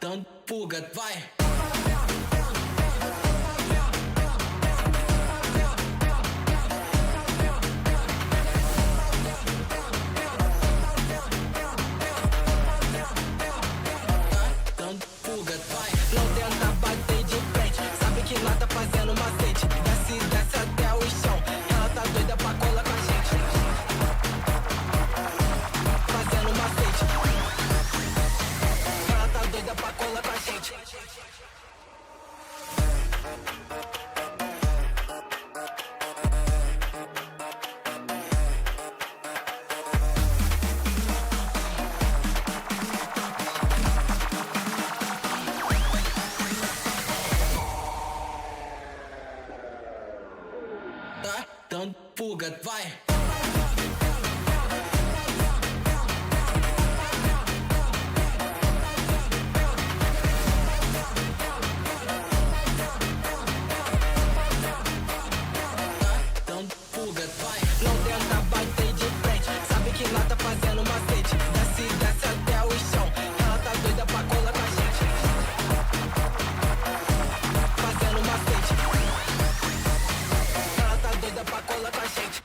dando fuga, vai! Dando fuga, vai! Não tenta bater de frente, sabe que lá tá fazendo macete. Desce até o chão, ela tá doida pra colar com a gente. Fazendo macete. Ela tá doida pra colar com a gente. Tá dando fuga, vai! Não tenta bater de frente, sabe que lá tá fazendo macete. Desce até o chão, ela tá doida pra colar com a gente. Fazendo macete. Ela tá doida pra colar com a gente.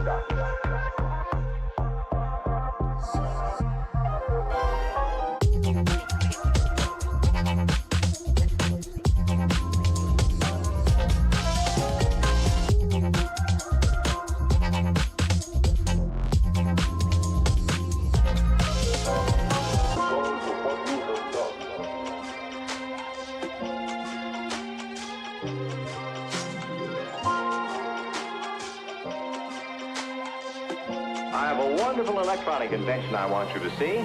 I have a wonderful electronic invention I want you to see.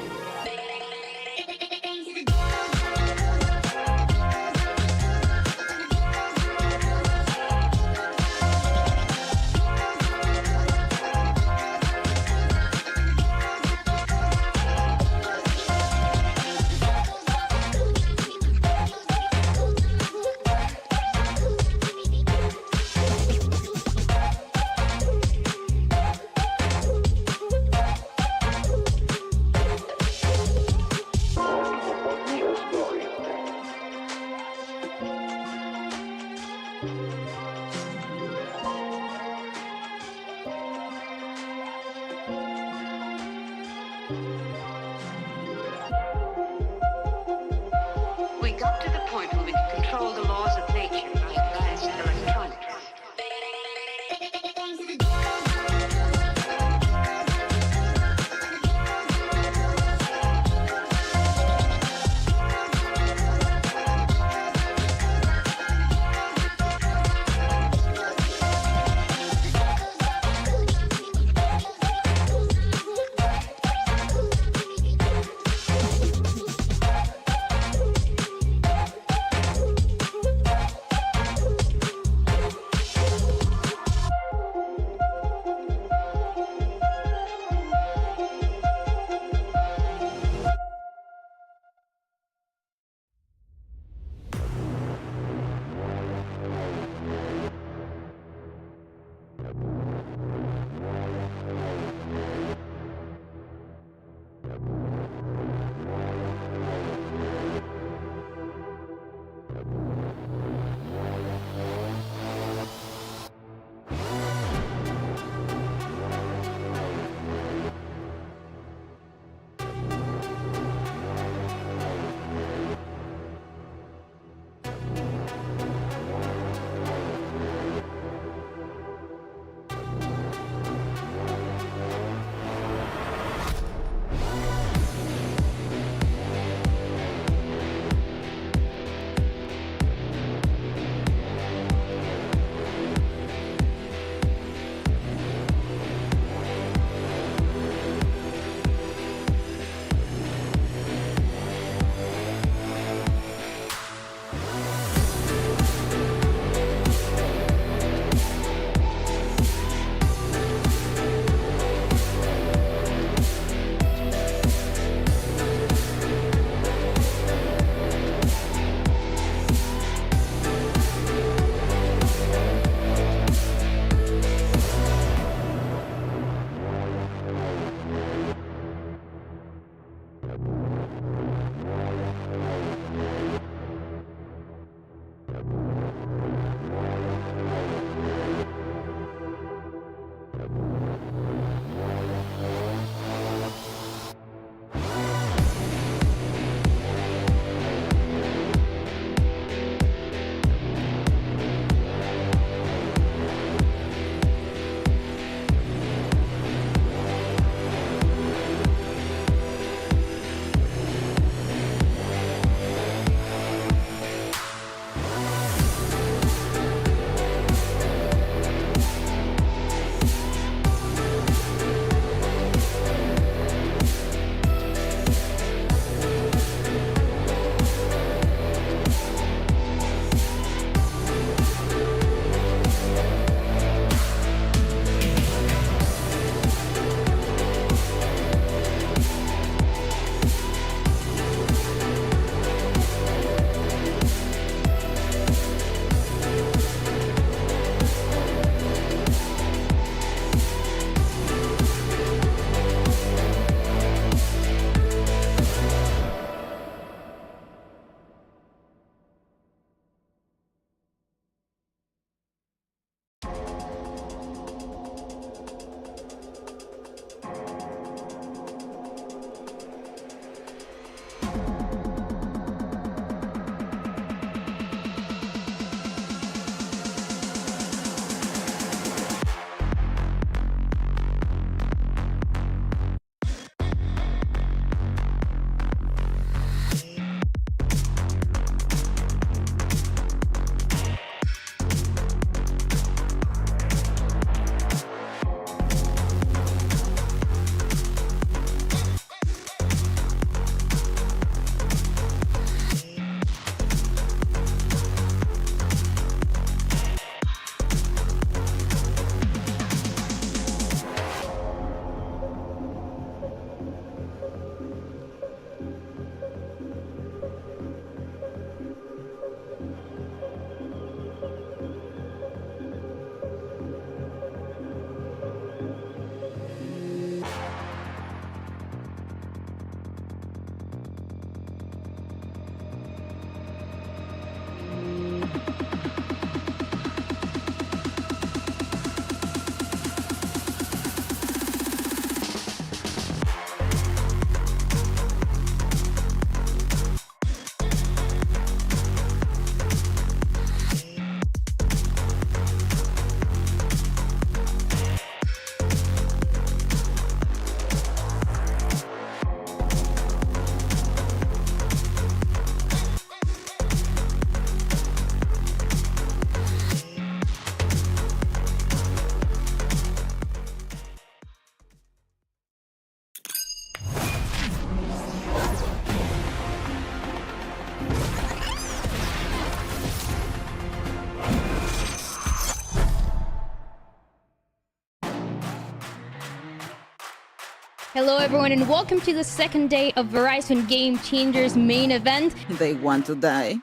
Hello everyone and welcome to the second day of Verizon Game Changers main event. They want to die.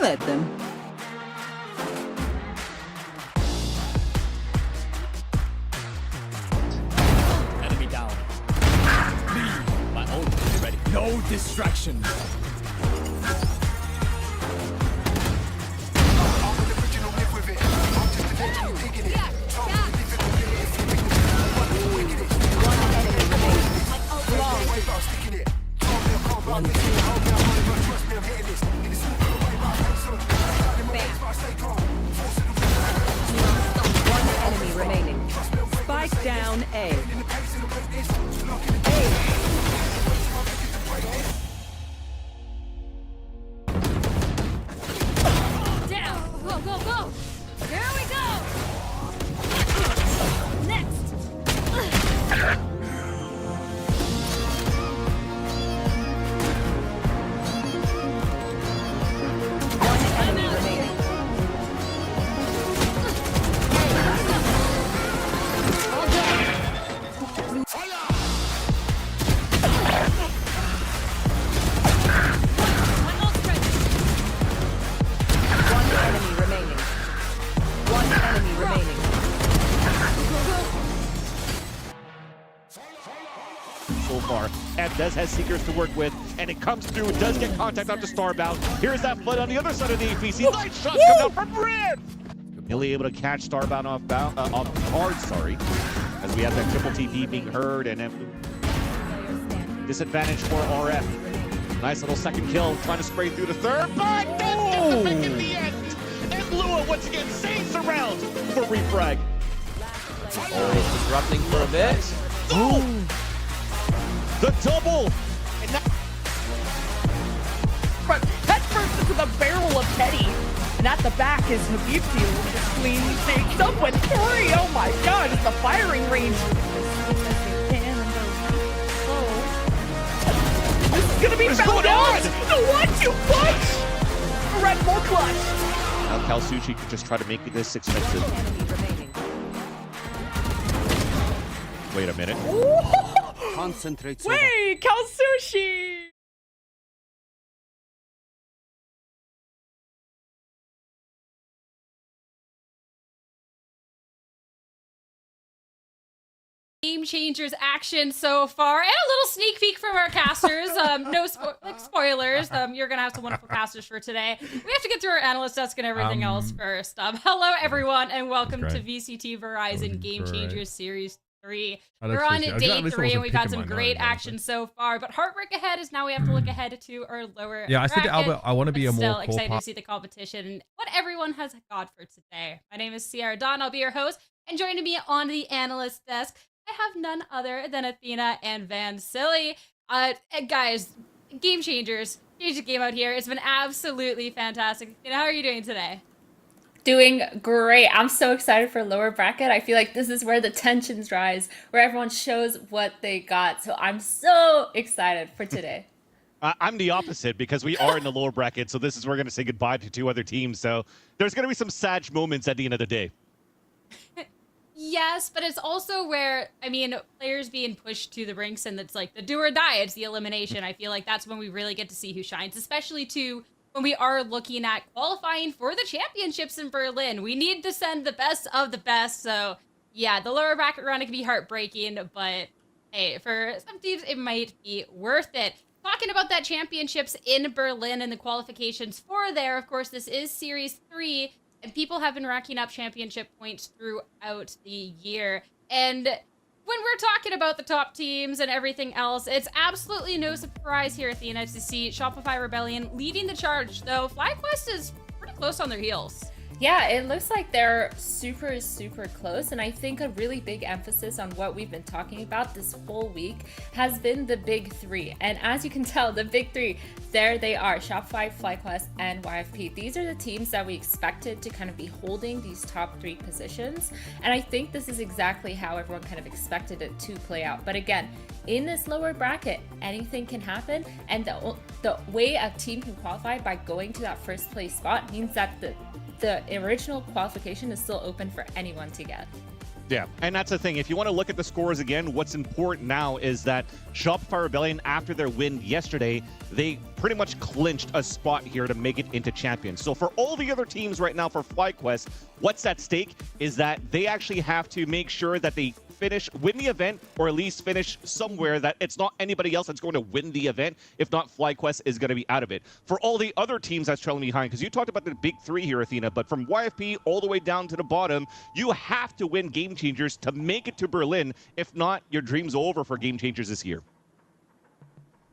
Let them. Enemy down. My ult is ready. No distraction. One enemy remaining. Spike down A. Down! Go, go, go! Here we go! Next! One enemy remaining. One enemy remaining. One enemy remaining. So far, and Dez has Seekers to work with, and it comes through. It does get contact onto Starbound. Here's that flood on the other side of the APC. Nice shot coming out from Red. Really able to catch Starbound off guard, sorry, as we have that triple TP being heard, and then disadvantage for RF. Nice little second kill, trying to spray through the third, but Dez gets the pick in the end. And Lua once again saves the round for Refrag. Disrupting for a bit. Oh! The double! And that But head first into the barrel of Teddy. And at the back is Habibti between takes up with 3. Oh my god, it's the firing range. This is gonna be What's found going out. on? The 1-2 punch! Red more clutch. now Kalsuchi could just try to make this expensive. Enemy remaining. Wait a minute. Concentrate. Wait, Kalsushi! Game Changers action so far, and a little sneak peek from our casters. No spoilers. You're gonna have some wonderful casters for today. We have to get through our analyst desk and everything else first. Hello everyone, and welcome to VCT Verizon Game Changers Series 3. We're on day 3, and we've had some great action so far. But heartbreak ahead is now we have to look ahead to our lower. Yeah, I said to Albert, I want to be a still more excited to see the competition and what everyone has got for today. My name is Sierra Dawn. I'll be your host, and joining me on the analyst desk, I have none other than Athena and Van Silly. Guys, Game Changers, change the game out here. It's been absolutely fantastic. Athena, how are you doing today? Doing great. I'm so excited for lower bracket. I feel like this is where the tensions rise, where everyone shows what they got. So I'm so excited for today. I'm the opposite because we are in the lower bracket, so this is where we're going to say goodbye to 2 other teams. So there's going to be some sad moments at the end of the day. Yes, but it's also where, I mean, players being pushed to the rinks and it's like the do or die, it's the elimination. I feel like that's when we really get to see who shines, especially when we are looking at qualifying for the championships in Berlin. We need to send the best of the best. So yeah, the lower bracket run, it can be heartbreaking, but hey, for some teams, it might be worth it. Talking about that championships in Berlin and the qualifications for there, of course, this is Series 3. And people have been racking up championship points throughout the year. And when we're talking about the top teams and everything else, it's absolutely no surprise here, Athena, to see Shopify Rebellion leading the charge, though FlyQuest is pretty close on their heels. Yeah, it looks like they're super, super close. And I think a really big emphasis on what we've been talking about this whole week has been the big 3. And as you can tell, the big 3, there they are, Shopify, FlyQuest, and YFP. These are the teams that we expected to kind of be holding these top 3 positions. And I think this is exactly how everyone kind of expected it to play out. But again, in this lower bracket, anything can happen. And the way a team can qualify by going to that first place spot means that the original qualification is still open for anyone to get. Yeah, and that's the thing. If you want to look at the scores again, what's important now is that Shopify Rebellion, after their win yesterday, they pretty much clinched a spot here to make it into champions. So for all the other teams right now for FlyQuest, what's at stake is that they actually have to make sure that they win the event, or at least finish somewhere that it's not anybody else that's going to win the event. If not, FlyQuest is going to be out of it. For all the other teams that's trailing behind, because you talked about the big three here, Athena, but from YFP all the way down to the bottom, you have to win Game Changers to make it to Berlin. If not, your dream's over for Game Changers this year.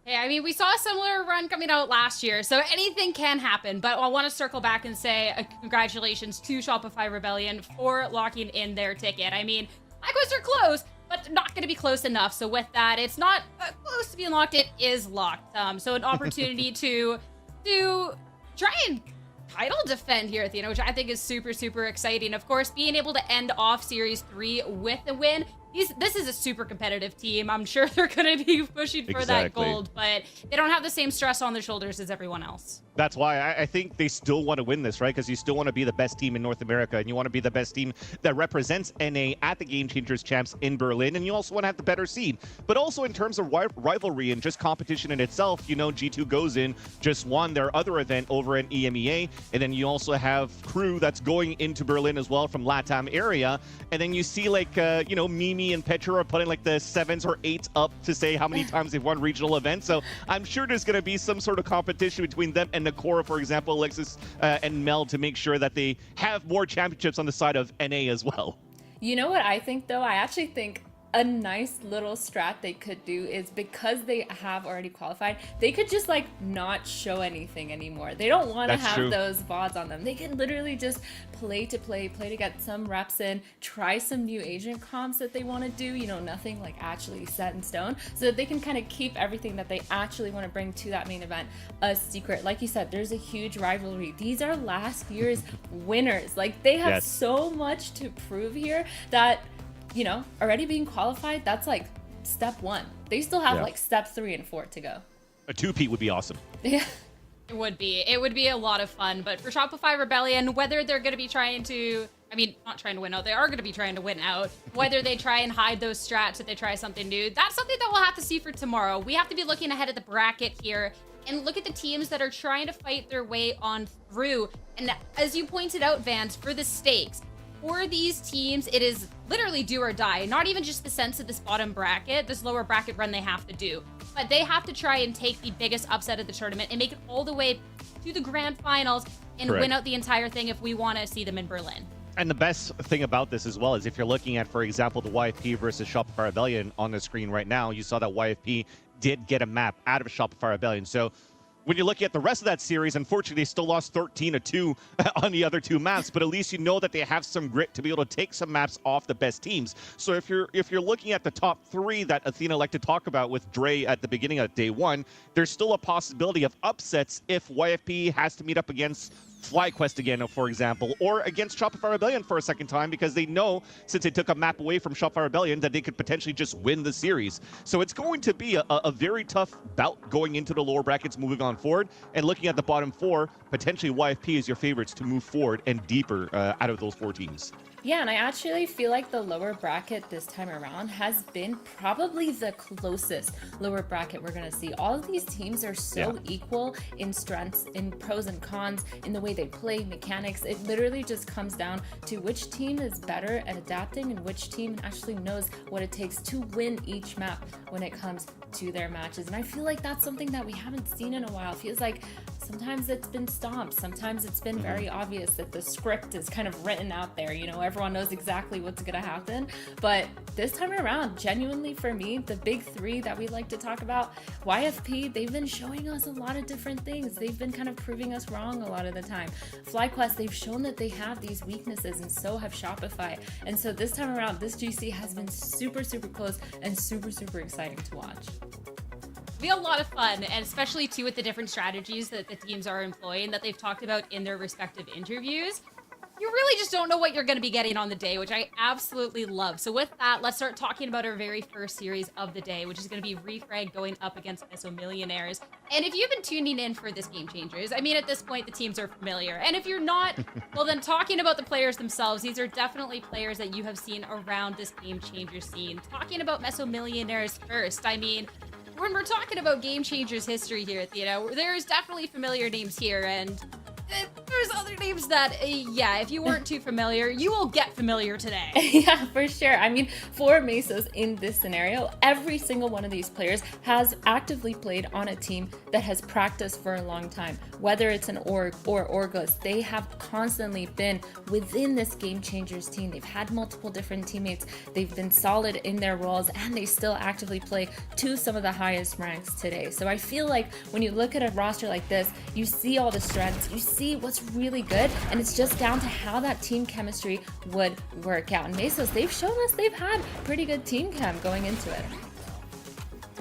Yeah, I mean, we saw a similar run coming out last year, so anything can happen. But I want to circle back and say congratulations to Shopify Rebellion for locking in their ticket. I mean, FlyQuest are close, but not going to be close enough. So with that, it's not close to being locked. It is locked. So an opportunity to try and title defend here, Athena, which I think is super, super exciting. Of course, being able to end off Series 3 with a win. This is a super competitive team. I'm sure they're going to be pushing for that gold, but they don't have the same stress on their shoulders as everyone else. That's why I think they still want to win this, right? Because you still want to be the best team in North America, and you want to be the best team that represents NA at the Game Changers Champs in Berlin, and you also want to have the better seed. But also in terms of rivalry and just competition in itself, you know, G2 goes in, just won their other event over in EMEA, and then you also have Crew that's going into Berlin as well from LATAM area, and then you see like, you know, Mimi and Petra are putting like the 7s or 8s up to say how many times they've won regional events. So I'm sure there's going to be some sort of competition between them and Nakora, for example, Alexis and Mel, to make sure that they have more championships on the side of NA as well. You know what I think, though? I actually think a nice little strat they could do is, because they have already qualified, they could just like not show anything anymore. They don't want to have those VODs on them. They can literally just play to get some reps in, try some new agent comps that they want to do, you know, nothing like actually set in stone, so that they can kind of keep everything that they actually want to bring to that main event a secret. Like you said, there's a huge rivalry. These are last year's winners. Like, they have so much to prove here that, you know, already being qualified, that's like step 1. They still have like step 3 and 4 to go. A 2-peat would be awesome. Yeah. It would be a lot of fun. But for Shopify Rebellion, whether they're going to be trying to, I mean, not trying to win out, they are going to be trying to win out. Whether they try and hide those strats, if they try something new, that's something that we'll have to see for tomorrow. We have to be looking ahead at the bracket here and look at the teams that are trying to fight their way on through. And as you pointed out, Vance, for the stakes, for these teams, it is literally do or die. Not even just the sense of this bottom bracket, this lower bracket run they have to do, but they have to try and take the biggest upset of the tournament and make it all the way to the grand finals and win out the entire thing if we want to see them in Berlin. And the best thing about this as well is if you're looking at, for example, the YFP versus Shopify Rebellion on the screen right now, you saw that YFP did get a map out of Shopify Rebellion. So when you're looking at the rest of that series, unfortunately, they still lost 13-2 on the other 2 maps, but at least you know that they have some grit to be able to take some maps off the best teams. So if you're looking at the top 3 that Athena liked to talk about with Dre at the beginning of day 1, there's still a possibility of upsets if YFP has to meet up against FlyQuest again, for example, or against Shopify Rebellion for a second time, because they know, since they took a map away from Shopify Rebellion, that they could potentially just win the series. So it's going to be a very tough bout going into the lower brackets moving on forward. And looking at the bottom 4, potentially YFP is your favorites to move forward and deeper out of those 4 teams. Yeah, and I actually feel like the lower bracket this time around has been probably the closest lower bracket we're going to see. All of these teams are so equal in strengths, in pros and cons, in the way they play, mechanics. It literally just comes down to which team is better at adapting and which team actually knows what it takes to win each map when it comes to their matches. And I feel like that's something that we haven't seen in a while. It feels like sometimes it's been stomped. Sometimes it's been very obvious that the script is kind of written out there. You know, everyone knows exactly what's going to happen. But this time around, genuinely for me, the big 3 that we like to talk about, YFP, they've been showing us a lot of different things. They've been kind of proving us wrong a lot of the time. FlyQuest, they've shown that they have these weaknesses, and so have Shopify. And so this time around, this GC has been super, super close and super, super exciting to watch. Be a lot of fun, and especially too with the different strategies that the teams are employing that they've talked about in their respective interviews. you really just don't know what you're going to be getting on the day, which I absolutely love. So with that, let's start talking about our very first series of the day, which is going to be Refrag going up against Meso Millionaires. And if you've been tuning in for this Game Changers, I mean, at this point, the teams are familiar. And if you're not, well, then talking about the players themselves, these are definitely players that you have seen around this Game Changer scene. Talking about Meso Millionaires first, I mean, when we're talking about Game Changers history here, there's definitely familiar names here, and there's other names that, yeah, if you weren't too familiar, you will get familiar today. Yeah, for sure. I mean, for Mesos in this scenario, every single one of these players has actively played on a team that has practiced for a long time. Whether it's an org or Orgos, they have constantly been within this Game Changers team. They've had multiple different teammates. They've been solid in their roles, and they still actively play to some of the highest ranks today. So I feel like when you look at a roster like this, you see all the strengths, you see what's really good, and it's just down to how that team chemistry would work out. And Mesos, they've shown us they've had pretty good team chem going into it.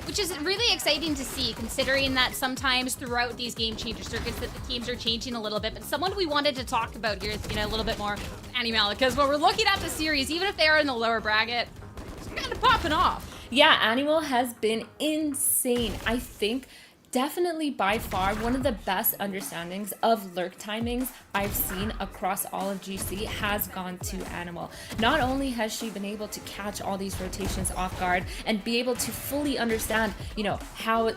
Which is really exciting to see, considering that sometimes throughout these Game Changer circuits that the teams are changing a little bit. But someone we wanted to talk about here, a little bit more, Animal, because when we're looking at the series, even if they are in the lower bracket, it's kind of popping off. Yeah, Animal has been insane. I think definitely by far one of the best understandings of lurk timings I've seen across all of GC has gone to Animal. Not only has she been able to catch all these rotations off guard and be able to fully understand, how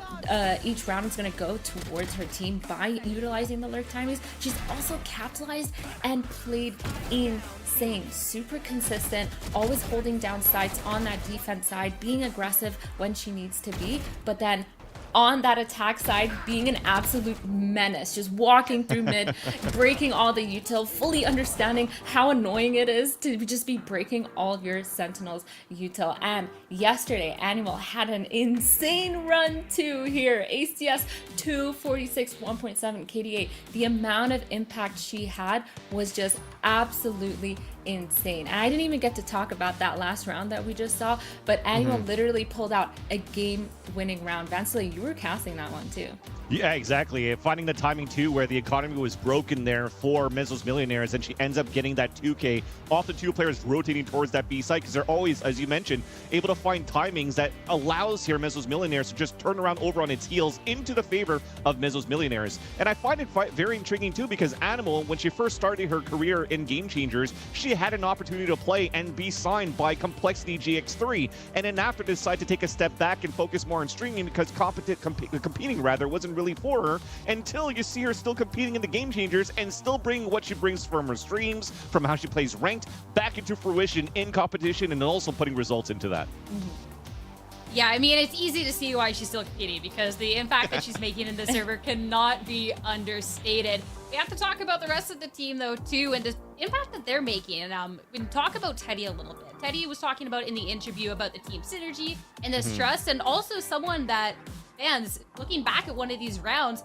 each round is going to go towards her team by utilizing the lurk timings, she's also capitalized and played insane, super consistent, always holding down sights on that defense side, being aggressive when she needs to be, but then on that attack side, being an absolute menace, just walking through mid, breaking all the util, fully understanding how annoying it is to just be breaking all your Sentinels util. And yesterday, Animal had an insane run too here. ACS 246, 1.7 KDA. The amount of impact she had was just absolutely insane. And I didn't even get to talk about that last round that we just saw, but Animal literally pulled out a game-winning round. Vansily, you were casting that one too. Yeah, exactly. Finding the timing too, where the economy was broken there for Meso's Millionaires, and she ends up getting that 2K off the two players rotating towards that B site, because they're always, as you mentioned, able to find timings that allows here Meso's Millionaires to just turn around over on its heels into the favor of Meso's Millionaires. And I find it very intriguing too, because Animal, when she first started her career in Game Changers, she had an opportunity to play and be signed by Complexity GX3, and then after decided to take a step back and focus more on streaming, because competing wasn't really for her, until you see her still competing in the Game Changers and still bringing what she brings from her streams, from how she plays ranked, back into fruition in competition, and also putting results into that. Yeah, I mean, it's easy to see why she's still competing, because the impact that she's making in the server cannot be understated. We have to talk about the rest of the team, though, too, and the impact that they're making. And we can talk about Teddy a little bit. Teddy was talking about in the interview about the team synergy and this trust, and also someone that fans, looking back at one of these rounds,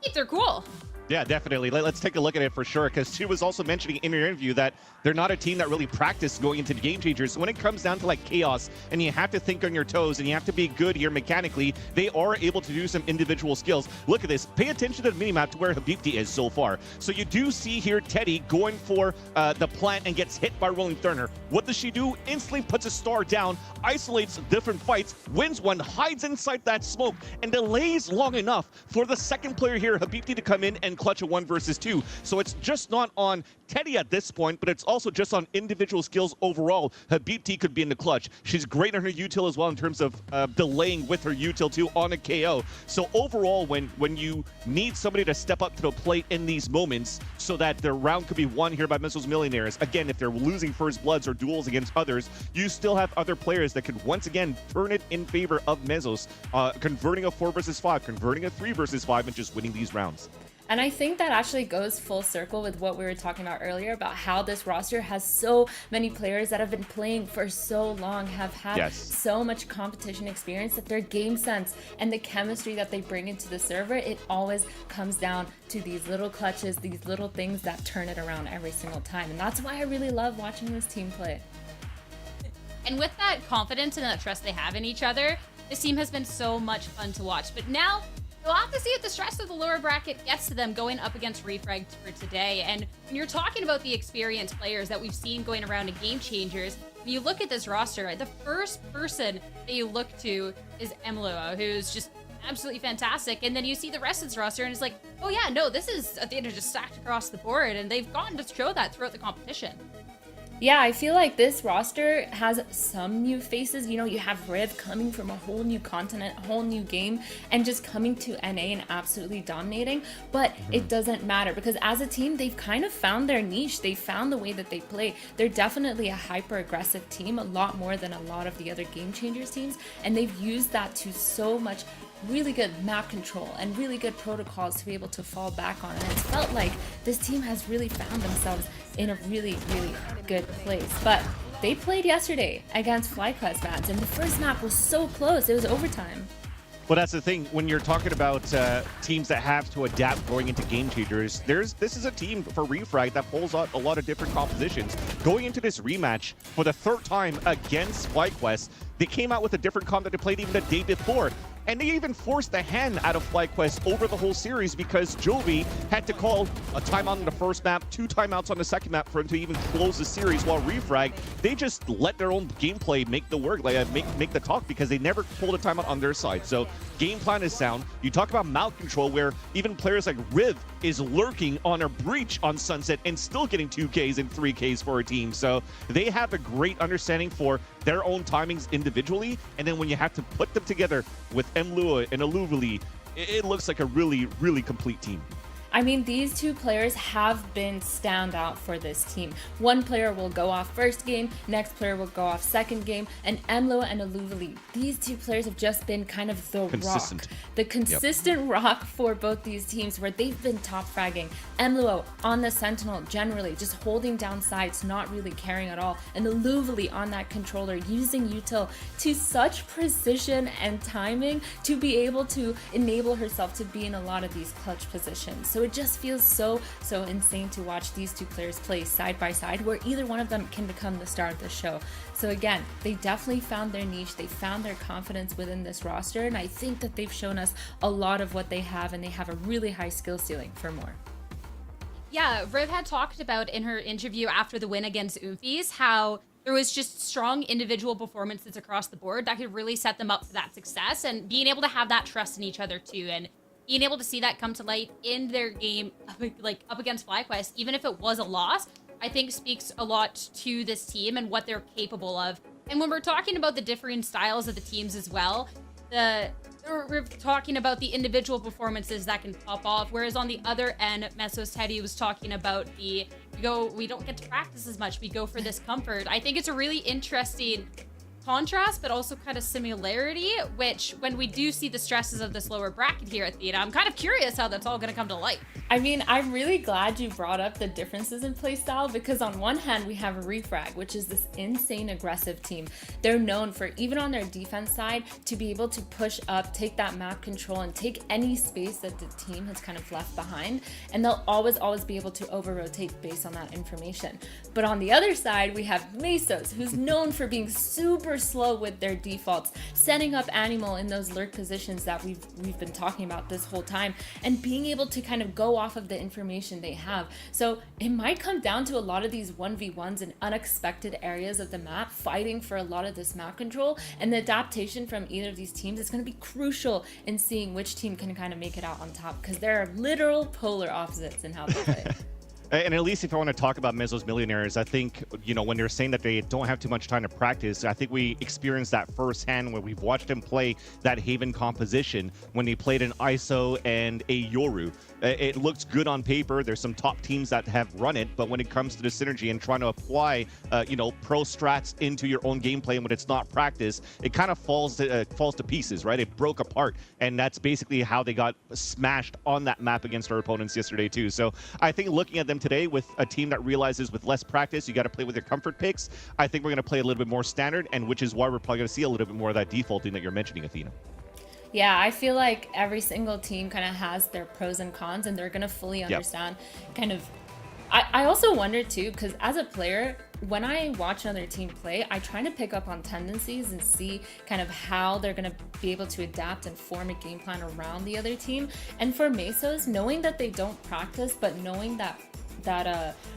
keep their cool. Yeah, definitely. Let's take a look at it for sure, because she was also mentioning in her interview that they're not a team that really practiced going into the Game Changers. So when it comes down to like chaos and you have to think on your toes and you have to be good here mechanically, they are able to do some individual skills. Look at this. Pay attention to the minimap to where Habibti is so far. So you do see here Teddy going for the plant and gets hit by Rolling Thunder. What does she do? Instantly puts a star down, isolates different fights, wins one, hides inside that smoke, and delays long enough for the second player here, Habibti, to come in and clutch a 1 versus 2. So it's just not on Teddy at this point, but it's also just on individual skills overall. Habibti could be in the clutch. She's great on her util as well in terms of delaying with her util too on a KO. So overall, when you need somebody to step up to the plate in these moments so that their round could be won here by Meso's Millionaires, again, if they're losing first bloods or duels against others, you still have other players that could once again turn it in favor of Mesos, converting a 4 versus 5, converting a 3 versus 5, and just winning these rounds. And I think that actually goes full circle with what we were talking about earlier about how this roster has so many players that have been playing for so long, have had so much competition experience, that their game sense and the chemistry that they bring into the server, it always comes down to these little clutches, these little things that turn it around every single time. And that's why I really love watching this team play. And with that confidence and that trust they have in each other, this team has been so much fun to watch. But now, we'll have to see if the stress of the lower bracket gets to them going up against Refrag for today. And when you're talking about the experienced players that we've seen going around in Game Changers, when you look at this roster, the first person that you look to is Emluo, who's just absolutely fantastic. And then you see the rest of this roster and it's like, oh yeah, no, this is Athena just stacked across the board, and they've gotten to show that throughout the competition. Yeah, I feel like this roster has some new faces. You know, you have Riv coming from a whole new continent, a whole new game, and just coming to NA and absolutely dominating. But it doesn't matter, because as a team, they've kind of found their niche. They found the way that they play. They're definitely a hyper-aggressive team, a lot more than a lot of the other Game Changers teams. And they've used that to so much really good map control and really good protocols to be able to fall back on. And it's felt like this team has really found themselves in a really, really good place. But they played yesterday against FlyQuest fans, and the first map was so close. It was overtime. Well, that's the thing. When you're talking about teams that have to adapt going into Game Changers, this is a team for Refrag that pulls out a lot of different compositions. Going into this rematch for the third time against FlyQuest, they came out with a different comp that they played even the day before. And they even forced the hand out of FlyQuest over the whole series because Jovi had to call a timeout on the first map, 2 timeouts on the second map for him to even close the series, while Refrag, they just let their own gameplay make the work, like make the talk, because they never pulled a timeout on their side. So game plan is sound. You talk about mouth control, where even players like Riv is lurking on a breach on Sunset and still getting 2Ks and 3Ks for a team. So they have a great understanding for their own timings individually, and then when you have to put them together with Emluo and Aluvali, it looks like a really, really complete team. I mean, these two players have been standout for this team. One player will go off first game, next player will go off second game, and Emlo and Aluvali, these two players have just been kind of the rock. The consistent rock for both these teams, where they've been top fragging. Emlo on the Sentinel, generally just holding down sides, not really caring at all, and Aluvali on that controller, using util to such precision and timing to be able to enable herself to be in a lot of these clutch positions. So it just feels so insane to watch these two players play side by side, where either one of them can become the star of the show. So again, they definitely found their niche, they found their confidence within this roster, and I think that they've shown us a lot of what they have, and they have a really high skill ceiling for more. Yeah, Riv had talked about in her interview after the win against Oomies how there was just strong individual performances across the board that could really set them up for that success, and being able to have that trust in each other too, and being able to see that come to light in their game, like up against FlyQuest, even if it was a loss, I think speaks a lot to this team and what they're capable of. And when we're talking about the differing styles of the teams as well, we're talking about the individual performances that can pop off, whereas on the other end, Meso's Teddy was talking about we don't get to practice as much, we go for this comfort. I think it's a really interesting contrast, but also kind of similarity, which when we do see the stresses of this lower bracket here at Theta, I'm kind of curious how that's all going to come to light. I mean, I'm really glad you brought up the differences in playstyle, because on one hand, we have Refrag, which is this insane aggressive team. They're known for, even on their defense side, to be able to push up, take that map control, and take any space that the team has kind of left behind, and they'll always be able to over-rotate based on that information. But on the other side, we have Mesos, who's known for being super slow with their defaults, setting up Animal in those lurk positions that we've been talking about this whole time, and being able to kind of go off of the information they have. So it might come down to a lot of these 1v1s in unexpected areas of the map, fighting for a lot of this map control, and the adaptation from either of these teams is going to be crucial in seeing which team can kind of make it out on top, because there are literal polar opposites in how they play. And at least if I want to talk about Meso's Millionaires, I think, you know, when they're saying that they don't have too much time to practice, I think we experienced that firsthand when we've watched them play that Haven composition when they played an ISO and a Yoru. It looks good on paper. There's some top teams that have run it, but when it comes to the synergy and trying to apply, you know, pro strats into your own gameplay, and when it's not practice, it kind of falls to pieces, right? It broke apart, and that's basically how they got smashed on that map against our opponents yesterday too. So I think looking at them today with a team that realizes with less practice, you got to play with your comfort picks, I think we're going to play a little bit more standard, and which is why we're probably going to see a little bit more of that defaulting that you're mentioning, Athena. Yeah, I feel like every single team kind of has their pros and cons, and they're going to fully understand kind of. I also wonder too, because as a player, when I watch another team play, I try to pick up on tendencies and see kind of how they're going to be able to adapt and form a game plan around the other team. And for Mesos, knowing that they don't practice, but knowing that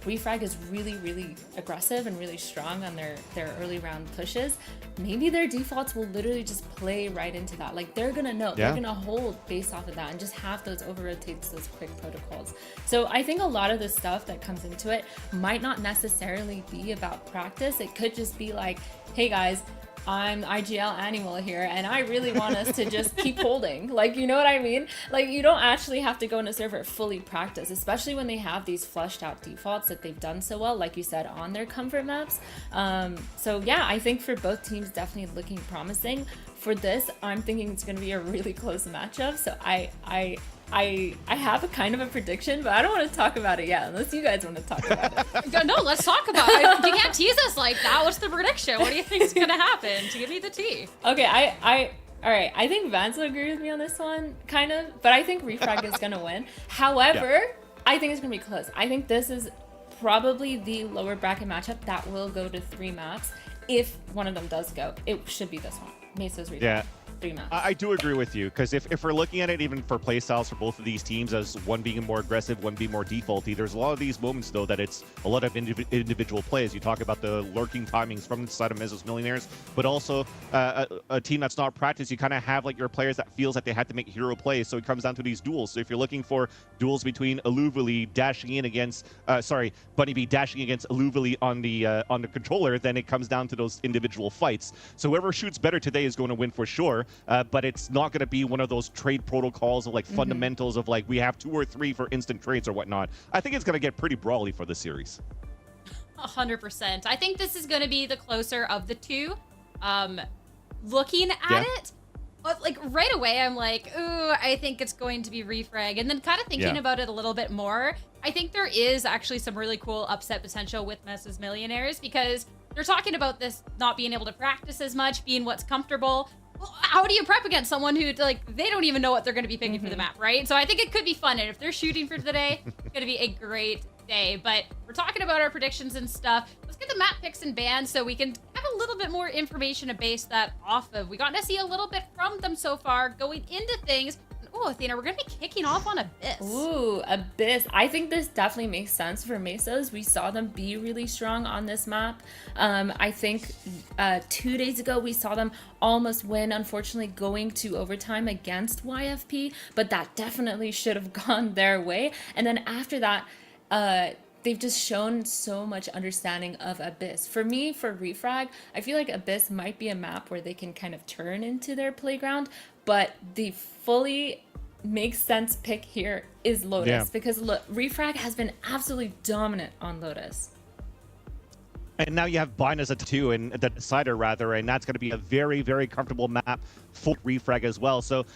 Refrag is really, really aggressive and really strong on their early round pushes, maybe their defaults will literally just play right into that. Like, they're gonna know, they're gonna hold based off of that and just have those over rotates, those quick protocols. So I think a lot of the stuff that comes into it might not necessarily be about practice. It could just be like, hey guys, I'm IGL Animal here, and I really want us to just keep holding. Like, you know what I mean? Like, you don't actually have to go in a server fully practice, especially when they have these flushed out defaults that they've done so well, like you said, on their comfort maps. So yeah, I think for both teams, definitely looking promising. For this, I'm thinking it's going to be a really close matchup. So I have a kind of a prediction, but I don't want to talk about it yet, unless you guys want to talk about it. No, let's talk about it. You can't tease us like that. What's the prediction? What do you think is going to happen? To give me the tea. Okay, all right, I think Vance will agree with me on this one, kind of, but I think Refrag is going to win. However, I think it's going to be close. I think this is probably the lower bracket matchup that will go to 3 maps. If one of them does go, it should be this one. Meso's Refrag. Yeah. 3 maps. I do agree with you, because if we're looking at it even for play styles for both of these teams as one being more aggressive, one being more defaulty, there's a lot of these moments though that it's a lot of individual plays. You talk about the lurking timings from the side of Meso's Millionaires, but also a team that's not practiced, you kind of have like your players that feels like they had to make hero plays, so it comes down to these duels. So if you're looking for duels between Aluvali dashing in against Bunny B dashing against Aluvali on the controller, then it comes down to those individual fights. So whoever shoots better today is going to win for sure. But it's not going to be one of those trade protocols of like fundamentals of like we have 2 or 3 for instant trades or whatnot. I think it's going to get pretty brawly for the series. 100%. I think this is going to be the closer of the two. Looking at it, like right away, I'm like, ooh, I think it's going to be Refrag. And then kind of thinking about it a little bit more, I think there is actually some really cool upset potential with Meso's Millionaires, because they're talking about this not being able to practice as much, being what's comfortable. Well, how do you prep against someone who, like, they don't even know what they're going to be picking for the map, right? So I think it could be fun, and if they're shooting for today, it's going to be a great day. But we're talking about our predictions and stuff. Let's get the map picks and bans so we can have a little bit more information to base that off of. We got to see a little bit from them so far going into things. Oh, Athena, we're going to be kicking off on Abyss. Ooh, Abyss. I think this definitely makes sense for Mesos. We saw them be really strong on this map. I think 2 days ago, we saw them almost win, unfortunately, going to overtime against YFP, but that definitely should have gone their way. And then after that, they've just shown so much understanding of Abyss. For me, for Refrag, I feel like Abyss might be a map where they can kind of turn into their playground, but the fully makes sense pick here is Lotus, because Refrag has been absolutely dominant on Lotus. And now you have Bind as a 2 and the decider rather, and that's going to be a very, very comfortable map for Refrag as well. So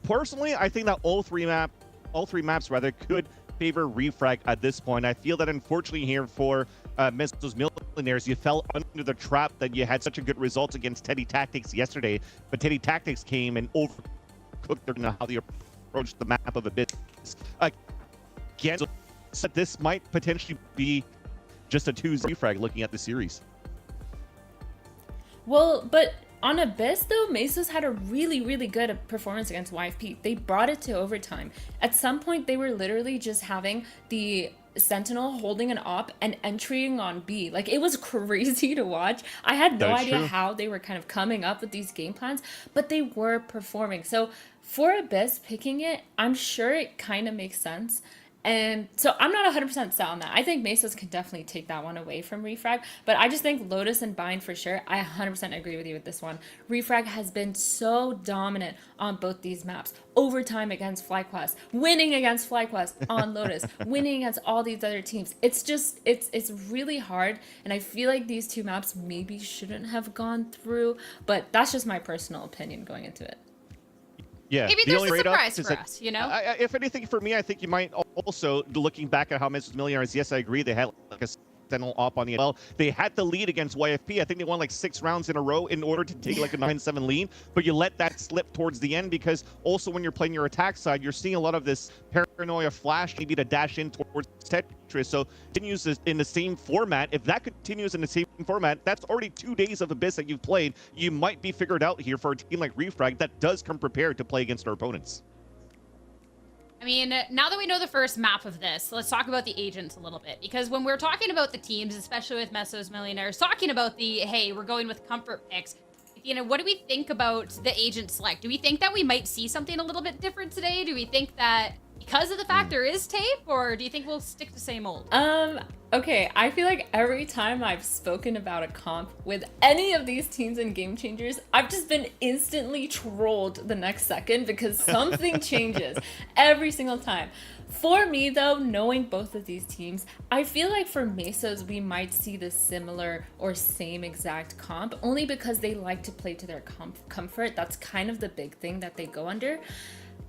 personally, I think that all three maps rather could favor Refrag at this point. I feel that unfortunately here for Meso's Millionaires, you fell under the trap that you had such a good result against Teddy Tactics yesterday, but Teddy Tactics came and overcooked how they approached the map of Abyss. Again, so this might potentially be just a 2-0 Refrag looking at the series. Well, but on Abyss, though, Mesos had a really, really good performance against YFP. They brought it to overtime. At some point, they were literally just having the Sentinel holding an op and entering on B. Like, it was crazy to watch. I had no idea how they were kind of coming up with these game plans, but they were performing. So for Abyss picking it, I'm sure it kind of makes sense. And so I'm not 100% set on that. I think Mesos can definitely take that one away from Refrag, but I just think Lotus and Bind for sure. I 100% agree with you with this one. Refrag has been so dominant on both these maps. Overtime against FlyQuest, winning against FlyQuest on Lotus, winning against all these other teams. It's just, it's really hard, and I feel like these 2 maps maybe shouldn't have gone through, but that's just my personal opinion going into it. Yeah, maybe there's a surprise for us, you know? If anything, for me, I think you might also, looking back at how Meso's Millionaires, yes, I agree, they had like a Sentinel op on the well. They had the lead against YFP. I think they won like 6 rounds in a row in order to take like a 9-7 lead, but you let that slip towards the end because also when you're playing your attack side, you're seeing a lot of this paranoia flash, maybe to dash in towards Tetris. So continues in the same format. If that continues in the same format, that's already 2 days of Abyss that you've played. You might be figured out here for a team like Refrag that does come prepared to play against our opponents. I mean, now that we know the first map of this, let's talk about the agents a little bit. Because when we're talking about the teams, especially with Meso's Millionaires, talking about the, hey, we're going with comfort picks, you know, what do we think about the agent select? Do we think that we might see something a little bit different today? Do we think that because of the fact there is tape, or do you think we'll stick to same old? Okay, I feel like every time I've spoken about a comp with any of these teams and Game Changers, I've just been instantly trolled the next second because something changes every single time. For me though, knowing both of these teams, I feel like for Mesos, we might see the similar or same exact comp, only because they like to play to their comfort. That's kind of the big thing that they go under.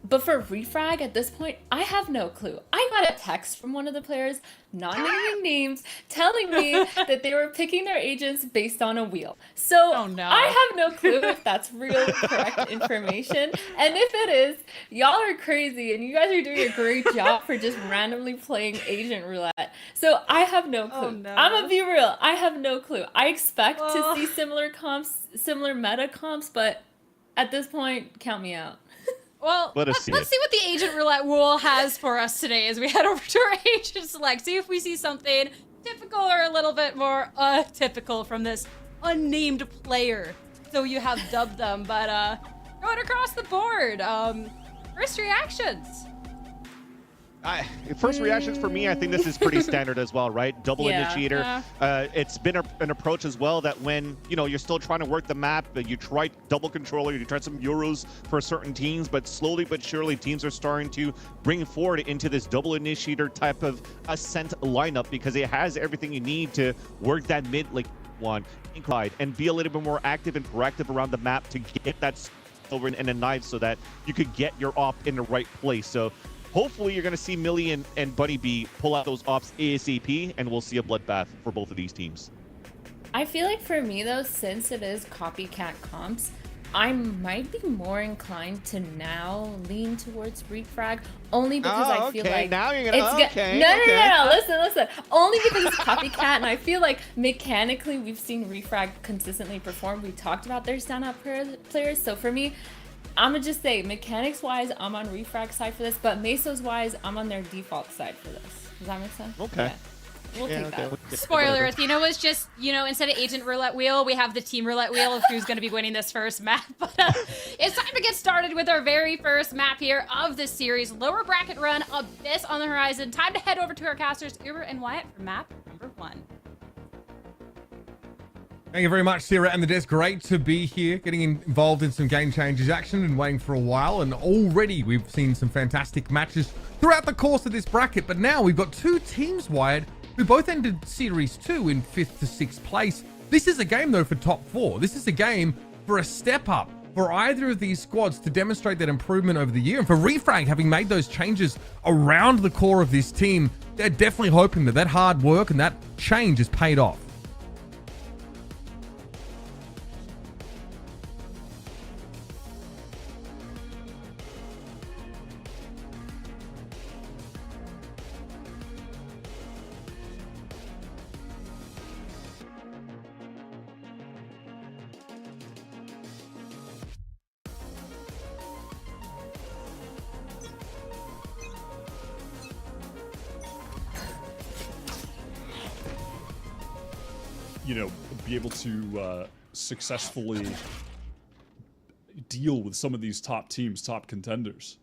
But for Refrag, at this point, I have no clue. I got a text from one of the players, not naming names, telling me that they were picking their agents based on a wheel. So oh, no. I have no clue if that's real correct information. And if it is, y'all are crazy and you guys are doing a great job for just randomly playing agent roulette. So I have no clue. Oh, no. I'm gonna be real. I have no clue. I expect to see similar comps, similar meta comps, but at this point, count me out. Well, let's see what the agent roulette rule has for us today as we head over to our agent select. See if we see something typical or a little bit more atypical from this unnamed player. So you have dubbed them, but going across the board. First reactions. First reactions for me, I think this is pretty standard as well, right? Double initiator. It's been an approach as well that when, you know, you're still trying to work the map, but you try double controller, you try some Euros for certain teams, but slowly but surely teams are starting to bring forward into this double initiator type of ascent lineup because it has everything you need to work that mid like one and be a little bit more active and proactive around the map to get that silver and a knife so that you could get your op in the right place. So hopefully you're going to see Millie and Bunny B pull out those ops ASAP, and we'll see a bloodbath for both of these teams. I feel like for me though, since it is copycat comps, I might be more inclined to now lean towards Refrag, only because I feel like now you're gonna No, listen. Only because it's copycat, and I feel like mechanically we've seen Refrag consistently perform. We talked about their stand-up players, so for me, I'm gonna just say, mechanics-wise, I'm on Refrag side for this, but Mesos-wise, I'm on their default side for this. Does that make sense? Okay. Yeah. We'll take that. Spoiler, you know, it's just, you know, instead of agent roulette wheel, we have the team roulette wheel of who's going to be winning this first map. But it's time to get started with our very first map here of this series. Lower bracket run, Abyss on the horizon. Time to head over to our casters, Uber and Wyatt, for map number 1. Thank you very much, Sarah and the Desk. Great to be here, getting involved in some game changes action and waiting for a while. And already we've seen some fantastic matches throughout the course of this bracket. But now we've got 2 teams, Wyatt, who both ended Series 2 in 5th to 6th place. This is a game, though, for top 4. This is a game for a step up for either of these squads to demonstrate that improvement over the year. And for Refrag, having made those changes around the core of this team, they're definitely hoping that that hard work and that change has paid off. You know, be able to successfully deal with some of these top teams, top contenders.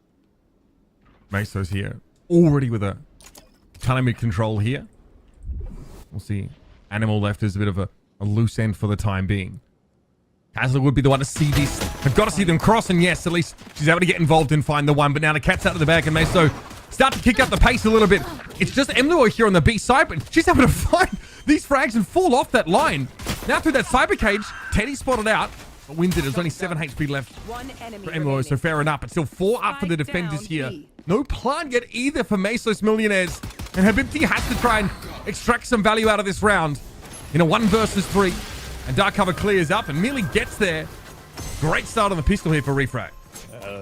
Meso's here, already with a ton of mid-control here. We'll see. Animal left is a bit of a loose end for the time being. Kazler would be the one to see this. I've got to see them cross, and yes, at least she's able to get involved and find the one. But now the cat's out of the bag, and Meso start to kick up the pace a little bit. It's just Emluo here on the B side, but she's able to find these frags and fall off that line. Now through that cyber cage, Teddy spotted out, but wins it. There's only 7 HP left for Emluo, so fair enough. But still 4 up for the defenders here. No plant yet either for Mesos Millionaires. And Habibti has to try and extract some value out of this round in a 1 versus 3. And dark cover clears up and merely gets there. Great start on the pistol here for Refrag.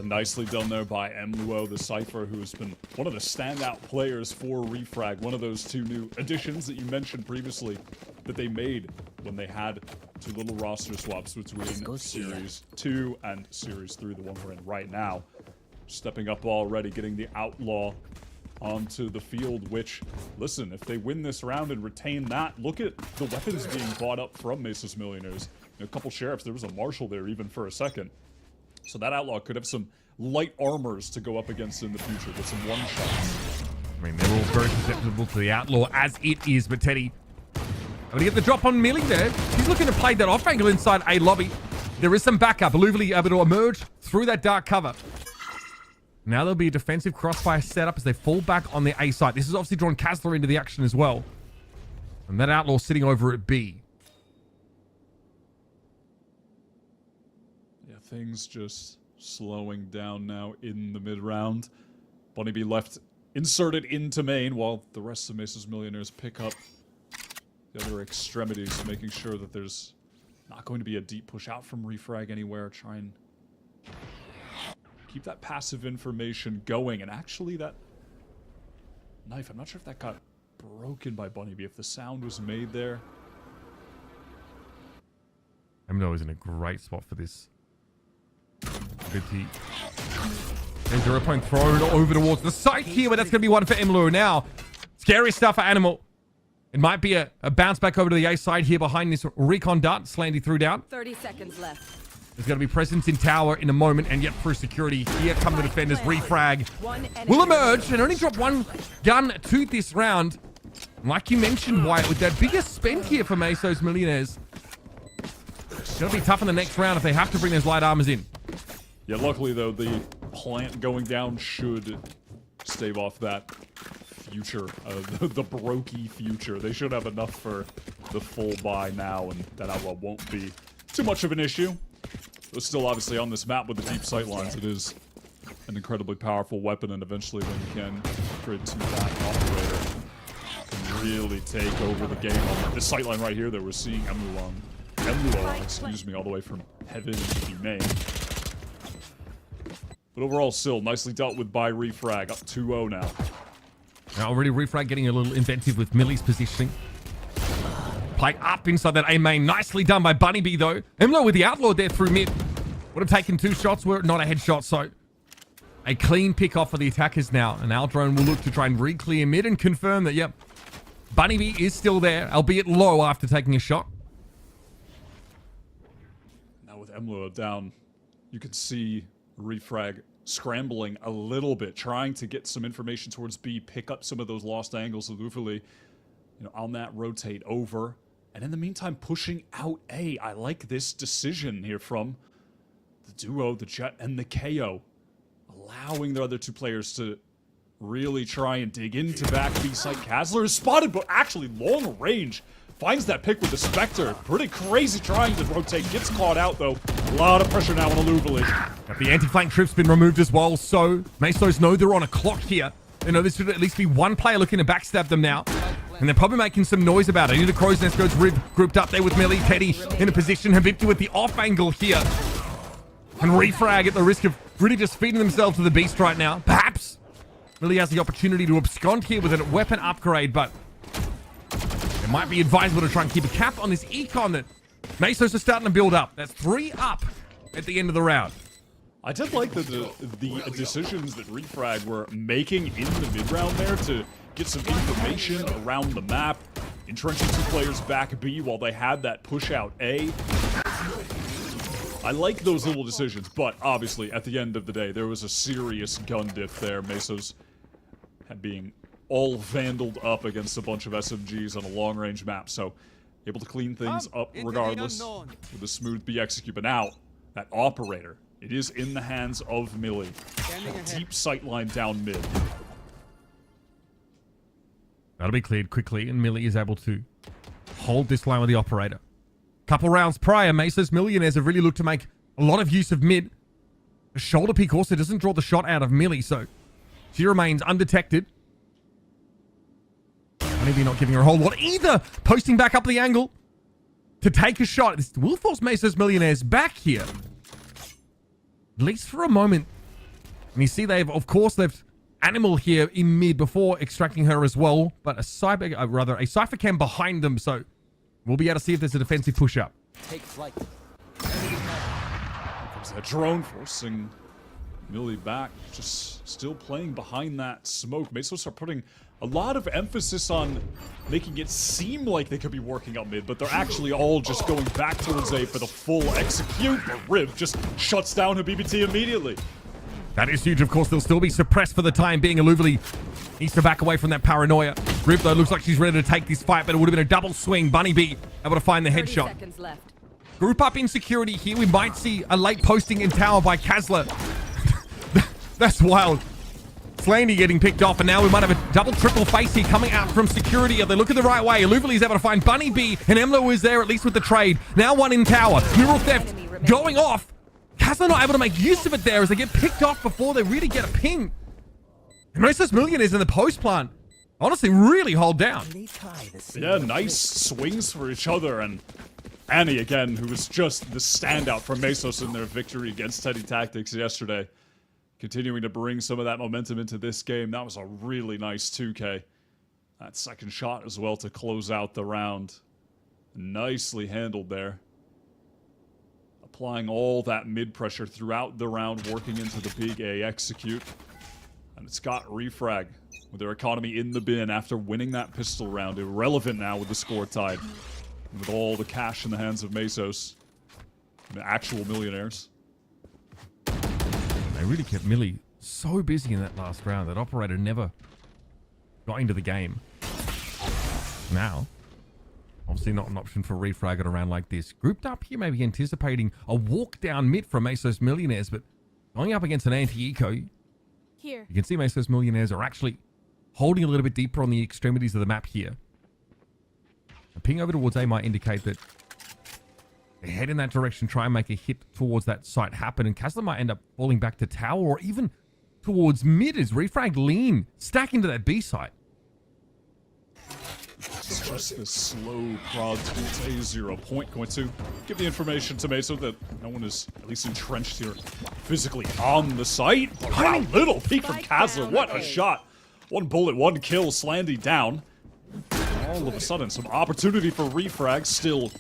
Nicely done there by Emluo, the Cypher, who's been one of the standout players for Refrag. One of those 2 new additions that you mentioned previously that they made when they had 2 little roster swaps between Series 2 and Series 3, the one we're in right now. Stepping up already, getting the Outlaw onto the field, which, listen, if they win this round and retain that, look at the weapons being bought up from Meso's Millionaires. A couple Sheriffs, there was a Marshal there even for a second. So that Outlaw could have some light armors to go up against in the future with some one-shots. I mean, they're all very susceptible to the Outlaw as it is, but Teddy going to get the drop on Millie there. He's looking to play that off angle inside A lobby. There is some backup. Illuvely able to emerge through that dark cover. Now there'll be a defensive crossfire setup as they fall back on the A side. This has obviously drawn Kazler into the action as well. And that Outlaw sitting over at B. Yeah, things just slowing down now in the mid-round. Bunny B left inserted into main while the rest of Meso's Millionaires pick up the other extremities, making sure that there's not going to be a deep push out from Refrag anywhere. Try and keep that passive information going. And actually that knife, I'm not sure if that got broken by Bunny B, if the sound was made there. Emno is in a great spot for this. Good T. There's 0 point thrown over towards the site here, but that's going to be one for Emlo now. Scary stuff for Animal. It might be a bounce back over to the A side here behind this recon dart. Slandy threw down. 30 seconds left. There's going to be presence in tower in a moment, and yet through security, here come the defenders. Refrag will emerge and only drop 1 gun to this round. Like you mentioned, Wyatt, with that biggest spend here for Meso's Millionaires. It's going to be tough in the next round if they have to bring those light armors in. Yeah, luckily though, the plant going down should stave off that future, the brokey future. They should have enough for the full buy now, and that Outlaw won't be too much of an issue. But still, obviously, on this map with the deep sight lines, it is an incredibly powerful weapon, and eventually when you can upgrade to that operator, can really take over the game. On this sight line right here that we're seeing Emluon, excuse me, all the way from heaven to main. But overall, still nicely dealt with by Refrag, up 2-0 now. Now already Refrag getting a little inventive with Millie's positioning. Play up inside that A main. Nicely done by Bunny B though. Emlo with the Outlaw there through mid. Would have taken 2 shots were it not a headshot, so a clean pick off for the attackers now. And Aldrone will look to try and re-clear mid and confirm that, yep, Bunny B is still there, albeit low after taking a shot. Now with Emlo down, you can see Refrag scrambling a little bit, trying to get some information towards B, pick up some of those lost angles of Lufuli, on that rotate over. And in the meantime, pushing out A. I like this decision here from the duo, the Jet and the KO, allowing the other 2 players to really try and dig into back B site. Kazler is spotted, but actually long range. Finds that pick with the Spectre. Pretty crazy trying to rotate. Gets caught out, though. A lot of pressure now on Illuvely. The anti-flank trip's been removed as well, so Mesos know they're on a clock here. They know there should at least be 1 player looking to backstab them now. And they're probably making some noise about it. Into Crow's Nest goes Rib, grouped up there with Millie. Teddy in a position. Habibti with the off angle here. And Refrag at the risk of really just feeding themselves to the beast right now. Perhaps Millie has the opportunity to abscond here with a weapon upgrade, but it might be advisable to try and keep a cap on this econ that Mesos are starting to build up. That's 3 up at the end of the round. I did like the decisions that Refrag were making in the mid-round there to get some information around the map, entrenching 2 players back B while they had that push out A. I like those little decisions, but obviously at the end of the day, there was a serious gun diff there. Mesos being all vandaled up against a bunch of SMGs on a long-range map, so able to clean things up regardless with a smooth B execute. But now, that operator, it is in the hands of Millie. Deep sightline down mid. That'll be cleared quickly, and Millie is able to hold this line with the operator. Couple rounds prior, Meso's Millionaires have really looked to make a lot of use of mid. The shoulder peek also doesn't draw the shot out of Millie, so she remains undetected. Maybe not giving her a whole lot either. Posting back up the angle to take a shot. This will force Meso's Millionaires back here. At least for a moment. And you see they've, of course, left Animal here in mid before extracting her as well. But a Cypher cam behind them. So we'll be able to see if there's a defensive push-up. Take flight. Comes that drone forcing Millie back, just still playing behind that smoke. Mesos are putting a lot of emphasis on making it seem like they could be working up mid, but they're actually all just going back towards A for the full execute. But Riv just shuts down Habibiti immediately. That is huge. Of course, they'll still be suppressed for the time being. Aluvali needs to back away from that paranoia. Riv, though, looks like she's ready to take this fight, but it would have been a double swing. Bunny B able to find the headshot. Seconds left. Group up insecurity here. We might see a late posting in tower by Kazla. That's wild. Slaney getting picked off, and now we might have a double triple face here coming out from security. Are they looking the right way? Aluvali's able to find Bunny B, and Emlo is there at least with the trade. Now one in tower. Neural theft going off. Kazla not able to make use of it there as they get picked off before they really get a ping. And Meso's Millionaires in the post plant honestly really hold down. Yeah, nice swings for each other, and Annie again, who was just the standout for Mesos in their victory against Teddy Tactics yesterday. Continuing to bring some of that momentum into this game. That was a really nice 2K. That second shot as well to close out the round. Nicely handled there. Applying all that mid pressure throughout the round, working into the big A execute. And it's got Refrag with their economy in the bin after winning that pistol round. Irrelevant now with the score tied. And with all the cash in the hands of Mesos. The actual millionaires. They really kept Millie so busy in that last round that Operator never got into the game. Now, obviously not an option for Refrag at a round like this. Grouped up here, maybe anticipating a walk down mid from Meso's Millionaires, but going up against an anti-eco, Here. you can see Meso's Millionaires are actually holding a little bit deeper on the extremities of the map here. A ping over towards A might indicate that they head in that direction, try and make a hit towards that site happen, and Kazla might end up falling back to tower or even towards mid as Refrag lean, stack into that B site. It's just this slow prod towards A0 point, going to give the information to Meso that no one is at least entrenched here physically on the site. But wow, little peek from Kazla, what a shot. One bullet, one kill, Slandy down. All of a sudden, some opportunity for Refrag, still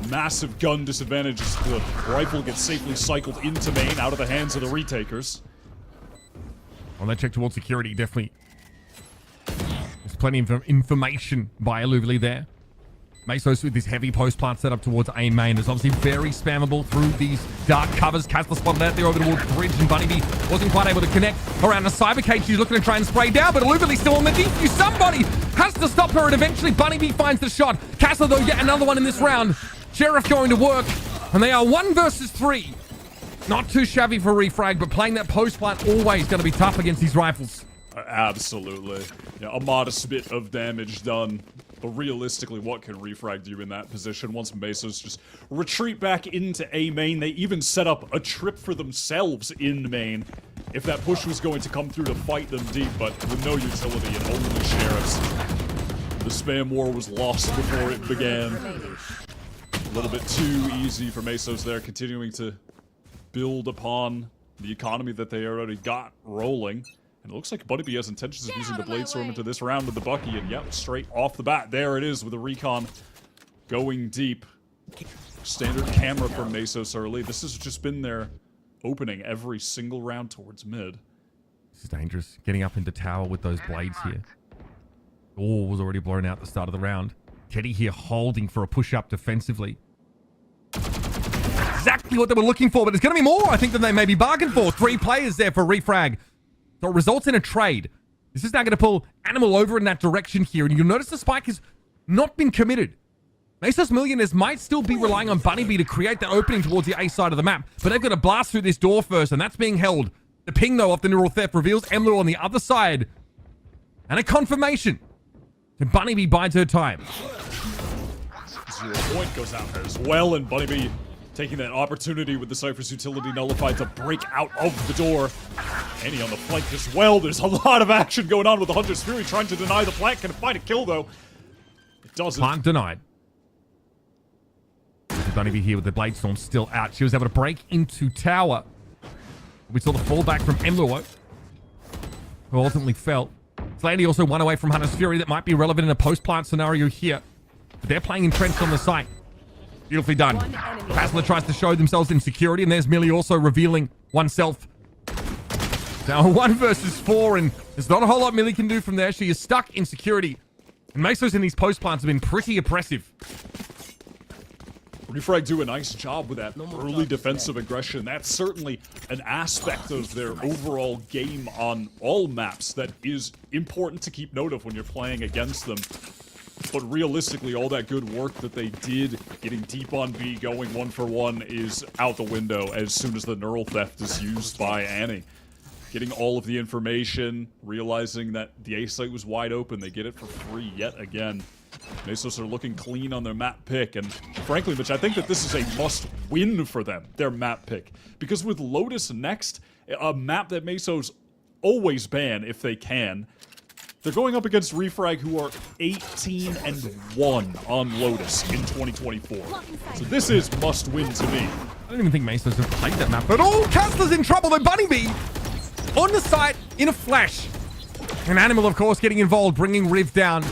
massive gun disadvantage as the rifle gets safely cycled into main out of the hands of the retakers. On that check towards security, definitely. There's plenty of information by Aluvali there. Mesos with this heavy post plant set up towards A main is obviously very spammable through these dark covers. Kazla spotted out there over towards bridge, and Bunnybee wasn't quite able to connect around a cyber cage. She's looking to try and spray down, but Aluvali still on the defuse. Somebody has to stop her, and eventually Bunnybee finds the shot. Kazla, though, yet another one in this round. Sheriff going to work, and they are 1 versus 3. Not too shabby for Refrag, but playing that post plant always going to be tough against these rifles. Absolutely. Yeah, a modest bit of damage done. But realistically, what can Refrag do in that position once Mesos just retreat back into A main? They even set up a trip for themselves in main if that push was going to come through to fight them deep, but with no utility and only Sheriffs. The spam war was lost before it began. A little bit too easy for Mesos there, continuing to build upon the economy that they already got rolling. And it looks like Bunnybee has intentions of using the Blade Storm into this round with the Bucky, and yep, straight off the bat, there it is with the recon going deep. Standard camera from Mesos early. This has just been their opening every single round towards mid. This is dangerous. Getting up into tower with those blades here. All was already blown out at the start of the round. Teddy here holding for a push-up defensively. Exactly what they were looking for, but it's going to be more, I think, than they maybe bargained for. 3 players there for Refrag. So it results in a trade. This is now going to pull Animal over in that direction here, and you'll notice the spike has not been committed. Mesos Millionaires might still be relying on Bunnybee to create that opening towards the A side of the map, but they've got to blast through this door first, and that's being held. The ping, though, off the neural theft reveals Emlu on the other side. And a confirmation. And Bunnybee bides her time. 0 point goes out there as well, and Bunnybee taking that opportunity with the Cypher's utility nullified to break out of the door. Annie on the flank as well. There's a lot of action going on with the Hunter's Fury trying to deny the plant. Can find a kill though. It doesn't. Plant denied. Bunny here with the Blade Storm still out. She was able to break into tower. We saw the fallback from Emluo, who ultimately fell. Slandy also one away from Hunter's Fury that might be relevant in a post-plant scenario here. But they're playing entrenched on the site. Beautifully done. Basler tries to show themselves in security, and there's Millie also revealing oneself. Now 1 versus 4, and there's not a whole lot Millie can do from there. She is stuck in security. And Mesos in these post-plants have been pretty oppressive. Refrag do a nice job with that early defensive aggression. That's certainly an aspect of their overall game on all maps that is important to keep note of when you're playing against them. But realistically, all that good work that they did, getting deep on B, going 1-for-1, is out the window as soon as the neural theft is used by Annie. Getting all of the information, realizing that the A site was wide open, they get it for free yet again. Mesos are looking clean on their map pick, and frankly, Mitch, I think that this is a must-win for them, their map pick. Because with Lotus next, a map that Mesos always ban if they can, they're going up against Refrag, who are 18-1 on Lotus in 2024. So this is must-win to me. I don't even think Mesos have played that map at all. Castler's in trouble, though. Bunny Bee on the site in a flash. An Animal, of course, getting involved, bringing Riv down.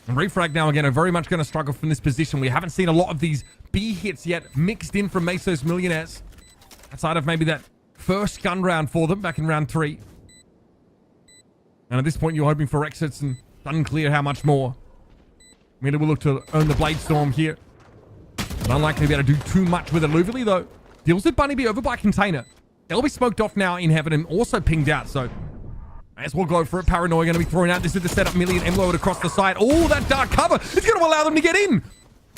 And Refrag now, again, are very much going to struggle from this position. We haven't seen a lot of these B hits yet mixed in from Mesos Millionaires. Outside of maybe that first gun round for them back in round 3. And at this point, you're hoping for exits, and it's unclear how much more. Miller will look to earn the Blade Storm here. But unlikely to be able to do too much with it. Luvely, though, deals with Bunny Bee over by Container. They'll be smoked off now in heaven and also pinged out, so may as well go for it. Paranoia going to be thrown out. This is the setup. Millie and Emlo across the side. Oh, that dark cover. It's going to allow them to get in.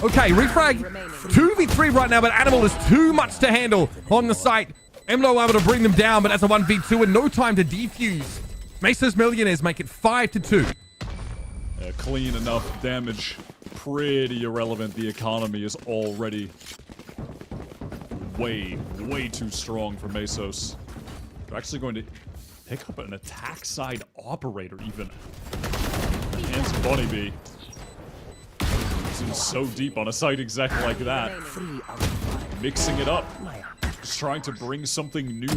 Okay, Refrag 2v3 right now, but Animal is too much to handle on the site. Emlo able to bring them down, but that's a 1v2 and no time to defuse. Mesos Millionaires make it 5-2. Clean enough damage. Pretty irrelevant. The economy is already way too strong for Mesos. They're actually going to pick up an attack side operator even. Against Bunny Bee. He's in so deep on a site exactly like that. Mixing it up. Just trying to bring something new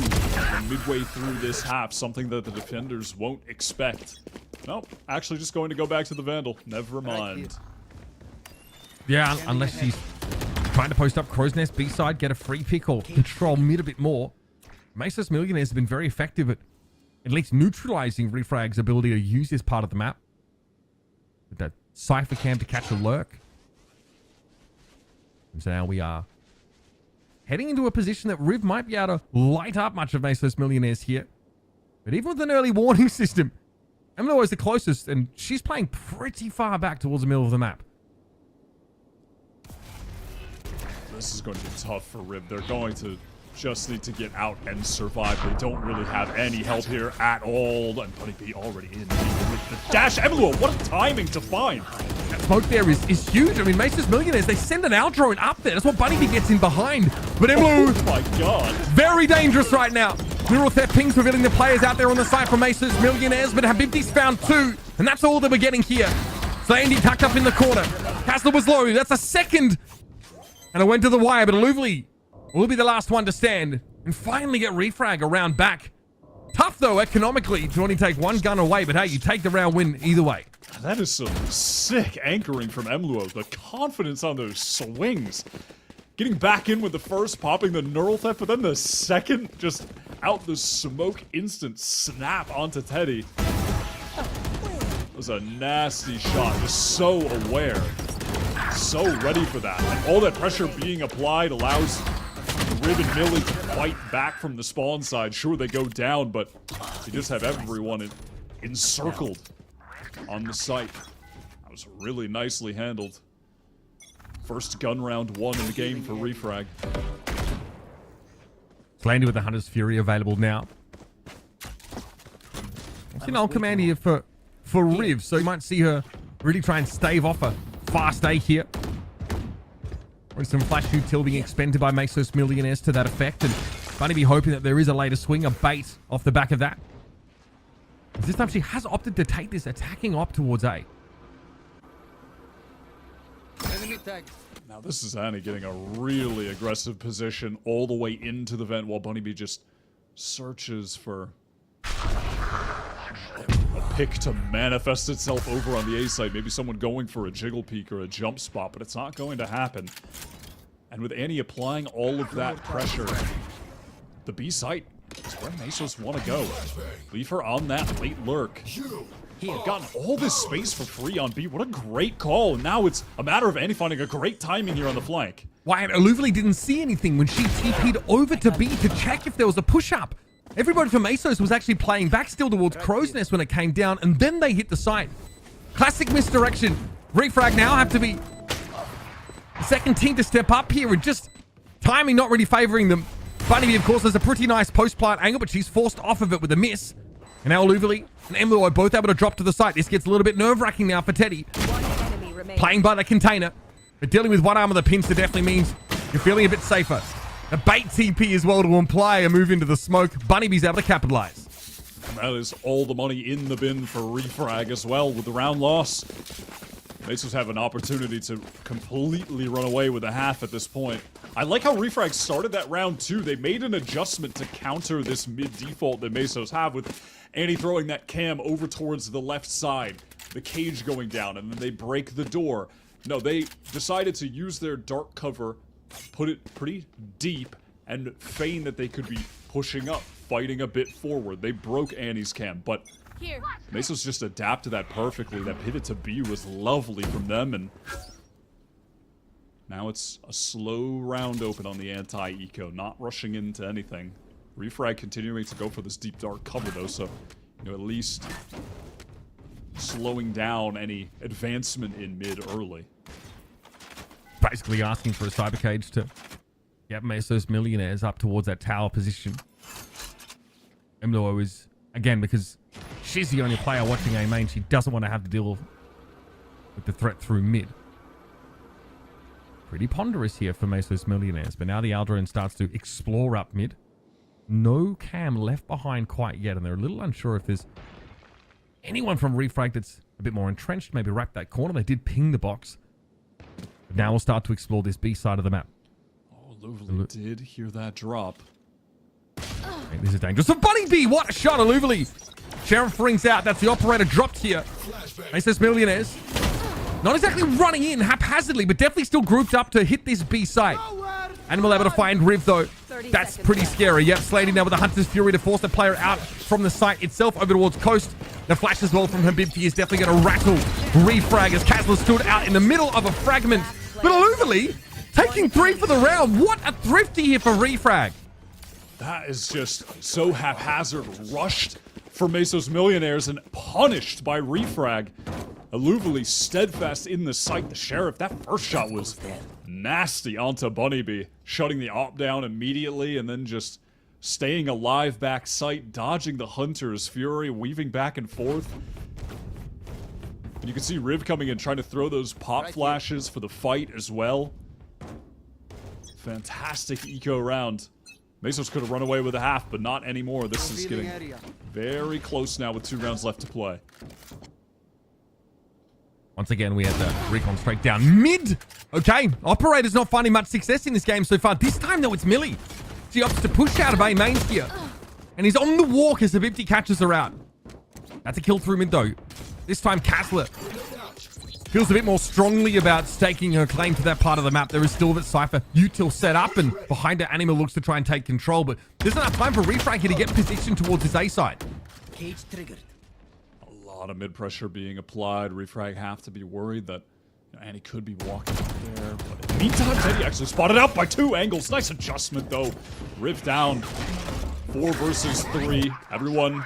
midway through this half, something that the defenders won't expect. Nope, actually just going to go back to the Vandal. Never mind. Yeah, unless he's trying to post up Crow's Nest B-side, get a free pick or control mid a bit more. Mesos Millionaires have been very effective at least neutralizing Refrag's ability to use this part of the map. With that Cypher cam to catch a lurk. And so now we are heading into a position that Riv might be able to light up much of Mesos Millionaires here. But even with an early warning system, Emlo is the closest, and she's playing pretty far back towards the middle of the map. This is going to be tough for Riv. They're going to just need to get out and survive. They don't really have any help here at all. And Bunny Bee already in with the dash. Emlo, what a timing to find. That smoke there is huge. I mean, Mesos Millionaires, they send an out drone up there. That's what Bunny Bee gets in behind. But Emlo, oh my god, very dangerous right now. Neural theft pings revealing the players out there on the site from Mesos Millionaires, but Habibti's found 2, and that's all that we're getting here. So Andy tucked up in the corner. Castle was low. That's a second. And it went to the wire, but Luvely will be the last one to stand and finally get Refrag around back. Tough, though, economically, to only take 1 gun away, but hey, you take the round win either way. That is some sick anchoring from Emluo. The confidence on those swings. Getting back in with the first, popping the neural theft, but then the second, just out the smoke instant snap onto Teddy. It was a nasty shot, just so aware. So ready for that. And all that pressure being applied allows Riv and Millie to fight back from the spawn side. Sure, they go down, but they just have everyone encircled on the site. That was really nicely handled. First gun round 1 in the game for Refrag. Slandy with the Hunter's Fury available now. I've seen Old Command here for Riv, so you might see her really try and stave off a fast A here. Or some flash utility being expended by Mesos Millionaires to that effect. And Bunny be hoping that there is a later swing, a bait off the back of that. This time she has opted to take this attacking op towards A. Now this is Annie getting a really aggressive position all the way into the vent while Bunny Bee just searches for a pick to manifest itself over on the A side. Maybe someone going for a jiggle peek or a jump spot, but it's not going to happen. And with Annie applying all of that pressure, the B site is where Mesos want to go. Leave her on that late lurk. He had gotten all this space for free on B. What a great call. And now it's a matter of Annie finding a great timing here on the flank. Wyatt Aluvali didn't see anything when she TP'd over to B to check if there was a push-up. Everybody from Mesos was actually playing back still towards Crow's Nest when it came down, and then they hit the site. Classic misdirection. Refrag now have to be the second team to step up here, and just timing not really favoring them. Bunny, of course, has a pretty nice post-plant angle, but she's forced off of it with a miss. And now Aluvali and Emlo are both able to drop to the site. This gets a little bit nerve-wracking now for Teddy. Playing by the container, but dealing with one arm of the pincer definitely means you're feeling a bit safer. A bait TP as well to imply a move into the smoke. Bunnybee's able to capitalize. And that is all the money in the bin for Refrag as well with the round loss. Mesos have an opportunity to completely run away with a half at this point. I like how Refrag started that round too. They made an adjustment to counter this mid-default that Mesos have with Annie throwing that cam over towards the left side, the cage going down, and then they break the door. No, they decided to use their dark cover, put it pretty deep, and feign that they could be pushing up, fighting a bit forward. They broke Annie's cam, but Mesos just adapted that perfectly. That pivot to B was lovely from them, and now it's a slow round open on the anti-eco, not rushing into anything. Refrag continuing to go for this deep dark cover though, so you know, at least slowing down any advancement in mid early. Basically asking for a cyber cage to get Mesos Millionaires up towards that tower position. Emlo is, again, because she's the only player watching A main, she doesn't want to have to deal with the threat through mid. Pretty ponderous here for Mesos Millionaires, but now the Aldrin starts to explore up mid. No cam left behind quite yet, and they're a little unsure if there's anyone from Refrag that's a bit more entrenched, maybe wrap that corner. They did ping the box. But now we'll start to explore this B side of the map. Oh, Aluvali did hear that drop. Okay, this is dangerous for Bunny B. What a shot, Aluvali. Sheriff rings out. That's the operator dropped here. Mesos Millionaires. Not exactly running in haphazardly, but definitely still grouped up to hit this B site. Animal able to find Riv though. That's pretty scary. Yep, Slady now with the Hunter's Fury to force the player out from the site itself over towards Coast. The flash as well from Habibti is definitely going to rattle Refrag as Kazla stood out in the middle of a fragment. But Aluvali taking 3 for the round. What a thrifty here for Refrag. That is just so haphazard, rushed for Mesos Millionaires and punished by Refrag. Aluvali steadfast in the sight. The Sheriff, that first shot was nasty onto Bunnybee, shutting the op down immediately and then just staying alive back sight, dodging the Hunter's Fury, weaving back and forth. And you can see Riv coming in, trying to throw those pop flashes for the fight as well. Fantastic eco round. Mesos could have run away with a half, but not anymore. This is getting very close now with 2 rounds left to play. Once again, we have the recon straight down mid. Okay, Operator's not finding much success in this game so far. This time, though, it's Millie. She opts to push out of A main here. And he's on the walk as Habibti catches her out. That's a kill through mid, though. This time, Kazla feels a bit more strongly about staking her claim to that part of the map. There is still that Cypher util set up, and behind her, Anima looks to try and take control, but there's enough time for Refrag here to get positioned towards his A side. Cage triggered. A lot of mid-pressure being applied. Refrag have to be worried that Annie could be walking up there. But in the meantime, Teddy actually spotted out by 2 angles. Nice adjustment, though. Riv down. 4 versus 3. Everyone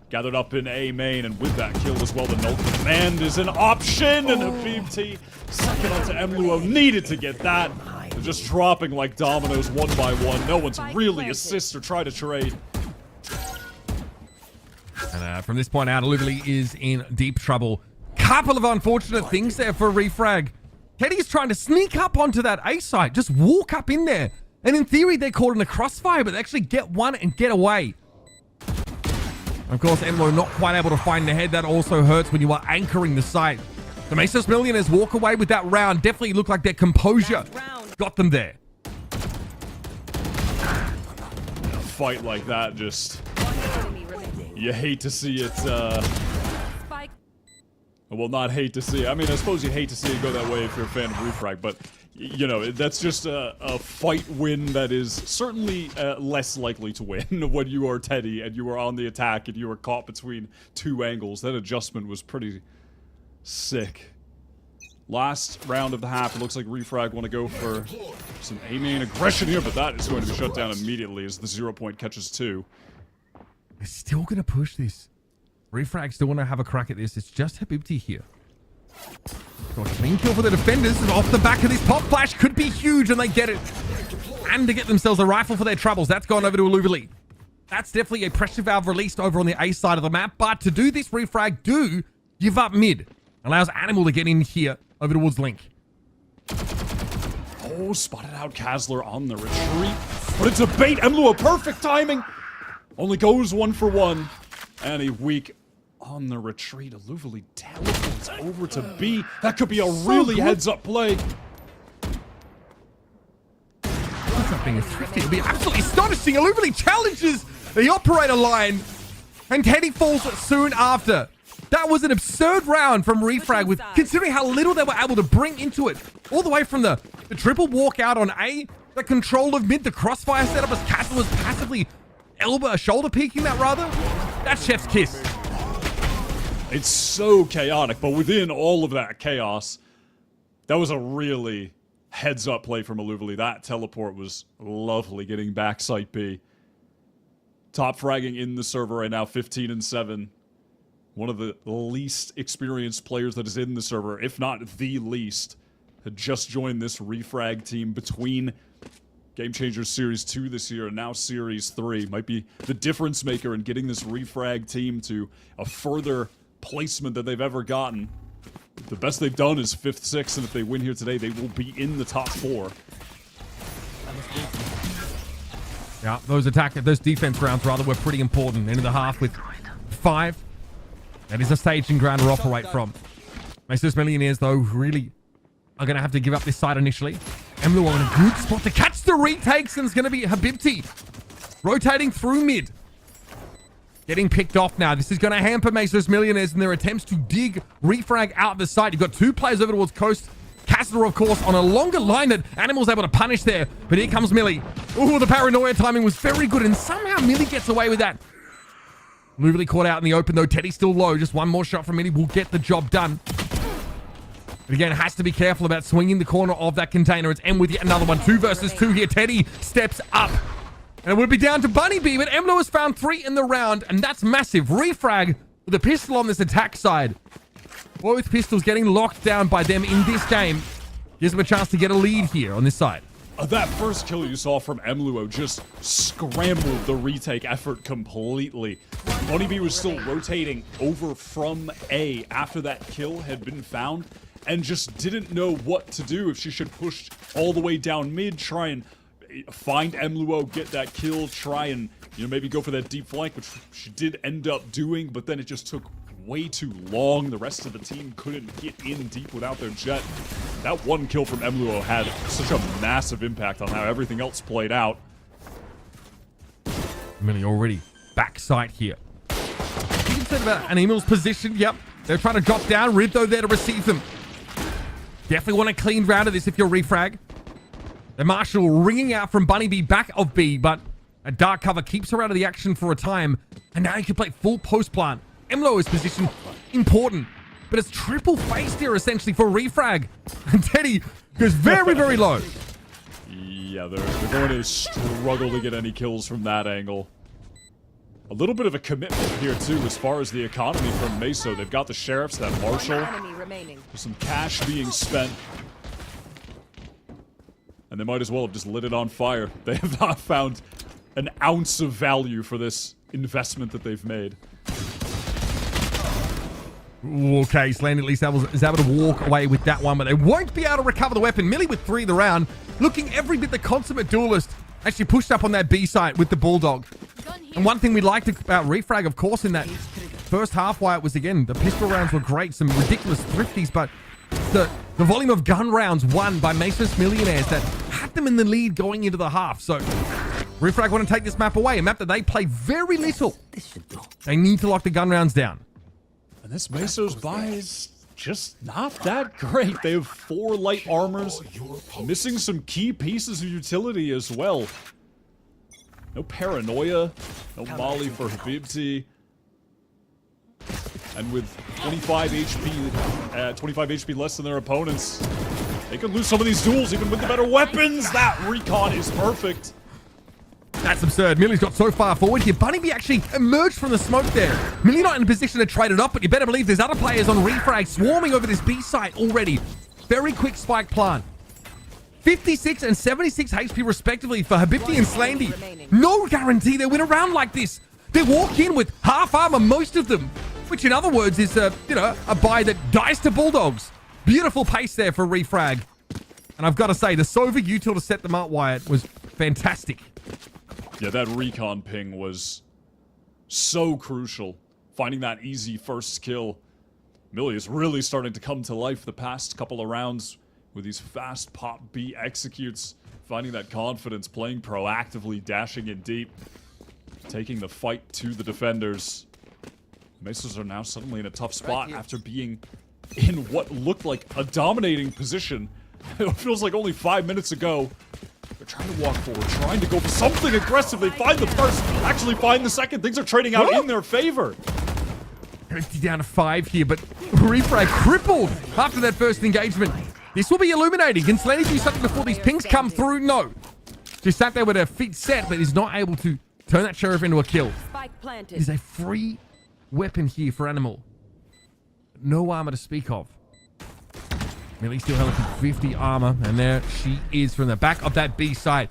gathered up in A main, and with that kill as well, the null command is an option, and Habibti second onto Emluo needed to get that. They're just dropping like dominoes one by one. No one's really assist or try to trade. And from this point out, Aluvali is in deep trouble. Couple of unfortunate things there for Refrag. Teddy's trying to sneak up onto that A site, just walk up in there And in theory, they're caught in a crossfire, but they actually get one and get away. Of course, Emlo not quite able to find the head. That also hurts when you are anchoring the site. The Meso Millionaires walk away with that round. Definitely look like their composure got them there. A fight like that, just... You hate to see it, well, not hate to see it. I mean, I suppose you hate to see it go that way if you're a fan of Refrag, but, you know, that's just a fight win that is certainly less likely to win when you are Teddy and you are on the attack and you are caught between two angles. That adjustment was pretty sick. Last round of the half, it looks like Refrag want to go for some aiming and aggression here, but that is going to be shut down immediately as the 0 point catches 2. They're still going to push this. Refrag still want to have a crack at this. It's just Habibti here. Got a clean kill for the defenders, and off the back of this pop flash could be huge, and they get it. And to get themselves a rifle for their troubles. That's gone over to Aluvali. That's definitely a pressure valve released over on the A side of the map, but to do this, Refrag do give up mid. Allows Animal to get in here over towards Link. Oh, spotted out Kazler on the retreat, but it's a bait. Emlu, a perfect timing. Only goes 1 for 1, and a weak on the retreat. Aluvali teleports over to B. That could be a really heads-up play. What's up being a thrifty? It'll be absolutely astonishing. Aluvali challenges the operator line, and Teddy falls soon after. That was an absurd round from Refrag, with considering how little they were able to bring into it. All the way from the triple walkout on A, the control of mid, the crossfire setup as Castle was passively shoulder peeking that rather. That's chef's kiss. It's so chaotic, but within all of that chaos, that was a really heads-up play from Aluvali. That teleport was lovely, getting back site B. Top fragging in the server right now, 15 and 7. One of the least experienced players that is in the server, if not the least, had just joined this Refrag team between Game Changers Series 2 this year and now Series 3. Might be the difference maker in getting this Refrag team to a further placement that they've ever gotten. The best they've done is 5th, 6th, and if they win here today, they will be in the top 4. Yeah, those defense rounds rather were pretty important. End of the half with 5. That is a staging ground to operate from. Meso's Millionaires, though, really are going to have to give up this side initially. Emlu on a good spot to catch the retakes, and it's going to be Habibti rotating through mid. Getting picked off now. This is going to hamper Meso's Millionaires in their attempts to dig Refrag out of the site. You've got 2 players over towards Coast. Castler, of course, on a longer line that Animal's able to punish there. But here comes Millie. Ooh, the paranoia timing was very good, and somehow Millie gets away with that. Really caught out in the open, though. Teddy's still low. Just one more shot from Millie will get the job done. But again, has to be careful about swinging the corner of that container. It's M with yet another one. 2 versus 2 here. Teddy steps up. And it would be down to Bunny B, but Emlo has found 3 in the round, and that's massive. Refrag with a pistol on this attack side. Both pistols getting locked down by them in this game. Gives them a chance to get a lead here on this side. That first kill you saw from Emluo just scrambled the retake effort completely. Bunny B was still rotating over from A after that kill had been found and just didn't know what to do, if she should push all the way down mid, try and find Emluo, get that kill, try and, you know, maybe go for that deep flank, which she did end up doing, but then it just took way too long. The rest of the team couldn't get in deep without their jet. That one kill from Emluo had such a massive impact on how everything else played out. Millie already backside here. You can say about Animal's position. Yep, they're trying to drop down. Riddo there to receive them. Definitely want a clean round of this if you're Refrag. The Marshal ringing out from Bunny B back of B, but a dark cover keeps her out of the action for a time, and now you can play full post plant. Emlo is position important, but it's triple faced here essentially for Refrag. And Teddy goes very, very low. Yeah, they're going to struggle to get any kills from that angle. A little bit of a commitment here too as far as the economy from Meso. They've got the sheriffs, that Marshal. There's some cash being spent. And they might as well have just lit it on fire. They have not found an ounce of value for this investment that they've made. Okay, Slan at least is able to walk away with that one, but they won't be able to recover the weapon. Millie with 3 of the round, looking every bit the consummate duelist. actually pushed up on that B site with the Bulldog. And one thing we liked about Refrag, of course, in that first half, why it was, again, the pistol rounds were great, some ridiculous thrifties, but the volume of gun rounds won by Meso's Millionaires that had them in the lead going into the half. So Refrag want to take this map away, a map that they play very little. They need to lock the gun rounds down. And this Meso's buy is just not that great. They have 4 light armors, missing some key pieces of utility as well. No paranoia, no molly for Habibti. And with 25 HP less than their opponents, they could lose some of these duels even with the better weapons. That recon is perfect. That's absurd. Millie's got so far forward here. Bunnybee actually emerged from the smoke there. Millie not in a position to trade it up, but you better believe there's other players on Refrag swarming over this B site already. Very quick spike plant. 56 and 76 HP respectively for Habibti and Slandy. No guarantee they win a round like this. They walk in with half armor, most of them, which in other words is a buy that dies to Bulldogs. Beautiful pace there for Refrag. And I've got to say, the Sova util to set them up, Wyatt, was fantastic. Yeah, that recon ping was so crucial. Finding that easy first kill. Millie is really starting to come to life the past couple of rounds with these fast pop B executes. Finding that confidence, playing proactively, dashing in deep. Taking the fight to the defenders. Mesos are now suddenly in a tough spot after being in what looked like a dominating position. It feels like only 5 minutes ago. They're trying to walk forward, trying to go for something aggressive. They find the first, actually find the second. Things are trading out in their favor. 50 down to 5 here, but Refrag crippled after that first engagement. This will be illuminating. Can Slaney do something before these pings come through? No. She sat there with her feet set, but is not able to turn that Sheriff into a kill. It is a free weapon here for Animal. No armor to speak of. Millie still held up 50 armor, and there she is from the back of that B side.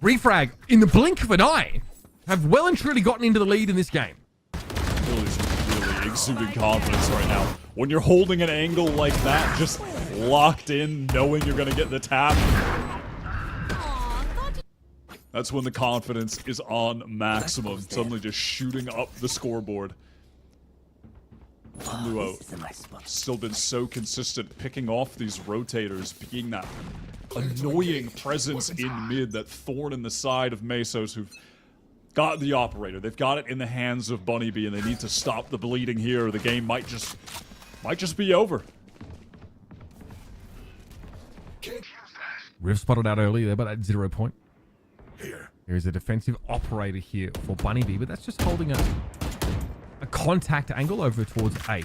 Refrag, in the blink of an eye, have well and truly gotten into the lead in this game. Millie's really exuding confidence right now. When you're holding an angle like that, just locked in, knowing you're going to get the tap. That's when the confidence is on maximum. Suddenly just shooting up the scoreboard. Luo still been so consistent, picking off these rotators, being that annoying presence in mid, that thorn in the side of Mesos, who've got the operator. They've got it in the hands of Bunnybee, and they need to stop the bleeding here, or the game might just be over. Riv spotted out early there, but at 0 point. Here's a defensive operator here for Bunnybee, but that's just holding a contact angle over towards A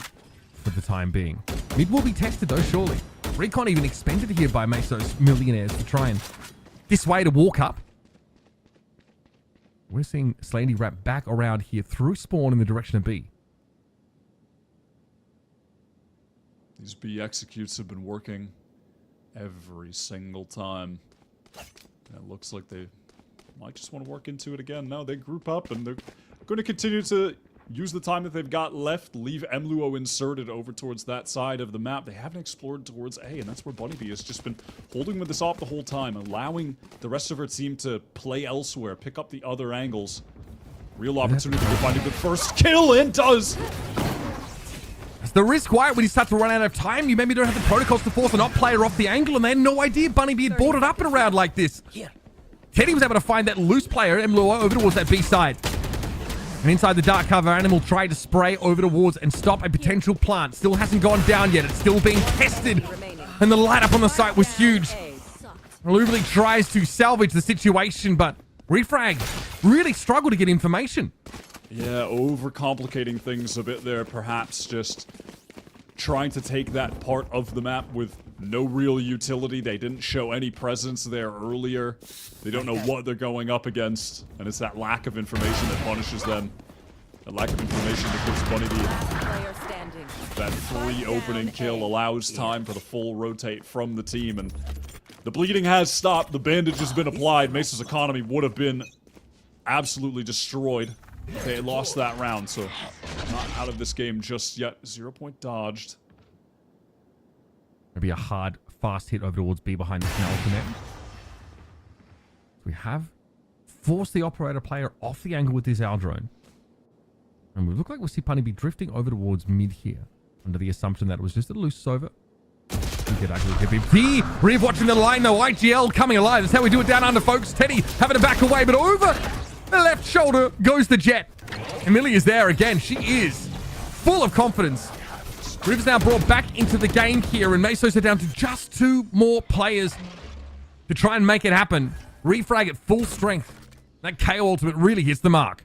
for the time being. Mid will be tested though, surely. Recon even expended here by Meso's Millionaires to try and this way to walk up. We're seeing Slandy wrap back around here through spawn in the direction of B. These B executes have been working every single time. And it looks like they might just want to work into it again. No, they group up and they're going to continue to use the time that they've got left, leave Mluo inserted over towards that side of the map. They haven't explored towards A, and that's where Bunnybee has just been holding with this off the whole time, allowing the rest of her team to play elsewhere, pick up the other angles. Real opportunity to find a good first kill, and does! That's the risk, Wyatt, when you start to run out of time. You maybe don't have the protocols to force an op player off the angle, and they had no idea Bunnybee had brought it up in a round like this. Teddy was able to find that loose player, Mluo, over towards that B side. And inside the dark cover, Animal tried to spray over towards and stop a potential plant. Still hasn't gone down yet. It's still being tested. And the light up on the site was huge. Lubely tries to salvage the situation, but Refrag really struggled to get information. Yeah, overcomplicating things a bit there, perhaps. Just trying to take that part of the map with no real utility. They didn't show any presence there earlier. They don't know what they're going up against, and it's that lack of information that punishes them. That lack of information that gives Bunnybee that free opening kill, allows time for the full rotate from the team, and the bleeding has stopped. The bandage has been applied. Meso's economy would have been absolutely destroyed if they had lost that round, so not out of this game just yet. 0 point dodged. Maybe a hard, fast hit over towards B behind the canal connect. We have force the operator player off the angle with this owl drone. And we look like we'll see Bunny be drifting over towards mid here, under the assumption that it was just a loose over. Reeve watching the line though. IGL coming alive. That's how we do it down under, folks. Teddy having to back away, but over the left shoulder goes the jet. Emily is there again. She is full of confidence. River's now brought back into the game here, and Mesos are down to just 2 more players to try and make it happen. Refrag at full strength. That KO ultimate really hits the mark.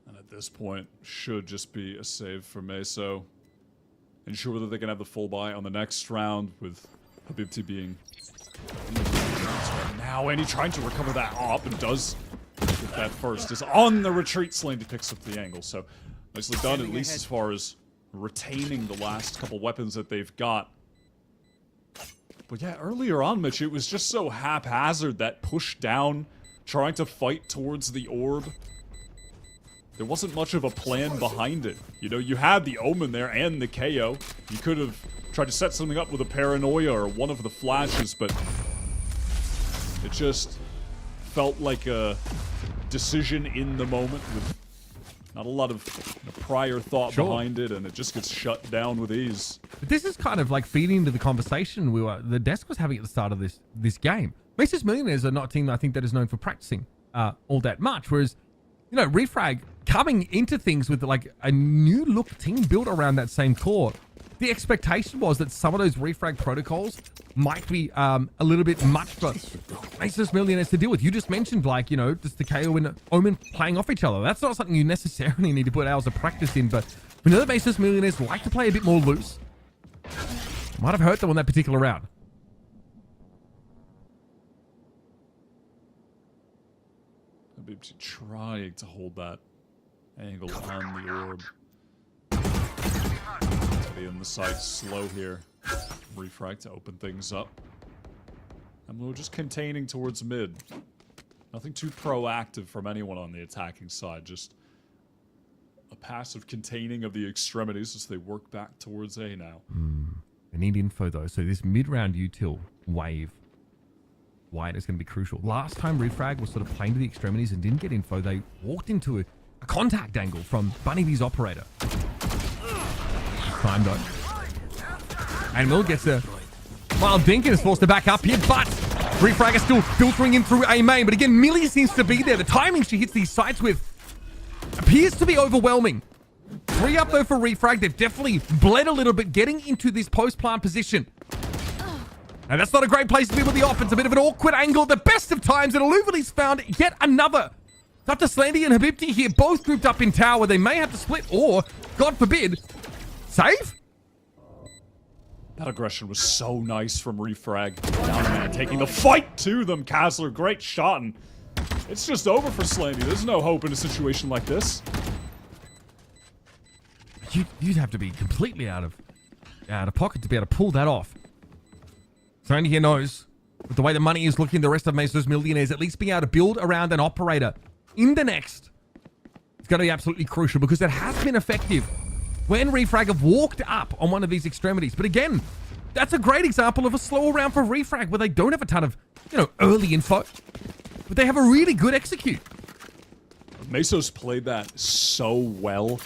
And at this point, should just be a save for Meso. Ensure that they can have the full buy on the next round, with Habibti being in the right now. And he trying to recover that op, and does get that first. Is on the retreat. Slaney picks up the angle, so nicely done, at least as far as retaining the last couple weapons that they've got. But yeah, earlier on, Mitch, it was just so haphazard, that push down, trying to fight towards the orb. There wasn't much of a plan behind it. You know, you had the Omen there and the KO. You could have tried to set something up with a Paranoia or one of the flashes, but it just felt like a decision in the moment with not a lot of prior thought behind it, and it just gets shut down with ease. But this is kind of like feeding into the conversation the desk was having at the start of this game. Mesos Millionaires are not a team I think that is known for practicing all that much, whereas, you know, Refrag coming into things with like a new look team built around that same core. The expectation was that some of those Refrag protocols might be a little bit much for Mesos Millionaires to deal with. You just mentioned, like, you know, just the KO and Omen playing off each other. That's not something you necessarily need to put hours of practice in, but we know that Mesos Millionaires like to play a bit more loose. Might have hurt them on that particular round. Habibti trying to hold that angle on the orb. In the side slow here. Refrag to open things up. And we're just containing towards mid. Nothing too proactive from anyone on the attacking side. Just a passive containing of the extremities as they work back towards A now. They need info though. So this mid-round util wave wide is going to be crucial. Last time Refrag was sort of playing to the extremities and didn't get info, they walked into a contact angle from Bunny B's operator. Time though. And Mill gets a... While Dinkin is forced to back up here, but Refrag is still filtering in through A main. But again, Millie seems to be there. The timing she hits these sites with appears to be overwhelming. 3 up though for Refrag. They've definitely bled a little bit getting into this post-plant position. Now that's not a great place to be with the off. It's a bit of an awkward angle. The best of times, and Illuvily's found yet another. It's up to Slandy and Habibti here, both grouped up in tower. They may have to split or, God forbid, save? That aggression was so nice from Refrag. Down man taking the fight to them. Kassler, great shot, and it's just over for Slandy. There's no hope in a situation like this. You'd have to be completely out of pocket to be able to pull that off. Slandy here knows, with the way the money is looking, the rest of Mesos Millionaires, at least being able to build around an operator in the next, it's going to be absolutely crucial, because it has been effective when Refrag have walked up on one of these extremities. But again, that's a great example of a slower round for Refrag, where they don't have a ton of, you know, early info, but they have a really good execute. Mesos played that so well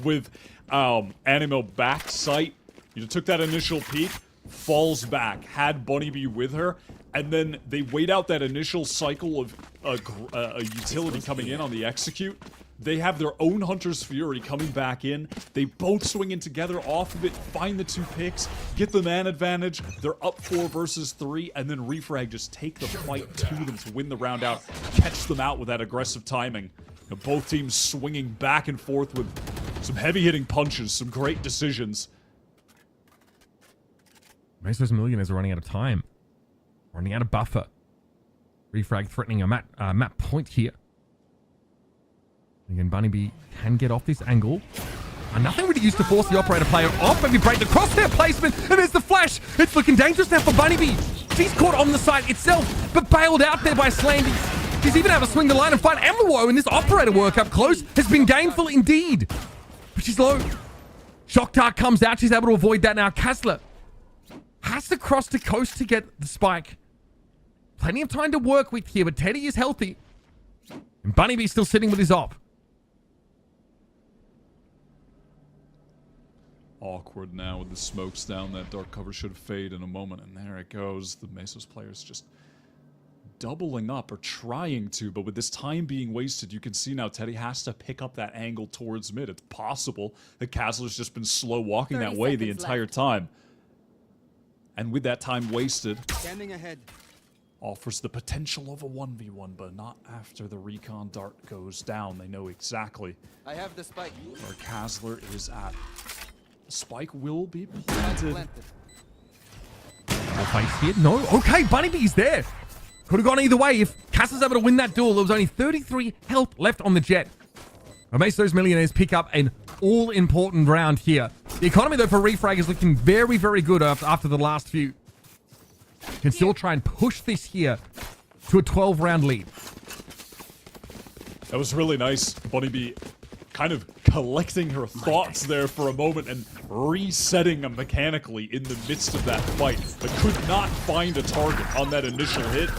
with Animal back sight. You took that initial peek, falls back, had Bunny be with her, and then they wait out that initial cycle of a utility coming in on the execute. They have their own Hunter's Fury coming back in. They both swing in together off of it, find the 2 picks, get the man advantage. They're up 4 versus 3, and then Refrag just take the fight to them to win the round out, catch them out with that aggressive timing. You know, both teams swinging back and forth with some heavy-hitting punches, some great decisions. Mesos Millionaires are running out of time, running out of buffer. Refrag threatening a map point here. Again, Bunny B can get off this angle. And nothing really used to force the operator player off. Maybe break the crosshair placement. And there's the flash. It's looking dangerous now for Bunny B. She's caught on the site itself, but bailed out there by Slandy. He's even able to swing the line and find Amluo, and this operator work up close has been gainful indeed. But she's low. Shock Dart comes out. She's able to avoid that now. Kassler has to cross the coast to get the spike. plenty of time to work with here, but Teddy is healthy. And Bunnybee's still sitting with his op. Awkward now with the smokes down. That dark cover should fade in a moment, and there it goes. The Meso's players just doubling up or trying to, but with this time being wasted, you can see now Teddy has to pick up that angle towards mid. It's possible that Castler's just been slow walking that way the entire time. And with that time wasted, Standing ahead. offers the potential of a 1v1, but not after the recon dart goes down. They know exactly I have the spike. where Castler is at. The spike will be planted. No face here. No. Okay, Bunnybee's there. Could have gone either way. If Cass is able to win that duel, there was only 33 health left on the Jet. Meso's Millionaires pick up an all-important round here. The economy, though, for Refrag is looking very, very good after the last few. Can still try and push this here to a 12-round lead. That was really nice. Bunnybee kind of collecting her thoughts there for a moment and resetting them mechanically in the midst of that fight, but could not find a target on that initial hit.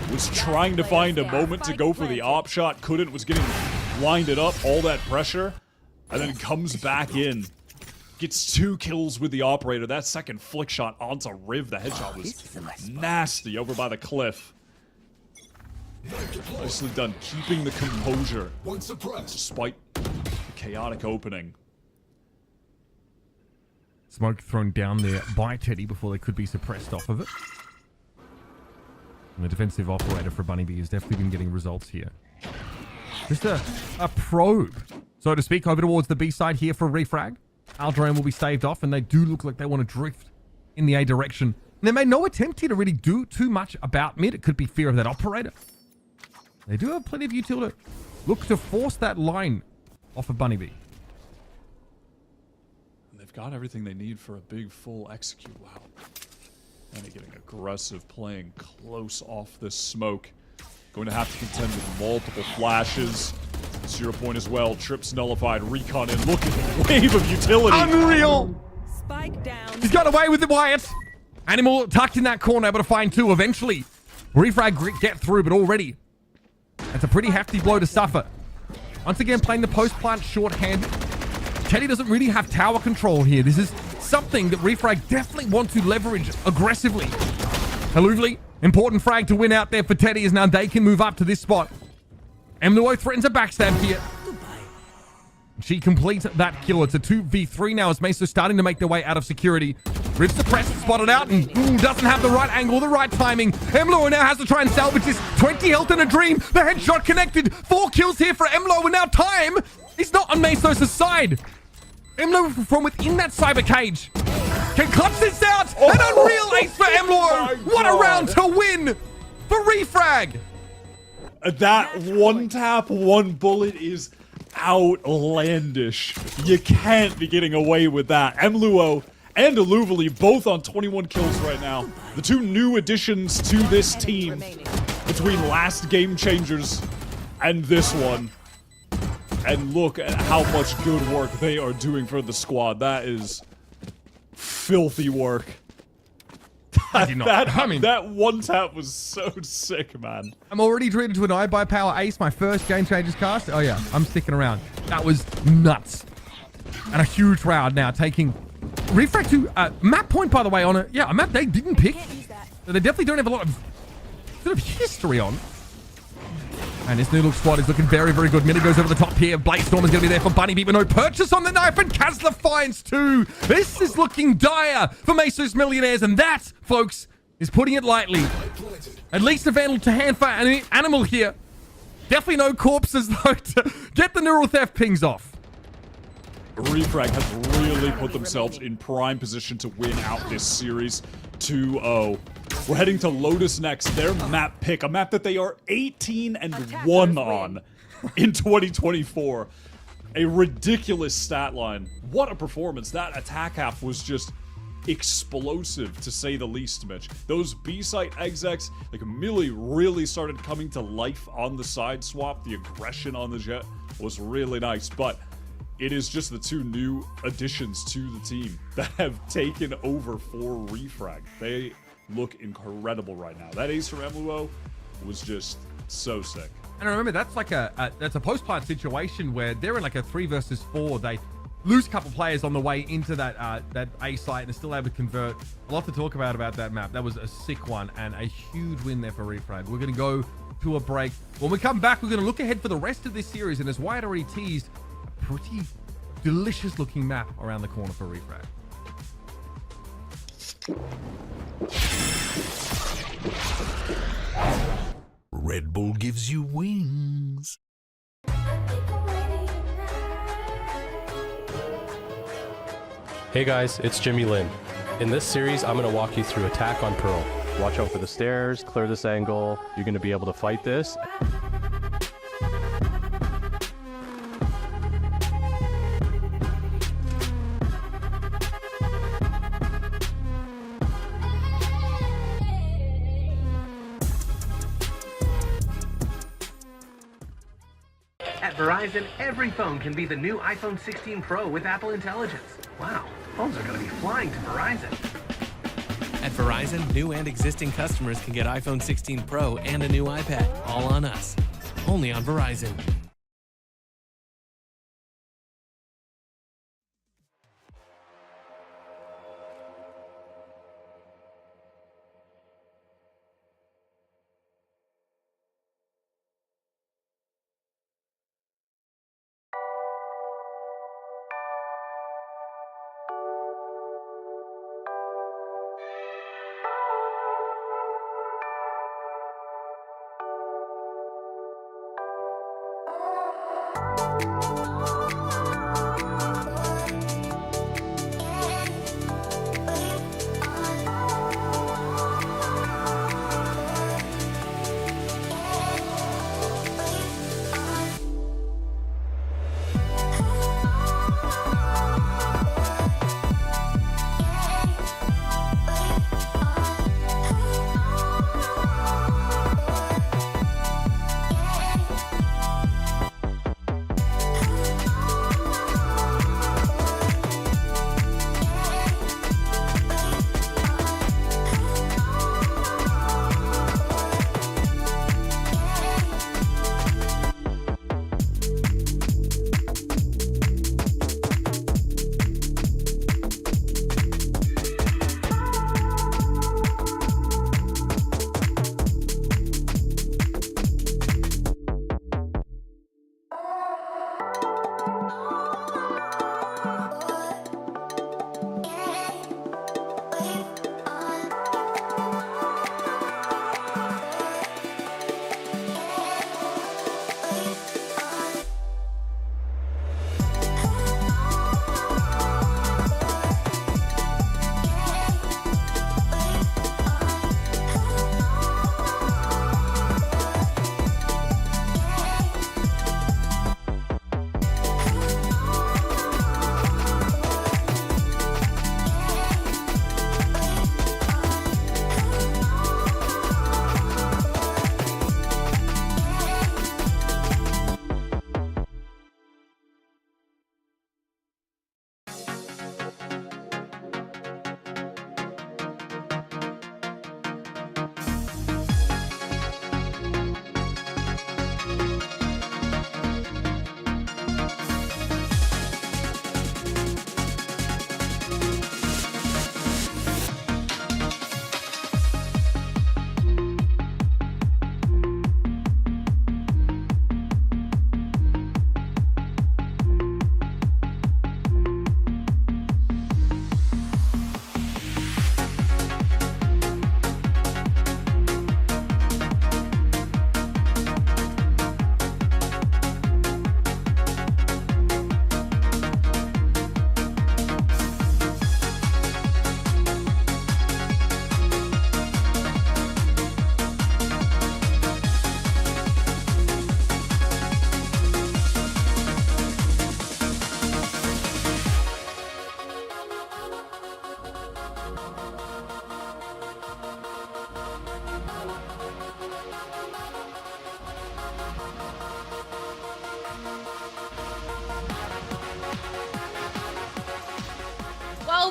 Was trying to find a moment to go for the op shot, couldn't, was getting winded up, all that pressure, and then comes back in. Gets 2 kills with the operator. That second flick shot onto Riv, the headshot was nasty over by the cliff. Nicely done, keeping the composure despite the chaotic opening. Smoke thrown down there by Teddy before they could be suppressed off of it. And the defensive operator for Bunnybee has definitely been getting results here. Just a probe, so to speak, over towards the B side here for Refrag. Aldrin will be staved off, and they do look like they want to drift in the A direction. And they made no attempt here to really do too much about mid. It could be fear of that operator. They do have plenty of util to look to force that line off of Bunnybee. They've got everything they need for a big full execute. Wow. And they're getting aggressive, playing close off this smoke. Going to have to contend with multiple flashes. 0 point as well. Trips nullified. Recon in. Look at the wave of utility. Unreal! Spike down. He's got away with it, Wyatt. Animal tucked in that corner, able to find 2 eventually. Refrag get through, but already that's a pretty hefty blow to suffer. Once again, playing the post plant shorthand. Teddy doesn't really have tower control here. This is something that Refrag definitely want to leverage aggressively. Haluvli, important frag to win out there for Teddy, as now they can move up to this spot. Emluo threatens a backstab here. She completes that kill. It's a 2v3 now as Meso starting to make their way out of security. Riv suppressed, spotted out, and doesn't have the right angle, the right timing. Emlo now has to try and salvage this. 20 health in a dream. The headshot connected. 4 kills here for Emlo, and now time is not on Meso's side. Emlo from within that cyber cage can clutch this out. An unreal ace for Emlo. What a round to win for Refrag. That one tap, one bullet is outlandish. You can't be getting away with that. Emluo and Aluvali both on 21 kills right now. The 2 new additions to this team between last Game Changers and this one. And look at how much good work they are doing for the squad. That is filthy work. That one tap was so sick, man. I'm already treated to an iBuyPower ace, my first Game Changers cast. Oh yeah, I'm sticking around. That was nuts. And a huge round now, taking Refrag to map point, by the way, on a map they didn't pick. So they definitely don't have a lot of sort of history on. And this new look squad is looking very, very good. Millie goes over the top here. Bladestorm is going to be there for Bunnybee, but no purchase on the knife, and Kazla finds 2. This is looking dire for Meso's Millionaires, and that, folks, is putting it lightly. At least a vandal to hand for Animal here. Definitely no corpses, though, to get the neural theft pings off. Refrag has really put themselves in prime position to win out this series 2-0. We're heading to Lotus next, their map pick, a map that they are 18-1 on in 2024. A ridiculous stat line. What a performance. That attack half was just explosive, to say the least, Mitch. Those B-site execs, like Millie really started coming to life on the side swap. The aggression on the Jet was really nice, but it is just the 2 new additions to the team that have taken over for Refrag. They look incredible right now. That ace from MLUO was just so sick. And remember, that's like that's a post-plant situation where they're in like a 3 versus 4. They lose a couple players on the way into that that A site and are still able to convert. A lot to talk about that map. That was a sick one and a huge win there for Refrag. We're going to go to a break. When we come back, we're going to look ahead for the rest of this series. And as Wyatt already teased, a pretty delicious looking map around the corner for Refrag. Red Bull gives you wings. Hey guys, it's Jimmy Lin. In this series, I'm going to walk you through Attack on Pearl. Watch out for the stairs, clear this angle. You're going to be able to fight this. At Verizon, every phone can be the new iPhone 16 Pro with Apple Intelligence. Wow, phones are going to be flying to Verizon. At Verizon, new and existing customers can get iPhone 16 Pro and a new iPad, all on us. Only on Verizon.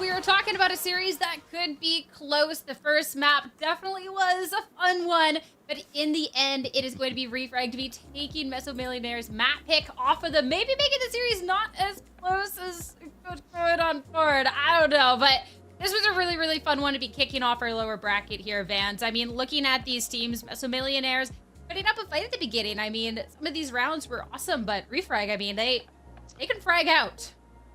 We were talking about a series that could could be close. The first map definitely was a fun one, but in the end, it is going to be Refrag to be taking Meso Millionaire's map pick off of them, maybe making the series not as close as it could on board. I don't know, but this was a really, really fun one to be kicking off our lower bracket here, Vans. I mean, looking at these teams, Meso Millionaires putting up a fight at the beginning. I mean, some of these rounds were awesome, but Refrag, I mean, they can frag out.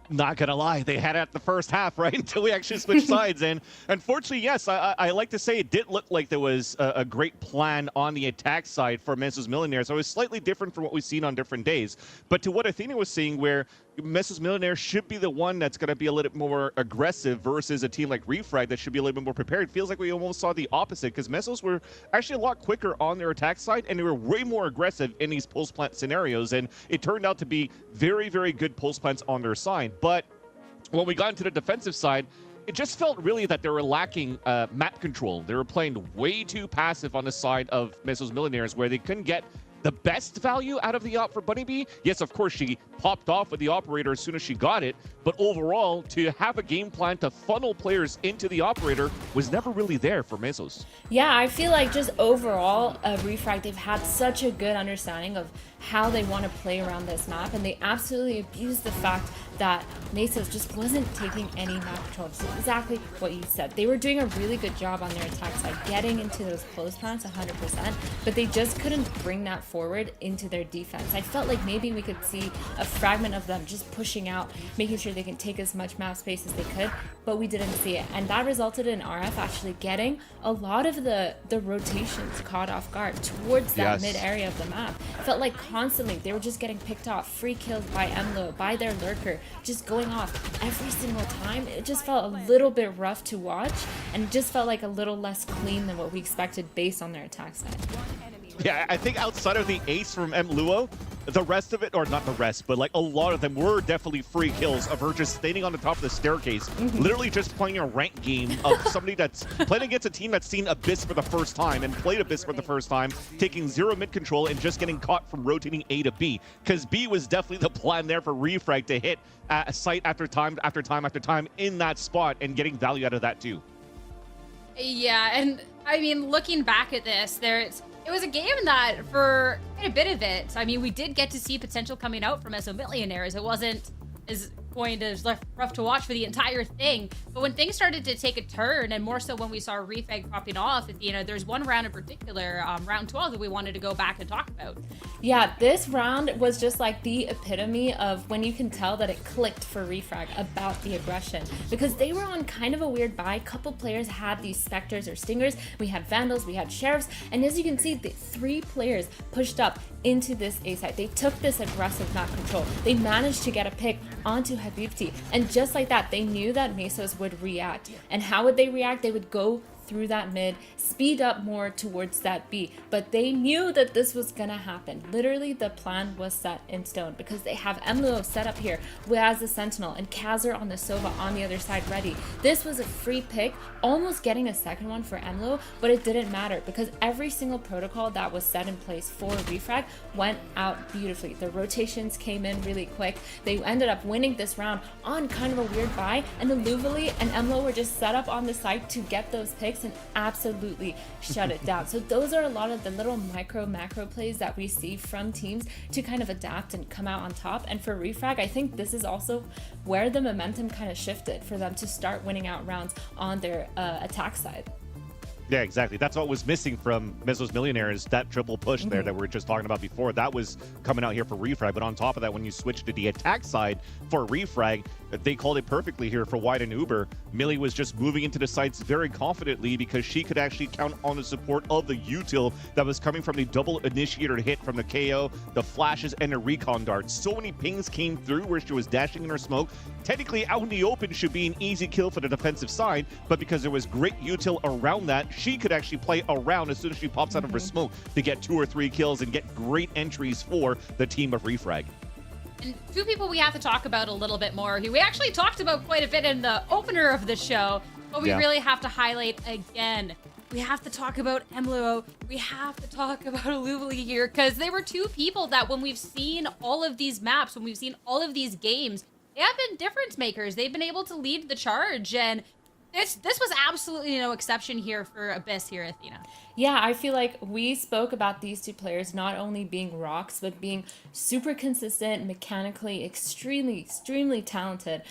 Not gonna lie, they had it at the first half, right? Until we actually switched sides. And unfortunately, yes, I like to say it did look like there was a great plan on the attack side for Meso's Millionaires. So it was slightly different from what we've seen on different days. But to what Athena was saying, where Meso's Millionaire should be the one that's going to be a little bit more aggressive versus a team like Refrag that should be a little bit more prepared. Feels like we almost saw the opposite, because Mesos were actually a lot quicker on their attack side, and they were way more aggressive in these post plant scenarios, and it turned out to be very, very good post plants on their side. But when we got into the defensive side, it just felt really that they were lacking map control. They were playing way too passive on the side of Meso's Millionaires, where they couldn't get the best value out of the op for Bunny Bee. Yes, of course, she popped off with the operator as soon as she got it, but overall, to have a game plan to funnel players into the operator was never really there for Mesos. Yeah, I feel like just overall, Refrag, they've had such a good understanding of how they want to play around this map, and they absolutely abused the fact that Mesos just wasn't taking any map control. So exactly what you said. They were doing a really good job on their attack side, getting into those close plants 100%, but they just couldn't bring that forward into their defense. I felt like maybe we could see a fragment of them just pushing out, making sure they can take as much map space as they could, but we didn't see it. And that resulted in RF actually getting a lot of the rotations caught off guard towards that mid area of the map. It felt like constantly they were just getting picked off, free kills by Emlo, by their lurker, just going off every single time. It just felt a little bit rough to watch, and just felt like a little less clean than what we expected based on their attack side. Yeah, I think outside of the ace from Luo, the rest of it, or not the rest, but like a lot of them were definitely free kills of her just standing on the top of the staircase, literally just playing a rank game of somebody that's playing against a team that's seen Abyss for the first time and played Abyss for the first time, taking zero mid control and just getting caught from rotating A to B. Because B was definitely the plan there for Refrag to hit a site after time after time after time in that spot and getting value out of that too. Yeah, and I mean, looking back at this, it was a game that, for quite a bit of it, I mean, we did get to see potential coming out from Meso Millionaires. It wasn't as rough to watch for the entire thing, but when things started to take a turn, and more so when we saw Refrag popping off, you know, there's one round in particular, round 12, that we wanted to go back and talk about. Yeah, this round was just like the epitome of when you can tell that it clicked for Refrag about the aggression, because they were on kind of a weird buy. A couple players had these Spectres or Stingers, we had Vandals, we had Sheriffs, and as you can see, the 3 players pushed up into this A site. They took this aggressive map control. They managed to get a pick onto Habibti, and just like that, they knew that Mesos would react. And how would they react? They would go through that mid, speed up more towards that B, but they knew that this was gonna happen. Literally, the plan was set in stone, because they have Emlo set up here as the Sentinel and Kazir on the Sova on the other side ready. This was a free pick, almost getting a second one for Emlo, but it didn't matter, because every single protocol that was set in place for Refrag went out beautifully. The rotations came in really quick. They ended up winning this round on kind of a weird buy, and the Luvali and Emlo were just set up on the site to get those picks and absolutely shut it down. So those are a lot of the little macro plays that we see from teams to kind of adapt and come out on top. And for Refrag, I think this is also where the momentum kind of shifted for them to start winning out rounds on their attack side. Yeah, exactly. That's what was missing from Meso's Millionaires, that triple push there that we were just talking about before. That was coming out here for Refrag. But on top of that, when you switch to the attack side for Refrag, they called it perfectly here for Wide and Uber. Millie was just moving into the sites very confidently, because she could actually count on the support of the util that was coming from the double initiator hit from the KO, the flashes, and the recon darts. So many pings came through where she was dashing in her smoke. Technically, out in the open should be an easy kill for the defensive side, but because there was great util around that, she could actually play around as soon as she pops out of her smoke to get 2 or 3 kills and get great entries for the team of Refrag. And 2 people we have to talk about a little bit more, who we actually talked about quite a bit in the opener of the show, but we really have to highlight again. We have to talk about Emlo. We have to talk about Aluvali here, because they were 2 people that, when we've seen all of these maps, when we've seen all of these games, they have been difference makers. They've been able to lead the charge, and this was absolutely no exception here for Abyss here, Athena. Yeah, I feel like we spoke about these two players not only being rocks, but being super consistent, mechanically extremely talented,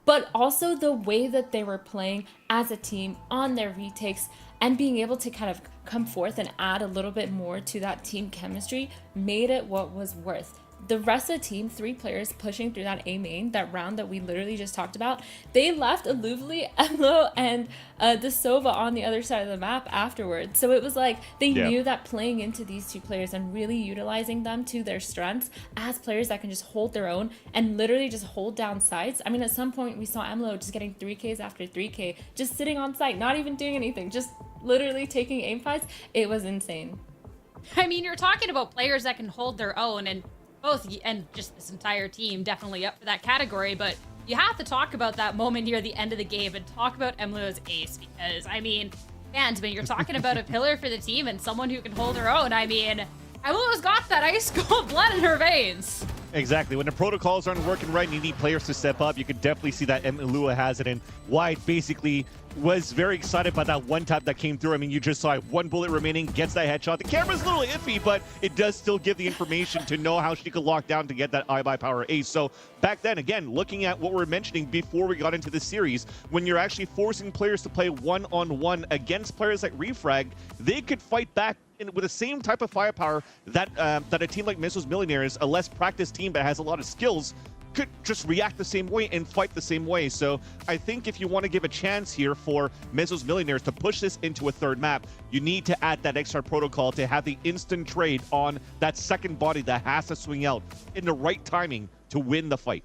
but also the way that they were playing as a team on their retakes and being able to kind of come forth and add a little bit more to that team chemistry made it what was worth. The rest of the team, 3 players pushing through that A main, that round that we literally just talked about, they left Aluvli, Emlo, and the Sova on the other side of the map afterwards. So it was like they knew that playing into these 2 players and really utilizing them to their strengths as players that can just hold their own and literally just hold down sites. I mean, at some point we saw Emlo just getting 3Ks after 3K, just sitting on site, not even doing anything, just literally taking aim fights. It was insane. I mean, you're talking about players that can hold their own, and and just this entire team definitely up for that category, but you have to talk about that moment near the end of the game and talk about Emlo's ace, because I mean, fans, when you're talking about a pillar for the team and someone who can hold her own, I mean, Emlo's got that ice cold blood in her veins. Exactly. When the protocols aren't working right and you need players to step up, you can definitely see that Emlua has it, and White basically was very excited by that one tap that came through. I mean, you just saw it, 1 bullet remaining, gets that headshot. The camera's a little iffy, but it does still give the information to know how she could lock down to get that iBuyPower ace. So back then, again, looking at what we were mentioning before we got into the series, when you're actually forcing players to play one-on-one against players like Refrag, they could fight back with the same type of firepower that that a team like Meso's Millionaires, a less practiced team that has a lot of skills, could just react the same way and fight the same way. So I think if you want to give a chance here for Meso's Millionaires to push this into a 3rd map, you need to add that extra protocol to have the instant trade on that second body that has to swing out in the right timing to win the fight.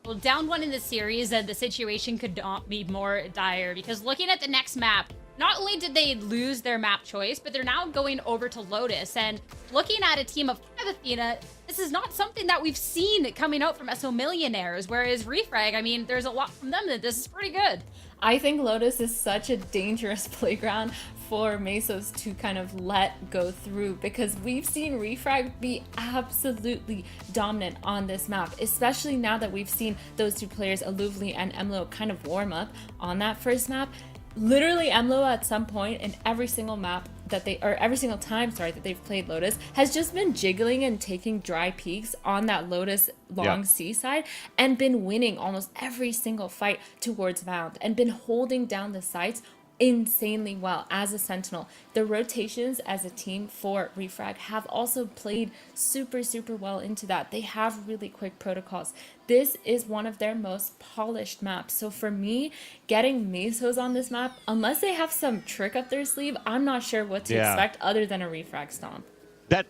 Well, down 1 in the series, and the situation could not be more dire, because looking at the next map, not only did they lose their map choice, but they're now going over to Lotus. And looking at a team of 5, Athena, this is not something that we've seen coming out from Meso Millionaires, whereas Refrag, I mean, there's a lot from them that this is pretty good. I think Lotus is such a dangerous playground for Mesos to kind of let go through, because we've seen Refrag be absolutely dominant on this map, especially now that we've seen those 2 players, Aluvli and Emlo, kind of warm up on that first map. Literally, Emlo at some point in every single map that every single time, that they've played Lotus, has just been jiggling and taking dry peaks on that Lotus long seaside and been winning almost every single fight towards Valorant and been holding down the sites insanely well as a Sentinel. The rotations as a team for Refrag have also played super well into that. They have really quick protocols. This is one of their most polished maps. So for me, getting Mesos on this map, unless they have some trick up their sleeve, I'm not sure what to expect other than a Refrag stomp.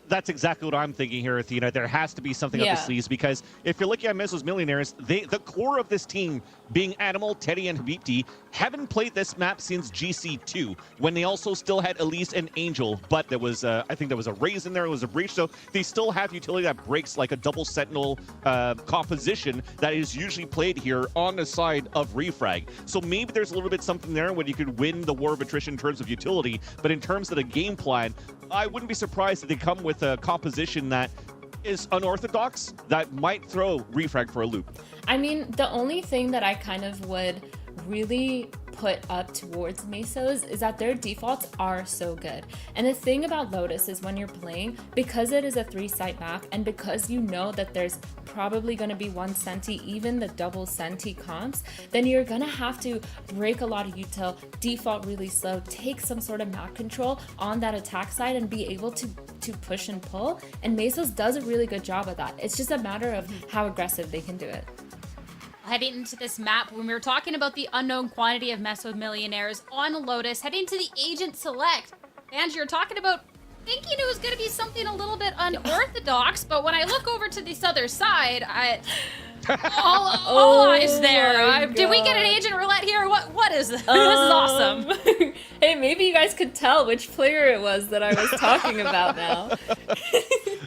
That's exactly what I'm thinking here, Athena. There has to be something up the sleeves, because if you're looking at Meso's Millionaires, the core of this team, being Animal, Teddy, and Habibti, haven't played this map since GC2, when they also still had Elise and Angel, but there was, I think there was a Raze in there, it was a Breach, so they still have utility that breaks like a double Sentinel composition that is usually played here on the side of Refrag. So maybe there's a little bit something there when you could win the War of Attrition in terms of utility, but in terms of the game plan, I wouldn't be surprised if they come with a composition that is unorthodox that might throw Refrag for a loop. I mean, the only thing that I kind of would really put up towards Mesos is that their defaults are so good. And the thing about Lotus is when you're playing, because it is a 3-site map and because you know that there's probably going to be 1 Senti, even the double Senti comps, then you're going to have to break a lot of util, default really slow, take some sort of map control on that attack side and be able to push and pull. And Mesos does a really good job of that. It's just a matter of how aggressive they can do it. Heading into this map, when we were talking about the unknown quantity of Meso Millionaires on Lotus, heading to the Agent Select, and you're talking about thinking it was going to be something a little bit unorthodox, but when I look over to this other side, all eyes there. Did we get an Agent Roulette here? What is this? This is awesome. Hey, maybe you guys could tell which player it was that I was talking about now.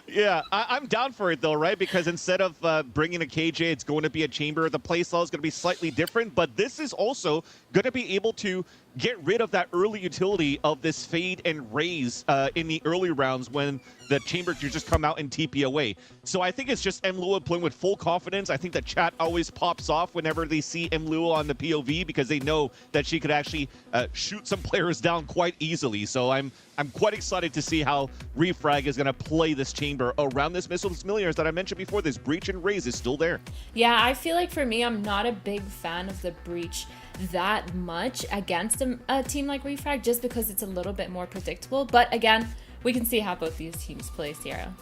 Yeah, I'm down for it though, right? Because instead of bringing a KJ, it's going to be a chamber. The playstyle is going to be slightly different, but this is also going to be able to get rid of that early utility of this fade and raise in the early rounds when the chamber could just come out and TP away. So I think it's just Mlua playing with full confidence. I think that chat always pops off whenever they see Mlua on the POV because they know that she could actually shoot some players down quite easily. So I'm quite excited to see how Refrag is going to play this chamber around this Missiles Millionaires that I mentioned before. This breach and raise is still there. Yeah, I feel like for me, I'm not a big fan of the breach that much against a team like Refrag just because it's a little bit more predictable. But again, we can see how both these teams play, Sierra.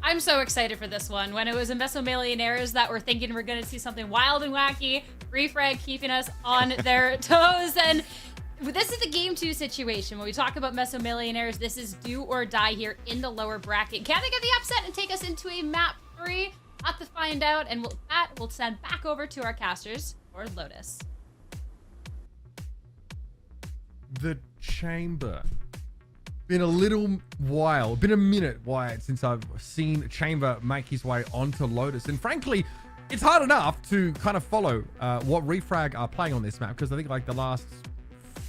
I'm so excited for this one. When it was Meso Millionaires that were thinking we're going to see something wild and wacky, Refrag keeping us on their toes. And this is a game 2 situation. When we talk about Meso Millionaires, this is do or die here in the lower bracket. Can they get the upset and take us into a map 3? Have to find out. And we'll send back over to our casters for Lotus. The chamber. Been a little while, been a minute, Wyatt, since I've seen Chamber make his way onto Lotus. And frankly, it's hard enough to kind of follow what Refrag are playing on this map because I think like the last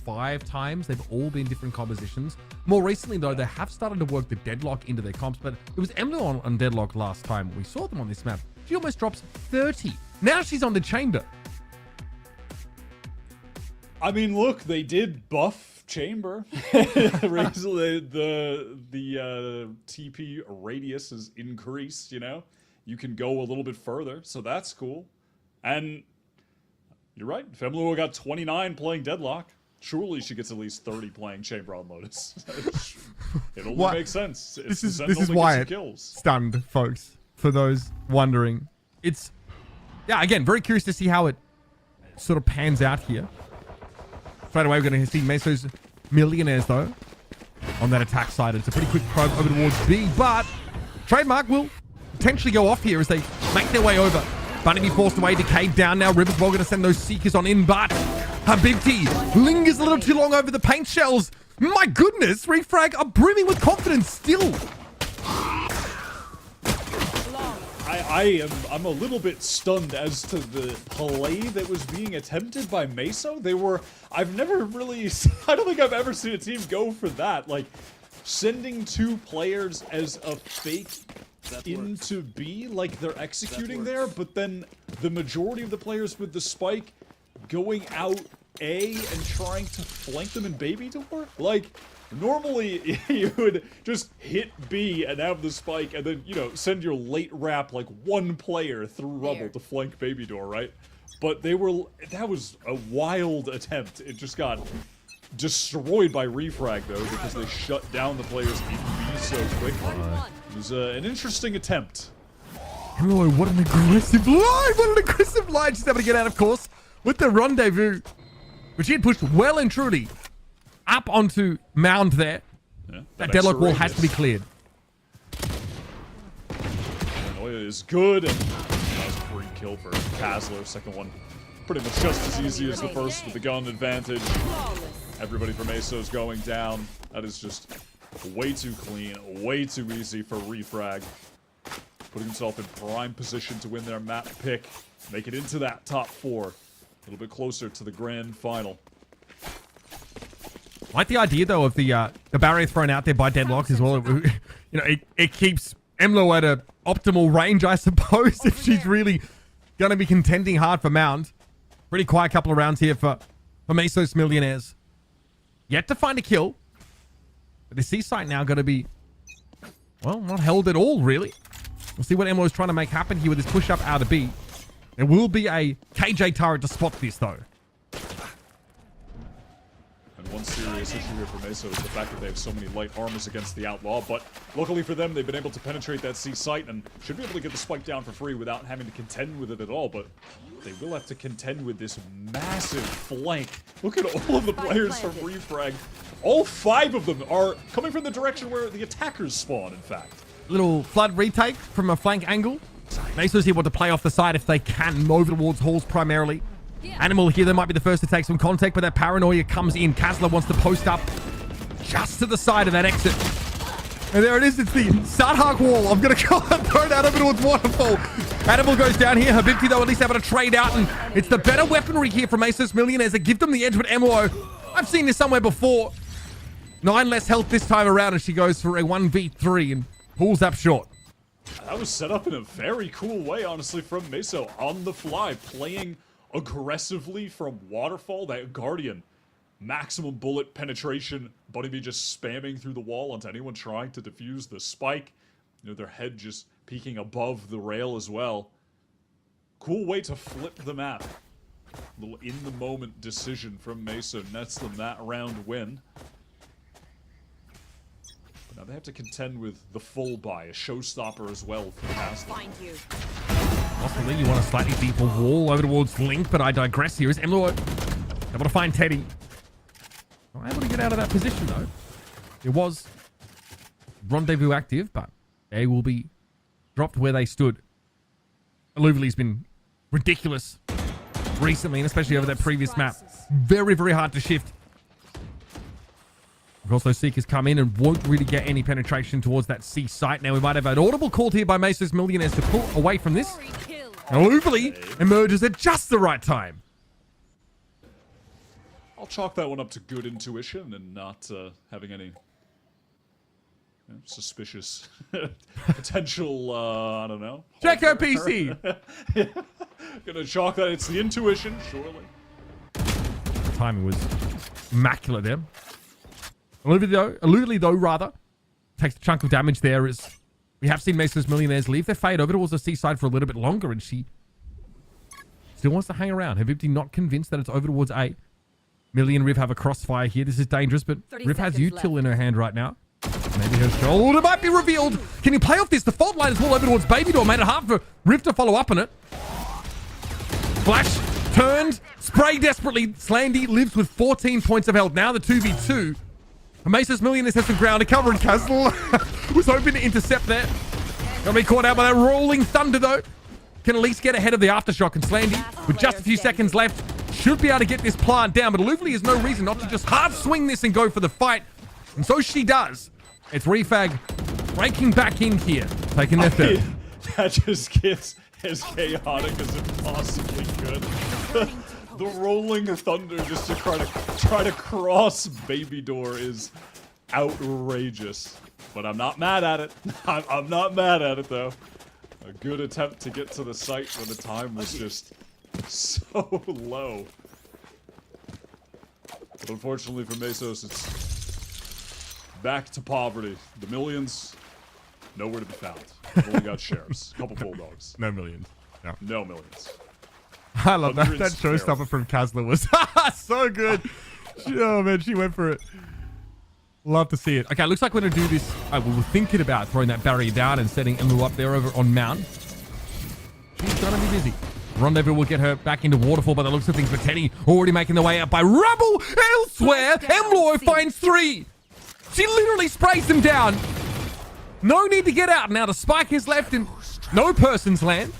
5 times they've all been different compositions. More recently though, they have started to work the Deadlock into their comps, but it was Emily on Deadlock last time we saw them on this map. She almost drops 30. Now she's on the Chamber. I mean, look, they did buff Chamber. Recently, the TP radius is increased, you know? You can go a little bit further, so that's cool. And you're right, Femlua got 29 playing Deadlock. Surely she gets at least 30 playing Chamber on Lotus. It only makes sense. This is why it stunned, folks, for those wondering. It's, yeah, again, very curious to see how it sort of pans out here. Straight away, we're going to see Meso's Millionaires, though, on that attack side. It's a pretty quick probe over towards B, but Trademark will potentially go off here as they make their way over. Bunny be forced away, Decayed down now. Rivers Ball going to send those Seekers on in, but Habibti lingers a little too long over the paint shells. My goodness, Refrag are brimming with confidence still. I'm a little bit stunned as to the play that was being attempted by Meso. I've never really, I don't think I've ever seen a team go for that. Like, sending 2 players as a fake into B, like they're executing there, but then the majority of the players with the spike going out A and trying to flank them in baby door? Like, normally you would just hit B and have the spike and then, you know, send your late wrap like 1 player through rubble to flank baby door, right? But that was a wild attempt. It just got destroyed by Refrag though because they shut down the players in B so quickly. It was an interesting attempt. Oh, what an aggressive line! What an aggressive line! She's able to get out, of course, with the rendezvous, which he had pushed well and truly up onto Mound there. Yeah, that Deadlock wall has to be cleared. Paranoia is good, and that was a free kill for Kazler. Second one, pretty much just as easy as the first with the gun advantage. Everybody from Meso is going down. That is just way too clean, way too easy for Refrag. Putting himself in prime position to win their map pick, make it into that top 4. A little bit closer to the grand final. I like the idea, though, of the barrier thrown out there by Deadlock as well. You know, it keeps Emlo at an optimal range, I suppose, if she's really going to be contending hard for Mound. Pretty quiet couple of rounds here for Meso's Millionaires. Yet to find a kill. But the C site now going to be, well, not held at all, really. We'll see what Emlo is trying to make happen here with his push-up out of B. There will be a KJ turret to spot this, though. One serious issue here for Meso is the fact that they have so many light armors against the Outlaw, but luckily for them, they've been able to penetrate that C site and should be able to get the spike down for free without having to contend with it at all, but they will have to contend with this massive flank. Look at all of the players from Refrag. All 5 of them are coming from the direction where the attackers spawn, in fact. Little flood retake from a flank angle. Meso's able to play off the side if they can, over towards Halls primarily. Animal here, they might be the first to take some contact, but that Paranoia comes in. Kazler wants to post up just to the side of that exit. And there it is. It's the Sadhak wall. I'm going to go and throw that over towards Waterfall. Animal goes down here. Habibti, though, at least able to trade out, and it's the better weaponry here from Meso's Millionaires that give them the edge with Emlo. I've seen this somewhere before. 9 less health this time around, and she goes for a 1v3 and pulls up short. That was set up in a very cool way, honestly, from Meso. On the fly, playing aggressively from Waterfall. That Guardian, maximum bullet penetration. Bunny just spamming through the wall onto anyone trying to defuse the spike. You know, their head just peeking above the rail as well. Cool way to flip the map. Little in-the-moment decision from Meso nets them that round win. But now they have to contend with the full buy, a showstopper as well for Castle. Possibly you want a slightly deeper wall over towards Link, but I digress here. Is Emlo able to find Teddy? Not able to get out of that position, though. It was Rendezvous active, but they will be dropped where they stood. Aluvali's been ridiculous recently, and especially over that previous map. Very, very hard to shift. Of course, those Seekers come in and won't really get any penetration towards that C site. Now, we might have an audible call here by Meso's Millionaires to pull away from this. Aluvali emerges at just the right time. I'll chalk that one up to good intuition and not having any suspicious potential, I don't know. Check her PC! Yeah. Gonna chalk that, it's the intuition, surely. The timing was immaculate there. Aluvali, though, rather, takes a chunk of damage there as we have seen Meso's Millionaires leave their fade over towards the seaside for a little bit longer, and she still wants to hang around. Habibti not convinced that it's over towards A. Millie and Riv have a crossfire here. This is dangerous, but Riv has Util in her hand right now. Maybe her shoulder might be revealed. Can you play off this? The fault line is all over towards Baby Door. Made it hard for Riv to follow up on it. Flash turned, spray desperately. Slandy lives with 14 points of health. Now the 2v2. Meso's Millionaires has some ground to cover, and Castle was hoping to intercept that. Gonna be caught out by that rolling thunder, though. Can at least get ahead of the aftershock, and Slandy, with just a few seconds left, should be able to get this plant down. But Aluvali has no reason not to just hard swing this and go for the fight. And so she does. It's Refrag breaking back in here, taking their third. That just gets as chaotic as it possibly could. The rolling thunder just to try to cross Baby Door is outrageous. But I'm not mad at it. I'm not mad at it, though. A good attempt to get to the site when the time was just so low. But unfortunately for Mesos, it's back to poverty. The millions, nowhere to be found. We've only got shares. A couple bulldogs. No millions. No. No millions. I love that. That showstopper from Kasler was so good. Oh, man, she went for it. Love to see it. Okay, looks like we're going to do this. We were thinking about throwing that barrier down and setting Emu up there over on Mount. She's going to be busy. Rendezvous will get her back into Waterfall by the looks of things, but Teddy already making their way out by rubble elsewhere. Emlo finds 3. She literally sprays them down. No need to get out. Now the spike is left in no person's land.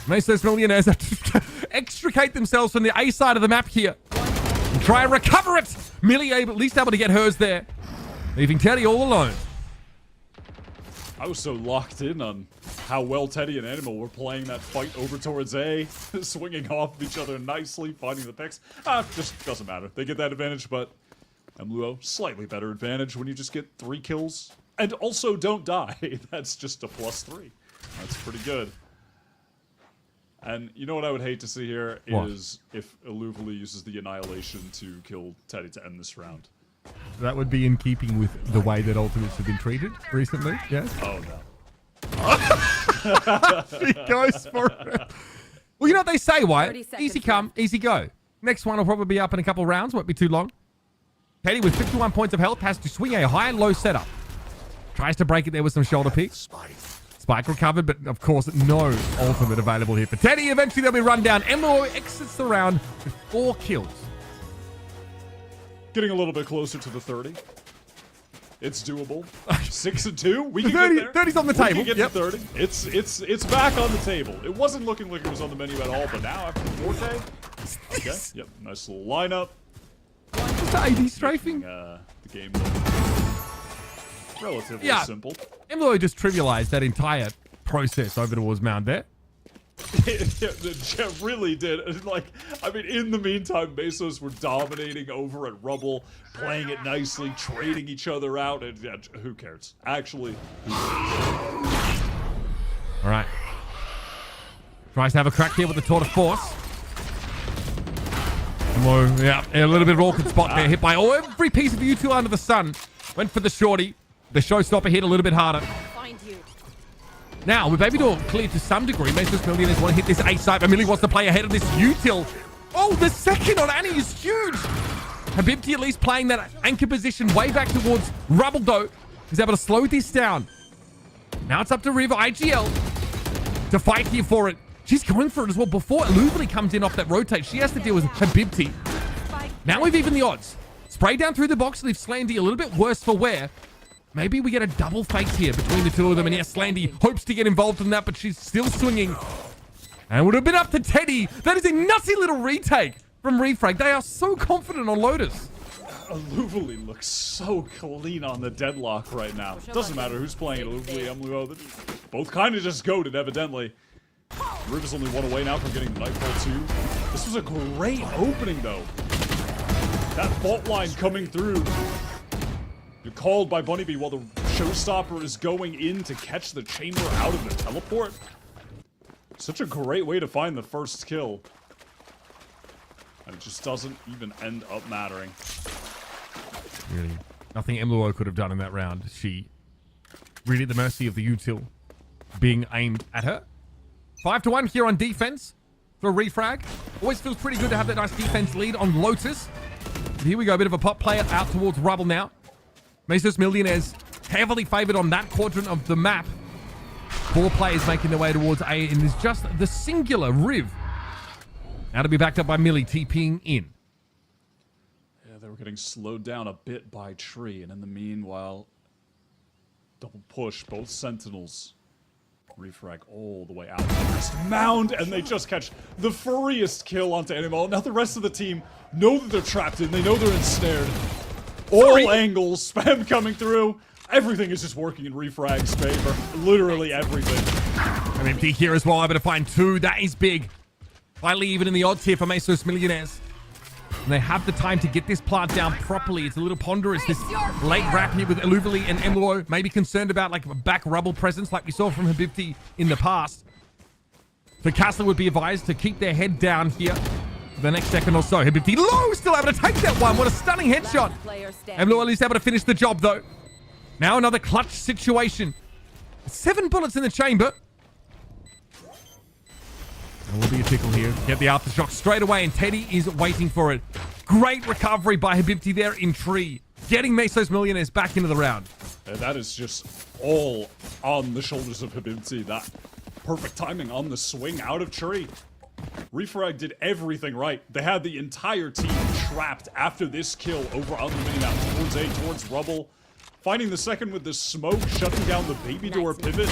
Meso's Millionaires have to extricate themselves from the A side of the map here and try and recover it. Millie at least able to get hers there, leaving Teddy all alone. I was so locked in on how well Teddy and Animal were playing that fight over towards A, swinging off of each other nicely, finding the picks. Just doesn't matter. They get that advantage, but Mluo, slightly better advantage when you just get 3 kills and also don't die. That's just a +3. That's pretty good. And you know what I would hate to see here is if Aluvali uses the Annihilation to kill Teddy to end this round. That would be in keeping with the way that Ultimates have been treated recently, yes? Oh, no. She goes for it. Well, you know what they say, Wyatt? Easy come, easy go. Next one will probably be up in a couple of rounds. Won't be too long. Teddy with 51 points of health has to swing a high-low setup. Tries to break it there with some shoulder picks. Spike recovered, but of course, no ultimate available here for Teddy. Eventually, they'll be run down. Emlo exits the round with 4 kills. Getting a little bit closer to the 30. It's doable. 6 and 2. We can 30, get there. 30's on the table. We can get to 30. It's back on the table. It wasn't looking like it was on the menu at all, but now after 4K. Okay. Yep. Nice little lineup. Just the AD strafing. The game relatively simple. Emlo just trivialized that entire process over towards Mount there. It really did. Like, I mean, in the meantime, Mesos were dominating over at Rubble, playing it nicely, trading each other out, and yeah, who cares? Actually, who cares? All right. Tries to have a crack here with the Tour de Force. Yeah, a little bit of awkward spot there, hit by every piece of U2 under the sun. Went for the shorty. The showstopper hit a little bit harder. Now, with Baby Door cleared to some degree, Meso's Millionaires want to hit this A site, but Millie wants to play ahead of this util. Oh, the second on Annie is huge. Habibti at least playing that anchor position way back towards Rubble, though. He's able to slow this down. Now it's up to Riv IGL to fight here for it. She's going for it as well. Before Luvely comes in off that rotate, she has to deal with Habibti. Now we've evened the odds. Spray down through the box, leaves Slandy a little bit worse for wear. Maybe we get a double face here between the two of them. And yes, Slandy hopes to get involved in that, but she's still swinging. And would have been up to Teddy. That is a nutty little retake from Refrag. They are so confident on Lotus. Luvely looks so clean on the deadlock right now. Doesn't matter who's playing it, Luvely, Emluo. Both kind of just goated, evidently. Riv is only one away now from getting the Nightfall 2. This was a great opening, though. That fault line coming through. You're called by Bunnybee while the showstopper is going in to catch the chamber out of the teleport. Such a great way to find the first kill. And it just doesn't even end up mattering. Really, nothing Emluo could have done in that round. She really at the mercy of the util being aimed at her. 5-1 here on defense for Refrag. Always feels pretty good to have that nice defense lead on Lotus. But here we go, a bit of a pop play out towards Rubble now. Mesos Millionaires heavily favored on that quadrant of the map. 4 players making their way towards A, and there's just the singular Riv. Now to be backed up by Millie TPing in. Yeah, they were getting slowed down a bit by Tree, and in the meanwhile, double push, both Sentinels. Refrag all the way out. Mound, and they just catch the furriest kill onto Animal. Now the rest of the team know that they're trapped in. They know they're ensnared. All angles, spam coming through. Everything is just working in Refrag's favor. Literally everything. And empty here as well, able to find 2. That is big. Finally even in the odds here for Mesos Millionaires. And they have the time to get this plant down properly. It's a little ponderous, this late wrap here with Luvely and Emluo. Maybe concerned about like a back Rubble presence like we saw from Habibti in the past. So Castle would be advised to keep their head down here for the next second or so. Habibti low, still able to take that one. What a stunning headshot. Emluo at least able to finish the job though. Now another clutch situation. 7 bullets in the chamber. There will be a tickle here. Get the aftershock straight away, and Teddy is waiting for it. Great recovery by Habibti there in Tree. Getting Mesos Millionaires back into the round. And that is just all on the shoulders of Habibti. That perfect timing on the swing out of Tree. Refrag did everything right. They had the entire team trapped after this kill over on the minimap towards A, towards Rubble. Finding the second with the smoke, shutting down the Baby Door pivot.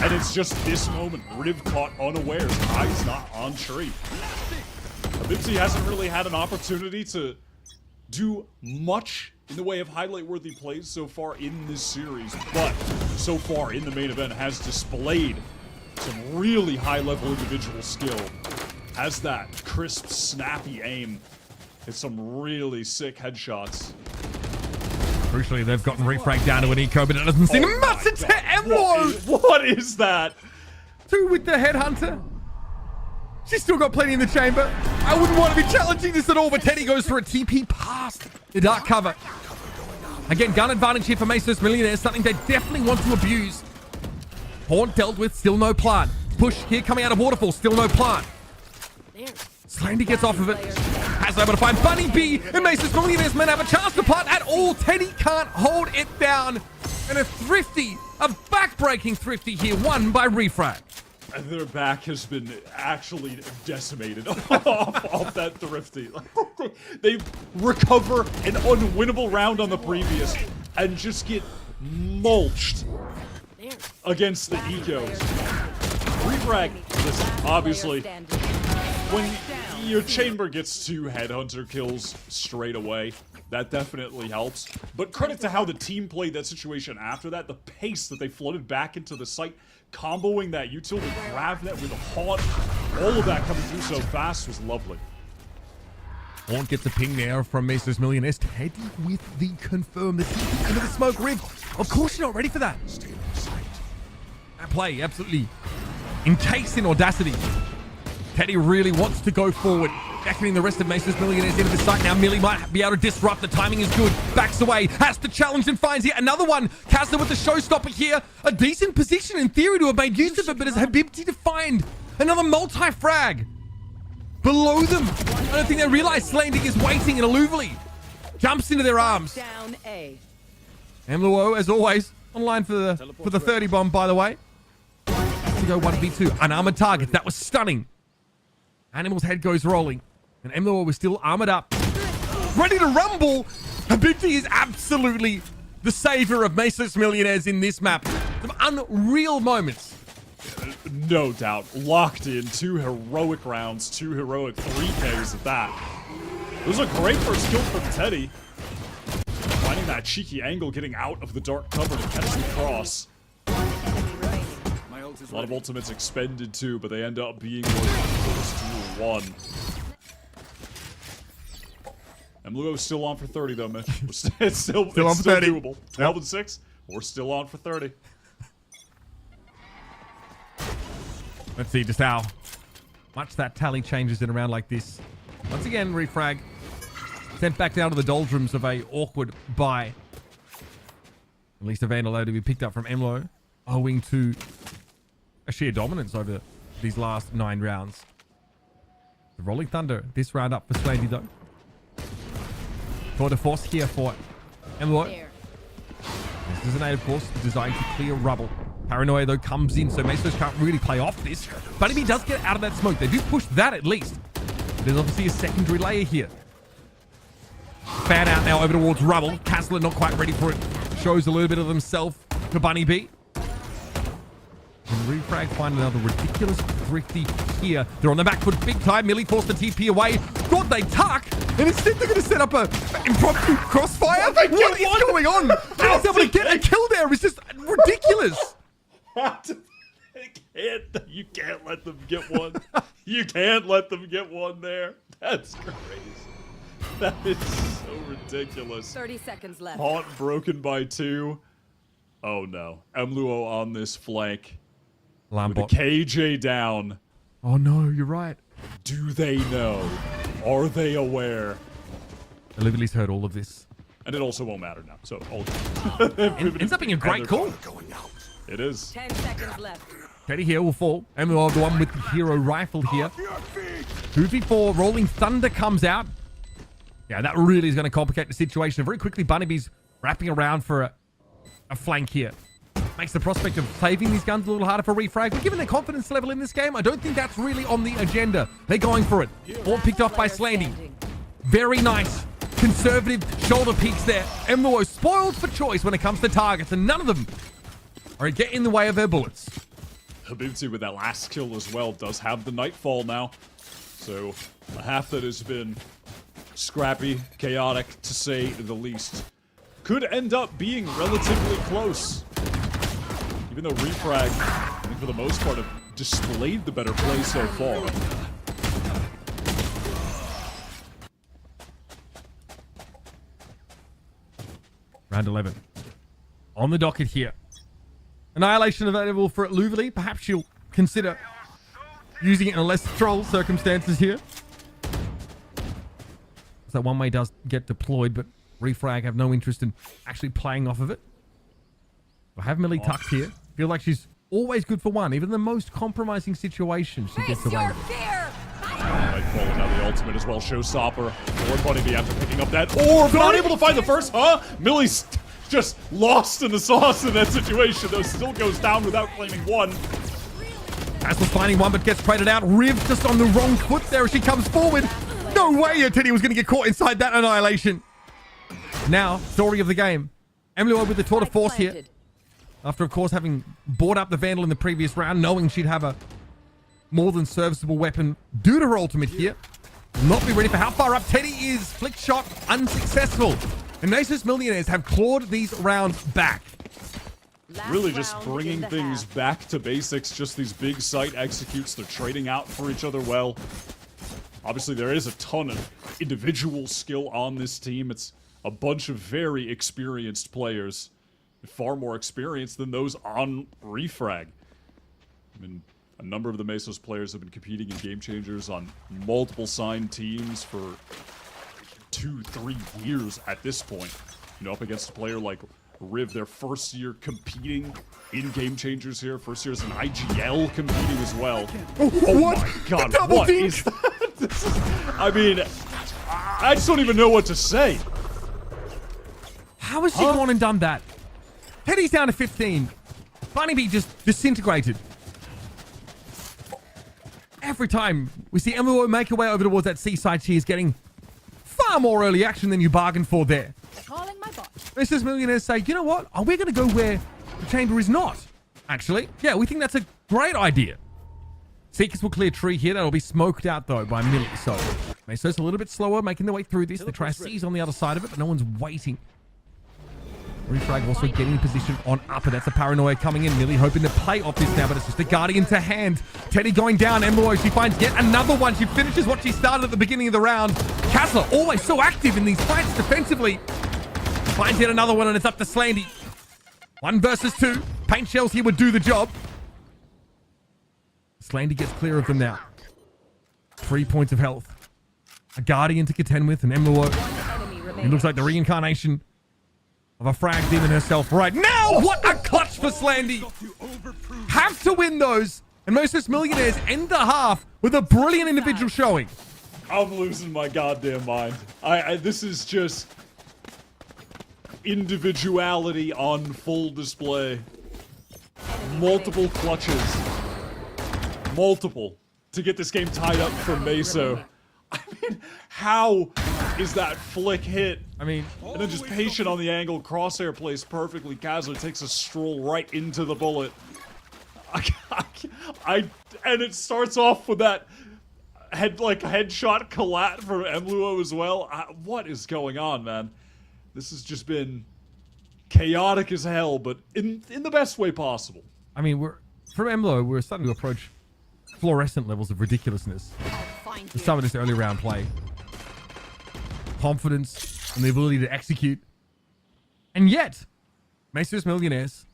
And it's just this moment. Riv caught unawares. Eyes not on Tree. Habibti hasn't really had an opportunity to do much in the way of highlight-worthy plays so far in this series. But so far in the main event has displayed some really high-level individual skill. Has that crisp, snappy aim. Hits some really sick headshots. Crucially, they've gotten Refrag down to an eco, but it doesn't seem to matter to Emluo. What is that? 2 with the headhunter. She's still got plenty in the chamber. I wouldn't want to be challenging this at all, but Teddy goes for a TP past the dark cover. Again, gun advantage here for Mesos Millionaires, something they definitely want to abuse. Haunt dealt with, still no plant. Push here coming out of Waterfall, still no plant. Slandy gets off of it. Has able to find Bunny B, and Mesos Millionaires men have a chance to plant at all. Teddy can't hold it down. And a thrifty, a back-breaking thrifty here, won by Refrag. And their back has been actually decimated off that thrifty. They recover an unwinnable round on the previous and just get mulched against the ecos. Refrag, listen, obviously, when your chamber gets 2 headhunter kills straight away, that definitely helps. But credit to how the team played that situation after that, the pace that they flooded back into the site, comboing that util with Gravnet with a Haunt, all of that coming through so fast was lovely. Haunt gets a ping there from Meso's Millionaires. Teddy with the confirm. The TP into the smoke rib. Of course you're not ready for that. That play, absolutely encased in audacity. Teddy really wants to go forward, beckoning the rest of Meso's Millionaires into the site. Now Millie might be able to disrupt. The timing is good. Backs away, has the challenge and finds here another one. Kazza with the showstopper here. A decent position in theory to have made use of it, but it's Habibti to find another multi-frag. Below them. I don't think they realize Slanding is waiting, and Aluvali jumps into their arms. Down A. Emluo, as always, online for the 30 bomb, by the way. To go 1v2. Unarmored target. That was stunning. Animal's head goes rolling, and Emluo was still armored up, ready to rumble. Habibti is absolutely the savior of Meso's Millionaires in this map. Some unreal moments. No doubt. Locked in. 2 heroic rounds. 2 heroic 3Ks at that. It was a great first kill from Teddy. Finding that cheeky angle, getting out of the dark cover to catch the cross. A lot of ultimates expended too, but they end up being more close to 1. Emluo's still on for 30 though, man. It's still on for 30. Doable. 12 and 6. We're still on for 30. Let's see just how much that tally changes in a round like this. Once again, Refrag sent back down to the doldrums of a awkward buy. At least a Vandalo to be picked up from Emlo, owing to a sheer dominance over these last 9 rounds. The Rolling Thunder this round up for Slandy though. Tour de force here for Emlo. This is an aid, of course, designed to clear rubble. Paranoia, though, comes in, so Mesos can't really play off this. But if he does get out of that smoke, they do push that at least. There's obviously a secondary layer here. Fan out now over towards rubble. Kassler not quite ready for it. Shows a little bit of himself to Bunny B. And Refrag find another ridiculous thrifty here. They're on the back foot big time. Millie forced the TP away. Thought they tuck. And instead they're going to set up a impromptu crossfire. What is going on? How able to get a kill there is just ridiculous. You can't let them get one. You can't let them get one there. That's crazy. That is so ridiculous. 30 seconds left. Haunt broken by 2. Oh no. Emluo on this flank. With the KJ down. Oh no, you're right. Do they know? Are they aware? Olivier's heard all of this. And it also won't matter now. So all ends up being a great call. It is. 10 seconds left. Teddy here will fall. And we'll have the one with the hero rifle here. 2v4, Rolling Thunder comes out. Yeah, that really is going to complicate the situation. Very quickly, Bunnybee's wrapping around for a flank here. Makes the prospect of saving these guns a little harder for Refrag. But given their confidence level in this game, I don't think that's really on the agenda. They're going for it. All picked off by Slandy. Very nice. Conservative shoulder peeks there. Emluo spoiled for choice when it comes to targets, and none of them are get in the way of their bullets. Habibti with that last kill as well does have the Nightfall now. So a half that has been scrappy, chaotic to say the least, could end up being relatively close. Even though Refrag, I think for the most part, have displayed the better play so far. Round 11. On the docket here. Annihilation available for Luvali. Perhaps she'll consider using it in less troll circumstances here. So one way does get deployed, but Refrag have no interest in actually playing off of it. I have Millie tucked here. Feel like she's always good for one. Even the most compromising situation, she gets away with it. Nightfall and now the ultimate as well. Showstopper. Or Bunny after picking up that orb. Not able to find the first, huh? Millie's just lost in the sauce in that situation, though. Still goes down without claiming one. Castle's finding one, but gets traded out. Riv just on the wrong foot there as she comes forward. No way Teddy was going to get caught inside that annihilation. Now, story of the game. Emluo with the tour de force here. After, of course, having bought up the Vandal in the previous round, knowing she'd have a more than serviceable weapon due to her ultimate here. Not be ready for how far up Teddy is. Flick shot unsuccessful. And Meso's Millionaires have clawed these rounds back. really just bringing things back to basics. Just these big site executes. They're trading out for each other well. Obviously, there is a ton of individual skill on this team. It's a bunch of very experienced players. Far more experienced than those on Refrag. I mean, a number of the Meso's players have been competing in Game Changers on multiple signed teams for 2-3 years at this point. You know, up against a player like Riv, their first year competing in Game Changers here. First year as an IGL competing as well. Oh my god, what is that? This is, I mean, I just don't even know what to say. How has she gone and done that? Teddy's down to 15. Bunny Bee just disintegrated. Every time we see Emma make her way over towards that seaside, she is getting far more early action than you bargained for there. Calling my bot. Mrs. Millionaires say, you know what? Are we going to go where the chamber is not? Actually, yeah, we think that's a great idea. Seekers will clear tree here. That'll be smoked out, though, by Millie. So, Meso's a little bit slower, making their way through this. They try to seize on the other side of it, but no one's waiting. Refrag also getting in position on upper. That's a paranoia coming in. Millie hoping to play off this now, but it's just a Guardian to hand. Teddy going down. Emlo, she finds yet another one. She finishes what she started at the beginning of the round. Kassler, always so active in these fights defensively. Finds yet another one, and it's up to Slandy. 1 versus 2. Paint shells here would do the job. Slandy gets clear of them now. 3 points of health. A Guardian to contend with, and Emlo. It looks like the reincarnation of a frag demon herself right now. What a clutch for Slandy. Have to win those. And Meso's Millionaires end the half with a brilliant individual showing. I'm losing my goddamn mind. This is just individuality on full display. Multiple clutches. Multiple. To get this game tied up for Meso. I mean, how is that flick hit? I mean, and then just patient on the angle, crosshair placed perfectly. Kassler takes a stroll right into the bullet. And it starts off with that headshot collat from Emluo as well. What is going on, man? This has just been chaotic as hell, but in the best way possible. I mean, from Emluo, we're starting to approach fluorescent levels of ridiculousness. Some of this early round play. Confidence and the ability to execute. And yet, Meso's Millionaires,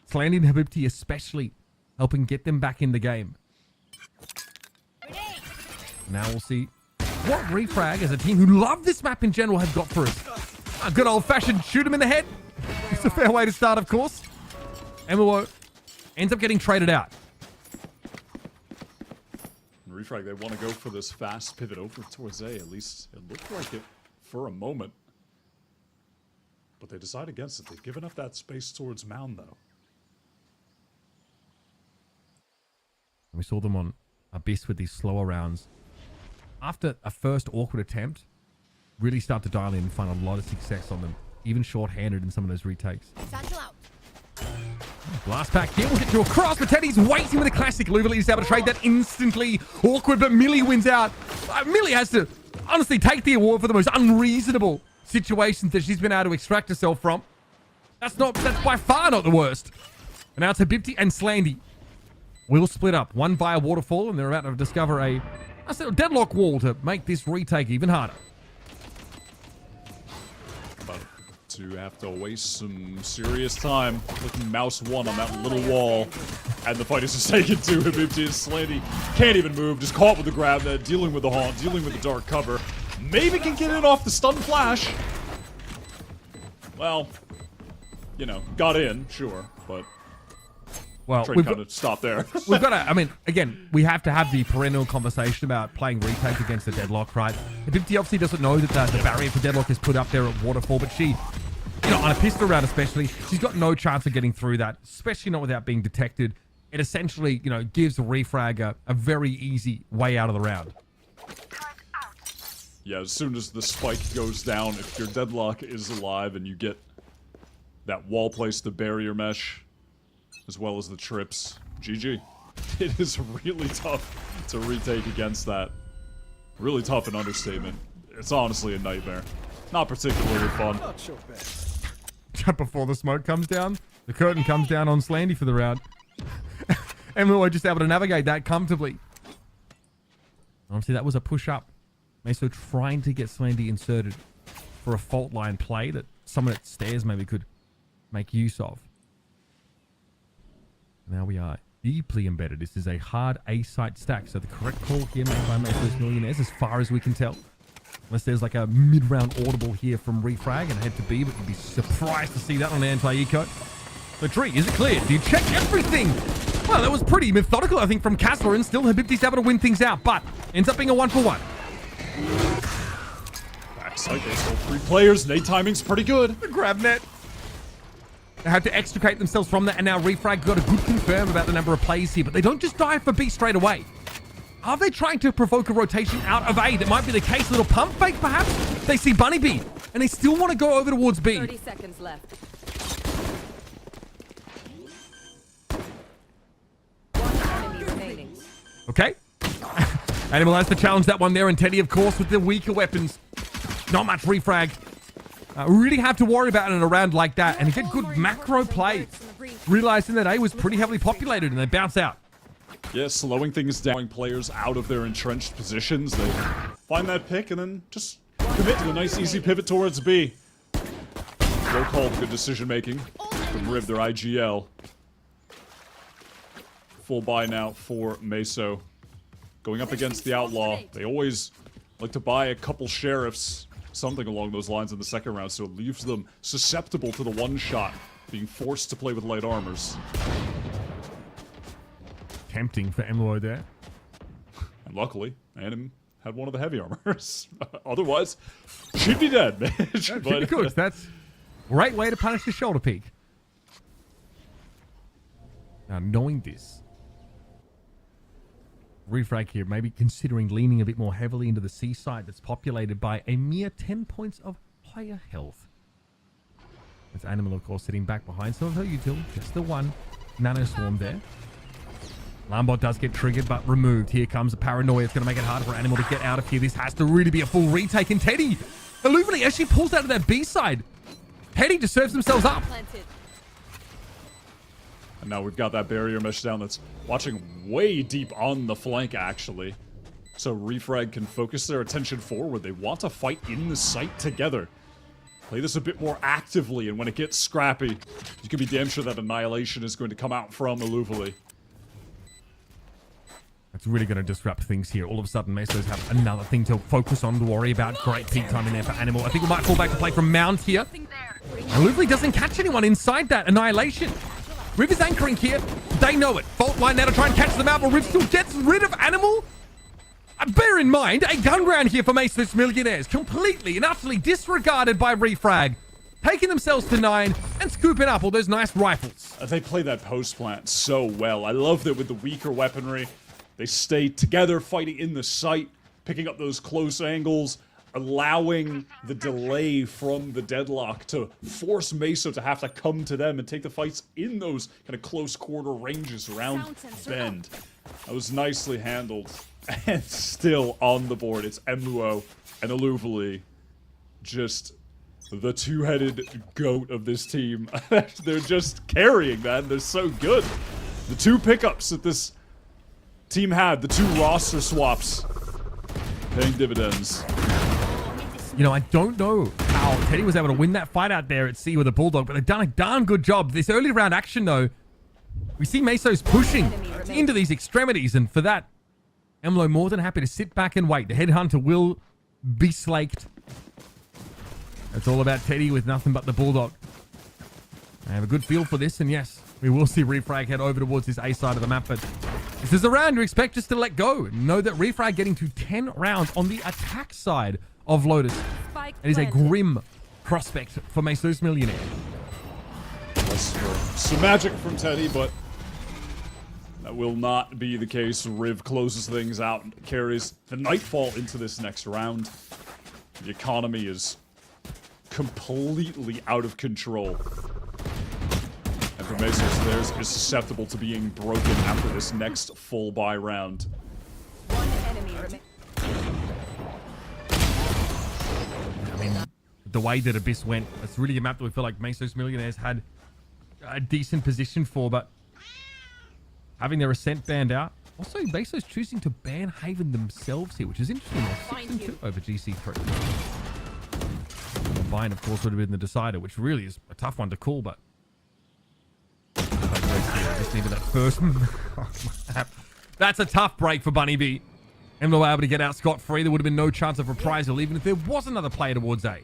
Slandy and Habibti especially, helping get them back in the game. Now we'll see what Refrag, as a team who love this map in general, have got for us. A good old-fashioned shoot him in the head. It's a fair way to start, of course. Emilo ends up getting traded out. Refrag, they want to go for this fast pivot over towards A. At least it looked like it for a moment. But they decide against it. They've given up that space towards Mound, though. We saw them on Abyss with these slower rounds. After a first awkward attempt, really start to dial in and find a lot of success on them. Even short-handed in some of those retakes. Blast pack here will get you across, but Teddy's waiting with a classic. Luverly's able to trade that instantly. Awkward, but Millie wins out. Millie has to honestly take the award for the most unreasonable situations that she's been able to extract herself from. That's by far not the worst. And now it's Habibti and Slandy. We'll split up. One by a waterfall, and they're about to discover a deadlock wall to make this retake even harder. About to have to waste some serious time looking mouse one on that little wall. And the fight is just taken to Habibti and Slandy. Can't even move, just caught with the grab there, dealing with the haunt, dealing with the dark cover. Maybe can get in off the stun flash. Well, you know, got in, sure, but well, we've got to stop there. We've got to, I mean, again, we have to have the perennial conversation about playing retake against the deadlock, right? Habibti obviously doesn't know that the barrier for deadlock is put up there at waterfall, but she, you know, on a pistol round especially, she's got no chance of getting through that, especially not without being detected. It essentially, you know, gives Refrag a very easy way out of the round. Yeah, as soon as the spike goes down, if your deadlock is alive and you get that wall place, the barrier mesh, as well as the trips, GG. It is really tough to retake against that. Really tough, an understatement. It's honestly a nightmare. Not particularly fun. Before the smoke comes down, The curtain comes down on Slandy for the round. And we were just able to navigate that comfortably. Honestly, that was a push-up. Meso trying to get Slandy inserted for a fault line play that someone at stairs maybe could make use of. Now we are deeply embedded. This is a hard A-site stack, so the correct call here made by Meso's Millionaires as far as we can tell. Unless there's like a mid-round audible here from Refrag and head to B, but you'd be surprised to see that on anti-eco. So Tree, is it clear? Do you check everything? Well, that was pretty methodical, I think, from Kastler, and still Habibti's able to win things out, but ends up being a 1-for-1. Backside, there's still 3 players. Nade timing's pretty good. The grab net. They had to extricate themselves from that, and now Refrag got a good confirm about the number of plays here, but they don't just dive for B straight away. Are they trying to provoke a rotation out of A? That might be the case. A little pump fake, perhaps? They see Bunny B, and they still want to go over towards B. 30 seconds left. One enemy remaining. Okay. Animal has to challenge that one there, and Teddy, of course, with the weaker weapons. Not much Refrag. Really have to worry about it in a round like that, and get good macro play. Realizing that A was pretty heavily populated, and they bounce out. Yeah, slowing things down, players out of their entrenched positions. They find that pick and then just commit to a nice easy pivot towards B. Well called, good decision making from Riv, their IGL. Full buy now for Meso. Going up against the Outlaw. They always like to buy a couple sheriffs, something along those lines in the second round, so it leaves them susceptible to the one shot, being forced to play with light armors. Tempting for Emlo there. And luckily, Anim had one of the heavy armors. Otherwise, she'd be dead, man. But good. That's a great way to punish the shoulder peak. Now, knowing this, Refrag here maybe considering leaning a bit more heavily into the C side that's populated by a mere 10 points of player health. That's Animal, of course, sitting back behind some of her util. Just the one nano swarm there. Lambot does get triggered, but removed. Here comes the paranoia. It's going to make it harder for Animal to get out of here. This has to really be a full retake. And Teddy, Illumini, as she pulls out of that B side, Teddy just serves themselves up. And now we've got that barrier mesh down that's watching way deep on the flank, actually. So Refrag can focus their attention forward. They want to fight in the site together. Play this a bit more actively, and when it gets scrappy, you can be damn sure that Annihilation is going to come out from Illuvali. That's really going to disrupt things here. All of a sudden, Mesos have another thing to focus on, to worry about. Great peak time in there for Animal. I think we might fall back to play from Mount here. And Illuvali doesn't catch anyone inside that Annihilation. Riv is anchoring here. They know it. Fault line now to try and catch them out, but Riv still gets rid of Animal. Bear in mind, a gun round here for Meso's Millionaires. Completely and utterly disregarded by Refrag. Taking themselves to 9 and scooping up all those nice rifles. They play that post plant so well. I love that with the weaker weaponry. They stay together, fighting in the site, picking up those close angles, allowing the delay from the deadlock to force Meso to have to come to them and take the fights in those kind of close quarter ranges around Bend. That was nicely handled. And still on the board, it's Emluo and Illuvali. Just the two-headed goat of this team. They're just carrying, man. They're so good. The 2 pickups that this team had, the 2 roster swaps, paying dividends. You know, I don't know how Teddy was able to win that fight out there at C with a Bulldog, but they've done a darn good job. This early round action, though, we see Meso's pushing into these extremities, and for that, Emlo more than happy to sit back and wait. The Headhunter will be slaked. It's all about Teddy with nothing but the Bulldog. I have a good feel for this, and yes, we will see Refrag head over towards this A side of the map, but this is a round you expect just to let go. Know that Refrag getting to 10 rounds on the attack side of Lotus. It is a grim prospect for Meso's Millionaire. Some magic from Teddy, but that will not be the case. Riv closes things out and carries the Nightfall into this next round. The economy is completely out of control. And for Mesos, theirs is susceptible to being broken after this next full buy round. One enemy remaining. I mean, the way that Abyss went, it's really a map that we feel like Meso's Millionaires had a decent position for, but having their ascent banned out. Also, Meso's choosing to ban Haven themselves here, which is interesting. They're 6-2 over GC3. Combine, of course, would have been the decider, which really is a tough one to call, but I just needed that first map. That's a tough break for Bunny B. And they were able to get out scot-free. There would have been no chance of reprisal, even if there was another player towards A.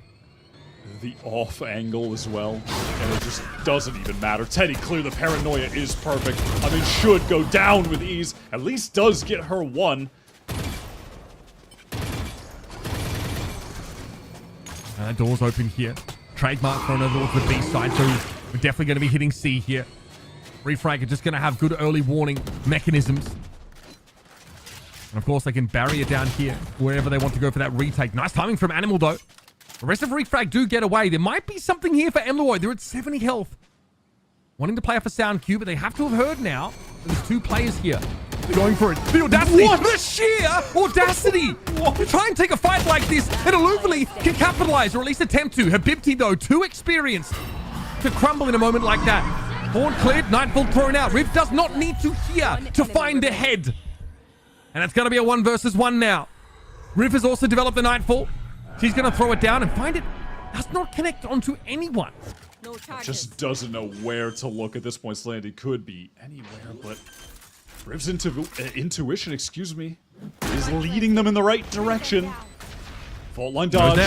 The off angle as well, and it just doesn't even matter. Teddy, clear the paranoia is perfect. I mean, should go down with ease. At least does get her one. Doors open here. Trademark thrown over towards the B side, so we're definitely going to be hitting C here. Refrag are just going to have good early warning mechanisms. And of course, they can barrier down here wherever they want to go for that retake. Nice timing from Animal, though. The rest of Refrag do get away. There might be something here for Emloy. They're at 70 health. Wanting to play off a sound cue, but they have to have heard now. There's two players here. Going for it. The audacity. What? The sheer audacity. To try and take a fight like this, and Aluvali can capitalize, or at least attempt to. Habibti, though, too experienced to crumble in a moment like that. Horn cleared, Nightfall thrown out. Riv does not need to hear to find the head. And it's going to be a 1 versus 1 now. Riv has also developed the Nightfall. She's going to throw it down and find it. Does not connect onto anyone. Just doesn't know where to look at this point. Slandy could be anywhere, but Riv's intuition, excuse me, is leading them in the right direction. Fault line dodge.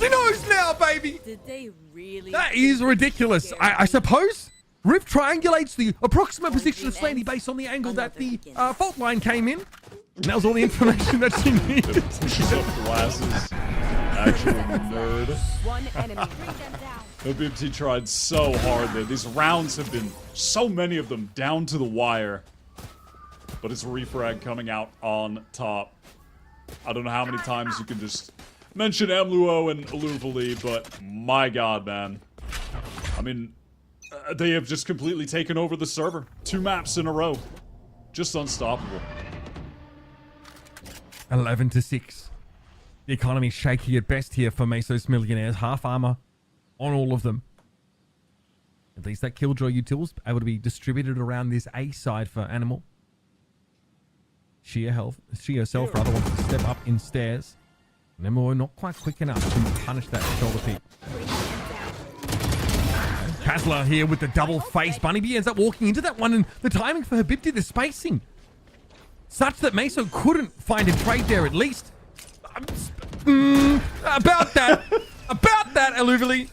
She knows now, baby. Did they really? That is ridiculous. I suppose Riv triangulates the approximate position of Slaney based on the angle that the fault line came in. And that was all the information that she needed. Pushes up glasses. Actual nerd. One enemy. Bring them down. Habibti tried so hard there. These rounds have been, so many of them, down to the wire. But it's Refrag coming out on top. I don't know how many times you can just mention Emluo and Aluvali, but my god, man. I mean, they have just completely taken over the server. 2 maps in a row. Just unstoppable. 11-6. The economy's shaky at best here for Meso's Millionaires. Half armor on all of them. At least that Killjoy util's able to be distributed around this A side for Animal. She herself rather wants to step up in stairs. Nemo not quite quick enough to punish that shoulder peek. Kazla here with the double face. Bunny B ends up walking into that one, and the timing for Habibti, the spacing, such that Meso couldn't find a trade there at least. About that, Aluvali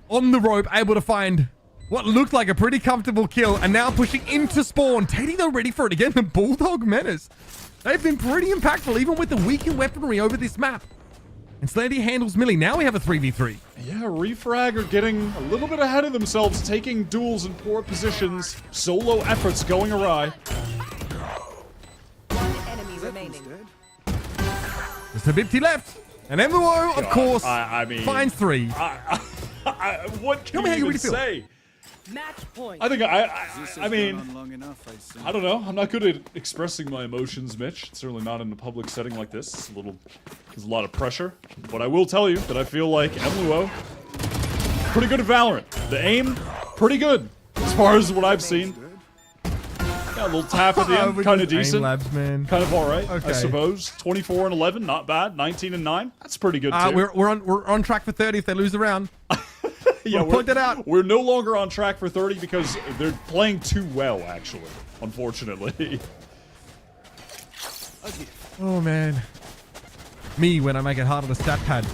on the rope, able to find what looked like a pretty comfortable kill, and now pushing into spawn. Teddy, though, ready for it again. The Bulldog Menace. They've been pretty impactful, even with the weakened weaponry over this map. And Slandy handles Millie. Now we have a 3v3. Yeah, Refrag are getting a little bit ahead of themselves, taking duels in poor positions. Solo efforts going awry. One enemy remaining. There's Habibti left. And Emluo, of course, I mean, finds 3. What can you even say? Match point. I think I mean, I don't know. I'm not good at expressing my emotions, Mitch. Certainly not in a public setting like this. There's a lot of pressure. But I will tell you that I feel like Emluo pretty good at VALORANT. The aim, pretty good as far as what I've seen. Got a little tap at the end, kind of decent. Labs, man. Kind of all right, Okay. I suppose. 24-11, not bad. 19-9, that's pretty good too. We're on track for 30 if they lose the round. Yeah, point that out. We're no longer on track for 30 because they're playing too well, actually. Unfortunately. Oh, man. Me when I make it harder to stat pad.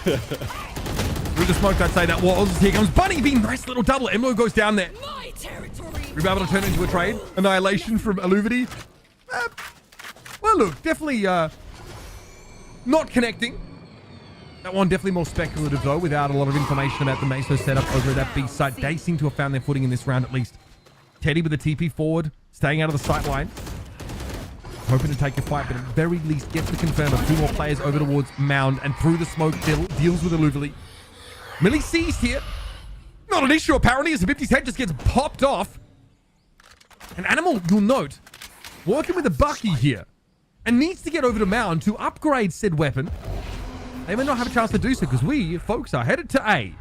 With the smoke, I'd say that was. Here comes Bunny B. Nice little double. Emlo goes down there. My territory. We're able to turn it into a trade. Annihilation from Aluvati. Well, look, definitely not connecting. That one definitely more speculative, though, without a lot of information about the Meso setup over at that B site. They seem to have found their footing in this round, at least. Teddy with the TP forward, staying out of the sight line. Hoping to take a fight, but at very least gets the confirm of 2 more players over towards Mound, and through the smoke deals with Aluvali. Millie seized here. Not an issue, apparently, as Habibti's head just gets popped off. And Animal, you'll note, working with a Bucky here, and needs to get over to Mound to upgrade said weapon. They may not have a chance to do so because we, folks, are headed to A.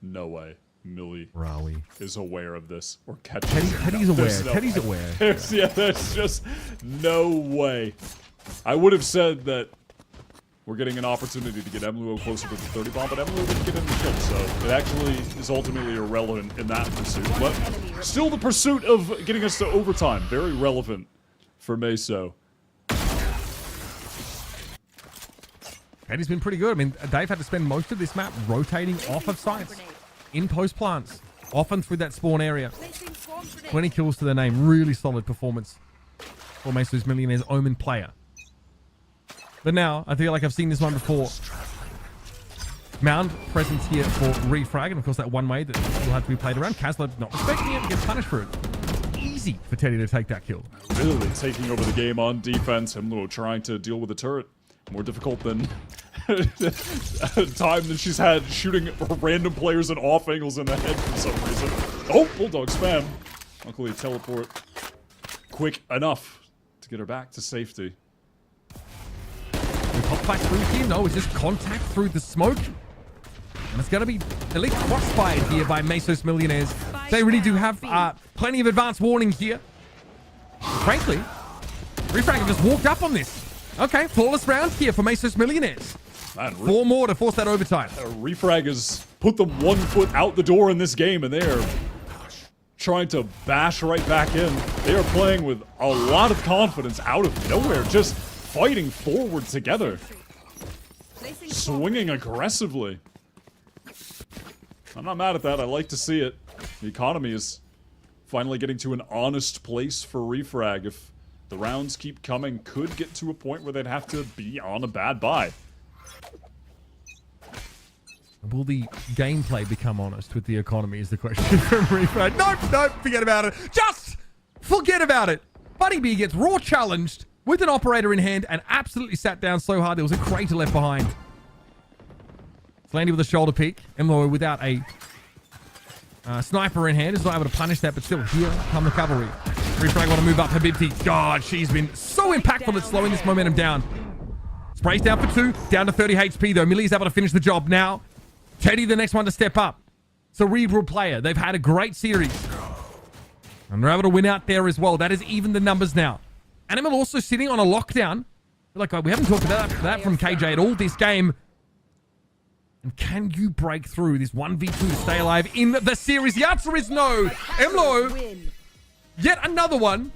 No way. Millie Rawi is aware of this or catching it. Teddy's aware. No Teddy's way. aware. There's just no way. I would have said that we're getting an opportunity to get Emluo closer to the 30 bomb, but Emluo didn't get in the kill, so it actually is ultimately irrelevant in that pursuit. But still the pursuit of getting us to overtime, very relevant for Meso. Teddy's been pretty good. I mean, they've had to spend most of this map rotating off of sites, in post plants, often through that spawn area. 20 kills to their name. Really solid performance for Meso's Millionaire's Omen player. But now, I feel like I've seen this one before. Mound presence here for Refrag, and of course that one way that will have to be played around. Kazla not respecting it, gets punished for it. Easy for Teddy to take that kill. Really taking over the game on defense. Emluo trying to deal with the turret. More difficult than time that she's had shooting random players at off angles in the head for some reason. Oh, Bulldog spam. Luckily, teleport quick enough to get her back to safety. We pop back through here. No, it's just contact through the smoke. And it's going to be at least crossfired here by Meso's Millionaires. They really do have plenty of advanced warning here. Frankly, Refrag have just walked up on this. Okay, flawless round here for Meso's Millionaires. Man, 4 more to force that overtime. Refrag has put them 1 foot out the door in this game, and they are trying to bash right back in. They are playing with a lot of confidence out of nowhere, just fighting forward together. Swinging aggressively. I'm not mad at that. I like to see it. The economy is finally getting to an honest place for Refrag. If the rounds keep coming, could get to a point where they'd have to be on a bad buy. Will the gameplay become honest with the economy is the question from Refrag. Nope, forget about it. Just forget about it. Buddy B gets raw challenged with an operator in hand and absolutely sat down so hard there was a crater left behind. Slandy with a shoulder peek. Emlo without a sniper in hand is not able to punish that, but still here come the cavalry. Refrag want to move up Habibti. God, she's been so impactful at slowing this momentum down. Sprays down for 2, down to 30 HP though. Millie's able to finish the job now. Teddy, the next one to step up. Cerebral player. They've had a great series. And they're able to win out there as well. That is even the numbers now. Animal also sitting on a lockdown. Like, we haven't talked about that from KJ at all this game. And can you break through this 1v2 to stay alive in the series? The answer is no. Emlo, yet another one.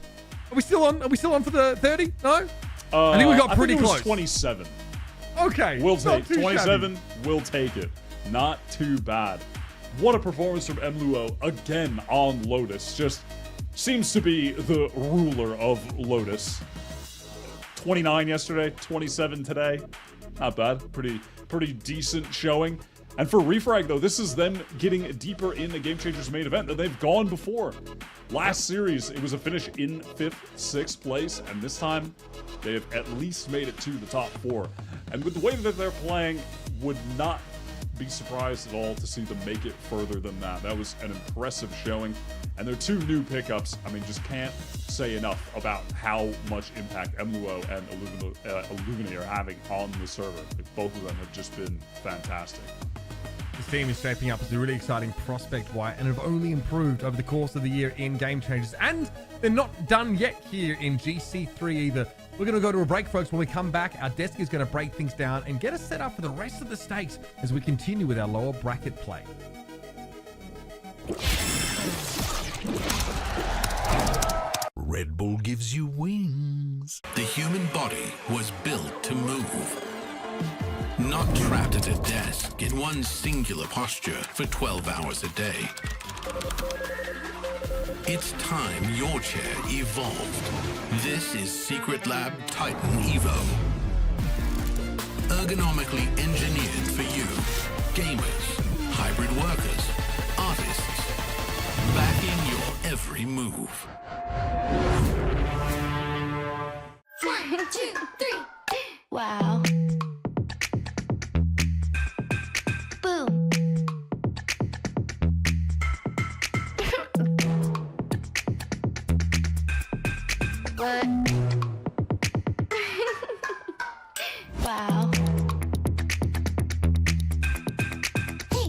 Are we still on? Are we still on for the 30? No? I think we got pretty close. 27. Okay. We'll take 27. We'll take it. Not too bad. What a performance from Emluo again on Lotus. Just seems to be the ruler of Lotus. 29 yesterday, 27 today. Not bad. Pretty decent showing. And for Refrag, though, this is them getting deeper in the Game Changers main event than they've gone before. Last series, it was a finish in 5th, 6th place, and this time they have at least made it to the top 4. And with the way that they're playing, would not be surprised at all to see them make it further than that. That was an impressive showing. And their 2 new pickups, I mean, just can't say enough about how much impact Emluo and Illumine are having on the server. Like, both of them have just been fantastic. This team is shaping up as a really exciting prospect wire and have only improved over the course of the year in Game Changers. And they're not done yet here in GC3 either. We're going to go to a break, folks. When we come back, our desk is going to break things down and get us set up for the rest of the stakes as we continue with our lower bracket play. Red Bull gives you wings. The human body was built to move. Not trapped at a desk in one singular posture for 12 hours a day. It's time your chair evolved. This is Secretlab Titan Evo. Ergonomically engineered for you. Gamers, hybrid workers, artists. Backing your every move. 1, 2, 3. Wow. Boom. What? Wow. Hey.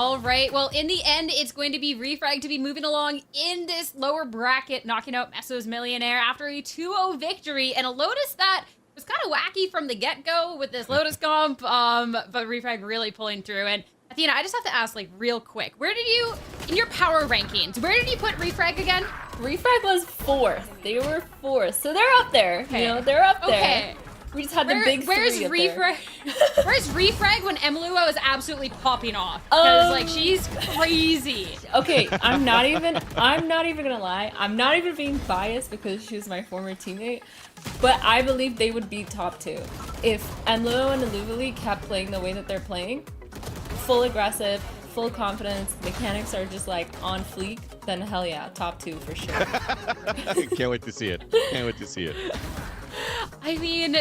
All right, well, in the end, it's going to be Refrag to be moving along in this lower bracket, knocking out Meso's Millionaire after a 2-0 victory, and a Lotus that was kind of wacky from the get-go with this Lotus comp, but Refrag really pulling through. And Athena, I just have to ask, like, real quick, where did you, in your power rankings, where did you put Refrag again? Refrag was 4th. They were 4th, so they're up there. Okay. You know, they're up there. Okay. We just had the big where's three up Refrag? Where's Refrag when Emilua is absolutely popping off? Because like she's crazy. Okay, I'm not even gonna lie. I'm not even being biased because she was my former teammate. But I believe they would be top 2 if Emilua and Illuvali kept playing the way that they're playing. Full aggressive, full confidence, mechanics are just like on fleek, then hell yeah, top 2 for sure. Can't wait to see it. Can't wait to see it. I mean,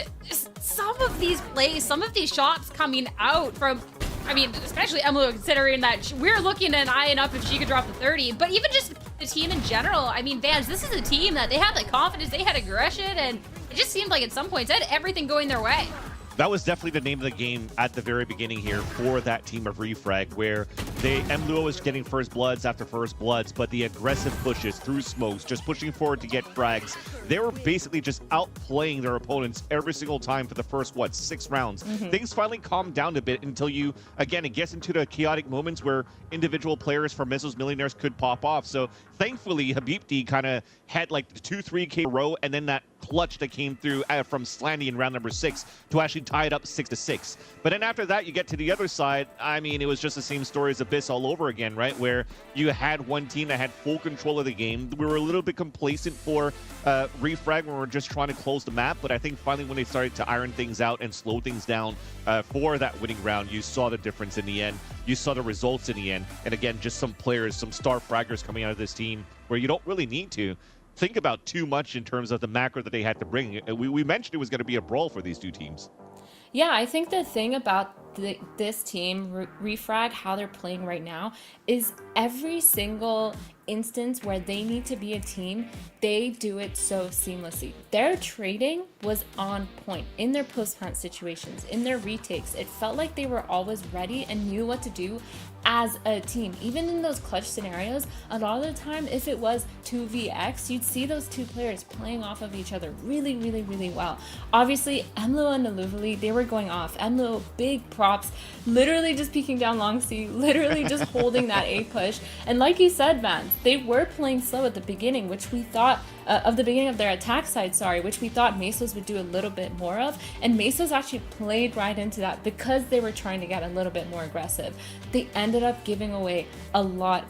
some of these plays, some of these shots coming out from, I mean, especially Emily, considering that we're looking and eyeing up if she could drop the 30, but even just the team in general. I mean, Vans, this is a team that they had the confidence, they had aggression, and it just seemed like at some points they had everything going their way. That was definitely the name of the game at the very beginning here for that team of Refrag, where Emilua was getting first bloods after first bloods, but the aggressive pushes through smokes, just pushing forward to get frags, they were basically just outplaying their opponents every single time for the first, 6 rounds. Things finally calmed down a bit until you, again, it gets into the chaotic moments where individual players from Meso's Millionaires could pop off. So thankfully, Habibti kind of had like the 2-3K row, and then that clutch that came through from Slandy in round number 6 to actually tie it up 6-6. But then after that, you get to the other side. I mean, it was just the same story as Abyss all over again, right? Where you had one team that had full control of the game. We were a little bit complacent for Refrag when we were just trying to close the map, but I think finally when they started to iron things out and slow things down for that winning round, you saw the difference in the end. You saw the results in the end. And again, just some players, some star fraggers coming out of this team where you don't really need to think about too much in terms of the macro that they had to bring. We mentioned it was going to be a brawl for these two teams. Yeah, I think the thing about this team, Refrag, how they're playing right now, is every single instance where they need to be a team, they do it so seamlessly. Their trading was on point in their post-plant situations, in their retakes. It felt like they were always ready and knew what to do as a team. Even in those clutch scenarios, a lot of the time, if it was 2vx, you'd see those two players playing off of each other really, really, really well. Obviously, Emlo and Illuvali, they were going off. Emlo, big props, literally just peeking down long C, literally just holding that A push. And like you said, Vance, they were playing slow at the beginning, which we thought, of the beginning of their attack side, which we thought Mesos would do a little bit more of. And Mesos actually played right into that because they were trying to get a little bit more aggressive. They ended up giving away a lot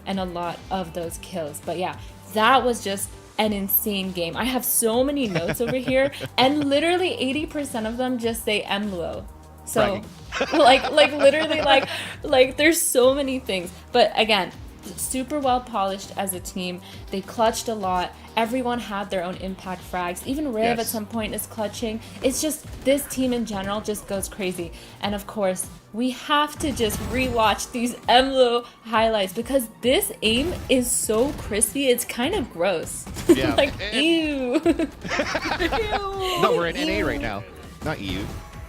of those kills. But yeah, that was just an insane game. I have so many notes over here, and literally 80% of them just say Emluo. So like literally like there's so many things. But again, super well polished as a team. They clutched a lot. Everyone had their own impact frags. Even Riv at some point is clutching. It's just, this team in general just goes crazy. And of course, we have to just rewatch these Emlo highlights because this aim is so crispy. It's kind of gross. Yeah. Like, ew. No, we're in NA right now, not EU.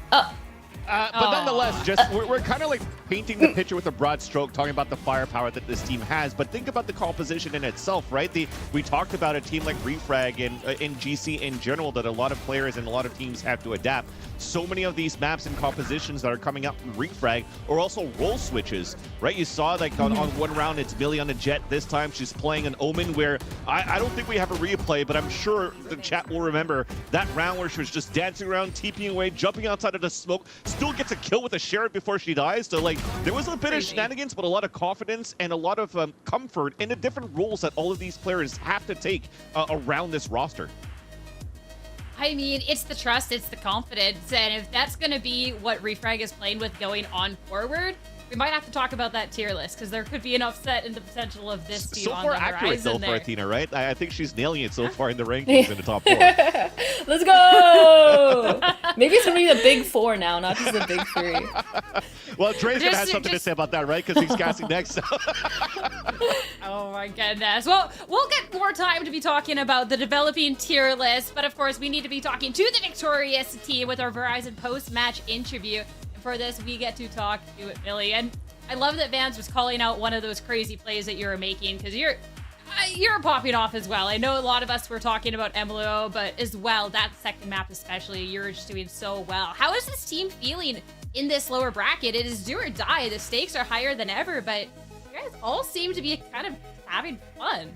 But nonetheless, just we're kind of like painting the picture with a broad stroke, talking about the firepower that this team has. But think about the composition in itself, right? We talked about a team like Refrag and in GC in general that a lot of players and a lot of teams have to adapt. So many of these maps and compositions that are coming out from Refrag are also role switches, right? You saw like on one round it's Millie on a Jet. This time she's playing an Omen, where I don't think we have a replay, but I'm sure the chat will remember that round where she was just dancing around, TPing away, jumping outside of the smoke, still gets a kill with a Sheriff before she dies. So like there was a bit of shenanigans, but a lot of confidence and a lot of comfort in the different roles that all of these players have to take around this roster. I mean, it's the trust, it's the confidence, and if that's going to be what Refrag is playing with going on forward, we might have to talk about that tier list, because there could be an upset in the potential of this team so on far the accurate though horizon for Athena, right? I think she's nailing it so far in the rankings in the top 4. Let's go! Maybe it's gonna be the big 4 now, not just the big 3. Well, Dre's gonna have something to say about that, right? Because he's casting next. Oh my goodness. Well, we'll get more time to be talking about the developing tier list, but of course we need to be talking to the victorious team with our Verizon post-match interview. And for this, we get to talk to Millie. And I love that Vans was calling out one of those crazy plays that you were making, because you're popping off as well. I know a lot of us were talking about MLO, but as well, that second map especially, you're just doing so well. How is this team feeling in this lower bracket? It is do or die. The stakes are higher than ever, but you guys all seem to be kind of having fun.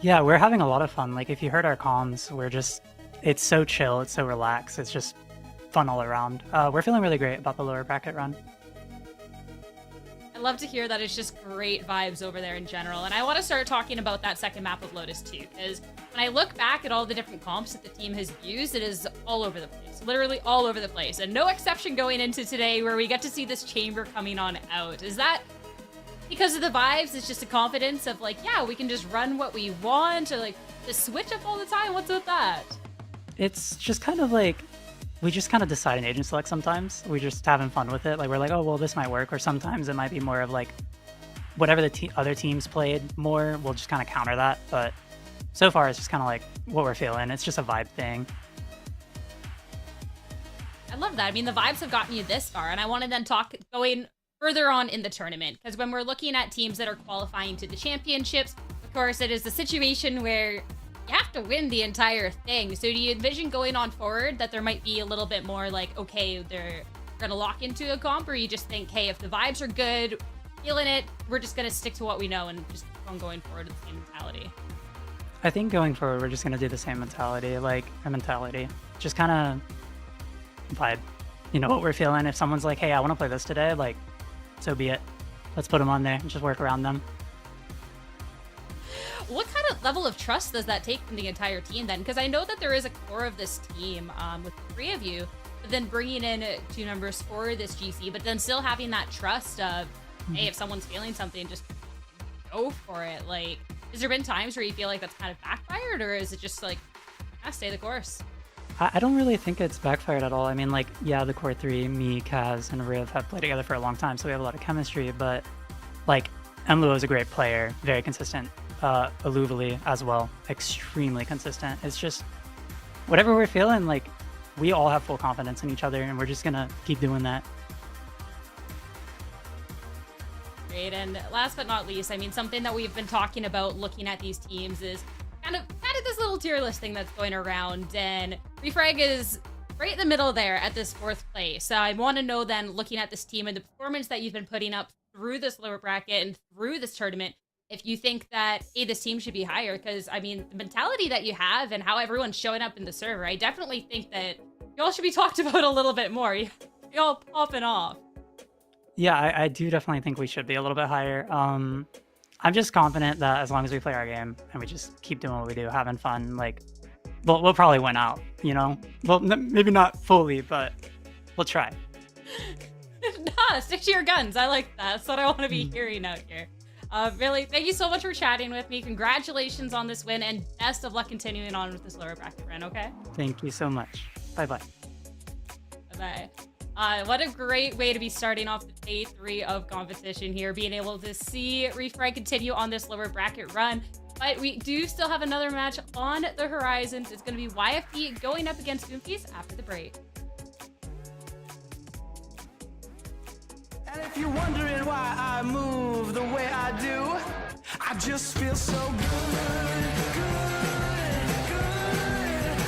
Yeah, we're having a lot of fun. Like, if you heard our comms, it's so chill, it's so relaxed, it's just fun all around. We're feeling really great about the lower bracket run. I love to hear that. It's just great vibes over there in general. And I want to start talking about that second map of Lotus too, because when I look back at all the different comps that the team has used, it is all over the place, literally all over the place. And no exception going into today, where we get to see this chamber coming on out. Is that because of the vibes? It's just a confidence of like, yeah, we can just run what we want, or like just switch up all the time? What's with that? It's just kind of like, we just kind of decide an agent select sometimes. We're just having fun with it. Like, we're like, oh, well, this might work. Or sometimes it might be more of like, whatever the other teams played more, we'll just kind of counter that. But so far, it's just kind of like what we're feeling. It's just a vibe thing. I love that. I mean, the vibes have gotten you this far, and I want to then talk going further on in the tournament, because when we're looking at teams that are qualifying to the championships, of course, it is the situation where you have to win the entire thing. So do you envision going on forward that there might be a little bit more like, okay, they're gonna lock into a comp, or you just think, hey, if the vibes are good, feeling it, we're just gonna stick to what we know and just keep on going forward with the same mentality? I think going forward, we're just going to do the same mentality, just kind of vibe. You know what we're feeling. If someone's like, hey, I want to play this today, like, so be it. Let's put them on there and just work around them. What kind of level of trust does that take from the entire team then? Because I know that there is a core of this team with the three of you, but then bringing in two members for this GC, but then still having that trust of, hey, if someone's feeling something, just go for it. Like, has there been times where you feel like that's kind of backfired, or is it just like, stay the course? I don't really think it's backfired at all. I mean, like, yeah, the core three, me, Kaz, and Riv have played together for a long time, so we have a lot of chemistry, but like, Emluo is a great player, very consistent. Aluvali as well, extremely consistent. It's just whatever we're feeling, like, we all have full confidence in each other, and we're just gonna keep doing that. Great. And last but not least, I mean, something that we've been talking about looking at these teams is kind of this little tier list thing that's going around, and Refrag is right in the middle there at this 4th place. So I want to know then, looking at this team and the performance that you've been putting up through this lower bracket and through this tournament, if you think that, hey, this team should be higher, because, I mean, the mentality that you have and how everyone's showing up in the server, I definitely think that y'all should be talked about a little bit more. Y'all popping off. Yeah, I do definitely think we should be a little bit higher. I'm just confident that as long as we play our game and we just keep doing what we do, having fun, like, we'll probably win out, you know? Well, maybe not fully, but we'll try. Nah, stick to your guns. I like that. That's what I want to be hearing out here. Really, thank you so much for chatting with me. Congratulations on this win, and best of luck continuing on with this lower bracket run, okay? Thank you so much. Bye-bye. Bye-bye. What a great way to be starting off the day 3 of competition here, being able to see Refrag continue on this lower bracket run. But we do still have another match on the horizon. It's going to be YFP going up against Oomies after the break. And if you're wondering why I move the way I do, I just feel so good, good.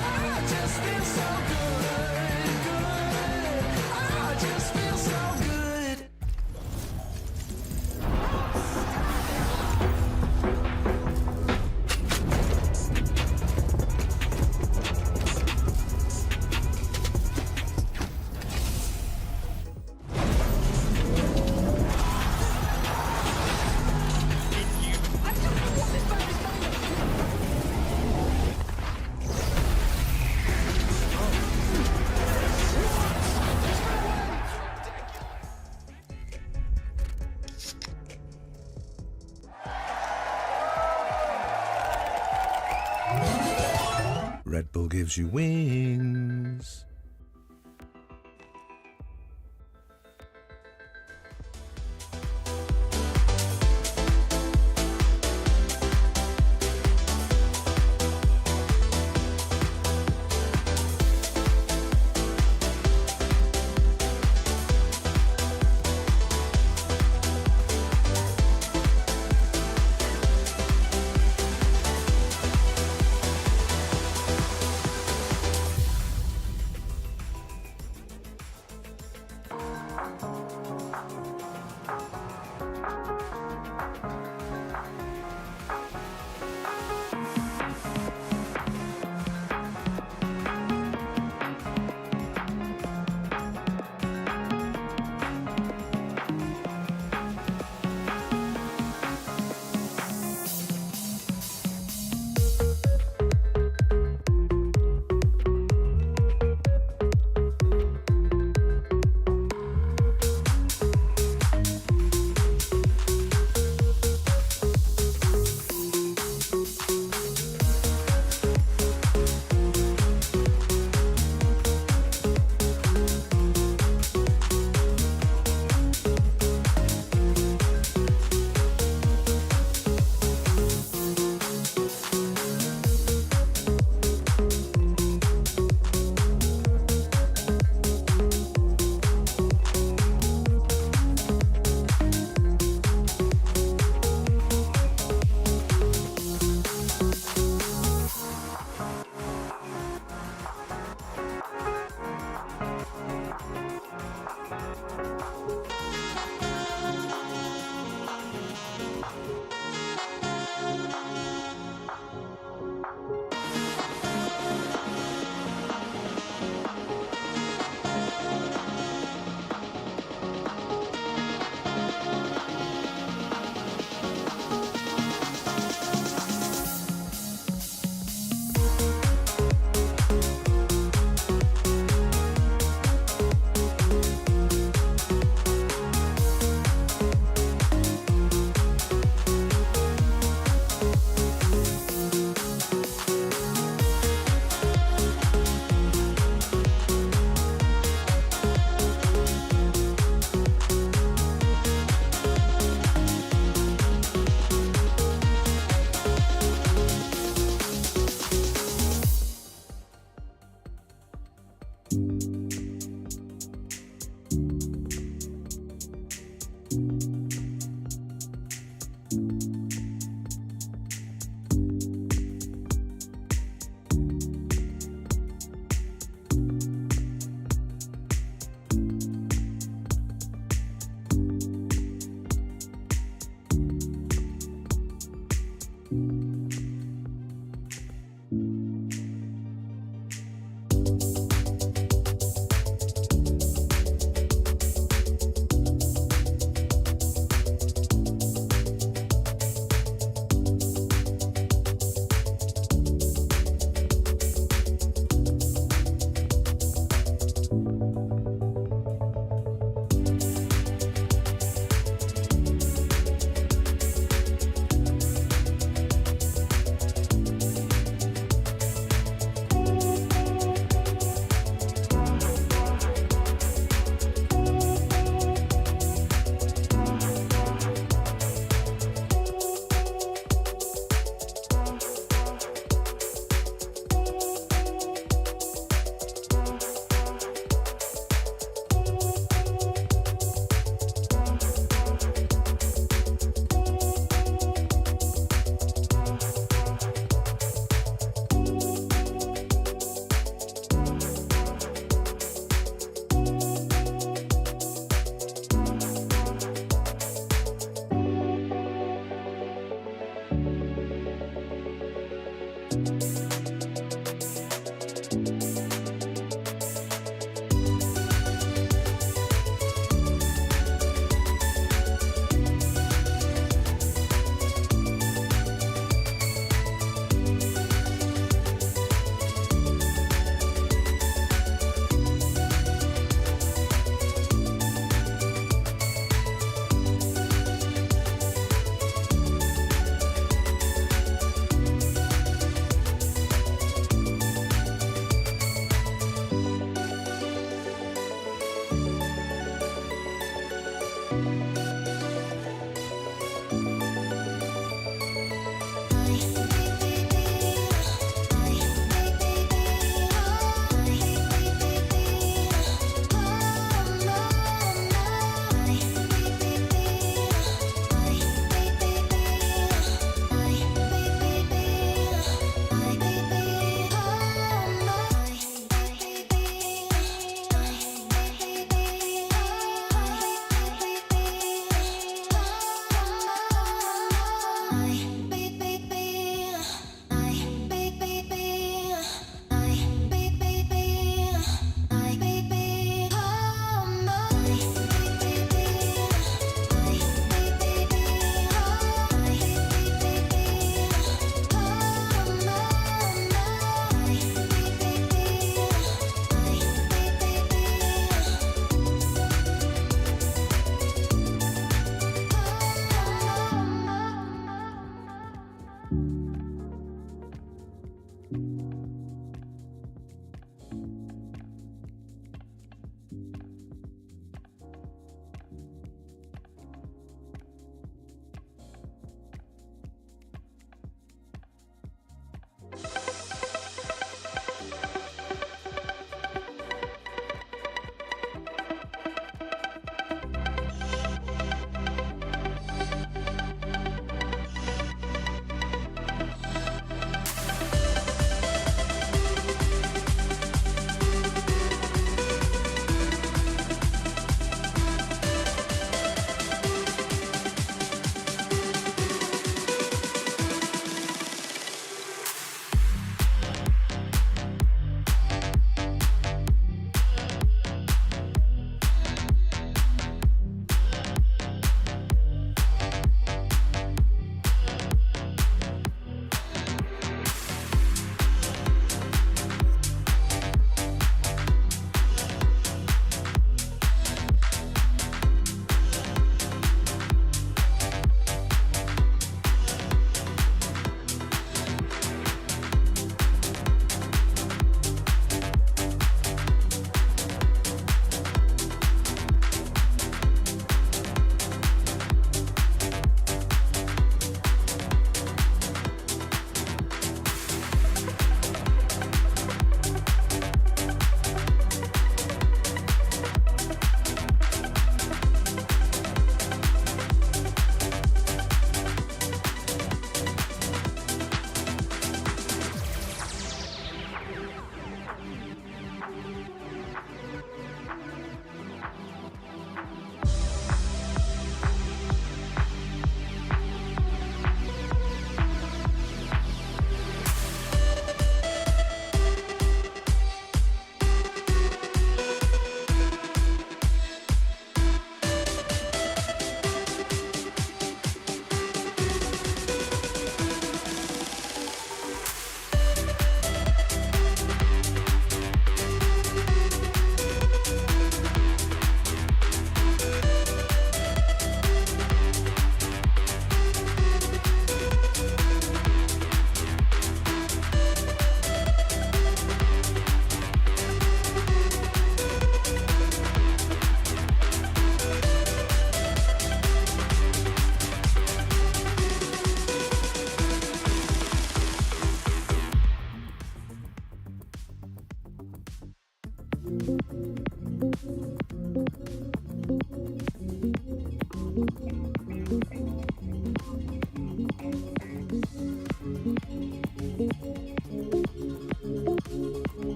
I just feel so good, I just feel so good. Red Bull gives you wings.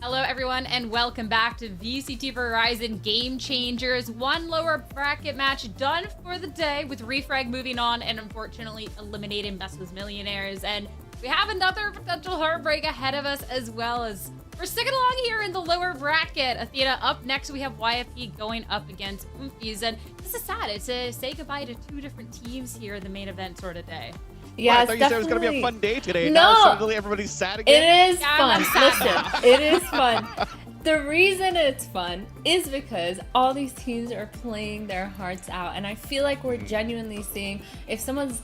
Hello everyone and welcome back to VCT Verizon Game Changers. One lower bracket match done for the day with Refrag moving on and unfortunately eliminating Meso's Millionaires. And we have another potential heartbreak ahead of us as well as we're sticking along here in the lower bracket. Athena up next, we have YFP going up against Oomies. And this is sad. It's a say goodbye to two different teams here in the main event sort of day. Yeah, I thought you said it was going to be a fun day today. No, now suddenly everybody's sad again. It is fun. Listen, it is fun. The reason it's fun is because all these teams are playing their hearts out, and I feel like we're genuinely seeing if someone's,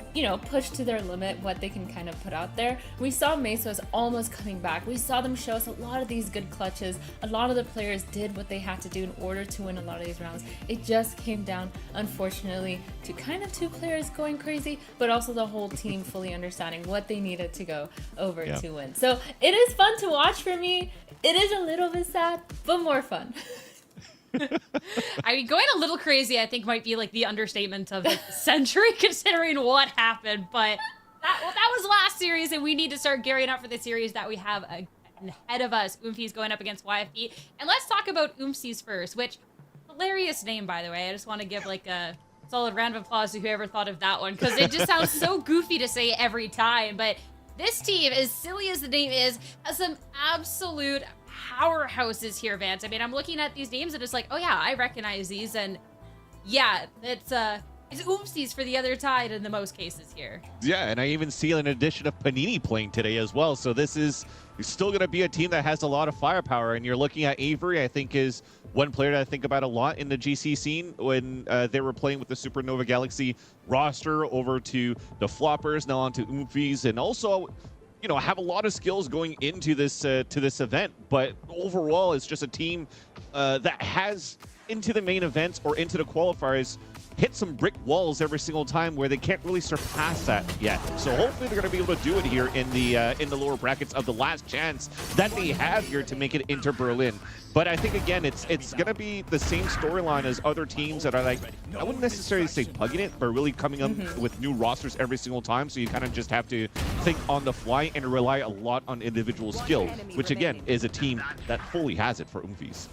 pushed to their limit, what they can kind of put out there. We saw Meso's almost coming back. We saw them show us a lot of these good clutches. A lot of the players did what they had to do in order to win a lot of these rounds. It just came down, unfortunately, to kind of two players going crazy, but also the whole team fully understanding what they needed to go over to win. So it is fun to watch for me. It is a little bit sad, but more fun. I mean, going a little crazy, I think, might be like the understatement of the century, considering what happened. But that was last series, and we need to start gearing up for the series that we have ahead of us. Oomies going up against YFP. And let's talk about Oomies first, which, hilarious name, by the way. I just want to give like a solid round of applause to whoever thought of that one, because it just sounds so goofy to say every time. But this team, as silly as the name is, has some absolute powerhouses here, Vance. I mean, I'm looking at these names and it's like, oh yeah, I recognize these, and yeah, it's Oomies for the other side in the most cases here. Yeah, and I even see an addition of Panini playing today as well. So this is still going to be a team that has a lot of firepower. And you're looking at Avery, I think, is one player that I think about a lot in the GC scene when they were playing with the Supernova Galaxy roster over to the Floppers, now onto Oomies, and also, have a lot of skills going into this to this event. But overall, it's just a team that has, into the main events or into the qualifiers, hit some brick walls every single time where they can't really surpass that yet. So hopefully they're going to be able to do it here in the lower brackets of the last chance that they have here to make it into Berlin. But I think, again, it's going to be the same storyline as other teams that are like, I wouldn't necessarily say bugging it, but really coming up with new rosters every single time. So you kind of just have to think on the fly and rely a lot on individual skill, which, again, is a team that fully has it for Oomies.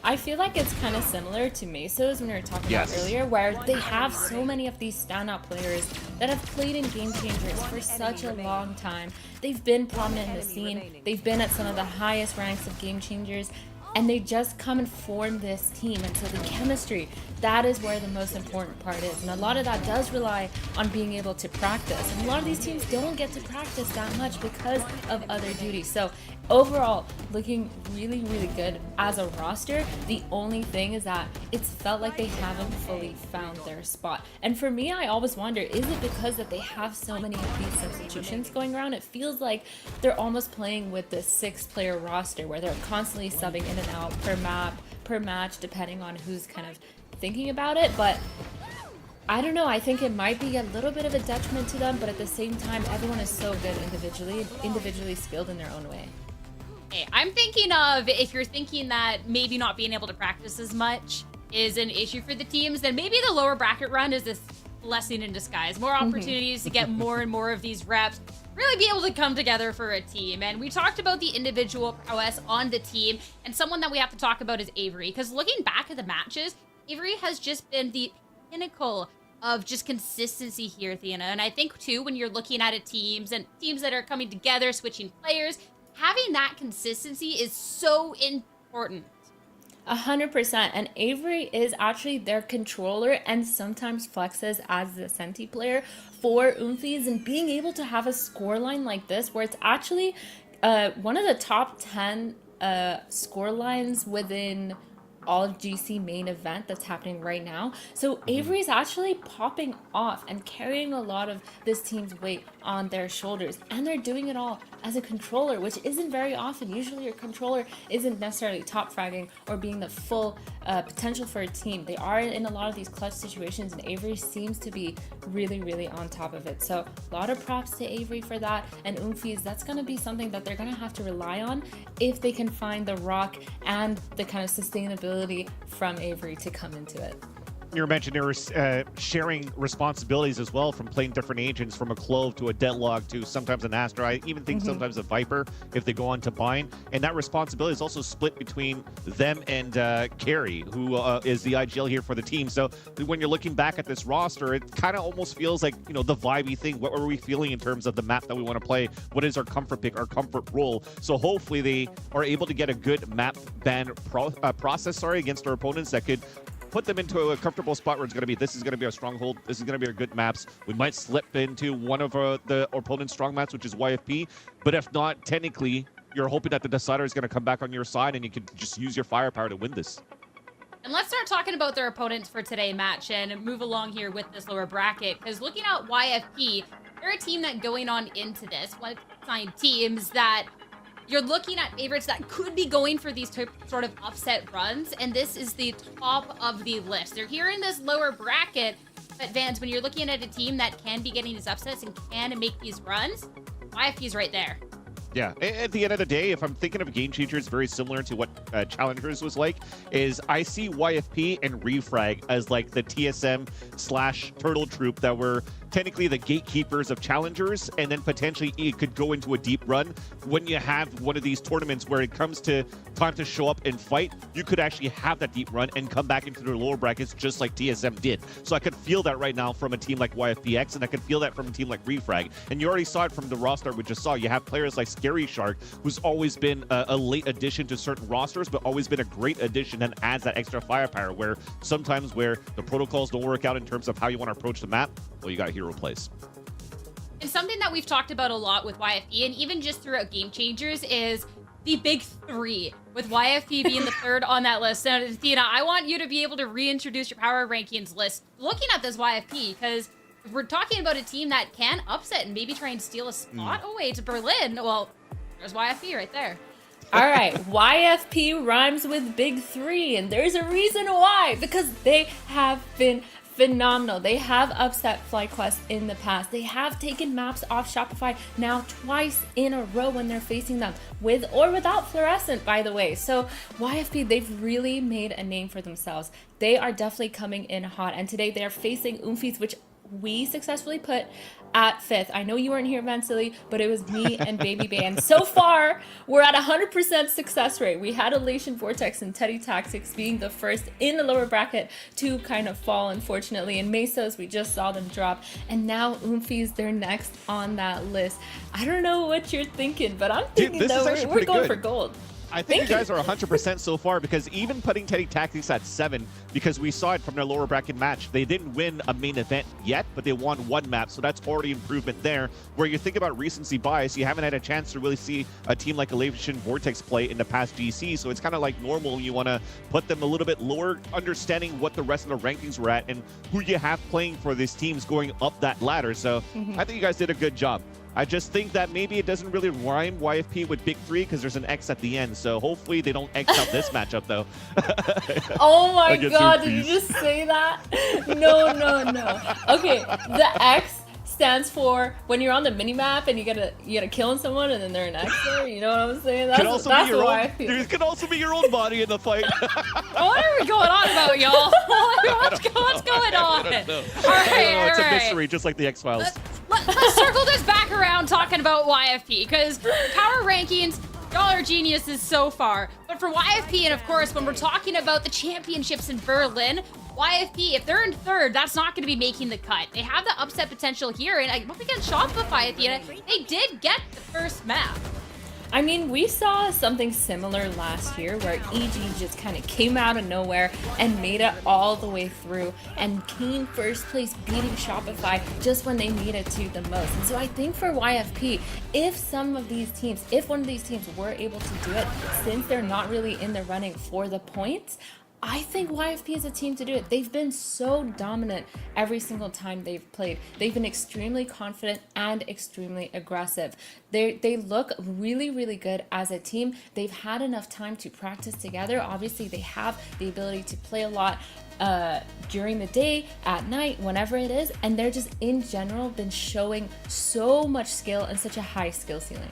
I feel like it's kind of similar to Meso's when we were talking about earlier, where they have so many of these standout players that have played in Game Changers for such a long time. They've been prominent in the scene. They've been at some of the highest ranks of Game Changers, and they just come and form this team. And so the chemistry, that is where the most important part is. And a lot of that does rely on being able to practice. And a lot of these teams don't get to practice that much because of other duties. So overall, looking really, really good as a roster. The only thing is that it's felt like they haven't fully found their spot. And for me, I always wonder, is it because that they have so many of these substitutions going around? It feels like they're almost playing with this 6-player roster where they're constantly subbing in and out per map, per match, depending on who's kind of thinking about it. But I don't know, I think it might be a little bit of a detriment to them, but at the same time, everyone is so good individually skilled in their own way. Hey, I'm thinking of, if you're thinking that maybe not being able to practice as much is an issue for the teams, then maybe the lower bracket run is this blessing in disguise. More opportunities to get more and more of these reps, really be able to come together for a team. And we talked about the individual prowess on the team, and someone that we have to talk about is Avery, because looking back at the matches, Avery has just been the pinnacle of just consistency here, Athena. And I think too, when you're looking at teams that are coming together, switching players, having that consistency is so important. 100%. And Avery is actually their controller and sometimes flexes as the Senti player for Oomies, and being able to have a scoreline like this where it's actually one of the top 10 score lines within all of GC main event that's happening right now. So Avery's actually popping off and carrying a lot of this team's weight on their shoulders, and they're doing it all as a controller, which isn't very often. Usually your controller isn't necessarily top fragging or being the full potential for a team. They are in a lot of these clutch situations, and Avery seems to be really on top of it. So a lot of props to Avery for that. And Oomies, that's going to be something that they're going to have to rely on if they can find the rock and the kind of sustainability from Avery to come into it. You mentioned sharing responsibilities as well, from playing different agents, from a Clove to a Deadlock to sometimes an Astra. I even think sometimes a Viper if they go on to Bind. And that responsibility is also split between them and Carrie, who is the IGL here for the team. So when you're looking back at this roster, it kind of almost feels like, you know, the vibey thing. What are we feeling in terms of the map that we want to play? What is our comfort pick, our comfort role? So hopefully they are able to get a good map ban process against our opponents that could put them into a comfortable spot where it's going to be, this is going to be our stronghold, this is going to be our good maps. We might slip into one of the opponent's strong maps, which is YFP, but if not, technically, you're hoping that the decider is going to come back on your side and you can just use your firepower to win this. And let's start talking about their opponents for today's match and move along here with this lower bracket, because looking at YFP, they're a team that going on into this, one of teams that you're looking at favorites that could be going for these sort of upset runs, and this is the top of the list. They're here in this lower bracket, but Vans, when you're looking at a team that can be getting these upsets and can make these runs, YFP's right there. Yeah, at the end of the day, if I'm thinking of game changers very similar to what Challengers was like, is I see YFP and Refrag as like the TSM / Turtle Troop that were technically the gatekeepers of Challengers, and then potentially it could go into a deep run. When you have one of these tournaments where it comes to time to show up and fight, you could actually have that deep run and come back into the lower brackets just like TSM did. So I could feel that right now from a team like YFPX, and I could feel that from a team like Refrag. And you already saw it from the roster we just saw. You have players like Scary Shark, who's always been a late addition to certain rosters, but always been a great addition and adds that extra firepower, where sometimes where the protocols don't work out in terms of how you want to approach the map, well, you got hero plays. And something that we've talked about a lot with YFP, and even just throughout Game Changers, is the big three, with YFP being the third on that list. So, Athena, I want you to be able to reintroduce your power rankings list looking at this YFP, because if we're talking about a team that can upset and maybe try and steal a spot away to Berlin, well, there's YFP right there. All right, YFP rhymes with big three, and there's a reason why, because they have been phenomenal. They have upset FlyQuest in the past. They have taken maps off Shopify now twice in a row when they're facing them, with or without Fluorescent, by the way. So YFP, they've really made a name for themselves. They are definitely coming in hot, and today they're facing Oomies, which we successfully put at 5th. I know you weren't here, Vansily, but it was me and Baby Bay. And so far, we're at 100% success rate. We had Elation Vortex and Teddy Tactics being the first in the lower bracket to kind of fall, unfortunately. And Mesos, we just saw them drop. And now Oomies, they're next on that list. I don't know what you're thinking, but I'm thinking we're going for gold. I think you guys are 100% so far, because even putting Teddy Tactics at 7, because we saw it from their lower bracket match, they didn't win a main event yet, but they won one map, so that's already improvement there. Where you think about recency bias, you haven't had a chance to really see a team like Elation Vortex play in the past GC, so it's kind of like normal. You want to put them a little bit lower, understanding what the rest of the rankings were at and who you have playing for these teams going up that ladder. So I think you guys did a good job. I just think that maybe it doesn't really rhyme YFP with Big 3 because there's an X at the end. So hopefully they don't X out this matchup, though. Oh my god, did you just say that? No. Okay, the X stands for when you're on the minimap and you gotta kill someone and then they're an X there. You know what I'm saying? That's It could also be your own body in the fight. What are we going on about, y'all? What's going on? I don't know. All right, it's a mystery, just like the X-Files. Let's circle this back around talking about YFP, because power rankings, Y'all are geniuses so far. But for YFP, and of course, when we're talking about the championships in Berlin, YFP, if they're in third, that's not going to be making the cut. They have the upset potential here, and once again, Shopify at the end, they did get the first map. I mean, we saw something similar last year where EG just kind of came out of nowhere and made it all the way through and came first place, beating Shopify just when they needed to the most. And so I think for YFP, if one of these teams were able to do it, since they're not really in the running for the points, I think YFP is a team to do it. They've been so dominant every single time they've played. They've been extremely confident and extremely aggressive. They look really, really good as a team. They've had enough time to practice together. Obviously, they have the ability to play a lot during the day, at night, whenever it is. And they're just, in general, been showing so much skill and such a high skill ceiling.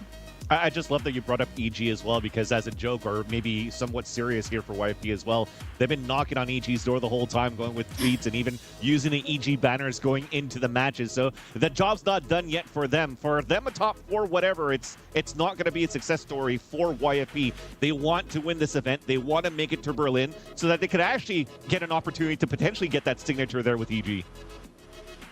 I just love that you brought up EG as well, because as a joke, or maybe somewhat serious here for YFP as well, they've been knocking on EG's door the whole time, going with tweets and even using the EG banners going into the matches. So the job's not done yet for them. For them, a top 4, whatever, it's not going to be a success story for YFP. They want to win this event. They want to make it to Berlin so that they could actually get an opportunity to potentially get that signature there with EG.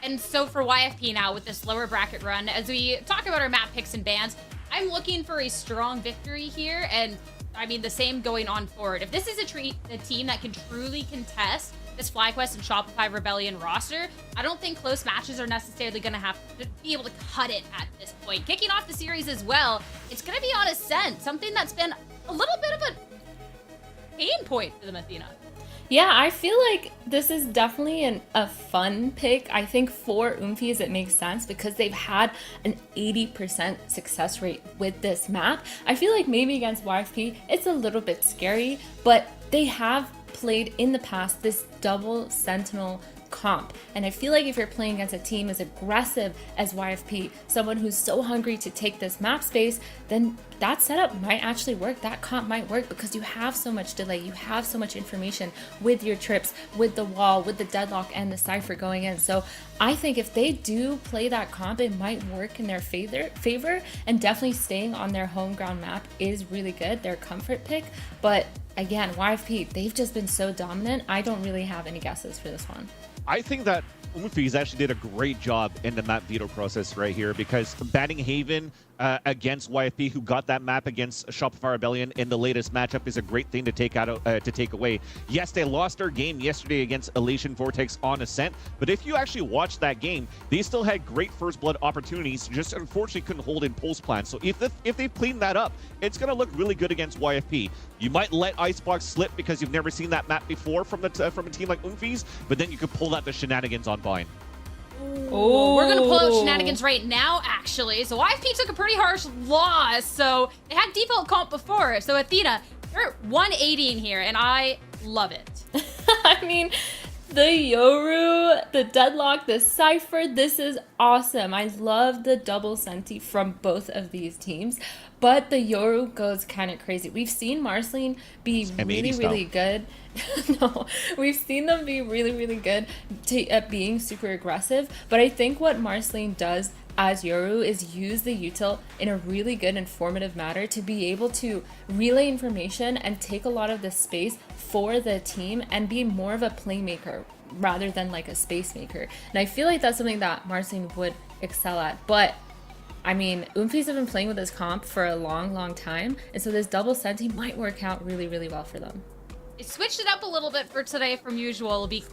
And so for YFP now, with this lower bracket run, as we talk about our map picks and bans, I'm looking for a strong victory here, and I mean the same going on forward. If this is a team that can truly contest this FlyQuest and Shopify Rebellion roster, I don't think close matches are necessarily going to have to be able to cut it at this point. Kicking off the series as well, it's going to be on Ascent, something that's been a little bit of a pain point for them, Athena. Yeah, I feel like this is definitely a fun pick. I think for Oomies it makes sense because they've had an 80% success rate with this map. I feel like maybe against YFP it's a little bit scary, but they have played in the past this double sentinel comp, and I feel like if you're playing against a team as aggressive as YFP, someone who's so hungry to take this map space, then that setup might actually work. That comp might work because you have so much delay, you have so much information with your trips, with the wall, with the deadlock and the cipher going in. So I think if they do play that comp, it might work in their favor, and definitely staying on their home ground map is really good, their comfort pick. But again, YFP, they've just been so dominant. I don't really have any guesses for this one. I think that Oomies actually did a great job in the map veto process right here, because banning Haven against YFP, who got that map against Shopify Rebellion in the latest matchup, is a great thing to take away. Yes, they lost their game yesterday against Elation Vortex on Ascent, but if you actually watch that game, they still had great first blood opportunities, just unfortunately couldn't hold in post plan. So if they've cleaned that up, it's going to look really good against YFP. You might let Icebox slip because you've never seen that map before from a team like Oomies, but then you could pull out the shenanigans on Vine. Oh, we're gonna pull out shenanigans right now, actually. So YFP took a pretty harsh loss. So they had default comp before. So Athena, you're 180 here, and I love it. I mean, the Yoru, the deadlock, the cipher, this is awesome. I love the double senti from both of these teams, but the Yoru goes kind of crazy. We've seen Marceline be really good. No, we've seen them be really good at being super aggressive, but I think what Marceline does as Yoru is use the util in a really good informative manner to be able to relay information and take a lot of the space for the team and be more of a playmaker rather than like a space maker. And I feel like that's something that Marceline would excel at. But I mean, Oomies have been playing with this comp for a long time, and so this double senti might work out really well for them. They switched it up a little bit for today from usual. It'll be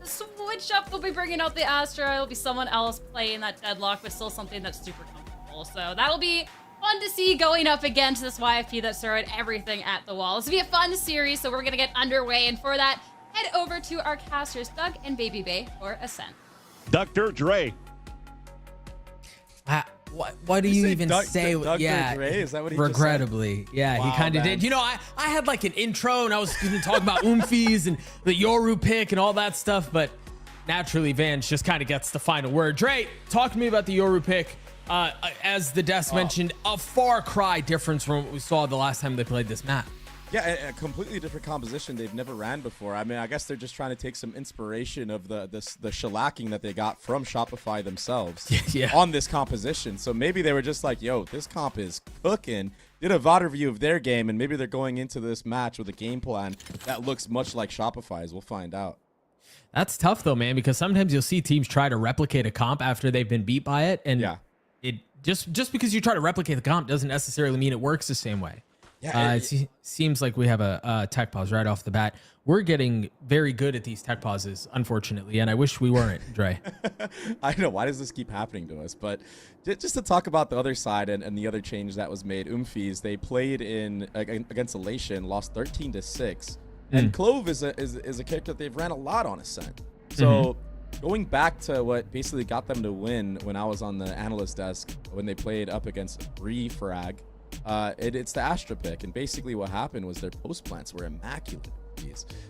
switch up. They'll be bringing out the Astra. It'll be someone else playing that deadlock, but still something that's super comfortable. So that'll be fun to see going up against this YFP that's throwing everything at the wall. This will be a fun series, so we're going to get underway. And for that, head over to our casters, Doug and Baby Bay, for Ascent. Dr. Dre. Why do you even say yeah? Dre? Is that what he regrettably, just said? Yeah, Wow, he kind of did. You know, I had like an intro and I was going to talk about Oomies and the Yoru pick and all that stuff, but naturally Vance just kind of gets the final word. Dre, talk to me about the Yoru pick. As the desk mentioned, a far cry difference from what we saw the last time they played this map. Yeah, a completely different composition they've never ran before. I mean, I guess they're just trying to take some inspiration of the shellacking that they got from Shopify themselves on this composition. So maybe they were just like, yo, this comp is cooking. Did a VOD review of their game, and maybe they're going into this match with a game plan that looks much like Shopify's. We'll find out. That's tough though, man, because sometimes you'll see teams try to replicate a comp after they've been beat by it, and it just because you try to replicate the comp doesn't necessarily mean it works the same way. Yeah, it seems like we have a tech pause right off the bat. We're getting very good at these tech pauses, unfortunately, and I wish we weren't, Dre. I know. Why does this keep happening to us? But just to talk about the other side and the other change that was made, Oomies, they played in against Elation, lost 13-6. And Clove is a character that they've ran a lot on Ascent. So going back to what basically got them to win when I was on the analyst desk, when they played up against Refrag, it's the Astra pick, and basically what happened was their post plants were immaculate.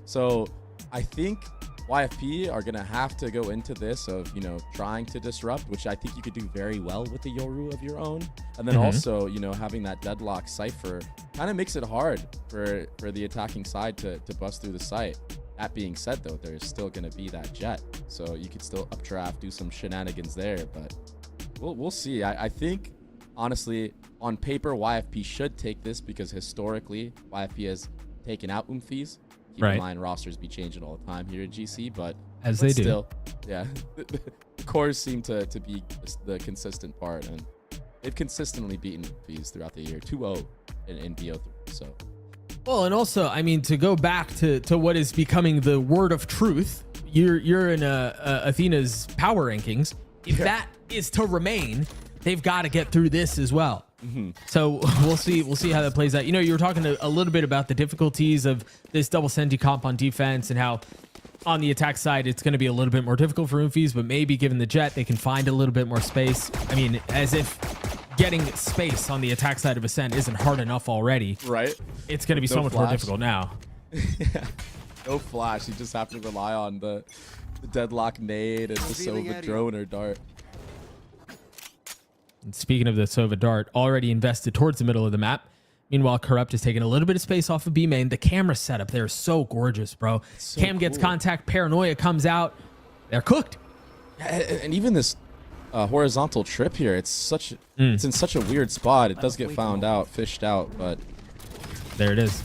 So I think YFP are gonna have to go into this of trying to disrupt, which I think you could do very well with the Yoru of your own, and then also having that deadlock cipher kind of makes it hard for the attacking side to bust through the site. That being said, though, there's still gonna be that jet, so you could still updraft, do some shenanigans there, but we'll see. I think honestly, on paper, YFP should take this because historically, YFP has taken out Oomies. Keep in mind, rosters be changing all the time here at GC, but they still, yeah, the cores seem to be the consistent part, and they've consistently beaten Oomies throughout the year, 2-0 in BO3. So, well, and also, I mean, to go back to what is becoming the word of truth, you're in Athena's power rankings. If that is to remain, they've got to get through this as well. So we'll see how that plays out. You were talking a little bit about the difficulties of this double Senti comp on defense and how on the attack side it's going to be a little bit more difficult for Oomies, but maybe given the jet they can find a little bit more space. I mean, as if getting space on the attack side of Ascent isn't hard enough already. Right. It's going to be so much more difficult now. Yeah. No flash. You just have to rely on the deadlock nade and the Sova drone or dart. And speaking of the Sova dart, already invested towards the middle of the map. Meanwhile, Corrupt is taking a little bit of space off of B main. The camera setup there is so gorgeous, bro. So Cam gets contact, Paranoia comes out. They're cooked. Yeah, and even this horizontal trip here, it's in such a weird spot. It does get found out, fished out, but there it is.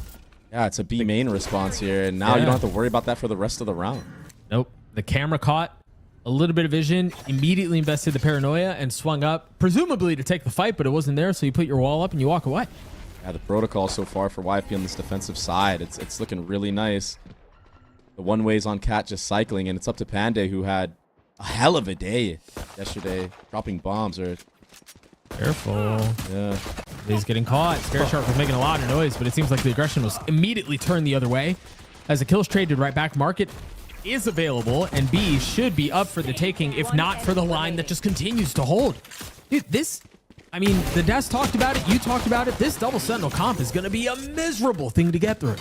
Yeah, it's a B main response here, and now you don't have to worry about that for the rest of the round. Nope. The camera caught a little bit of vision, immediately invested the Paranoia and swung up, presumably to take the fight, but it wasn't there, so you put your wall up and you walk away. Yeah, the protocol so far for YFP on this defensive side, it's looking really nice. The one-ways on Cat just cycling, and it's up to Panday, who had a hell of a day yesterday, dropping bombs. Careful. Yeah. He's getting caught. Scare Shark was making a lot of noise, but it seems like the aggression was immediately turned the other way. As the kills traded right back, Market is available, and B should be up for the taking, if not for the line that just continues to hold. Dude, I mean, the Des talked about it, you talked about it. This double Sentinel comp is going to be a miserable thing to get through.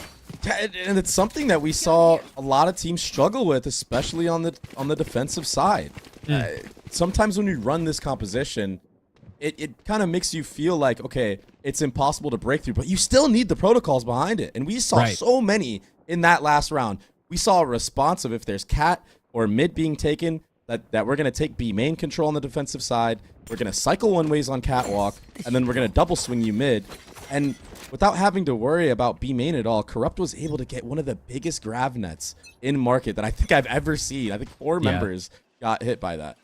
And it's something that we saw a lot of teams struggle with, especially on the defensive side. Sometimes when you run this composition, it kind of makes you feel like, okay, it's impossible to break through, but you still need the protocols behind it. And we saw so many in that last round. We saw a response of if there's Cat or mid being taken, that we're going to take B main control on the defensive side. We're going to cycle one ways on Catwalk, and then we're going to double swing you mid. And without having to worry about B main at all, Corrupt was able to get one of the biggest grav nets in market that I think I've ever seen. I think 4 members got hit by that.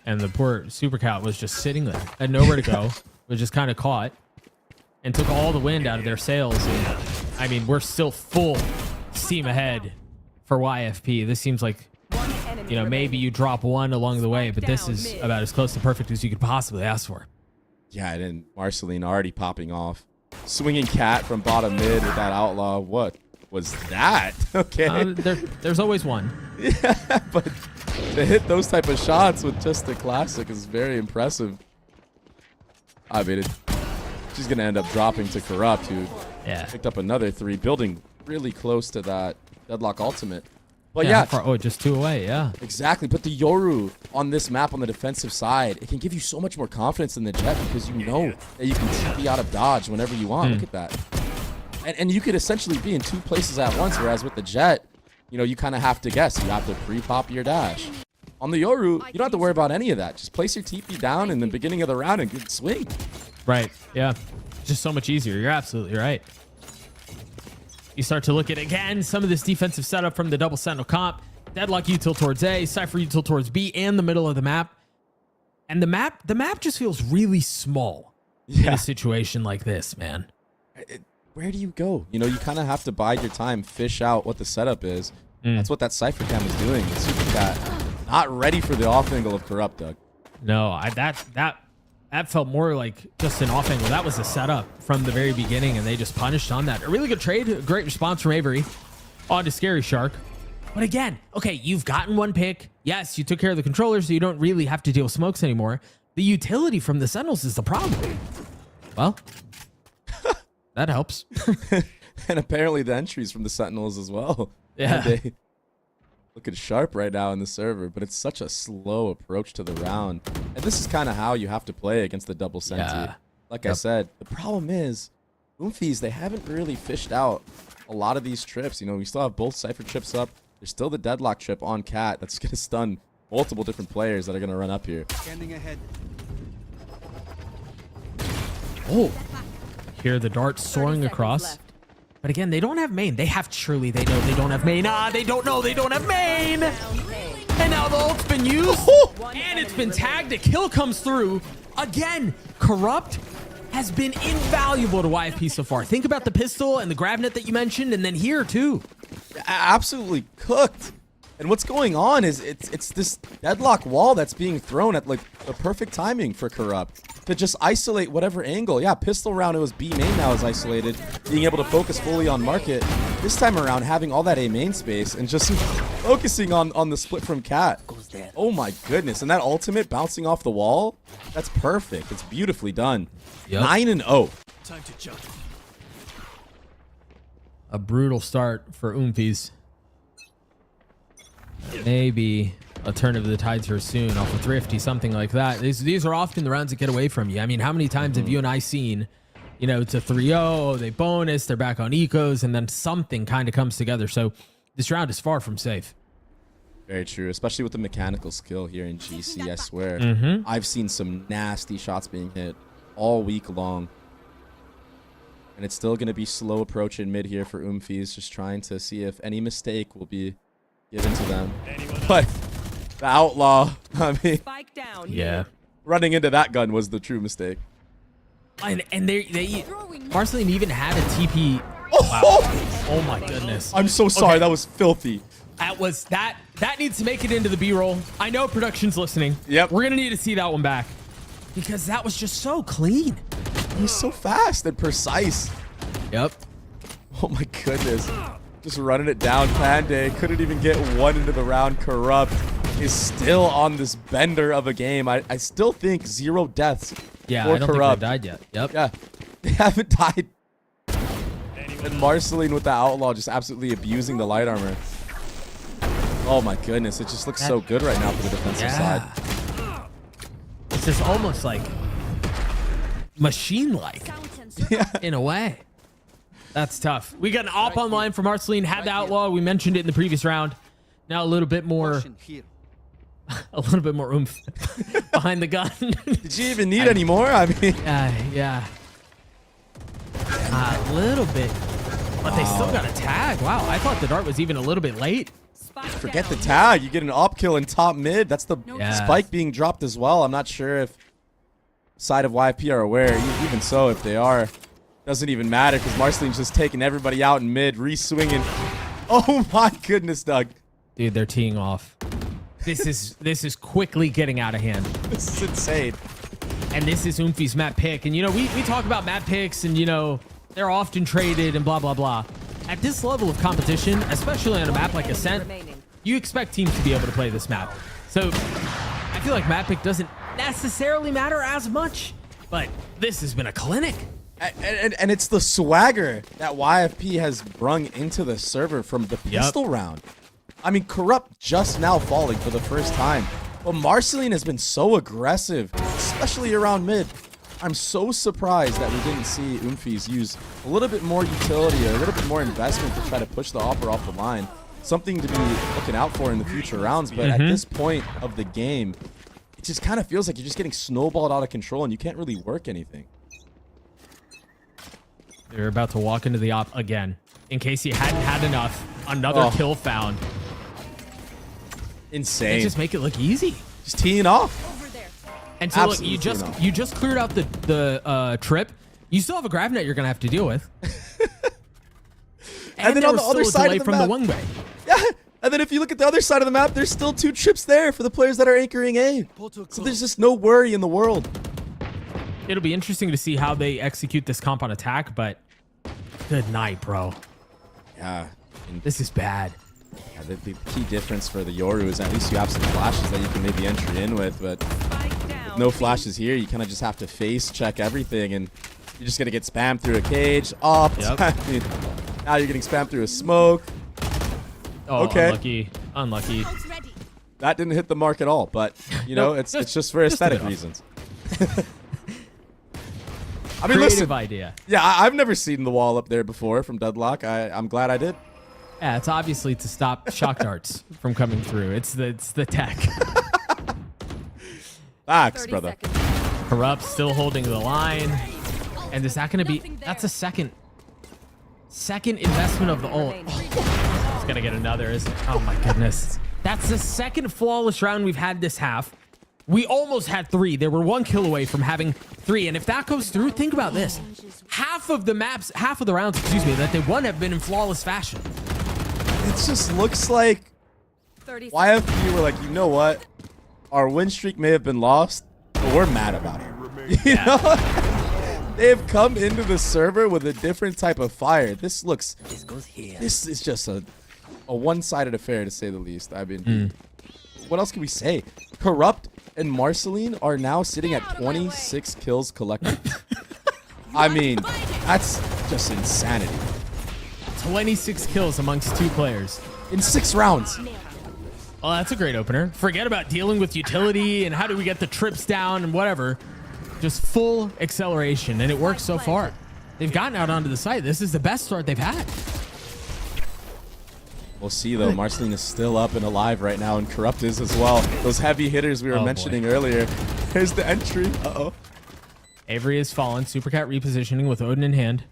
And the poor Super Cat was just sitting there, had nowhere to go, was just kind of caught, and took all the wind out of their sails. And, I mean, we're still full steam ahead for YFP. This seems like, maybe you drop one along the way, but this is about as close to perfect as you could possibly ask for. Yeah, and then Marceline already popping off. Swinging Cat from bottom mid with that outlaw. What was that? Okay. There's always one. Yeah, but to hit those type of shots with just the classic is very impressive. I mean, she's going to end up dropping to Corrupt, who picked up another 3, building really close to that Deadlock ultimate. But just 2 away, yeah. Exactly, but the Yoru on this map on the defensive side, it can give you so much more confidence in the jet because you know that you can TP out of dodge whenever you want. Look at that. And you could essentially be in 2 places at once, whereas with the Jet, you know, you kind of have to guess. You have to pre-pop your dash. On the Yoru, you don't have to worry about any of that. Just place your TP down in the beginning of the round and good swing. Right. Yeah. Just so much easier. You're absolutely right. You start to look at, again, some of this defensive setup from the double sentinel comp. Deadlock util towards A, Cypher util towards B, and the middle of the map. And the map just feels really small in a situation like this, man. Where do you go? You know, you kind of have to bide your time, fish out what the setup is. That's what that Cypher cam is doing. The Super Cat not ready for the off angle of Corrupt, Doug. No, that felt more like just an off angle. That was a setup from the very beginning, and they just punished on that. A really good trade, a great response from Avery on to Scary Shark. But again, okay, you've gotten 1 pick. Yes, you took care of the controller, so you don't really have to deal with smokes anymore. The utility from the Sentinels is the problem. Well, that helps. And apparently the entries from the Sentinels as well. Yeah. They looking sharp right now in the server, but it's such a slow approach to the round. And this is kind of how you have to play against the double Senti. Yeah. Like I said, the problem is, Oomies, they haven't really fished out a lot of these trips. You know, we still have both Cypher trips up. There's still the Deadlock trip on Cat that's going to stun multiple different players that are going to run up here. Standing ahead. Oh, hear the dart soaring across. But again, they don't have main. They have surely they know they don't have main. They don't know they don't have main. And now the ult's been used. And it's been tagged. A kill comes through. Again, Corrupt has been invaluable to YFP so far. Think about the pistol and the grab net that you mentioned, and then here too. Absolutely cooked. And what's going on is it's this deadlock wall that's being thrown at like the perfect timing for Corrupt to just isolate whatever angle. Yeah, pistol round, it was B main now is isolated, being able to focus fully on market. This time around, having all that A main space and just focusing on the split from Cat. Oh my goodness. And that ultimate bouncing off the wall, that's perfect. It's beautifully done. Yep. 9-0. Time to jump. A brutal start for Oomies. Maybe a turn of the tides here soon off of Thrifty, something like that. These are often the rounds that get away from you. I mean, how many times have you and I seen, you know, it's a 3-0, they bonus, they're back on ecos, and then something kind of comes together. So this round is far from safe. Very true, especially with the mechanical skill here in GC, I swear. I've seen some nasty shots being hit all week long. And it's still going to be slow approach in mid here for Oomies, just trying to see if any mistake will be given to them. But the Outlaw, I mean, yeah, running into that gun was the true mistake. And Marceline even had a TP. Oh my goodness. I'm so sorry. Okay. That was filthy. That needs to make it into the B-roll. I know production's listening. Yep. We're going to need to see that one back because that was just so clean. It was so fast and precise. Yep. Oh my goodness. Just running it down. Panday couldn't even get one into the round. Corrupt is still on this bender of a game. I still think 0 deaths Yeah, for I don't Corrupt. think they died yet. Yep. Yeah, they haven't died. And Marceline with the Outlaw just absolutely abusing the light armor. Oh my goodness, it just looks so good right now for the defensive side. It's just almost like machine-like in a way. That's tough. We got an op online from Marceline, had the Outlaw. We mentioned it in the previous round. Now a little bit more oomph behind the gun. Did you even need any more? I mean, yeah. A little bit. But they still got a tag. Wow, I thought the dart was even a little bit late. Forget the tag. You get an op kill in top mid. That's the spike being dropped as well. I'm not sure if side of YFP are aware. Even so, if they are, doesn't even matter because Marceline's just taking everybody out in mid, re-swinging. Oh my goodness, Doug. Dude, they're teeing off. This is quickly getting out of hand. This is insane. And this is Oomphy's map pick. And, you know, we talk about map picks and, you know, they're often traded and blah, blah, blah. At this level of competition, especially on a map like Ascent, you expect teams to be able to play this map. So I feel like map pick doesn't necessarily matter as much, but this has been a clinic. And it's the swagger that YFP has brung into the server from the pistol round. I mean, Corrupt just now falling for the first time. But Marceline has been so aggressive, especially around mid. I'm so surprised that we didn't see Oomies use a little bit more utility or a little bit more investment to try to push the Opera off the line. Something to be looking out for in the future rounds. But at this point of the game, it just kind of feels like you're just getting snowballed out of control and you can't really work anything. They're about to walk into the op again. In case he hadn't had enough, another kill found. Insane. They just make it look easy. Just teeing off. And so look, you just cleared out the trip. You still have a grab net you're gonna have to deal with. and then on the other side of the from map, the one way. Yeah. And then if you look at the other side of the map, there's still 2 trips there for the players that are anchoring A. So there's just no worry in the world. It'll be interesting to see how they execute this comp on attack, but good night, bro. Yeah. This is bad. Yeah, the key difference for the Yoru is at least you have some flashes that you can maybe enter in with, but with no flashes here, you kind of just have to face check everything, and you're just going to get spammed through a cage. Oh, now you're getting spammed through a smoke. Oh, okay. Unlucky. That didn't hit the mark at all, but, you know, it's just for aesthetic reasons. I mean, Creative listen, idea. Yeah, I've never seen the wall up there before from Deadlock. I'm glad I did. Yeah, it's obviously to stop shock darts from coming through. It's the tech. Facts, brother. Corrupt still holding the line. And is that going to be... That's a second investment of the ult. Oh, it's going to get another, isn't it? Oh, my goodness. That's the second flawless round we've had this half. We almost had 3. They were 1 kill away from having 3. And if that goes through, think about this. Half of the rounds, that they won have been in flawless fashion. It just looks like YFP were like, you know what? Our win streak may have been lost, but we're mad about it. You know? They've come into the server with a different type of fire. This is just a one-sided affair, to say the least. I mean, what else can we say? Corrupt and Marceline are now sitting at 26 kills collectively. I mean, that's just insanity. 26 kills amongst 2 players. In 6 rounds. Oh, that's a great opener. Forget about dealing with utility and how do we get the trips down and whatever. Just full acceleration, and it works so far. They've gotten out onto the site. This is the best start they've had. We'll see, though. Marceline is still up and alive right now, and Corrupt is as well. Those heavy hitters we were mentioning earlier. Here's the entry. Uh-oh. Avery has fallen. Supercat repositioning with Odin in hand.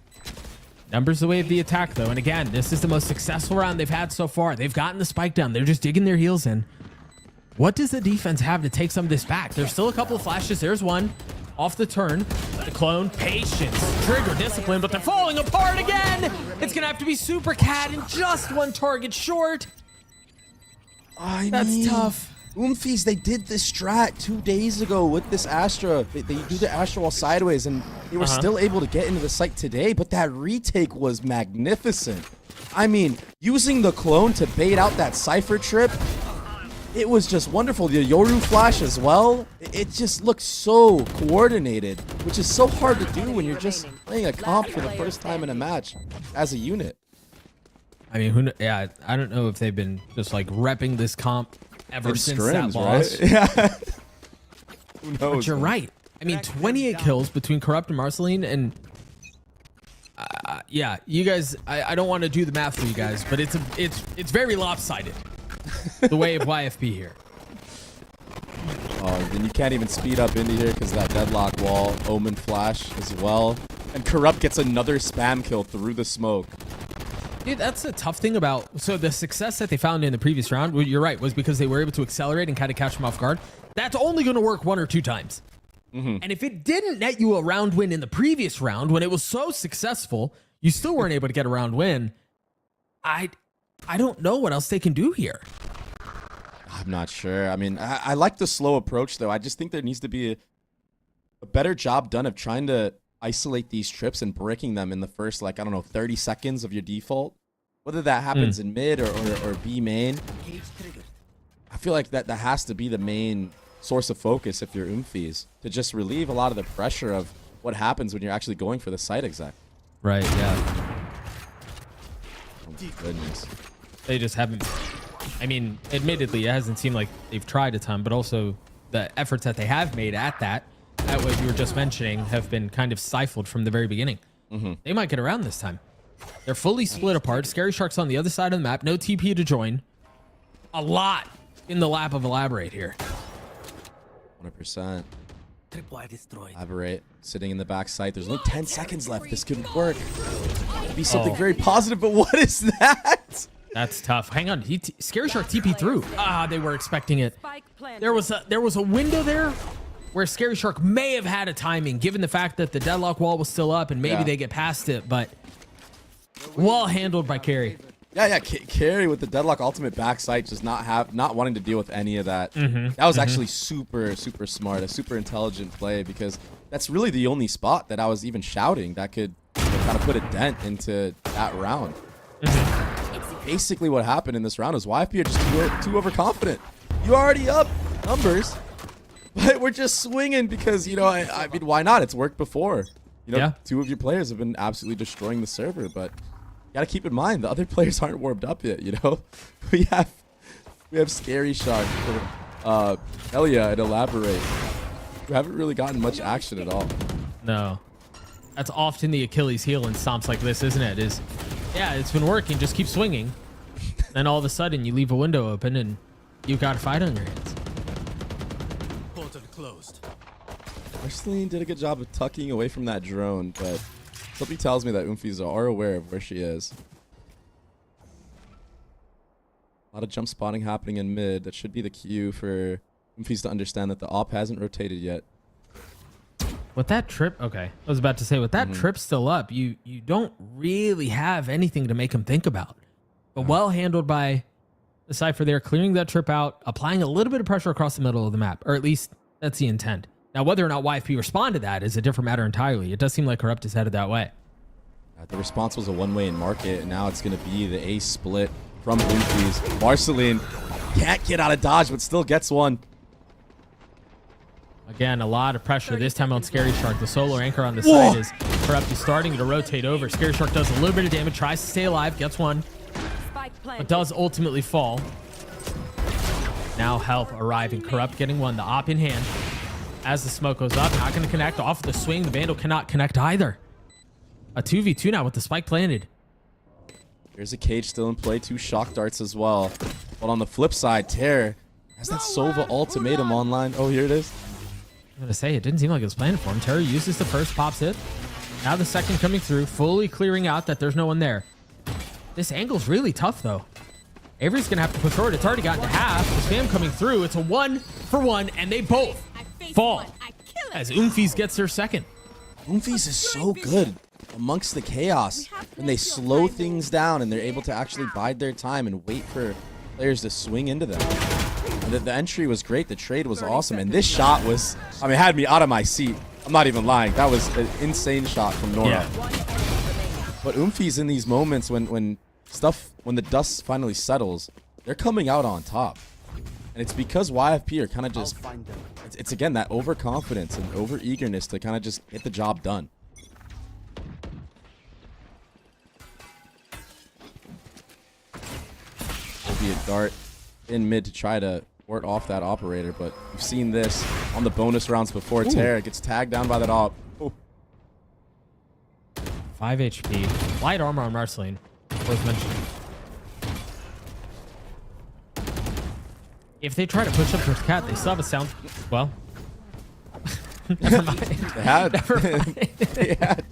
Numbers the way of the attack, though. And again, this is the most successful round they've had so far. They've gotten the spike down. They're just digging their heels in. What does the defense have to take some of this back? There's still a couple of flashes. There's one off the turn. The clone, patience, trigger, discipline, but they're falling apart again. It's going to have to be Supercat and just 1 target short. That's tough. Oomies, they did this strat 2 days ago with this Astra. They do the Astra while sideways, and they were still able to get into the site today, but that retake was magnificent. I mean, using the clone to bait out that Cypher trip, it was just wonderful. The Yoru flash as well. It just looks so coordinated, which is so hard to do when you're just playing a comp for the first time in a match as a unit. I mean, I don't know if they've been just like repping this comp ever since that loss. Right? Yeah. Who knows? But you're right. I mean, 28 kills between Corrupt and Marceline, and yeah, you guys. I don't want to do the math for you guys, but it's very lopsided. The way of YFP here. Oh, then you can't even speed up into here because of that deadlock wall. Omen flash as well, and Corrupt gets another spam kill through the smoke. Dude, that's the tough thing about... So the success that they found in the previous round, you're right, was because they were able to accelerate and kind of catch them off guard. That's only going to work 1 or 2 times. And if it didn't net you a round win in the previous round, when it was so successful, you still weren't able to get a round win. I don't know what else they can do here. I'm not sure. I mean, I like the slow approach, though. I just think there needs to be a better job done of trying to isolate these trips and breaking them in the first, like, I don't know, 30 seconds of your default. Whether that happens in mid or B main, I feel like that has to be the main source of focus if you're Oomies, to just relieve a lot of the pressure of what happens when you're actually going for the site exec. Right, yeah. Oh my goodness. They just haven't... I mean, admittedly, it hasn't seemed like they've tried a ton, but also the efforts that they have made at that at what you were just mentioning have been kind of stifled from the very beginning. They might get around this time. They're fully split apart. Scary Shark's on the other side of the map. No TP to join. A lot in the lap of Elaborate here. 100%. Elaborate sitting in the back site. There's only 10 seconds left. This could work. Could be something very positive, but what is that? That's tough. Hang on. Scary Shark TP through. Ah, they were expecting it. There was a window there where Scary Shark may have had a timing, given the fact that the deadlock wall was still up and maybe they get past it, but well handled by Carry. Yeah. Carry with the deadlock ultimate backside, just not wanting to deal with any of that. That was actually super smart, a super intelligent play, because that's really the only spot that I was even shouting that could kind of put a dent into that round. Basically, what happened in this round is YFP are just too overconfident. You already up numbers, but we're just swinging because, you know, I mean, why not? It's worked before. You know, two of your players have been absolutely destroying the server, but got to keep in mind the other players aren't warmed up yet. You know, we have Scary Shark, Elia, and Elaborate, who haven't really gotten much action at all. No, that's often the Achilles heel in stomps like this, isn't it? Yeah, it's been working. Just keep swinging, then all of a sudden you leave a window open and you've got a fight on your hands. Portal closed. Marceline did a good job of tucking away from that drone, but something tells me that Oomies are aware of where she is. A lot of jump spotting happening in mid. That should be the cue for Oomies to understand that the op hasn't rotated yet. With that trip, okay, I was about to say, with that trip still up, you don't really have anything to make him think about. But well handled by the Cypher there, clearing that trip out, applying a little bit of pressure across the middle of the map, or at least that's the intent. Now, whether or not YFP respond to that is a different matter entirely. It does seem like Corrupt is headed that way. The response was a one-way in market, and now it's going to be the A split from Oomies. Marceline can't get out of dodge, but still gets one. Again, a lot of pressure this time on Scary Shark. The solo anchor on the side is Corrupt is starting to rotate over. Scary Shark does a little bit of damage, tries to stay alive, gets one, but does ultimately fall. Now help arriving. Corrupt getting one, the op in hand. As the smoke goes up, not going to connect. Off the swing, the Vandal cannot connect either. A 2v2 now with the spike planted. Here's a cage still in play. 2 shock darts as well. But on the flip side, Terror has that Sova ultimatum online. Oh, here it is. I'm going to say, it didn't seem like it was planned for him. Terror uses the first, pops it. Now the second coming through, fully clearing out that there's no one there. This angle's really tough, though. Avery's going to have to push forward. It's already gotten to half. The spam coming through. It's a 1-for-1, and they both fall as Oomies gets their second. Oomies is so good amongst the chaos when they slow things down and they're able to actually bide their time and wait for players to swing into them. And the entry was great. The trade was awesome. And this shot was, I mean, had me out of my seat. I'm not even lying. That was an insane shot from Nora. Yeah. But Oomies in these moments when the dust finally settles, they're coming out on top. And it's because YFP are kind of just, it's again that overconfidence and over-eagerness to kind of just get the job done. Will be a dart in mid to try to ward off that operator, but we've seen this on the bonus rounds before. Terra gets tagged down by that op. Ooh. 5 HP. Light armor on Marceline. Worth mentioning. If they try to push up towards Cat, they still have a sound. Well, never mind. They had. Never mind. They had.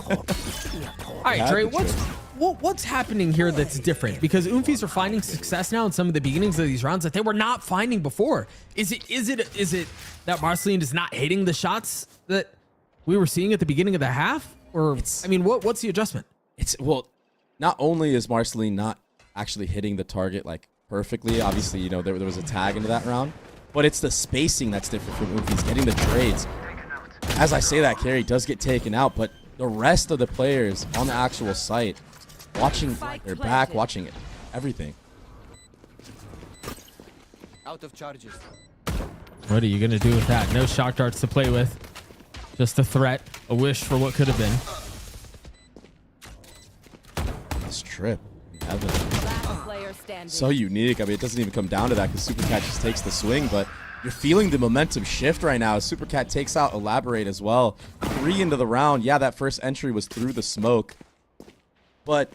All right, Dre, what's happening here that's different? Because Oomies are finding success now in some of the beginnings of these rounds that they were not finding before. Is it that Marceline is not hitting the shots that we were seeing at the beginning of the half? Or I mean, what's the adjustment? Well, not only is Marceline not actually hitting the target like perfectly, obviously, you know, there was a tag into that round, but it's the spacing that's different from Oomies, getting the trades. As I say that, Carry does get taken out, but the rest of the players on the actual site watching their back, watching it, everything. Out of charges. What are you going to do with that? No shock darts to play with. Just a threat, a wish for what could have been. This trip in heaven. So unique. I mean, it doesn't even come down to that because Supercat just takes the swing, but you're feeling the momentum shift right now. Supercat takes out Elaborate as well. 3 into the round. Yeah, that first entry was through the smoke. But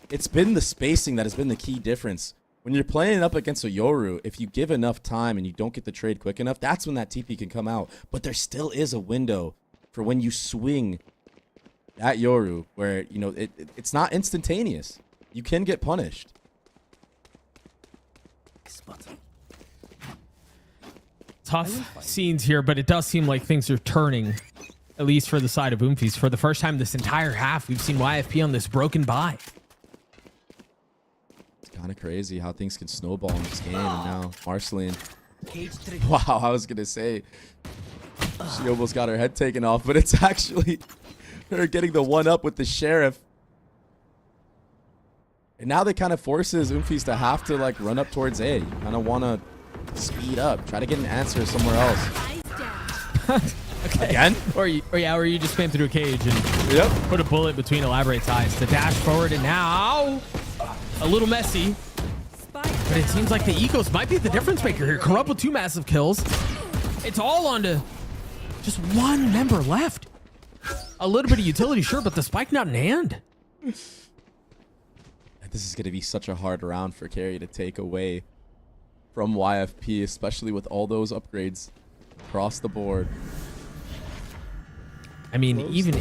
it's been the spacing that has been the key difference. When you're playing up against a Yoru, if you give enough time and you don't get the trade quick enough, that's when that TP can come out. But there still is a window for when you swing that Yoru where, you know, it's not instantaneous. You can get punished. Tough scenes here, but it does seem like things are turning, at least for the side of Oomies. For the first time this entire half, we've seen YFP on this broken bye. Kind of crazy how things can snowball in this game. And now Marceline, wow, I was gonna say she almost got her head taken off, but it's actually her getting the 1-up with the Sheriff. And now that kind of forces Oomies to have to like run up towards A. You kind of want to speed up, try to get an answer somewhere else. Okay. Again? Or you just spam through a cage and put a bullet between Elaborate's eyes to dash forward, and now a little messy. But it seems like the Ecos might be the difference maker here. Corrupt with 2 massive kills. It's all onto just 1 member left. A little bit of utility, sure, but the spike not in hand. This is going to be such a hard round for Carry to take away from YFP, especially with all those upgrades across the board. I mean, even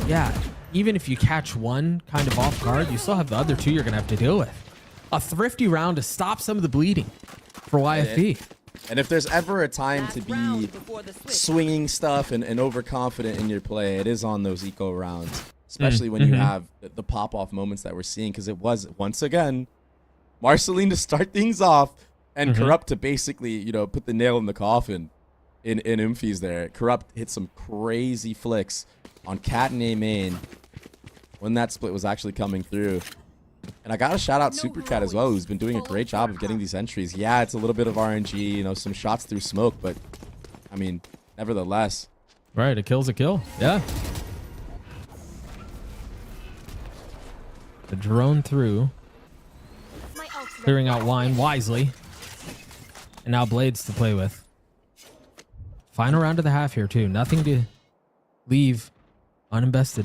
if you catch one kind of off guard, you still have the other 2 you're going to have to deal with. A thrifty round to stop some of the bleeding for YFP. And if there's ever a time to be swinging stuff and overconfident in your play, it is on those eco rounds, especially when you have the pop-off moments that we're seeing, because it was, once again, Marceline to start things off and Corrupt to basically, you know, put the nail in the coffin in Oomies there. Corrupt hit some crazy flicks on Cat and A main when that split was actually coming through. And I got to shout out Supercat as well, who's been doing a great job of getting these entries. Yeah, it's a little bit of RNG, you know, some shots through smoke, but I mean, nevertheless. Right, a kill's a kill. Yeah. The drone through, clearing out wine wisely. And now Blades to play with. Final round of the half here, too. Nothing to leave uninvested.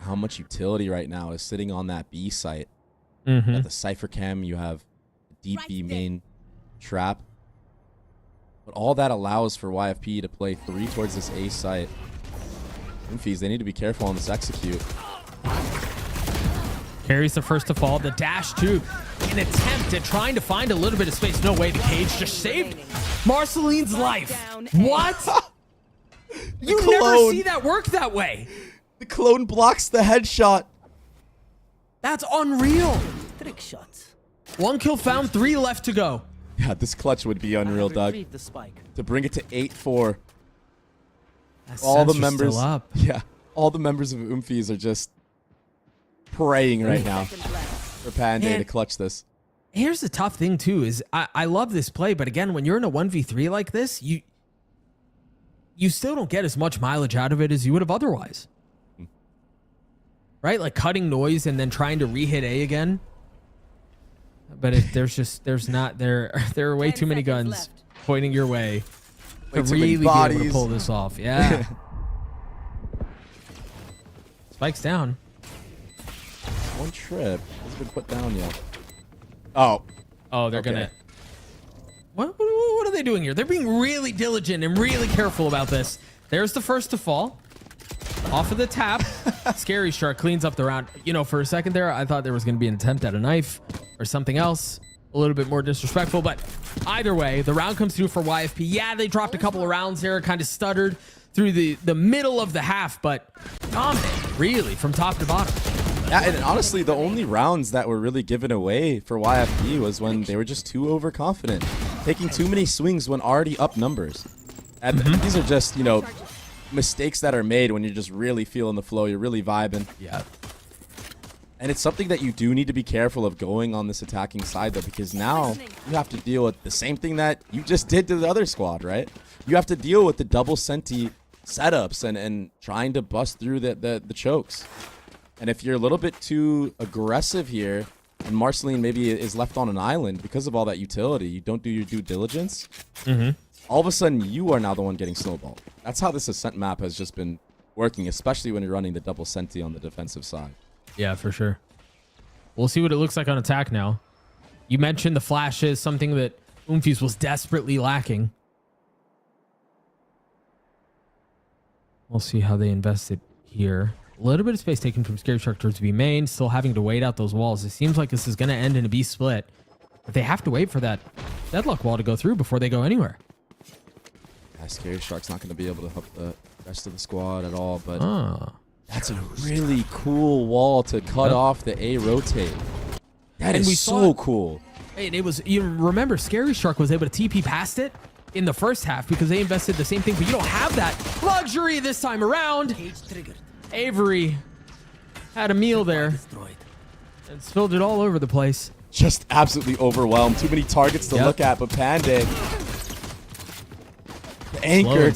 How much utility right now is sitting on that B site. You have the Cypher Cam, you have deep B main trap. But all that allows for YFP to play 3 towards this A site. Oomies, they need to be careful on this execute. Carries the first to fall. The dash, too. An attempt at trying to find a little bit of space. No way. The cage just saved Marceline's life. What? You never see that work that way. The clone blocks the headshot. That's unreal. Trick shots. 1 kill found, 3 left to go. Yeah, this clutch would be unreal, Doug. To bring it to 8-4. All the members, all the members of Oomies are just praying right now for Panda to clutch this. Here's the tough thing too, is I love this play, but again, when you're in a 1v3 like this, you still don't get as much mileage out of it as you would have otherwise. Right? Like cutting noise and then trying to re-hit A again. But there are way too many guns pointing your way to really be able to pull this off. Yeah. Spike's down. 1 trip hasn't been put down yet. Oh, they're gonna. What are they doing here? They're being really diligent and really careful about this. There's the first to fall. Off of the tap. Scary Shark cleans up the round. You know, for a second there, I thought there was going to be an attempt at a knife or something else. A little bit more disrespectful, but either way, the round comes through for YFP. Yeah, they dropped a couple of rounds there, kind of stuttered through the middle of the half, but dominant, really, from top to bottom. Yeah, and honestly, the only rounds that were really given away for YFP was when they were just too overconfident, taking too many swings when already up numbers. And these are just, you know, mistakes that are made when you're just really feeling the flow, you're really vibing. Yeah. And it's something that you do need to be careful of going on this attacking side, though, because now you have to deal with the same thing that you just did to the other squad, right? You have to deal with the double senti setups and trying to bust through the chokes. And if you're a little bit too aggressive here, and Marceline maybe is left on an island because of all that utility. You don't do your due diligence. All of a sudden, you are now the one getting snowballed. That's how this Ascent map has just been working, especially when you're running the double Senti on the defensive side. Yeah, for sure. We'll see what it looks like on attack now. You mentioned the flashes, something that Oomies was desperately lacking. We'll see how they invested here. A little bit of space taken from Scary Shark towards B main, still having to wait out those walls. It seems like this is going to end in a B split. But they have to wait for that deadlock wall to go through before they go anywhere. Yeah, Scary Shark's not going to be able to help the rest of the squad at all, but that's a really cool wall to cut off the A rotate. That is so cool. And it was, you remember, Scary Shark was able to TP past it in the first half because they invested the same thing, but you don't have that luxury this time around. Avery had a meal there and spilled it all over the place. Just absolutely overwhelmed. Too many targets to look at, but Panday anchored.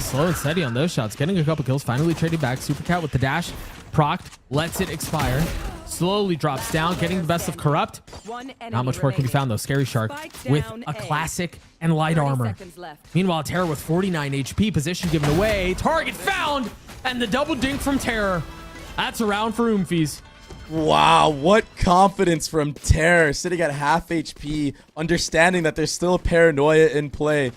Slow and steady on those shots. Getting a couple kills. Finally trading back. Supercat with the dash. Proct. Lets it expire. Slowly drops down. Getting the best of Corrupt. Not much more can be found though. Scary Shark with a classic and light armor. Meanwhile, Terror with 49 HP. Position given away. Target found. And the double dink from Terror. That's a round for Oomies. Wow, what confidence from Terror, sitting at half HP, understanding that there's still paranoia in play.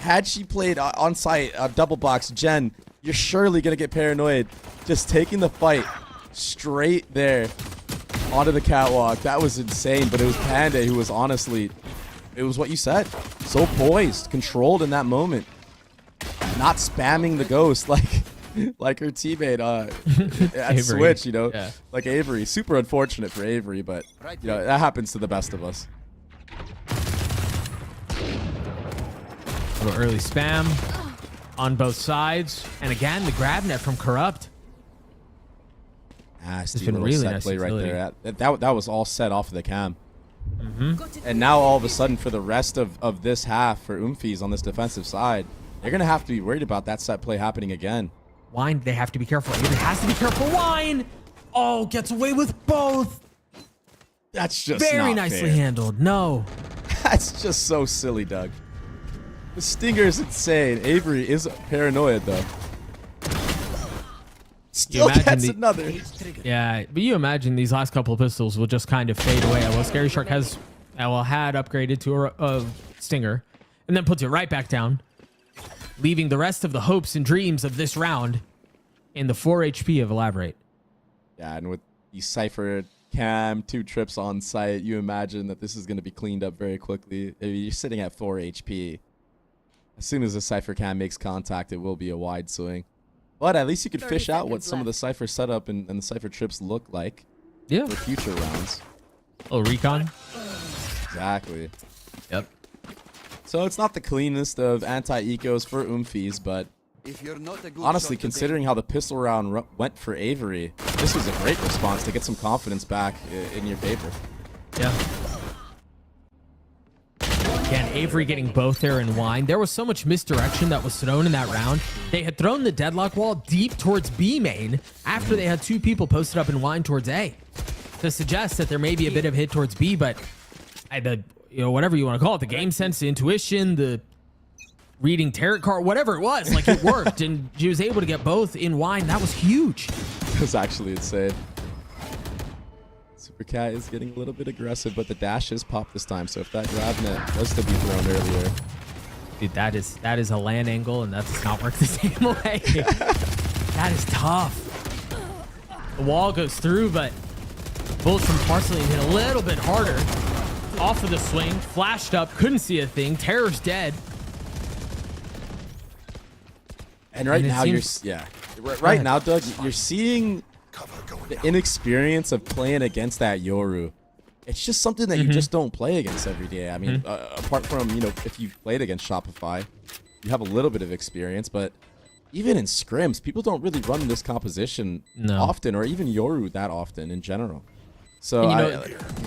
Had she played on site, double box, Jen, you're surely going to get paranoid. Just taking the fight straight there onto the catwalk. That was insane, but it was Panday who was honestly, it was what you said. So poised, controlled in that moment. Not spamming the ghost like her teammate at Switch, you know, like Avery. Super unfortunate for Avery, but you know, that happens to the best of us. A little early spam on both sides, and again the grab net from Corrupt. It's been really nice play right there. That was all set off of the cam. And now all of a sudden for the rest of this half for Oomies on this defensive side, they're gonna have to be worried about that set play happening again. Wine, they have to be careful. Avery has to be careful. Wine! Oh, gets away with both. That's just very nicely handled. No. That's just so silly, Doug. The stinger is insane. Avery is paranoid, though. Still gets another. Yeah, but you imagine these last couple of pistols will just kind of fade away. Well, Scary Shark had upgraded to a stinger and then puts it right back down, leaving the rest of the hopes and dreams of this round in the 4 HP of Elaborate. Yeah, and with the Cypher cam, 2 trips on site, you imagine that this is going to be cleaned up very quickly. You're sitting at 4 HP. As soon as the Cypher cam makes contact, it will be a wide swing. But at least you could fish out what some of the Cypher setup and the Cypher trips look like for future rounds. Oh, recon? Exactly. Yep. So it's not the cleanest of anti-ecos for Oomies, but honestly, considering how the pistol round went for Avery, this was a great response to get some confidence back in your favor. Yeah. Again, Avery getting both there in Wine. There was so much misdirection that was thrown in that round. They had thrown the deadlock wall deep towards B main after they had 2 people posted up in Wine towards A to suggest that there may be a bit of hit towards B, but whatever you want to call it, the game sense, the intuition, the reading tarot card, whatever it was, like it worked, and she was able to get both in Wine. That was huge. It was actually insane. Supercat is getting a little bit aggressive, but the dash is popped this time, so if that grab net was to be thrown earlier. Dude, that is a LAN angle, and that does not work the same way. That is tough. The wall goes through, but bullets from Parsley hit a little bit harder. Off of the swing, flashed up, couldn't see a thing. Terror's dead. And right now, right now, Doug, you're seeing the inexperience of playing against that Yoru. It's just something that you just don't play against every day. I mean, apart from, if you've played against Shopify, you have a little bit of experience, but even in scrims, people don't really run this composition often, or even Yoru that often in general. So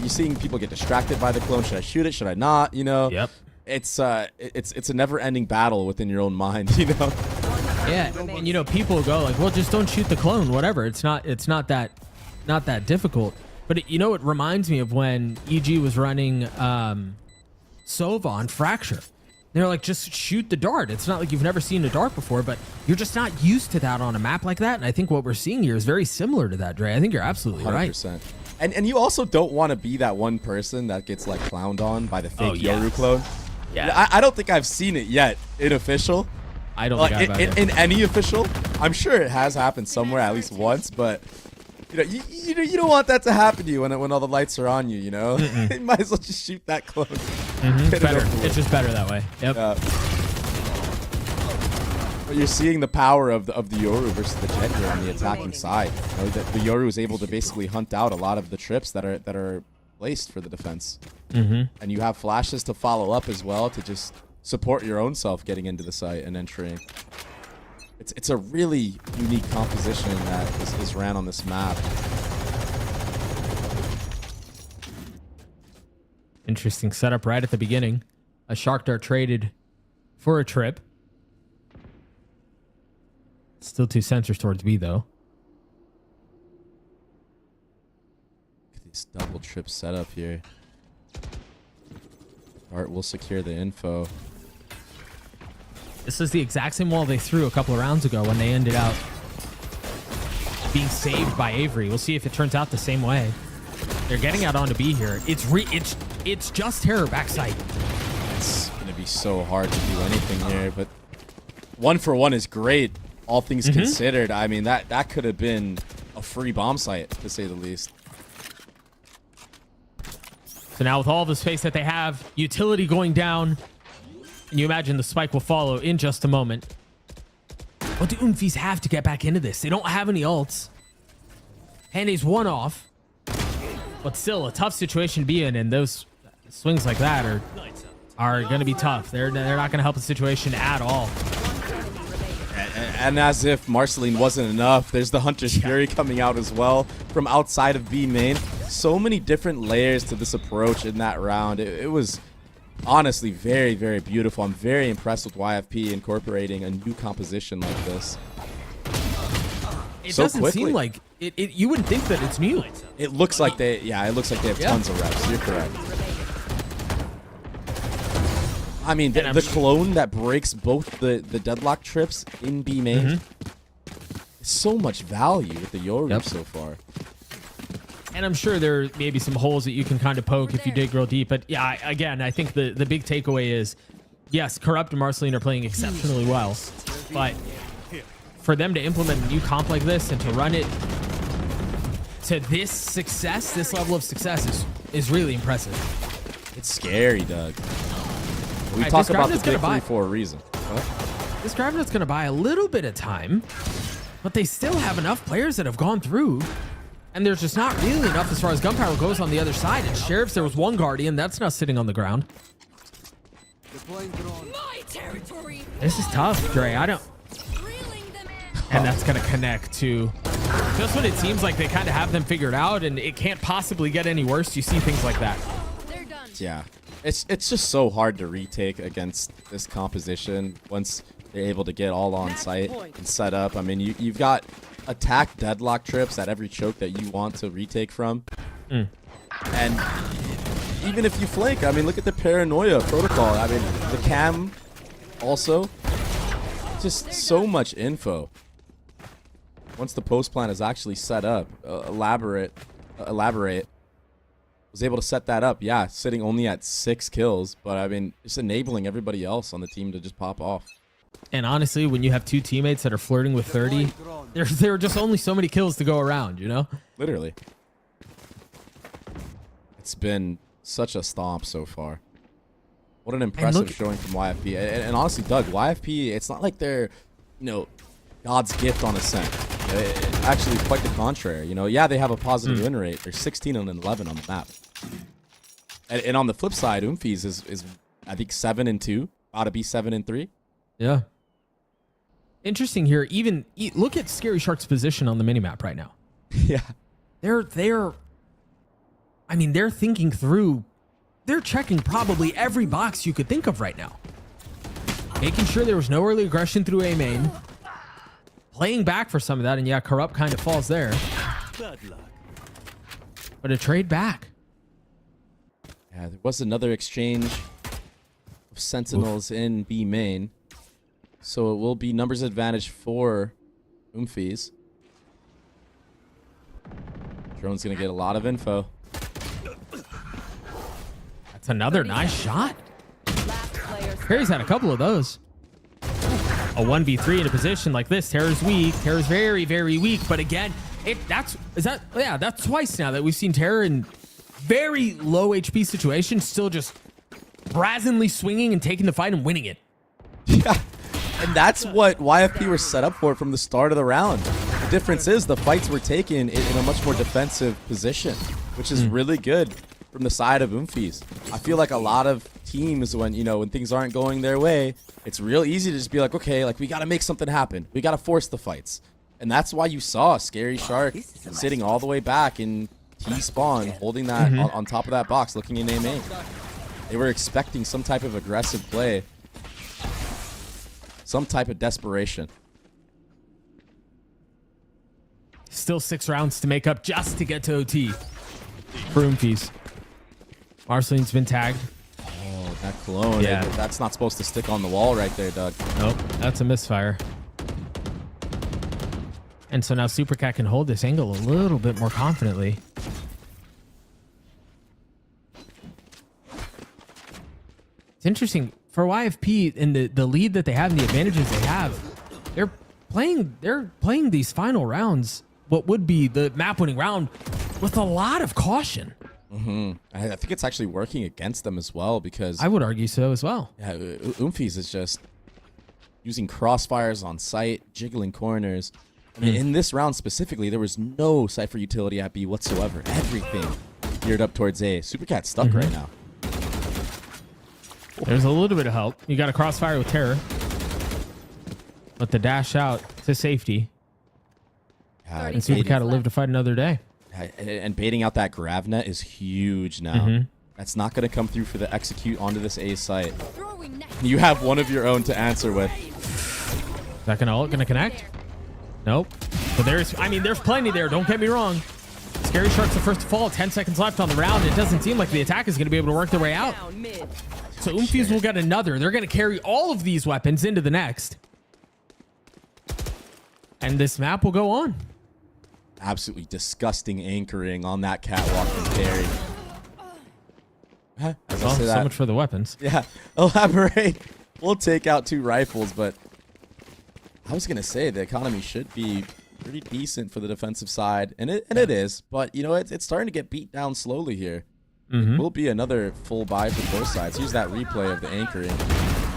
you're seeing people get distracted by the clone. Should I shoot it? Should I not? Yep. It's a never-ending battle within your own mind. Yeah, and people go like, well, just don't shoot the clone, whatever. It's not that difficult. But it reminds me of when EG was running Sova on Fracture. They're like, just shoot the dart. It's not like you've never seen a dart before, but you're just not used to that on a map like that. And I think what we're seeing here is very similar to that, Dre. I think you're absolutely 100%. Right. And you also don't want to be that one person that gets like clowned on by the fake Yoru clone. Yeah. I don't think I've seen it yet in official. I don't think I've in any official. I'm sure it has happened somewhere at least once, but you don't want that to happen to you when all the lights are on you. You know, you might as well just shoot that clone. It's better. It's just better that way. Yep. But you're seeing the power of the Yoru versus the Jet here on the attacking side. You know, the Yoru is able to basically hunt out a lot of the trips that are placed for the defense, and you have flashes to follow up as well to just support your own self getting into the site and entering. It's a really unique composition that is ran on this map. Interesting setup right at the beginning. A Shark Dart traded for a trip. Still 2 sensors towards B though. Look at this double trip setup here. Art will secure the info. This is the exact same wall they threw a couple of rounds ago when they ended up being saved by Avery. We'll see if it turns out the same way. They're getting out onto B here. It's just terror backside. It's gonna be so hard to do anything here, but 1-for-1 is great, all things considered. I mean, that could have been a free bomb site, to say the least. So now with all the space that they have, utility going down, and you imagine the spike will follow in just a moment. What do Oomies have to get back into this? They don't have any ults. Handy's one off. But still a tough situation to be in, and those swings like that are going to be tough. They're not going to help the situation at all. And as if Marceline wasn't enough, there's the Hunter's Fury coming out as well from outside of B main. So many different layers to this approach in that round. It was honestly very, very beautiful. I'm very impressed with YFP incorporating a new composition like this. It so doesn't quickly. Seem like it. You wouldn't think that it's new. It looks like they, it looks like they have tons of reps. You're correct. I mean, the clone that breaks both the deadlock trips in B main. So much value with the Yoru so far. And I'm sure there may be some holes that you can kind of poke if you dig real deep. But yeah, again, I think the big takeaway is, yes, Corrupt and Marceline are playing exceptionally well. But for them to implement a new comp like this and to run it to this success, this level of success is really impressive. It's scary, Doug. We talk about the big three for a reason. What? This Gravenet's going to buy a little bit of time, but they still have enough players that have gone through. And there's just not really enough as far as gunpowder goes on the other side. And Sheriffs, there was one Guardian. That's not sitting on the ground. My territory. This is tough, Dre. I don't... And that's going to connect to... Just when it seems like they kind of have them figured out and it can't possibly get any worse, you see things like that. Yeah. It's just so hard to retake against this composition once they're able to get all on site and set up. I mean, you've got attack deadlock trips at every choke that you want to retake from. And even if you flank, I mean, look at the paranoia protocol. I mean, the cam also. Just so much info. Once the post plan is actually set up, elaborate. Was able to set that up, yeah, sitting only at 6 kills, but I mean, just enabling everybody else on the team to just pop off. And honestly, when you have two teammates that are flirting with 30, there are just only so many kills to go around, you know? Literally. It's been such a stomp so far. What an impressive showing from YFP. And honestly, Doug, YFP, it's not like they're, you know, God's gift on Ascent. Actually, quite the contrary. You know, yeah, they have a positive win rate. They're 16 and 11 on the map. And on the flip side, Oomies is I think 7-2. Ought to be 7-3. Yeah. Interesting here. Even look at Scary Shark's position on the minimap right now. Yeah. They're I mean, they're thinking through. They're checking probably every box you could think of right now. Making sure there was no early aggression through A main. Playing back for some of that, and yeah, Corrupt kind of falls there. But but a trade back. Yeah, there was another exchange of Sentinels in B main. So it will be numbers advantage for Oomies. Drone's going to get a lot of info. That's another nice shot. Terry's had a couple of those. A 1v3 in a position like this. Terror's weak. Terror's very, very weak. But again, that's twice now that we've seen Terror in very low HP situations still just brazenly swinging and taking the fight and winning it. Yeah. And that's what YFP were set up for from the start of the round. The difference is the fights were taken in a much more defensive position, which is really good from the side of Oomies. I feel like a lot of teams, when things aren't going their way, it's real easy to just be like, okay, like we got to make something happen. We got to force the fights. And that's why you saw Scary Shark sitting all the way back in T-spawn, holding that on top of that box, looking in A-main. They were expecting some type of aggressive play. Some type of desperation. Still 6 rounds to make up just to get to OT. For Oomies. Marceline's been tagged. Oh, that clone. Yeah. That's not supposed to stick on the wall right there, Doug. Nope, that's a misfire. And so now Supercat can hold this angle a little bit more confidently. It's interesting. For YFP and the lead that they have and the advantages they have, they're playing these final rounds, what would be the map winning round, with a lot of caution. I think it's actually working against them as well, because I would argue so as well. Yeah, Oomies is just using crossfires on site, jiggling corners. I mean, in this round specifically, there was no Cypher utility at B whatsoever. Everything geared up towards A. Supercat's stuck right now. There's a little bit of help. You got a crossfire with Terror. But the dash out to safety. And Supercat will live to fight another day. And baiting out that grav net is huge now. That's not going to come through for the execute onto this A site. You have one of your own to answer with. Is that going to connect? Nope. But there's plenty there. Don't get me wrong. Scary Shark's the first to fall. 10 seconds left on the round. It doesn't seem like the attack is going to be able to work their way out. So Oomies will get another. They're going to carry all of these weapons into the next. And this map will go on. Absolutely disgusting anchoring on that catwalk from Terry. So much for the weapons. Yeah. Elaborate. We'll take out 2 rifles, but I was going to say the economy should be pretty decent for the defensive side. And it is. But, it's starting to get beat down slowly here. It will be another full buy for both sides. Here's that replay of the anchoring.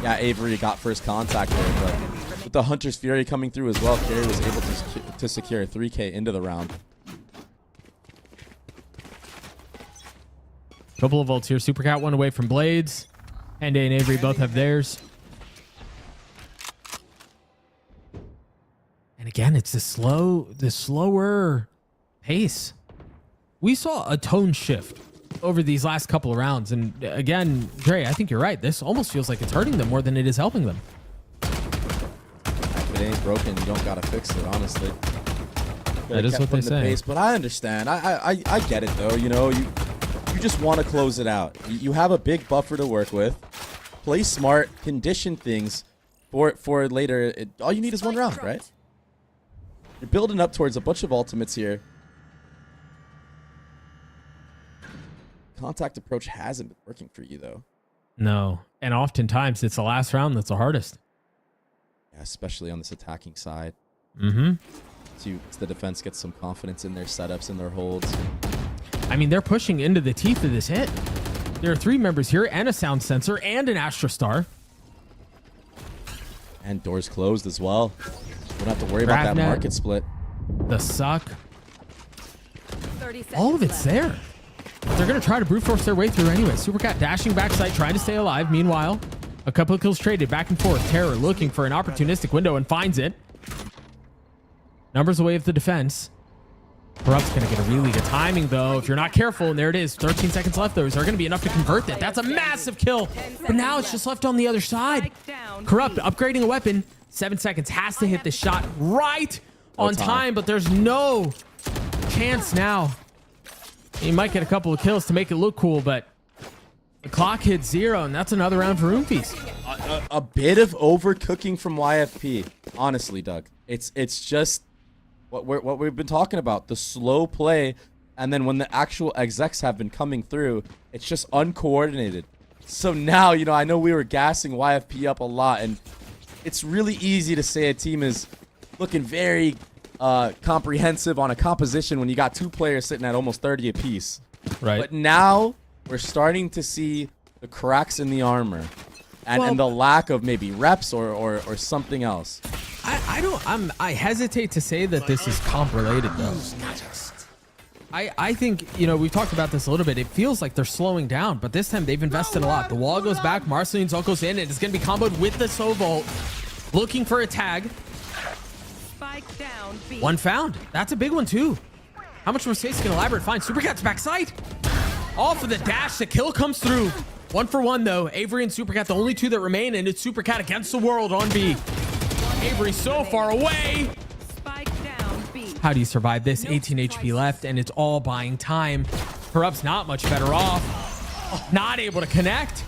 Yeah, Avery got first contact there, but with the Hunter's Fury coming through as well, Carey was able to secure a 3K into the round. Couple of ults here. Supercat one away from Blades. And Avery both have theirs. And again, it's the slower pace. We saw a tone shift over these last couple of rounds. And again, Dre, I think you're right. This almost feels like it's hurting them more than it is helping them. If it ain't broken, you don't gotta fix it, honestly. That is what they say. Pace, but I understand. I get it though. You just want to close it out. You have a big buffer to work with. Play smart, condition things for later. All you need is one round, right? You're building up towards a bunch of ultimates here. Contact approach hasn't been working for you, though. No. And oftentimes, it's the last round that's the hardest. Yeah, especially on this attacking side. So the defense gets some confidence in their setups and their holds. I mean, they're pushing into the teeth of this hit. There are 3 members here and a sound sensor and an Astra Star. And doors closed as well. We don't have to worry about that market split. The suck. All of it's there. They're going to try to brute force their way through anyway. Supercat dashing backside, trying to stay alive. Meanwhile, a couple of kills traded back and forth. Terror looking for an opportunistic window and finds it. Numbers away of the defense. Corrupt's going to get a really good timing, though. If you're not careful, and there it is. 13 seconds left. Those are going to be enough to convert that. That's a massive kill. But now it's just left on the other side. Corrupt upgrading a weapon. 7 seconds. Has to hit the shot right on time, but there's no chance now. He might get a couple of kills to make it look cool, but the clock hits 0, and that's another round for Oomies. A bit of overcooking from YFP, honestly, Doug. It's just what we've been talking about, the slow play, and then when the actual execs have been coming through, it's just uncoordinated. So now, you know, I know we were gassing YFP up a lot, and it's really easy to say a team is looking very comprehensive on a composition when you got 2 players sitting at almost 30 apiece. Right. But now we're starting to see the cracks in the armor and the lack of maybe reps or something else. I hesitate to say that this is comp related though. I think, you know, we've talked about this a little bit. It feels like they're slowing down, but this time they've invested a lot. The wall goes back, Marcelin's ult goes in, and it's going to be comboed with the Sovolt. Looking for a tag. Spike down B. One found. That's a big one too. How much more space can Elaborate find? Supercat's backside. All for the dash. The kill comes through. 1 for 1 though. Avery and Supercat, the only 2 that remain, and it's Supercat against the world on B. Avery so far away. Spike down B. How do you survive this? 18 HP left, and it's all buying time. Corrupt's not much better off. Not able to connect.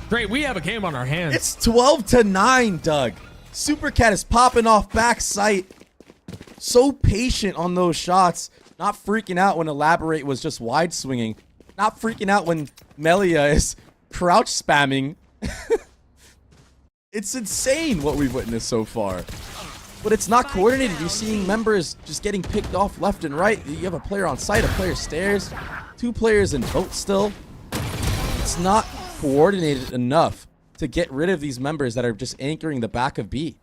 Great, we have a game on our hands. It's 12-9, Doug. Supercat is popping off back sight. So patient on those shots. Not freaking out when Elaborate was just wide swinging. Not freaking out when Melia is crouch spamming. It's insane what we've witnessed so far. But it's not coordinated. You're seeing members just getting picked off left and right. You have a player on site, a player stairs, 2 players in boat still. It's not coordinated enough to get rid of these members that are just anchoring the back of B.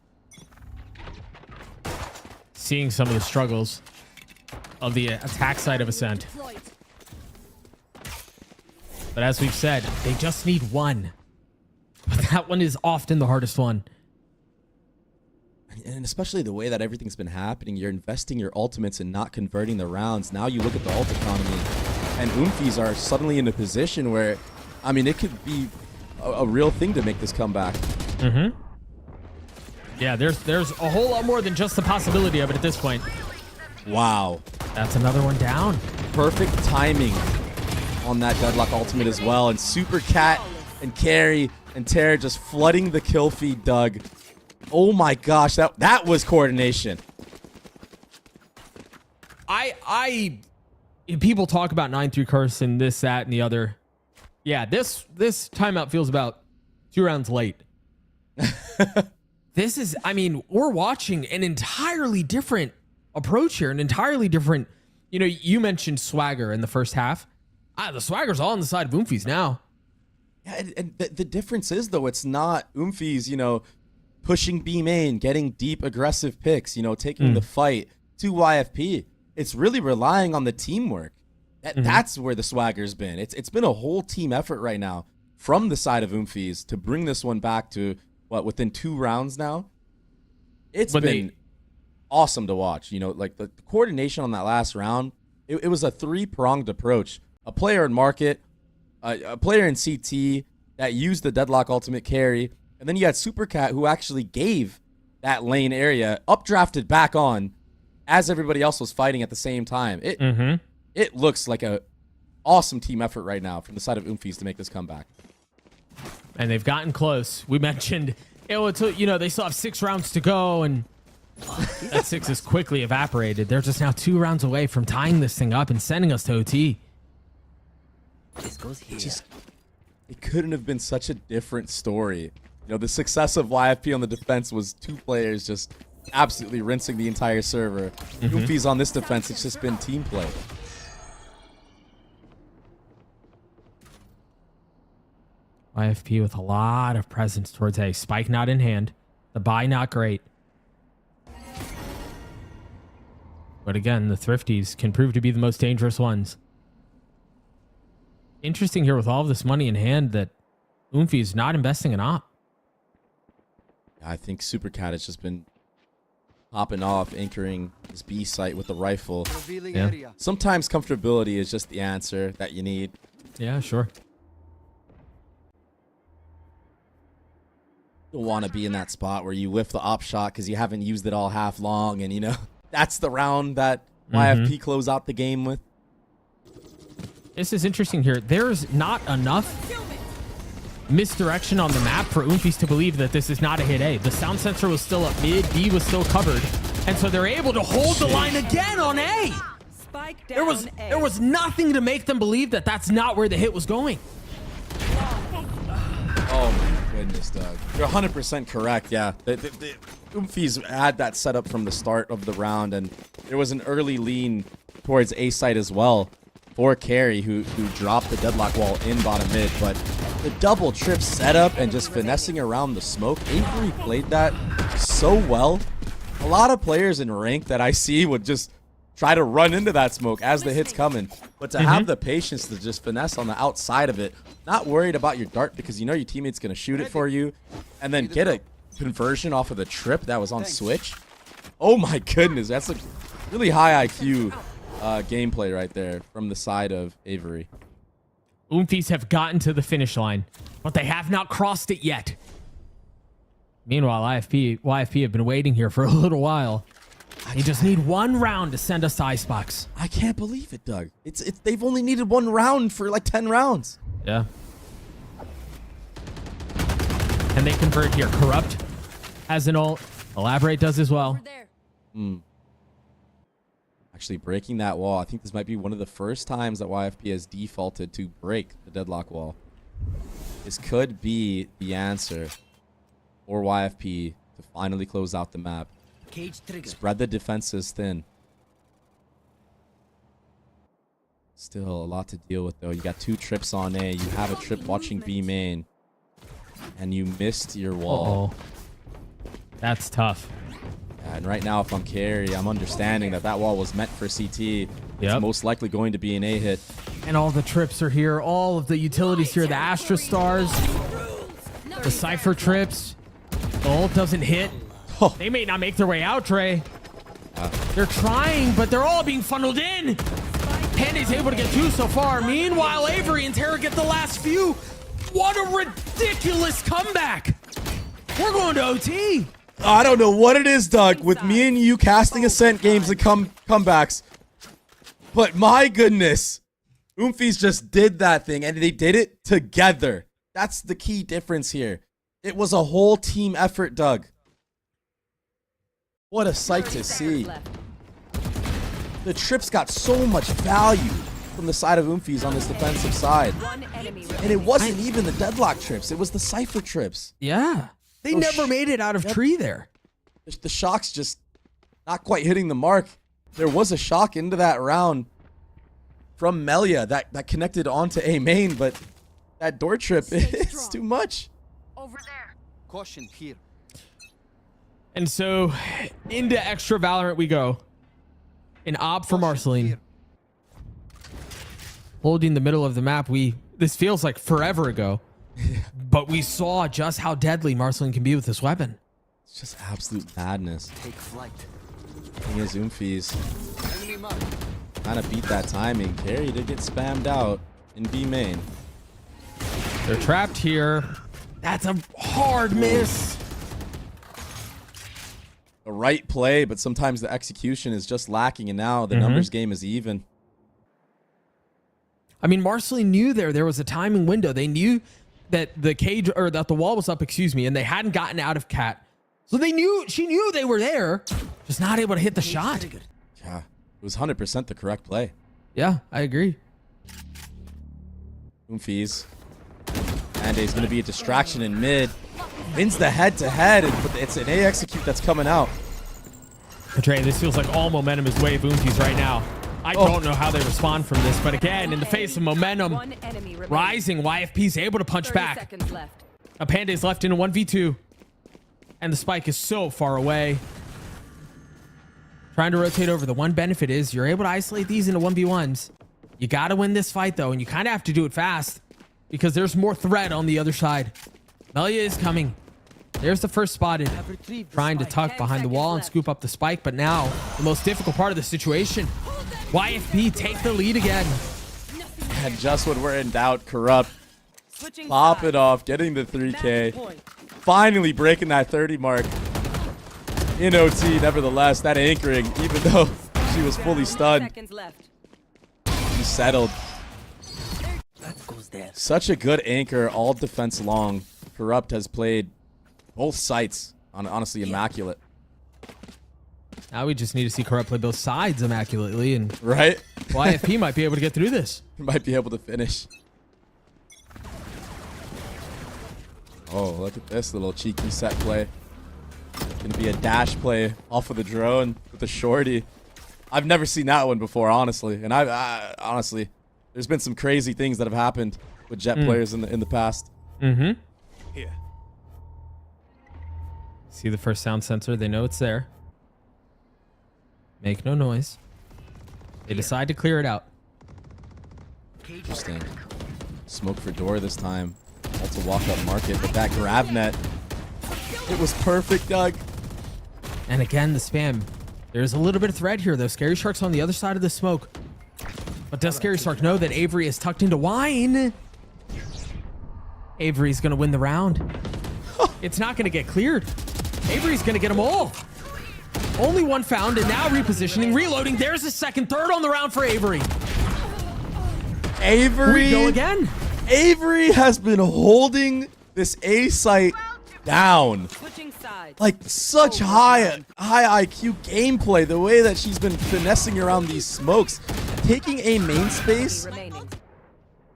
Seeing some of the struggles of the attack side of Ascent. But as we've said, they just need one. But that one is often the hardest one. And especially the way that everything's been happening, you're investing your ultimates and not converting the rounds. Now you look at the ult economy, and Oomies are suddenly in a position where, I mean, it could be a real thing to make this comeback. Mm-hmm. Yeah, there's a whole lot more than just the possibility of it at this point. Wow. That's another one down. Perfect timing on that Deadlock ultimate as well. And Super Cat and Carry and Terra just flooding the kill feed, Doug. Oh my gosh, that was coordination. People talk about 9-3 curse and this, that, and the other. Yeah, this timeout feels about 2 rounds late. This is, I mean, we're watching an entirely different approach here, an entirely different, you know, you mentioned swagger in the first half. The swagger's all on the side of Oomies now. Yeah, and the difference is, though, it's not Oomies, you know, pushing B main, getting deep, aggressive picks, you know, taking the fight to YFP. It's really relying on the teamwork. That's where the swagger's been. It's been a whole team effort right now from the side of Oomies to bring this one back to, what, within 2 rounds now? It's been awesome to watch. You know, like the coordination on that last round, it was a 3-pronged approach. A player in market, a player in CT that used the Deadlock ultimate carry, and then you had Supercat who actually gave that lane area, updrafted back on as everybody else was fighting at the same time. It looks like a awesome team effort right now from the side of Oomies to make this comeback. And they've gotten close. We mentioned, you know, they still have 6 rounds to go, and that 6 is quickly evaporated. They're just now 2 rounds away from tying this thing up and sending us to OT. This goes here. It couldn't have been such a different story. You know, the success of YFP on the defense was 2 players just absolutely rinsing the entire server. Oomies on this defense, it's just been team play. YFP with a lot of presence towards A. Spike not in hand. The buy not great. But again, the Thrifties can prove to be the most dangerous ones. Interesting here with all of this money in hand that Oomies is not investing in op. I think Supercat has just been popping off, anchoring this B site with the rifle. Yeah. Sometimes comfortability is just the answer that you need. Yeah, sure. Don't want to be in that spot where you whiff the op shot because you haven't used it all half long, and you know that's the round that YFP close out the game with. This is interesting here. There's not enough misdirection on the map for Oomies to believe that this is not a hit A. The sound sensor was still up mid, B was still covered, and so they're able to hold the line again on A. There was nothing to make them believe that that's not where the hit was going. Oh my goodness, Doug. You're 100% correct. Yeah, the Oomies had that setup from the start of the round, and there was an early lean towards A side as well for Carry, who dropped the deadlock wall in bottom mid. But the double trip setup and just finessing around the smoke, Avery played that so well. A lot of players in rank that I see would just try to run into that smoke as the hit's coming. But to have the patience to just finesse on the outside of it, not worried about your dart because you know your teammate's going to shoot it for you, and then get a conversion off of the trip that was on switch. Oh my goodness, that's a really high IQ gameplay right there from the side of Avery. Oomies have gotten to the finish line, but they have not crossed it yet. Meanwhile, YFP have been waiting here for a little while. They just need one round to send us to Icebox. I can't believe it, Doug. They've only needed one round for like 10 rounds. Yeah. And they convert here. Corrupt has an ult. Elaborate does as well. Actually breaking that wall. I think this might be one of the first times that YFP has defaulted to break the deadlock wall. This could be the answer for YFP to finally close out the map. Spread the defenses thin. Still a lot to deal with though. You got 2 trips on A. You have a trip watching B main. And you missed your wall. That's tough. Yeah, and right now if I'm Carry, I'm understanding that that wall was meant for CT. It's most likely going to be an A hit. And all the trips are here. All of the utilities here. The Astra Stars. The Cypher trips. The ult doesn't hit. They may not make their way out, Trey. They're trying, but they're all being funneled in. Panda's able to get 2 so far. Meanwhile, Avery and Terra get the last few. What a ridiculous comeback. We're going to OT. I don't know what it is, Doug, with me and you casting Ascent games and comebacks. But my goodness, Oomies just did that thing, and they did it together. That's the key difference here. It was a whole team effort, Doug. What a sight to see. The trips got so much value from the side of Oomies on this defensive side. And it wasn't even the deadlock trips. It was the Cypher trips. Yeah. They never made it out of tree there. The shock's just not quite hitting the mark. There was a shock into that round from Melia that connected onto A main, but that door trip is too much. Over there. Caution here. And so into extra Valorant we go. An op for Marceline. Holding the middle of the map. This feels like forever ago. But we saw just how deadly Marceline can be with this weapon. It's just absolute madness. Take flight. Thing is, Oomies kind of beat that timing. Carry did get spammed out in B main. They're trapped here. That's a hard miss. The right play, but sometimes the execution is just lacking, and now the numbers game is even. I mean, Marceline knew there was a timing window. They knew that the cage, or that the wall was up, and they hadn't gotten out of Cat. So she knew they were there, just not able to hit the shot. Yeah, it was 100% the correct play. Yeah, I agree. Oomies. And it's going to be a distraction in mid. Wins the head-to-head, but it's an A execute that's coming out. Trey, this feels like all momentum is way Oomies right now. I don't know how they respond from this, but again, in the face of momentum rising, YFP's able to punch back. A Panda's left in a 1v2. And the spike is so far away. Trying to rotate over. The one benefit is you're able to isolate these into 1v1s. You got to win this fight, though, and you kind of have to do it fast because there's more threat on the other side. Melia is coming. There's the first spotted. Trying to tuck behind the wall and scoop up the spike, but now the most difficult part of the situation. YFP take the lead again. And just when we're in doubt, Corrupt pop it off, getting the 3K. Finally breaking that 30 mark in OT. Nevertheless, that anchoring, even though she was fully stunned, she settled. Such a good anchor, all defense long. Corrupt has played both sites on honestly immaculate. Now we just need to see Corrupt play both sides immaculately, and right, YFP might be able to get through this. Might be able to finish. Oh, look at this little cheeky set play. Gonna be a dash play off of the drone with the shorty. I've never seen that one before, honestly. And I honestly, there's been some crazy things that have happened with Jet players in the past. Mm-hmm. Yeah. See the first sound sensor? They know it's there. Make no noise. They decide to clear it out. Interesting. Smoke for door this time. Also walk up market, but that grab net, it was perfect, Doug. And again, the spam. There's a little bit of thread here, though. Scary Shark's on the other side of the smoke. But does Scary Shark know that Avery is tucked into wine? Avery's going to win the round. It's not going to get cleared. Avery's going to get them all. Only one found, and now repositioning, reloading. There's a second, third on the round for Avery. Avery. We go again. Avery has been holding this A site down. Like such high IQ gameplay. The way that she's been finessing around these smokes, taking a main space,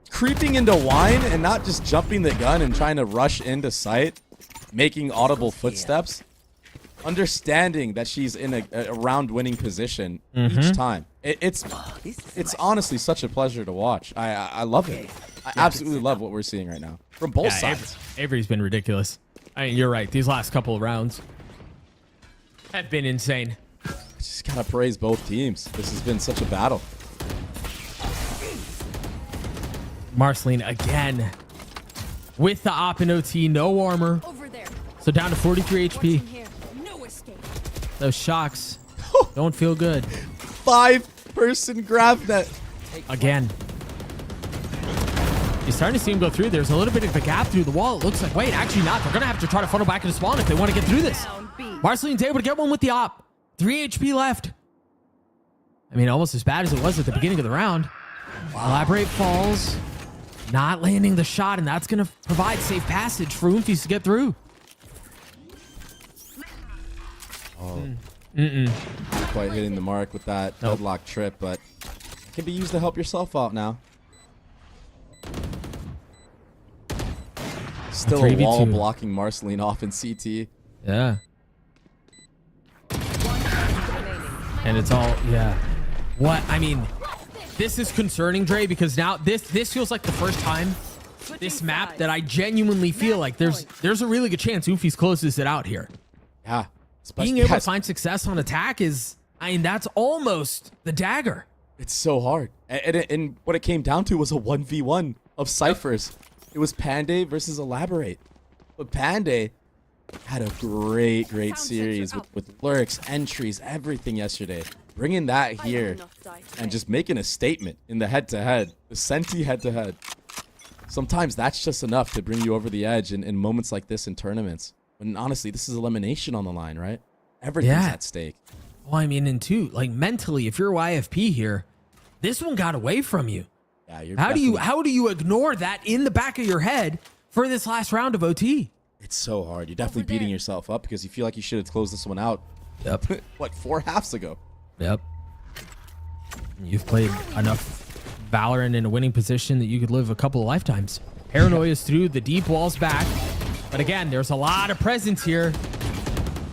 creeping into wine, and not just jumping the gun and trying to rush into sight, making audible footsteps. Understanding that she's in a round-winning position each time. It's honestly such a pleasure to watch. I love it. I absolutely love what we're seeing right now from both sides. Avery's been ridiculous. I mean, you're right. These last couple of rounds have been insane. Just gotta praise both teams. This has been such a battle. Marceline again with the op and OT, no armor. So down to 43 HP. Those shocks don't feel good. 5-person grab net. Again. You're starting to see him go through. There's a little bit of a gap through the wall. It looks like, wait, actually not. They're going to have to try to funnel back into spawn if they want to get through this. Marceline's able to get one with the op. 3 HP left. I mean, almost as bad as it was at the beginning of the round. Elaborate falls. Not landing the shot, and that's going to provide safe passage for Oomies to get through. Oh. Not quite hitting the mark with that deadlock trip, but it can be used to help yourself out now. Still a wall blocking Marceline off in CT. Yeah. And it's all, yeah. What? I mean, this is concerning, Dre, because now this feels like the first time this map that I genuinely feel like there's a really good chance Oomies closes it out here. Yeah. Being able to find success on attack is, I mean, that's almost the dagger. It's so hard. And what it came down to was a 1v1 of ciphers. It was Panday versus Elaborate. But Panday had a great series with lurks, entries, everything yesterday. Bringing that here and just making a statement in the head-to-head, the Senti head-to-head. Sometimes that's just enough to bring you over the edge in moments like this in tournaments. And honestly, this is elimination on the line, right? Everything's at stake. Well, I mean, and two, like mentally, if you're YFP here, this one got away from you. Yeah, you're how do you ignore that in the back of your head for this last round of OT? It's so hard. You're definitely beating yourself up because you feel like you should have closed this one out. Yep. What, 4 halves ago? Yep. You've played enough Valorant in a winning position that you could live a couple of lifetimes. Paranoia's through the deep walls back. But again, there's a lot of presence here.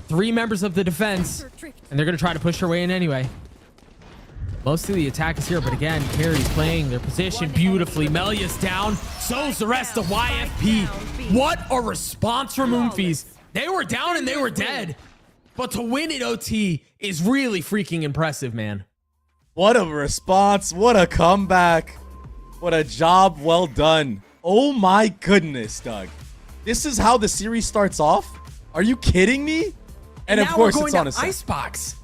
3 members of the defense, and they're going to try to push their way in anyway. Most of the attack is here, but again, Carrie's playing their position beautifully. Melia's down. So's the rest of YFP. What a response from Oomies. They were down and they were dead. But to win in OT is really freaking impressive, man. What a response. What a comeback. What a job well done. Oh my goodness, Doug. This is how the series starts off? Are you kidding me? And of course it's on a Icebox.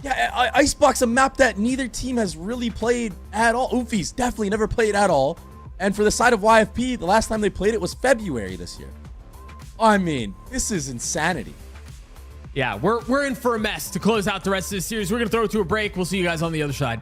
Yeah, Icebox, a map that neither team has really played at all. Oomies definitely never played at all. And for the side of YFP, the last time they played it was February this year. I mean, this is insanity. Yeah, we're in for a mess to close out the rest of this series. We're going to throw it to a break. We'll see you guys on the other side.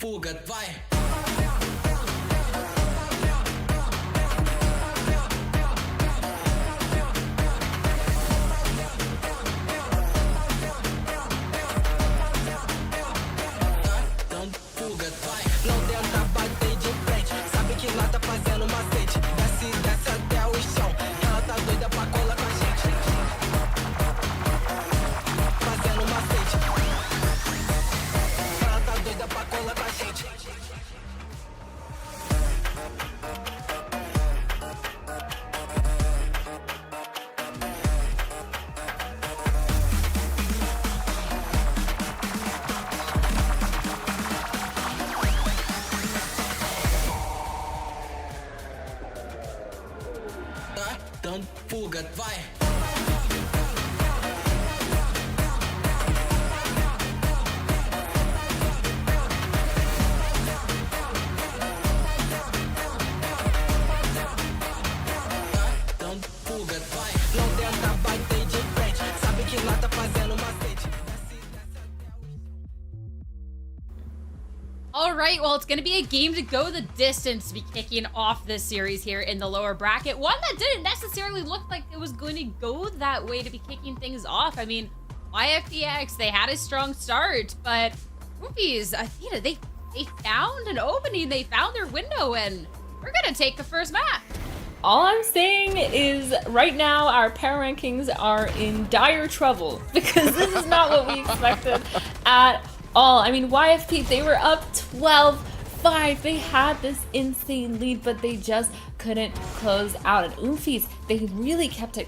fogat, vai! Dando fuga, vai! Não tenta bater de frente, sabe que lá tá fazendo macete. Desce até o chão, ela tá doida pra colar com a gente. Fazendo macete. Ela tá doida pra colar com a gente. Tá dando fuga, vai! Dando fuga, vai! Não tenta bater de frente, sabe que lá tá fazendo macete. All right, well, it's going to be a game to go the distance to be kicking off this series here in the lower bracket. One that didn't necessarily look like it was going to go that way to be kicking things off. I mean, YFPX, they had a strong start, but Oomies, Athena, they found an opening, they found their window, and we're going to take the first map. All I'm saying is right now our power rankings are in dire trouble because this is not what we expected at all. I mean, YFP, they were up 12-5. They had this insane lead, but they just couldn't close out. And Oomies, they really kept it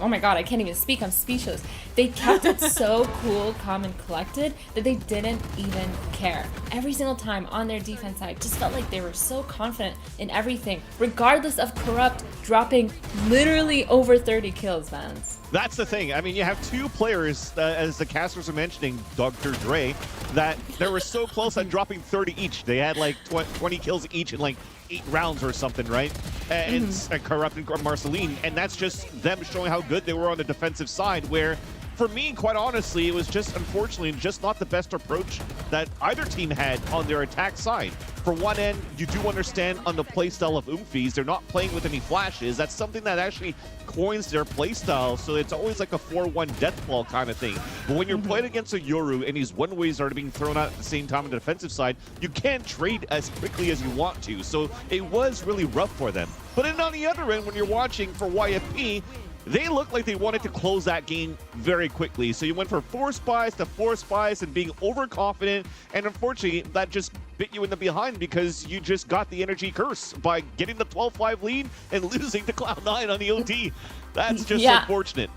oh my god, I can't even speak, I'm speechless. They kept it so cool, calm, and collected that they didn't even care. Every single time on their defense side, just felt like they were so confident in everything, regardless of Corrupt dropping literally over 30 kills, man. That's the thing. I mean, you have two players, as the casters are mentioning, Dr. Dre, that they were so close at dropping 30 each. They had like 20 kills each in like 8 rounds or something, right? And it's Corrupt and Marceline, and that's just them showing how good they were on the defensive side, where for me, quite honestly, it was just, unfortunately, just not the best approach that either team had on their attack side. For one end, you do understand on the playstyle of Oomies, they're not playing with any flashes. That's something that actually coins their playstyle, so it's always like a 4-1 deathball kind of thing. But when you're playing against a Yoru and these one-ways are being thrown out at the same time on the defensive side, you can't trade as quickly as you want to. So it was really rough for them. But then on the other end, when you're watching for YFP, they looked like they wanted to close that game very quickly. So you went from 4 spies to 4 spies and being overconfident. And unfortunately, that just bit you in the behind because you just got the energy curse by getting the 12-5 lead and losing to Cloud9 on the OT. That's just unfortunate.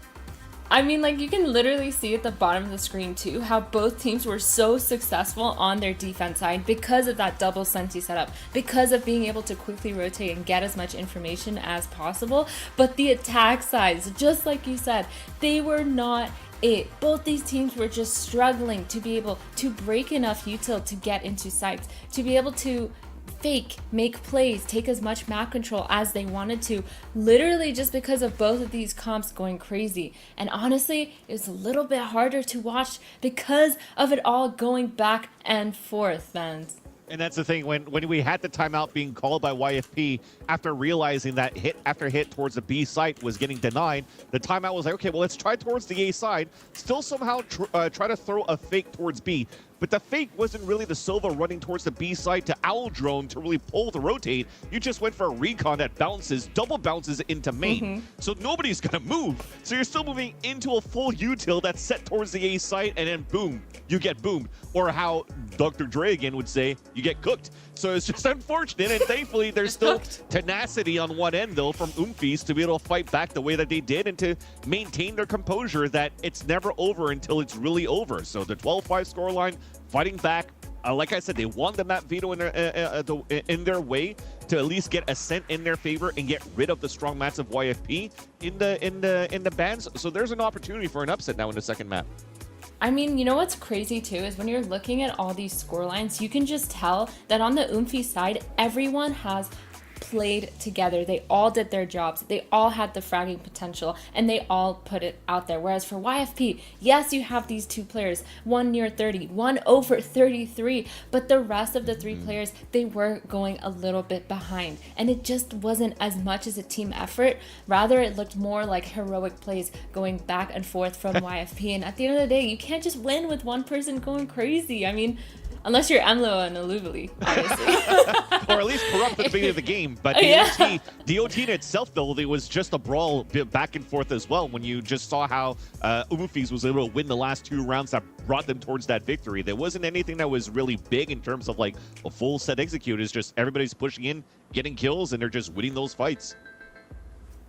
I mean, like, you can literally see at the bottom of the screen, too, how both teams were so successful on their defense side because of that double Senti setup, because of being able to quickly rotate and get as much information as possible. But the attack sides, just like you said, they were not it. Both these teams were just struggling to be able to break enough util to get into sites, to be able to fake, make plays, take as much map control as they wanted to, literally just because of both of these comps going crazy. And honestly, it was a little bit harder to watch because of it all going back and forth, fans. And that's the thing, when we had the timeout being called by YFP after realizing that hit after hit towards the B site was getting denied, the timeout was like, okay, well, let's try towards the A side, still somehow try to throw a fake towards B. But the fake wasn't really the Sova running towards the B side to Owl Drone to really pull the rotate. You just went for a recon that bounces, double bounces into main. So nobody's gonna move. So you're still moving into a full util that's set towards the A site, and then boom, you get boomed. Or how Dr. Dre again would say, you get cooked. So it's just unfortunate, and thankfully there's still tenacity on one end though from Oomies to be able to fight back the way that they did and to maintain their composure that it's never over until it's really over. So the 12-5 scoreline, fighting back. Like I said, they won the map veto in their way to at least get Ascent in their favor and get rid of the strong mats of YFP in the bans. So there's an opportunity for an upset now in the second map. I mean, you know what's crazy too is when you're looking at all these score lines, you can just tell that on the Oomies side, everyone has played together. They all did their jobs. They all had the fragging potential, and they all put it out there. Whereas for YFP, yes, you have these two players, one near 30, one over 33, but the rest of the three players, they were going a little bit behind. And it just wasn't as much as a team effort. Rather, it looked more like heroic plays going back and forth from YFP. And at the end of the day, you can't just win with one person going crazy. I mean, unless you're Emlo and Aluvali, obviously. Or at least corrupt at the beginning of the game. But DOT in itself, though, it was just a brawl back and forth as well. When you just saw how Oomies was able to win the last 2 rounds that brought them towards that victory. There wasn't anything that was really big in terms of like a full set execute. It's just everybody's pushing in, getting kills, and they're just winning those fights.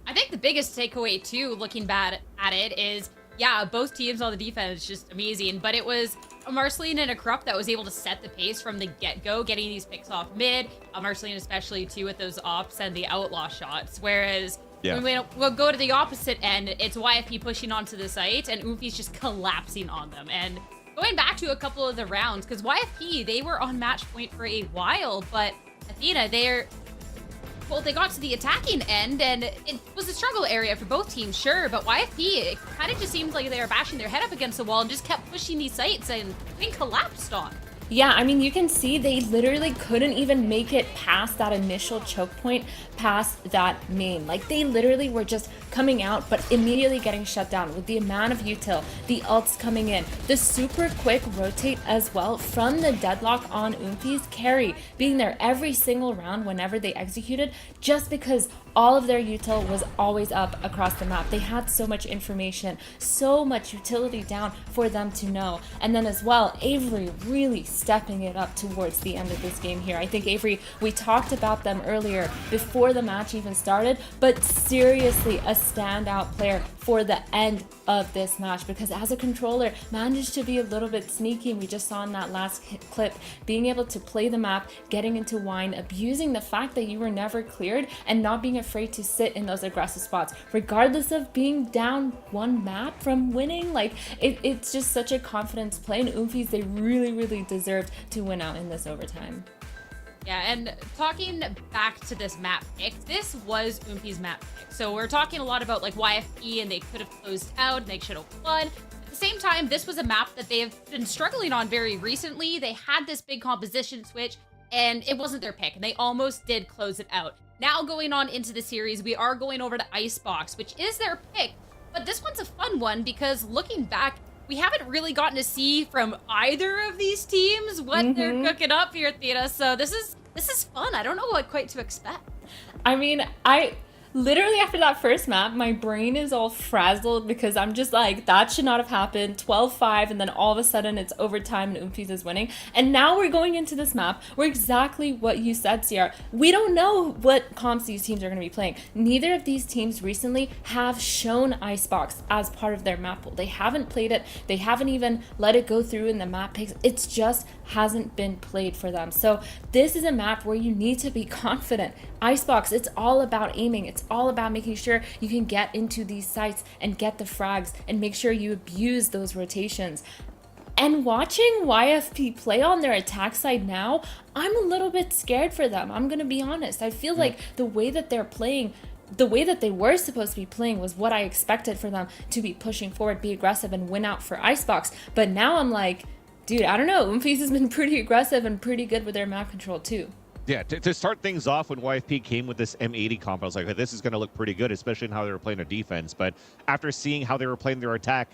I think the biggest takeaway, too, looking back at it is, yeah, both teams on the defense just amazing, but it was a Marceline and a Krupp that was able to set the pace from the get-go, getting these picks off mid, Marceline especially, too, with those ops and the outlaw shots, whereas when we'll go to the opposite end, it's YFP pushing onto the site, and Oomies just collapsing on them, and going back to a couple of the rounds, because YFP, they were on match point for a while, but Athena, they got to the attacking end, and it was a struggle area for both teams, sure, but YFP, it kind of just seemed like they were bashing their head up against the wall and just kept pushing these sites and being collapsed on. Yeah, I mean, you can see they literally couldn't even make it past that initial choke point, past that main. Like, they literally were just coming out, but immediately getting shut down with the amount of util, the ults coming in, the super quick rotate as well from the deadlock on Oompi's carry, being there every single round whenever they executed, just because all of their util was always up across the map. They had so much information, so much utility down for them to know. And then as well, Avery really stepping it up towards the end of this game here. I think Avery, we talked about them earlier before the match even started, but seriously a standout player for the end of this match, because as a controller managed to be a little bit sneaky. We just saw in that last clip, being able to play the map, getting into wine, abusing the fact that you were never cleared, and not being afraid to sit in those aggressive spots regardless of being down one map from winning. Like, it's just such a confidence play, and Oomies, they really deserved to win out in this overtime. Yeah, and talking back to this map pick, this was Oomies' map pick. So we're talking a lot about like YFP, and they could have closed out, and they should have won. At the same time, this was a map that they have been struggling on very recently. They had this big composition switch, and it wasn't their pick, and they almost did close it out. Now going on into the series, we are going over to Icebox, which is their pick, but this one's a fun one because looking back, we haven't really gotten to see from either of these teams what they're cooking up here, Theta. So this is fun. I don't know what quite to expect. I mean, literally after that first map, my brain is all frazzled because I'm just like, that should not have happened. 12-5, and then all of a sudden it's overtime and Oomies is winning. And now we're going into this map where exactly what you said, CR. We don't know what comps these teams are going to be playing. Neither of these teams recently have shown Icebox as part of their map pool. They haven't played it. They haven't even let it go through in the map picks. It's just hasn't been played for them. So this is a map where you need to be confident. Icebox, it's all about aiming. It's all about making sure you can get into these sites and get the frags and make sure you abuse those rotations. And watching YFP play on their attack side now, I'm a little bit scared for them. I'm gonna be honest. I feel like the way that they're playing, the way that they were supposed to be playing was what I expected for them to be pushing forward, be aggressive, and win out for Icebox. But now I'm like, dude, I don't know. Oomies has been pretty aggressive and pretty good with their map control too. Yeah, to start things off, when YFP came with this M80 comp, I was like, this is going to look pretty good, especially in how they were playing their defense. But after seeing how they were playing their attack,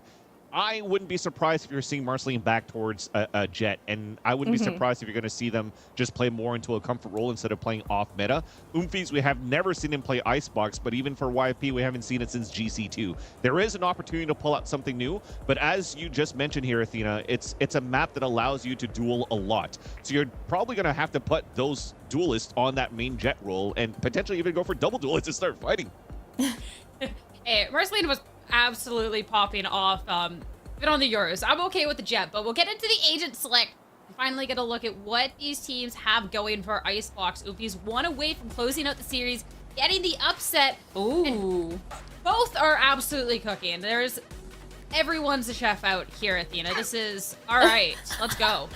I wouldn't be surprised if you're seeing Marceline back towards a Jet, and I wouldn't be surprised if you're going to see them just play more into a comfort role instead of playing off meta. Oomies, we have never seen him play Icebox, but even for YFP, we haven't seen it since GC2. There is an opportunity to pull out something new, but as you just mentioned here, Athena, it's a map that allows you to duel a lot. So you're probably going to have to put those duelists on that main Jet role and potentially even go for double duelists and start fighting. Hey, Marceline was absolutely popping off even on the Euros. I'm okay with the Jet, but we'll get into the agent select and finally get a look at what these teams have going for Icebox. Oomies one away from closing out the series, getting the upset. Ooh. Both are absolutely cooking. Everyone's a chef out here, Athena. This is all right. Let's go.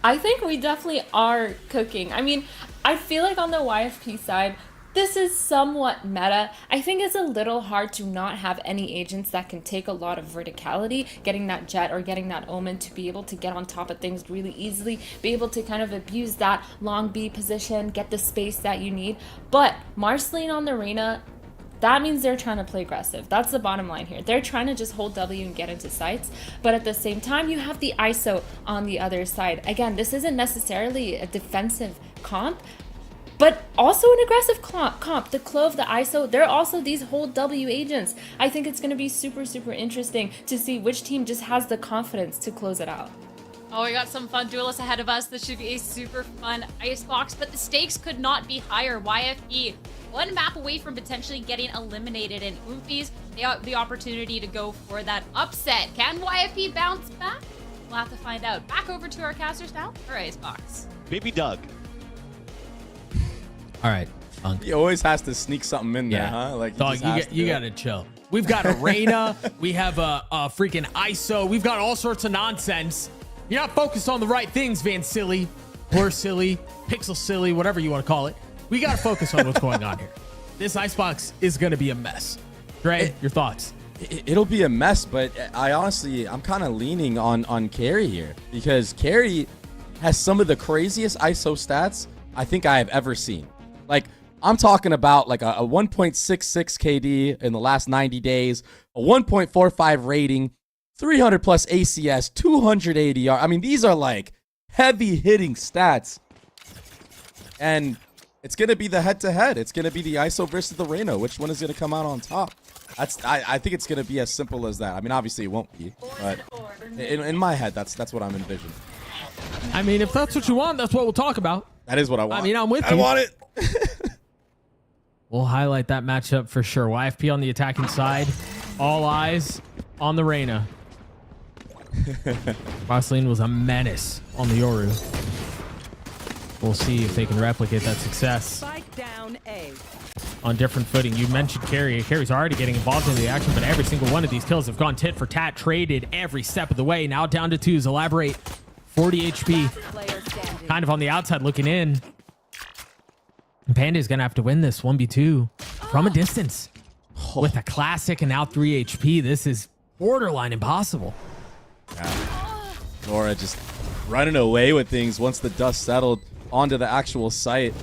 I think we definitely are cooking. I mean, I feel like on the YFP side, This is somewhat meta. I think it's a little hard to not have any agents that can take a lot of verticality, getting that jet or getting that omen to be able to get on top of things really easily, be able to kind of abuse that long B position, get the space that you need. But Marceline on the Reyna, that means they're trying to play aggressive. That's the bottom line here. They're trying to just hold W and get into sites. But at the same time, you have the ISO on the other side. Again, this isn't necessarily a defensive comp, but also an aggressive comp. The Clove, the ISO, they're also these hold W agents. I think it's going to be super, super interesting to see which team just has the confidence to close it out. Oh, we got some fun duelists ahead of us. This should be a super fun icebox, but the stakes could not be higher. YFP, one map away from potentially getting eliminated, and Oomies, they have the opportunity to go for that upset. Can YFP bounce back? We'll have to find out. Back over to our casters now for icebox. Baby Doug. All right. He always has to sneak something in there, huh? Like, Dog, you gotta chill. We've got a Reyna. We have a freaking ISO. We've got all sorts of nonsense. You're not focused on the right things, Van Silly, Blur Silly, Pixel Silly, whatever you want to call it. We got to focus on what's going on here. This icebox is going to be a mess. Dre, your thoughts? It'll be a mess, but I'm kind of leaning on Carry here because Carry has some of the craziest ISO stats I think I have ever seen. Like, I'm talking about like a 1.66 KD in the last 90 days, a 1.45 rating, 300 plus ACS, 200 ADR. I mean, these are like heavy hitting stats. And it's going to be the head-to-head. It's going to be the ISO versus the Reyna. Which one is going to come out on top? I think it's going to be as simple as that. I mean, obviously it won't be, but in my head, that's what I'm envisioning. I mean, if that's what you want, that's what we'll talk about. That is what I want. I mean, I'm with you. I want it. We'll highlight that matchup for sure. YFP on the attacking side. All eyes on the Reyna. Marceline was a menace on the Yoru. We'll see if they can replicate that success. Spike down A. On different footing. You mentioned Carry. Carry's already getting involved in the action, but every single one of these kills have gone tit for tat, traded every step of the way. Now down to twos. Elaborate. 40 HP. Kind of on the outside looking in. Panda's going to have to win this 1v2 from a distance. With a classic and now 3 HP, this is borderline impossible. Yeah. Nora just running away with things once the dust settled onto the actual site.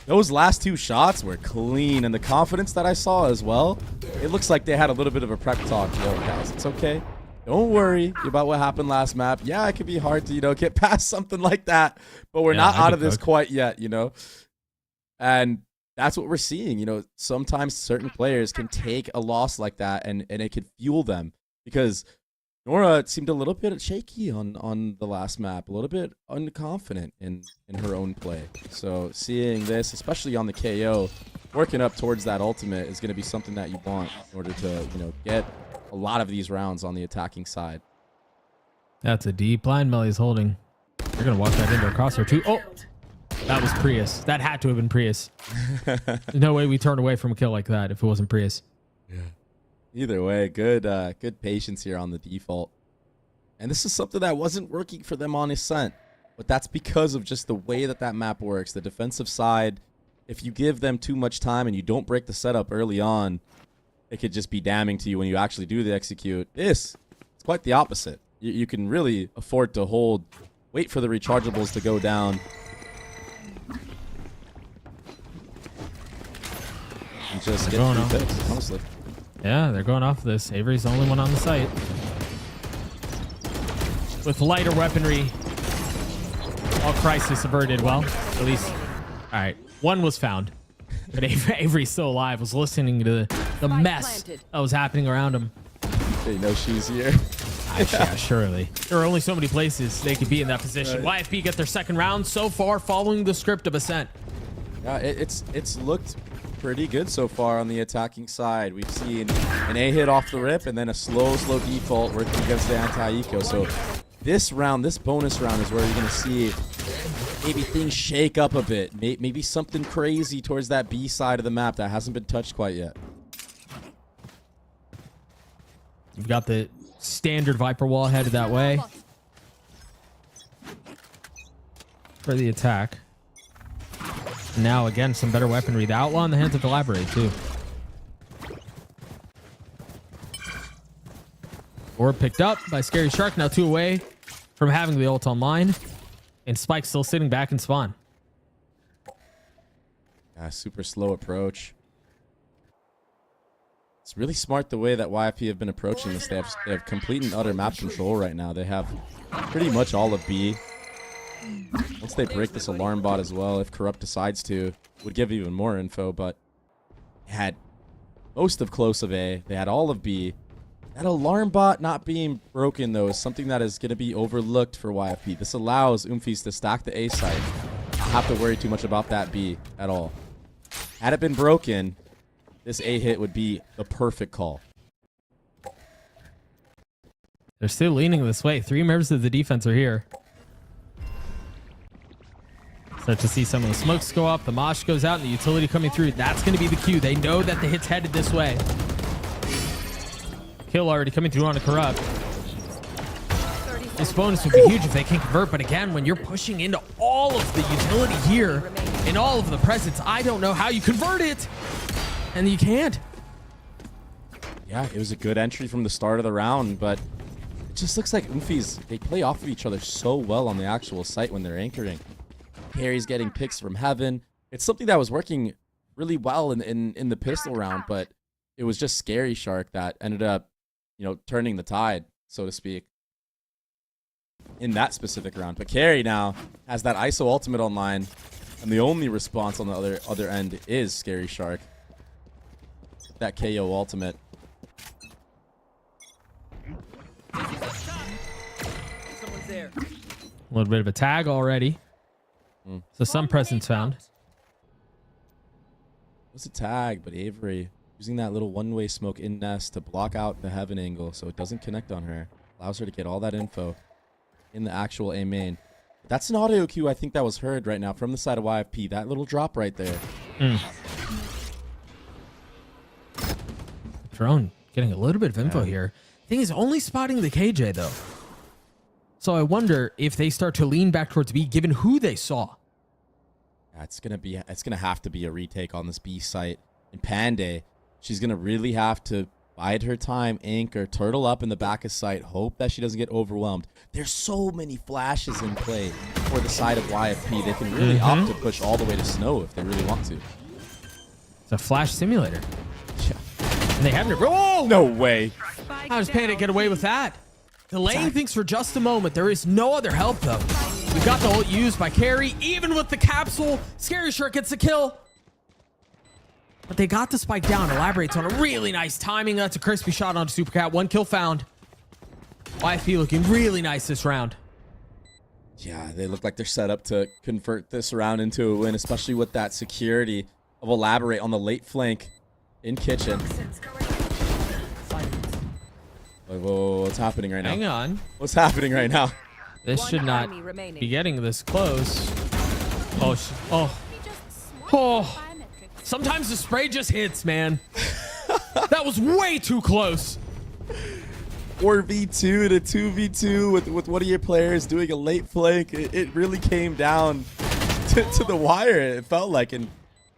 Those last two shots were clean, and the confidence that I saw as well, it looks like they had a little bit of a prep talk. Yo, guys, it's okay. Don't worry about what happened last map. Yeah, it could be hard to, get past something like that, but we're not out of this quite yet, And that's what we're seeing. Sometimes certain players can take a loss like that and it could fuel them, because Nora seemed a little bit shaky on the last map, a little bit unconfident in her own play. So seeing this, especially on the KO, working up towards that ultimate is going to be something that you want in order to, get a lot of these rounds on the attacking side. That's a deep line Melly's holding. They're going to walk that into a crosshair too. Oh, that was Prius. That had to have been Prius. There's no way we turn away from a kill like that if it wasn't Prius. Yeah. Either way, good patience here on the default. And this is something that wasn't working for them on Ascent, but that's because of just the way that map works. The defensive side, if you give them too much time and you don't break the setup early on, it could just be damning to you when you actually do the execute. It's quite the opposite. You can really afford to wait for the rechargeables to go down. And just get free picks, honestly. Yeah, they're going off this. Avery's the only one on the site. With lighter weaponry, all crisis averted. Well, at least, all right, one was found. But Avery's still alive, was listening to the mess that was happening around him. They know she's here. Yeah, surely. There are only so many places they could be in that position. Right. YFP get their second round so far following the script of Ascent. Yeah, it's looked pretty good so far on the attacking side. We've seen an A hit off the rip and then a slow default working against the anti-eco. So this bonus round is where you're going to see maybe things shake up a bit. Maybe something crazy towards that B side of the map that hasn't been touched quite yet. You've got the standard Viper wall headed that way for the attack. Now, again, some better weaponry. The Outlaw in the hands of Elaborate, too. Or picked up by Scary Shark. Now 2 away from having the ult online. And Spike still sitting back in spawn. Super slow approach. It's really smart the way that YFP have been approaching this. They have complete and utter map control right now. They have pretty much all of B. Once they break this alarm bot as well, if Corrupt decides to, would give even more info, but they had most of close of A. They had all of B. That alarm bot not being broken, though, is something that is going to be overlooked for YFP. This allows Oomies to stack the A site. Not have to worry too much about that B at all. Had it been broken, this A hit would be the perfect call. They're still leaning this way. 3 members of the defense are here. Start to see some of the smokes go up. The mosh goes out and the utility coming through. That's going to be the cue. They know that the hit's headed this way. Kill already coming through on a Corrupt. This bonus would be huge if they can convert, but again, when you're pushing into all of the utility here and all of the presence, I don't know how you convert it. And you can't. Yeah, it was a good entry from the start of the round, but it just looks like Oomies, they play off of each other so well on the actual site when they're anchoring. Harry's getting picks from heaven. It's something that was working really well in the pistol round, but it was just Scary Shark that ended up, turning the tide, so to speak, in that specific round. But Carry now has that ISO ultimate online, and the only response on the other end is Scary Shark. That KO ultimate. Someone's there. A little bit of a tag already. So some presence found. It was a tag, but Avery using that little one-way smoke in nest to block out the heaven angle so it doesn't connect on her. Allows her to get all that info in the actual A main. That's an audio cue I think that was heard right now from the side of YFP. That little drop right there. Drone getting a little bit of info here. Thing is only spotting the KJ though. So I wonder if they start to lean back towards B given who they saw. Yeah, it's gonna have to be a retake on this B site. And Panday, she's gonna really have to bide her time, anchor, turtle up in the back of sight, hope that she doesn't get overwhelmed. There's so many flashes in play for the side of YFP. They can really opt to push all the way to snow if they really want to. It's a flash simulator. Yeah. And they haven't. Oh! No way. How does Panda get away with that? Delaying things for just a moment. There is no other help though. We got the ult used by Carry. Even with the capsule, Scary Shark gets the kill. But they got the spike down. Elaborates on a really nice timing. That's a crispy shot onto Supercat. 1 kill found. YFP looking really nice this round. Yeah, they look like they're set up to convert this round into a win, especially with that security of Elaborate on the late flank in kitchen. Whoa, what's happening right now? Hang on. What's happening right now? This should not be getting this close. Oh. Sometimes the spray just hits, man. That was way too close. 4v2 to 2v2 with one of your players doing a late flank. It really came down to the wire, it felt like. And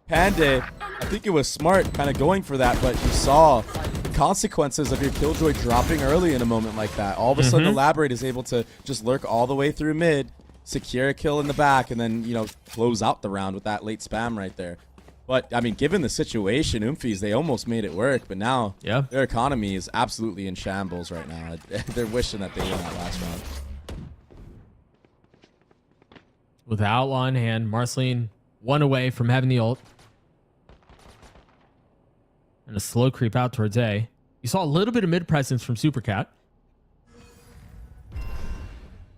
Panday, I think it was smart kind of going for that, but you saw the consequences of your Killjoy dropping early in a moment like that. All of a sudden, Elaborate is able to just lurk all the way through mid, secure a kill in the back, and then, close out the round with that late spam right there. But, I mean, given the situation, Oomies, they almost made it work, but now their economy is absolutely in shambles right now. They're wishing that they won that last round. With the outlaw in hand, Marceline 1 away from having the ult. And a slow creep out towards A. You saw a little bit of mid presence from Supercat.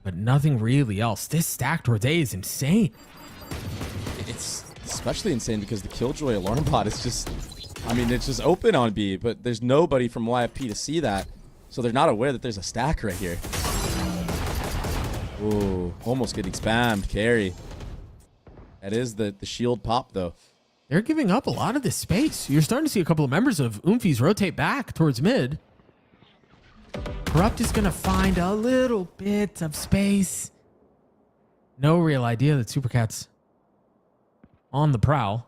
But nothing really else. This stack towards A is insane. It's especially insane because the Killjoy alarm bot is just, it's just open on B, but there's nobody from YFP to see that. So they're not aware that there's a stack right here. Ooh, almost getting spammed. Carry. That is the shield pop, though. They're giving up a lot of this space. You're starting to see a couple of members of Oomies rotate back towards mid. Corrupt is going to find a little bit of space. No real idea that Supercat's on the prowl.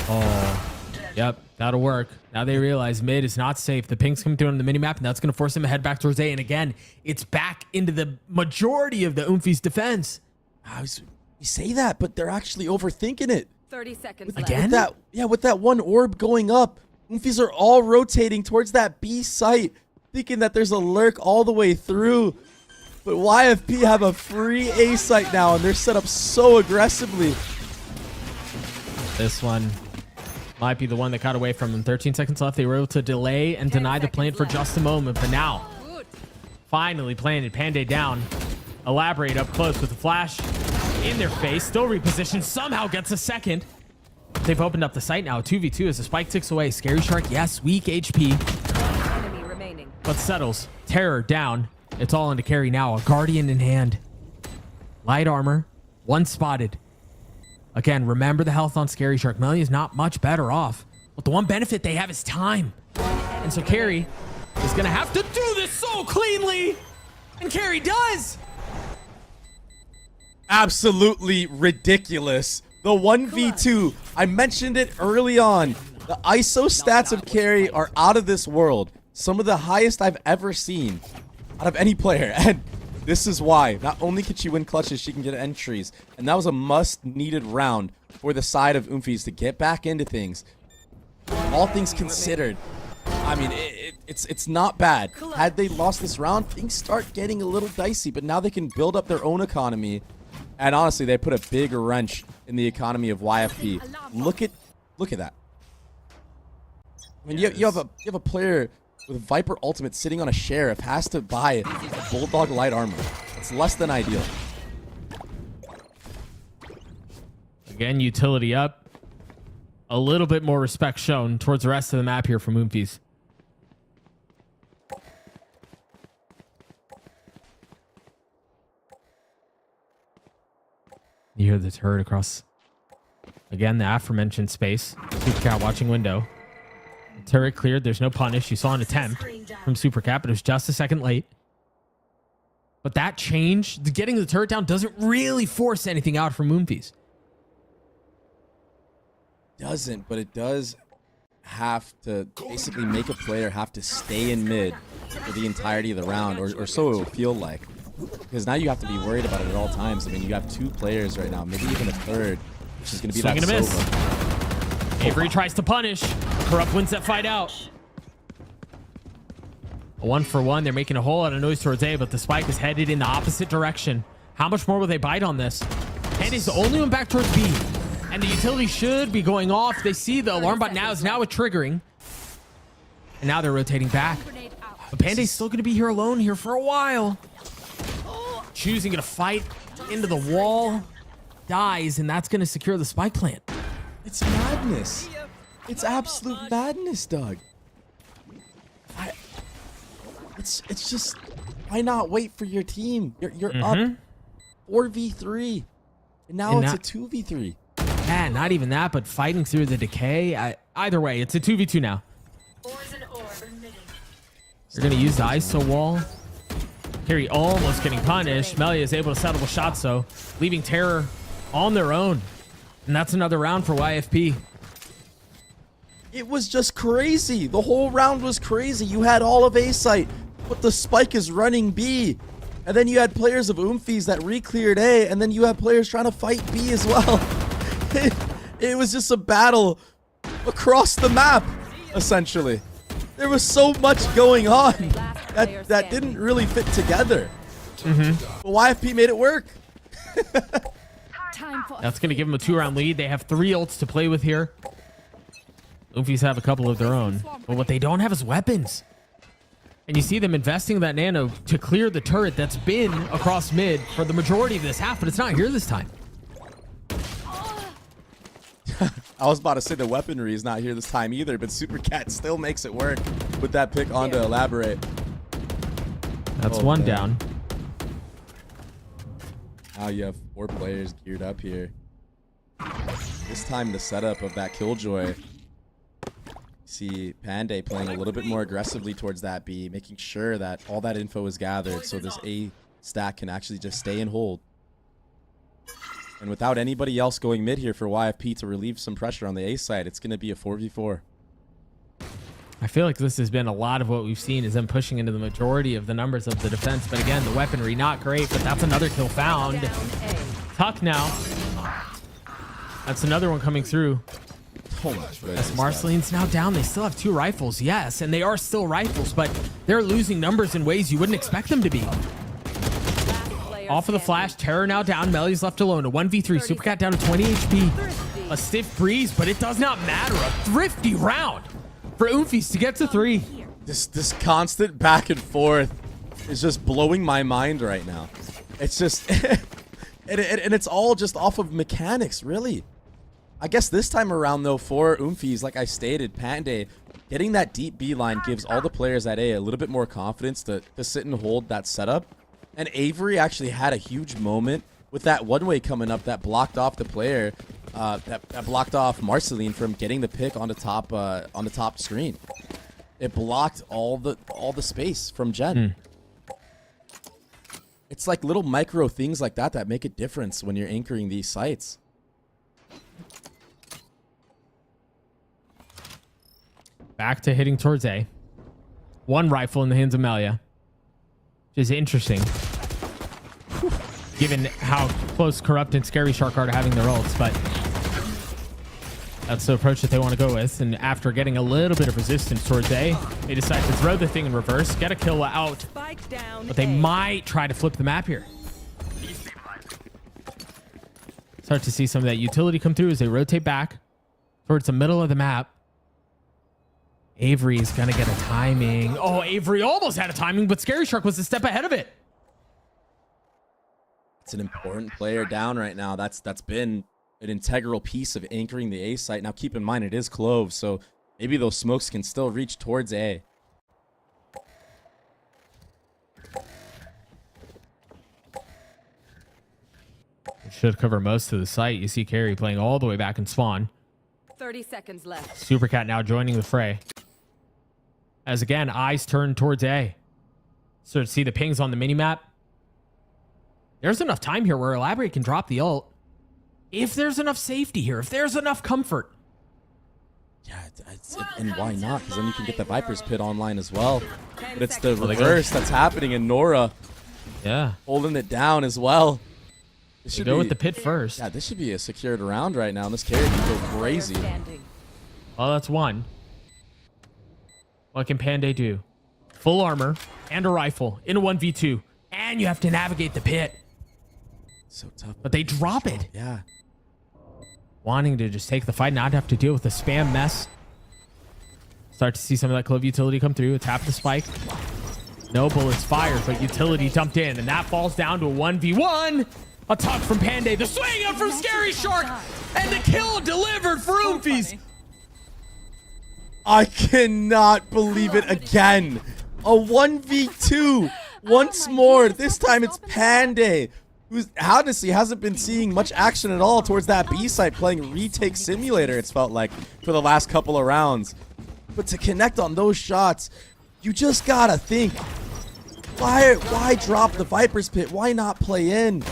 Oh, yep, that'll work. Now they realize mid is not safe. The ping's coming through on the minimap, and that's going to force him to head back towards A. And again, it's back into the majority of the Oomies defense. We say that, but they're actually overthinking it. 30 seconds Again? With that one orb going up, Oomies are all rotating towards that B site, thinking that there's a lurk all the way through. But YFP have a free A site now, and they're set up so aggressively. This one might be the one that got away from them. 13 seconds left. They were able to delay and deny the plant for just a moment, but now finally planted. Panday down. Elaborate up close with the flash in their face. Still repositioned. Somehow gets a second. They've opened up the site now. 2v2 as the spike ticks away. Scary Shark, yes, weak HP. Enemy remaining. But settles. Terror down. It's all into carry now. A Guardian in hand. Light armor. One spotted. Again, remember the health on Scary Shark. Melly is not much better off. But the one benefit they have is time. And so Carry is going to have to do this so cleanly. And Carry does. Absolutely ridiculous. The 1v2, I mentioned it early on. The ISO stats of Carry are out of this world. Some of the highest I've ever seen out of any player. And this is why. Not only can she win clutches, she can get entries. And that was a must-needed round for the side of Oomies to get back into things. All things considered, I mean, it's not bad. Had they lost this round, things start getting a little dicey. But now they can build up their own economy. And honestly, they put a big wrench in the economy of YFP. Look at that. I mean, you have a player with Viper Ultimate sitting on a sheriff, has to buy Bulldog light armor. It's less than ideal. Again, utility up. A little bit more respect shown towards the rest of the map here from Oomies. You hear the turret across, again, the aforementioned space. Supercat watching window. Turret cleared. There's no punish. You saw an attempt from Supercat, but it was just a second late. But that change, getting the turret down, doesn't really force anything out from Oomies. Doesn't, but it does have to basically make a player have to stay in mid for the entirety of the round, or so it will feel like. Because now you have to be worried about it at all times. I mean, you have two players right now, maybe even a third, which is going to be Swing that and a miss. Sova. Avery tries to punish. Corrupt wins that fight out. A 1-for-1. They're making a whole lot of noise towards A, but the spike is headed in the opposite direction. How much more will they bite on this? Pandy's the only one back towards B. And the utility should be going off. They see the alarm button now is now a triggering. And now they're rotating back. But Pandy's still going to be here alone here for a while. Choosing to fight into the wall. Dies, and that's going to secure the spike plant. It's madness. It's absolute madness, Doug. It's just, why not wait for your team? You're up 4v3, and now it's a 2v3. Yeah, not even that, but fighting through the decay. Either way, it's a 2v2 now. They're going to use the ISO wall. Carry almost getting punished. Melia is able to settle the shot, so leaving Terror on their own. And that's another round for YFP. It was just crazy. The whole round was crazy. You had all of A site, but the spike is running B. And then you had players of Oomies that re-cleared A, and then you had players trying to fight B as well. It was just a battle across the map, essentially. There was so much going on that didn't really fit together. But YFP made it work. That's going to give them a 2-round lead. They have 3 ults to play with here. Oomies have a couple of their own. But what they don't have is weapons. And you see them investing that nano to clear the turret that's been across mid for the majority of this half, but it's not here this time. I was about to say the weaponry is not here this time either, but Supercat still makes it work with that pick on to elaborate. That's one down. Now you have 4 players geared up here. This time the setup of that Killjoy. See Panday playing a little bit more aggressively towards that B, making sure that all that info is gathered so this A stack can actually just stay and hold. And without anybody else going mid here for YFP to relieve some pressure on the A side, it's going to be a 4v4. I feel like this has been a lot of what we've seen is them pushing into the majority of the numbers of the defense. But again, the weaponry not great, but that's another kill found. Tuck now. That's another one coming through. Oh my goodness. Marceline's now down. They still have 2 rifles, yes, and they are still rifles, but they're losing numbers in ways you wouldn't expect them to be. Off of the flash, Terror now down. Melly's left alone. A 1v3. Supercat down to 20 HP. A stiff breeze, but it does not matter. A thrifty round for Oomies to get to 3. This constant back and forth is just blowing my mind right now. It's just, and it's all just off of mechanics, really. I guess this time around, though, for Oomies, like I stated, Panday, getting that deep B line gives all the players at A little bit more confidence to sit and hold that setup. And Avery actually had a huge moment with that one-way coming up that blocked off the player, that blocked off Marceline from getting the pick on the top screen. It blocked all the space from Jen. It's like little micro things like that that make a difference when you're anchoring these sites. Back to hitting towards A. 1 rifle in the hands of Melia. Which is interesting. Given how close Corrupt and Scary Shark are to having their ults, but that's the approach that they want to go with. And after getting a little bit of resistance towards A, they decide to throw the thing in reverse, get a kill out, but they might try to flip the map here. Start to see some of that utility come through as they rotate back towards the middle of the map. Avery is going to get a timing. Oh, Avery almost had a timing, but Scary Shark was a step ahead of it. It's an important player down right now. That's been an integral piece of anchoring the A site. Now, keep in mind, it is Clove, so maybe those smokes can still reach towards A. It should cover most of the site. You see Carry playing all the way back in spawn. 30 seconds left. Supercat now joining the fray. As again, eyes turn towards A. So to see the pings on the minimap. There's enough time here where Elaborate can drop the ult. If there's enough safety here, if there's enough comfort. Yeah, and why not? Because then you can get the Viper's Pit online as well. But it's the reverse that's happening in Nora. Yeah. Holding it down as well. They go with the pit first. Yeah, this should be a secured round right now. And this carry can go crazy. Well, that's 1. What can Panday do? Full armor and a rifle in a 1v2. And you have to navigate the pit. So tough. But they drop it. Yeah. Wanting to just take the fight, not have to deal with the spam mess. Start to see some of that Clove utility come through. Tap the spike. No bullets fired, but utility dumped in. And that falls down to a 1v1. A tuck from Panday. The swing up from Scary Shark. And the kill delivered for Oomies. I cannot believe it again. A 1v2. Once more. This time it's Panday, who's honestly hasn't been seeing much action at all towards that B side, playing retake simulator, it's felt like, for the last couple of rounds. But to connect on those shots, you just gotta think, why drop the Viper's Pit? Why not play in?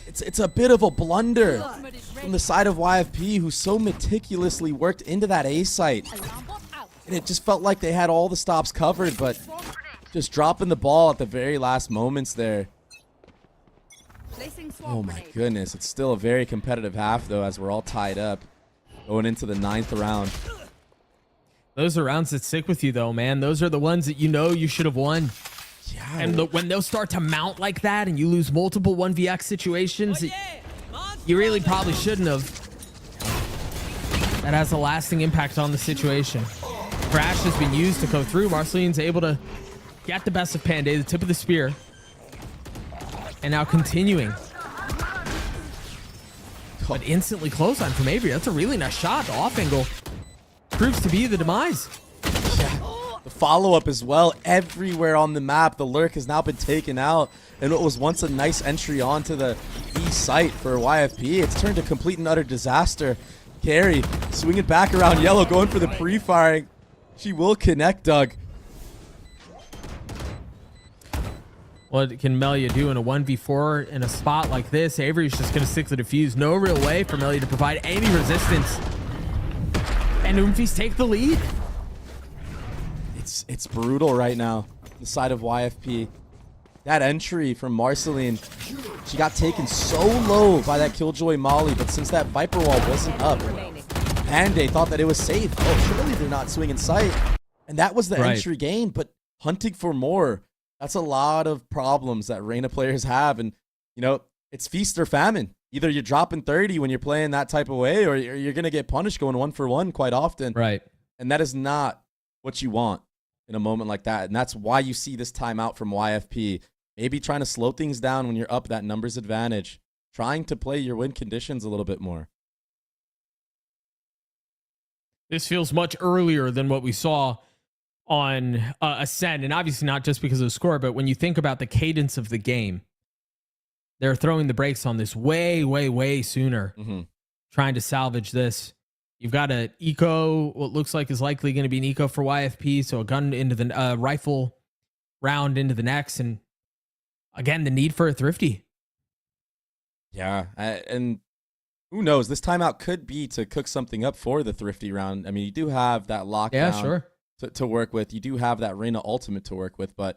It's a bit of a blunder from the side of YFP, who so meticulously worked into that A site. And it just felt like they had all the stops covered, but just dropping the ball at the very last moments there. Oh my goodness. It's still a very competitive half, though, as we're all tied up going into the 9th round. Those are rounds that stick with you, though, man. Those are the ones that you know you should have won. Yeah. And when they'll start to mount like that and you lose multiple 1vx situations, you really probably shouldn't have. That has a lasting impact on the situation. Crash has been used to go through. Marceline's able to get the best of Panday, the tip of the spear. And now continuing. But instantly close on from Avery. That's a really nice shot. The off angle proves to be the demise. Yeah. The follow-up as well. Everywhere on the map, the lurk has now been taken out. And what was once a nice entry onto the B site for YFP, it's turned to complete and utter disaster. Carry swinging back around yellow, going for the pre-firing. She will connect, Doug. What can Melia do in a 1v4 in a spot like this? Avery's just going to stick the defuse. No real way for Melia to provide any resistance. And Oomies take the lead. It's brutal right now. The side of YFP. That entry from Marceline, she got taken so low by that Killjoy Molly, but since that Viper wall wasn't up, and they thought that it was safe. Oh, surely they're not swinging sight. And that was the entry gain, but hunting for more. That's a lot of problems that Reyna players have. And, you know, it's feast or famine. Either you're dropping 30 when you're playing that type of way, or you're going to get punished going 1-for-1 quite often. Right. And that is not what you want in a moment like that. And that's why you see this timeout from YFP. Maybe trying to slow things down when you're up that numbers advantage. Trying to play your win conditions a little bit more. This feels much earlier than what we saw on Ascend, and obviously not just because of the score, but when you think about the cadence of the game, they're throwing the brakes on this way sooner, trying to salvage this. You've got an eco, what looks like is likely going to be an eco for YFP, so a gun into the rifle round into the next, and again, the need for a thrifty. Yeah, and who knows? This timeout could be to cook something up for the thrifty round. I mean, you do have that lockdown to work with. You do have that Reyna ultimate to work with, but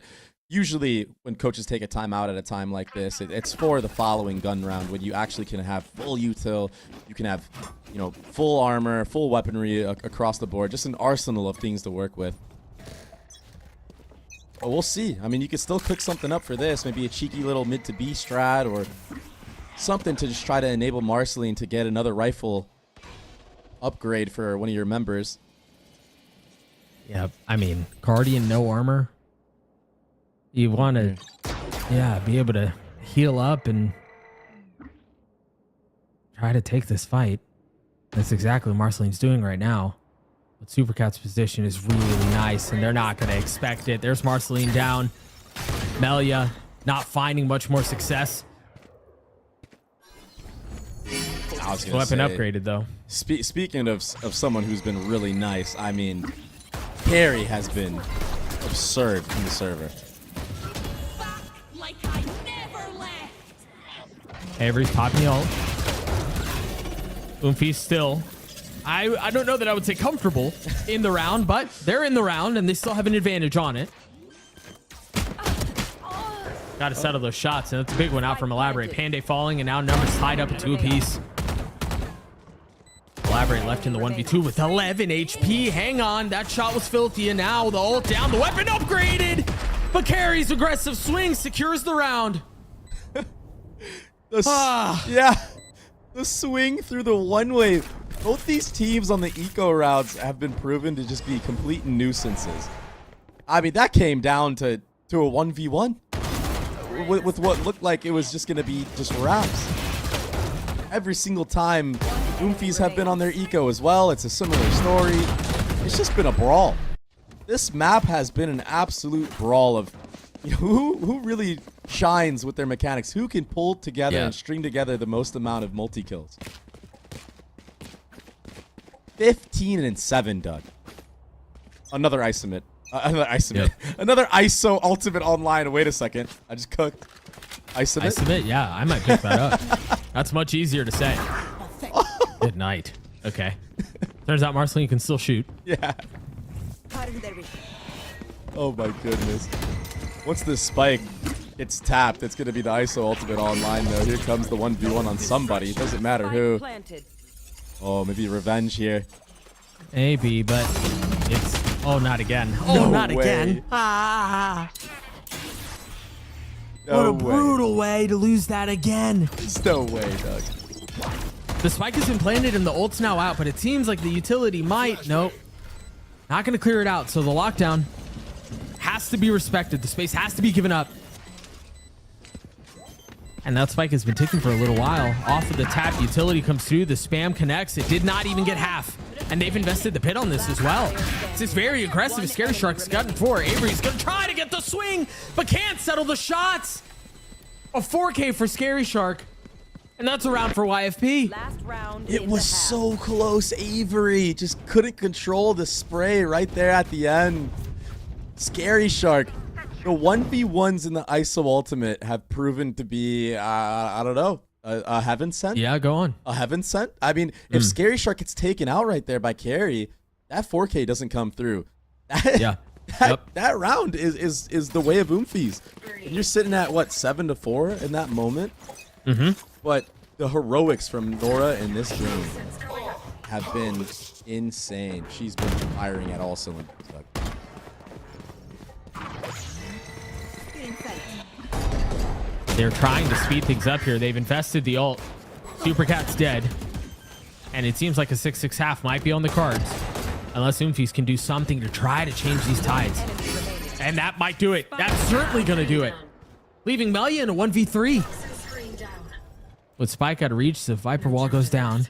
usually when coaches take a timeout at a time like this, it's for the following gun round when you actually can have full util. You can have, you know, full armor, full weaponry across the board, just an arsenal of things to work with. But we'll see. I mean, you could still cook something up for this. Maybe a cheeky little mid to B strat or something to just try to enable Marceline to get another rifle upgrade for one of your members. Yeah, I mean, Guardian, no armor. You want to, be able to heal up and try to take this fight. That's exactly what Marceline's doing right now. But Supercat's position is really nice, and they're not going to expect it. There's Marceline down. Melia not finding much more success. Weapon upgraded, though. Speaking of someone who's been really nice, I mean, Carry has been absurd in the server. Avery's popping the ult. Oomies still. I don't know that I would say comfortable in the round, but they're in the round and they still have an advantage on it. Got to settle those shots, and that's a big one out from Elaborate. Panday falling, and now numbers tied up at 2 apiece. Elaborate left in the 1v2 with 11 HP. Hang on, that shot was filthy, and now the ult down, the weapon upgraded. But Carry's aggressive swing secures the round. Yeah, the swing through the one-way. Both these teams on the eco routes have been proven to just be complete nuisances. I mean, that came down to a 1v1 with what looked like it was just going to be just wraps. Every single time Oomies have been on their eco as well. It's a similar story. It's just been a brawl. This map has been an absolute brawl of, you know, who really shines with their mechanics. Who can pull together and string together the most amount of multi-kills. 15-7, Doug. Another isomet. Another ISO ultimate online. Wait a second. I just cooked. Isomet? Yeah, I might pick that up. That's much easier to say. Good night. Okay. Turns out Marceline can still shoot. Yeah. Oh my goodness. Once this spike gets tapped, it's going to be the ISO ultimate online, though. Here comes the 1v1 on somebody. It doesn't matter who. Oh, maybe revenge here. Maybe, but it's... Oh, not again. Oh, No not way. again. Ah. No What a way. brutal way to lose that again. There's no way, Doug. The spike has been planted and the ult's now out, but it seems like the utility might... Nope. Not going to clear it out, so the lockdown has to be respected. The space has to be given up. And that spike has been ticking for a little while. Off of the tap, utility comes through, the spam connects. It did not even get half. And they've invested the pit on this as well. This is very aggressive. Scary Shark's gotten 4. Avery's going to try to get the swing, but can't settle the shots. A 4K for Scary Shark. And that's a round for YFP. It was so close. Avery just couldn't control the spray right there at the end. Scary Shark The 1v1s in the ISO Ultimate have proven to be, I don't know, a heaven sent. Yeah, go on. A heaven sent. I mean, if Scary Shark gets taken out right there by Carry, that 4K doesn't come through. Yeah. That round is the way of Oomies. You're sitting at what, 7-4 in that moment. But the heroics from Nora in this game have been insane. She's been firing at all cylinders. They're trying to speed things up here. They've invested the ult. Supercat's dead. And it seems like a 6-6 half might be on the cards. Unless Oomies can do something to try to change these tides. And that might do it. That's certainly going to do it. Leaving Melia in a 1v3. With Spike out of reach, the Viper wall goes down.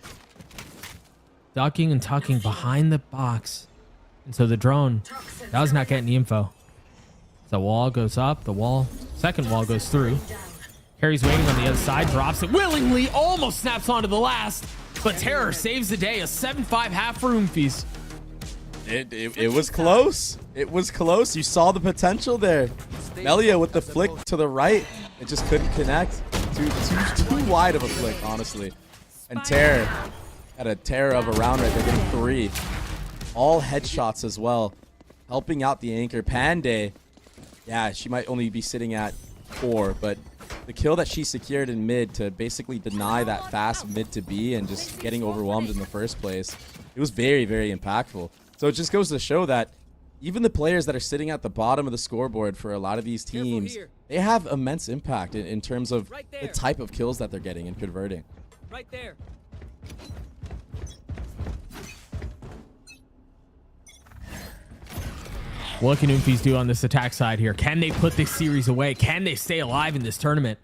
Ducking and tucking behind the box. And so the drone does not get any info. The wall goes up. The wall, second wall goes through. Carry's waiting on the other side. Drops it willingly. Almost snaps onto the last. But Terror saves the day. A 7-5 half for Oomies. It was close. It was close. You saw the potential there. Melia with the flick to the right. It just couldn't connect. Too wide of a flick, honestly. And Terror had a terror of a round right there, getting 3. All headshots as well. Helping out the anchor. Panday. Yeah, she might only be sitting at 4, but the kill that she secured in mid to basically deny that fast mid to B and just getting overwhelmed in the first place, it was very, very impactful. So it just goes to show that even the players that are sitting at the bottom of the scoreboard for a lot of these teams, they have immense impact in terms of the type of kills that they're getting and converting. Right there. What can Oomies do on this attack side here? Can they put this series away? Can they stay alive in this tournament?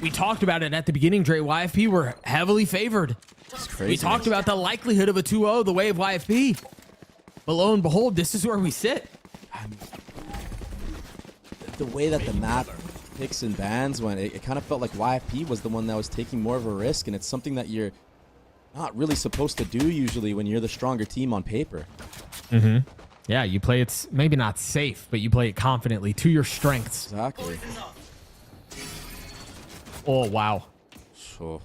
We talked about it at the beginning, Dre. YFP were heavily favored. It's crazy. We talked about the likelihood of a 2-0 the way of YFP. But lo and behold, this is where we sit. The way that the map picks and bans went, it kind of felt like YFP was the one that was taking more of a risk, and it's something that you're not really supposed to do usually when you're the stronger team on paper. Yeah, you play it maybe not safe, but you play it confidently to your strengths. Exactly. Oh, wow. So,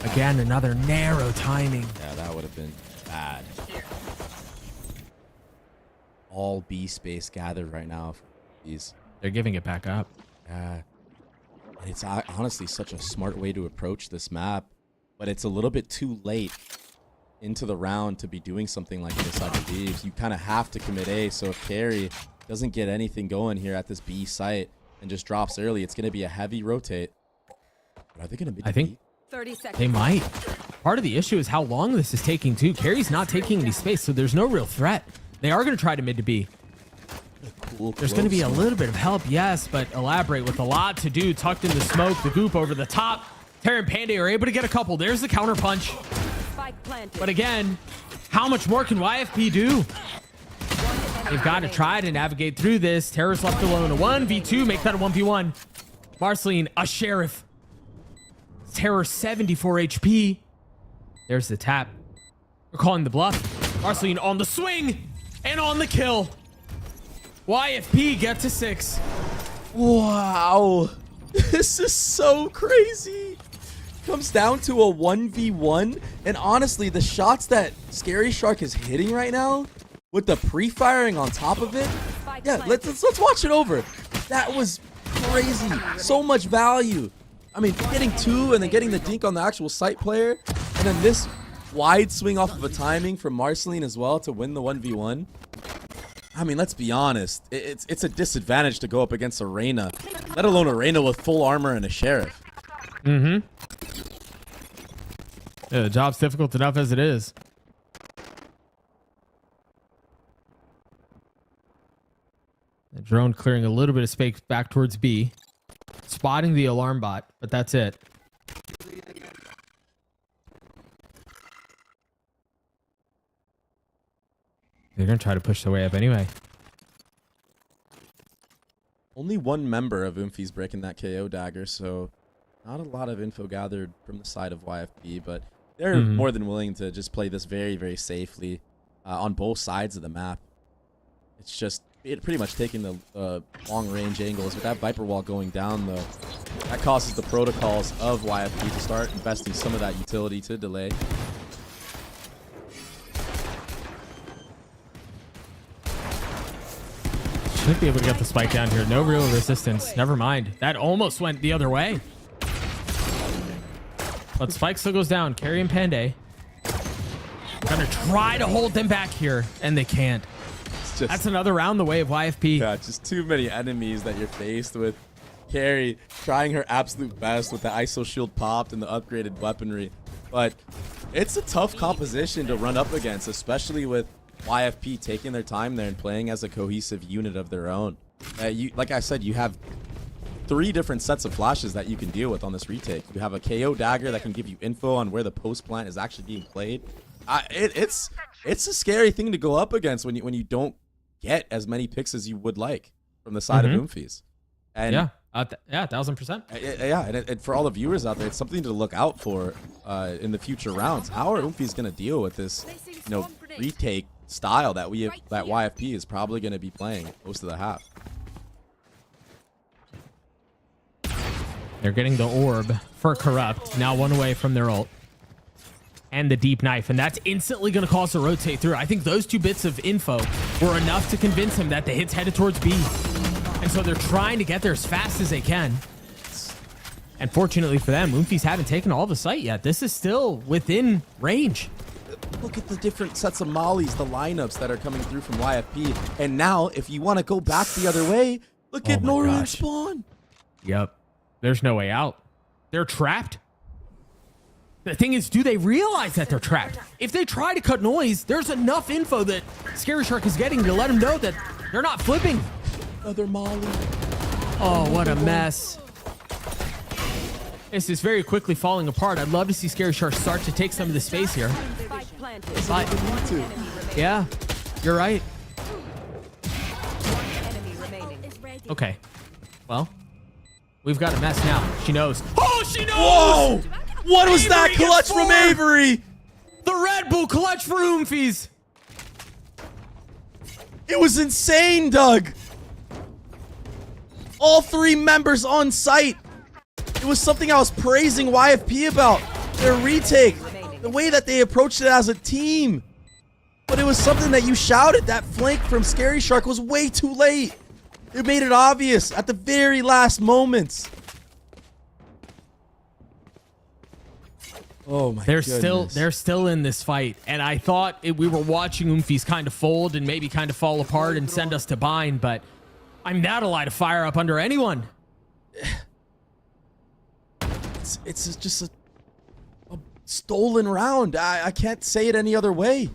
again, another narrow timing. Yeah, that would have been bad. All B space gathered right now for these. They're giving it back up. Yeah. And it's honestly such a smart way to approach this map, but it's a little bit too late into the round to be doing something like this, I believe. You kind of have to commit A, so if Carry doesn't get anything going here at this B site and just drops early, it's going to be a heavy rotate. But are they going to be? I think 30 seconds. they might. Part of the issue is how long this is taking, too. Carry's not taking any space, so there's no real threat. They are going to try to mid to B. There's going to be a little bit of help, yes, but elaborate with a lot to do. Tucked in the smoke, the goop over the top. Terra and Panday are able to get a couple. There's the counter punch. But again, how much more can YFP do? They've got to try to navigate through this. Terra's left alone. A 1v2, make that a 1v1. Marceline, a sheriff. Terror 74 HP. There's the tap. We're calling the bluff. Marceline on the swing and on the kill. YFP get to 6. Wow. This is so crazy. Comes down to a 1v1. And honestly, the shots that Scary Shark is hitting right now, with the pre-firing on top of it, yeah, let's watch it over. That was crazy. So much value. I mean, getting 2 and then getting the dink on the actual site player, and then this wide swing off of a timing from Marceline as well to win the 1v1. I mean, let's be honest. It's a disadvantage to go up against a Reyna, let alone a Reyna with full armor and a sheriff. Yeah, the job's difficult enough as it is. The drone clearing a little bit of space back towards B. Spotting the alarm bot, but that's it. They're going to try to push their way up anyway. Only one member of Oomies breaking that KO dagger, so not a lot of info gathered from the side of YFP, but they're more than willing to just play this very, very safely on both sides of the map. It's just pretty much taking the long range angles. With that Viper wall going down, though, that causes the protocols of YFP to start investing some of that utility to delay. Should be able to get the spike down here. No real resistance. Never mind. That almost went the other way. But spike still goes down. Carry and Panday gonna try to hold them back here, and they can't. That's another round the way of YFP. Yeah, just too many enemies that you're faced with. Carry trying her absolute best with the ISO shield popped and the upgraded weaponry. But it's a tough composition to run up against, especially with YFP taking their time there and playing as a cohesive unit of their own. Like I said, you have 3 different sets of flashes that you can deal with on this retake. You have a KO dagger that can give you info on where the post plant is actually being played. It's a scary thing to go up against when you don't get as many picks as you would like from the side of Oomies. And yeah, 1000%. Yeah, and for all the viewers out there, it's something to look out for in the future rounds. How are Oomies going to deal with this, retake style that YFP is probably going to be playing most of the half? They're getting the orb for Corrupt, now 1 away from their ult. And the deep knife, and that's instantly going to cause a rotate through. I think those 2 bits of info were enough to convince him that the hit's headed towards B. And so they're trying to get there as fast as they can. And fortunately for them, Oomies haven't taken all the site yet. This is still within range. Look at the different sets of mollies, the lineups that are coming through from YFP. And now, if you want to go back the other way, look at Northern spawn. Yep. There's no way out. They're trapped. The thing is, do they realize that they're trapped? If they try to cut noise, there's enough info that Scary Shark is getting to let them know that they're not flipping. Another molly. Oh, what a mess. This is very quickly falling apart. I'd love to see Scary Shark start to take some of the space here. But, yeah, you're right. Okay. Well, we've got a mess now. She knows. Oh, she knows! Whoa! What was that clutch from Avery? The Red Bull clutch for Oomies. It was insane, Doug. All 3 members on site. It was something I was praising YFP about. Their retake. The way that they approached it as a team. But it was something that you shouted. That flank from Scary Shark was way too late. It made it obvious at the very last moments. Oh my goodness. They're still in this fight, and I thought we were watching Oomies kind of fold and maybe kind of fall apart and send us to bind, but I'm not allowed to fire up under anyone. It's just a stolen round. I can't say it any other way.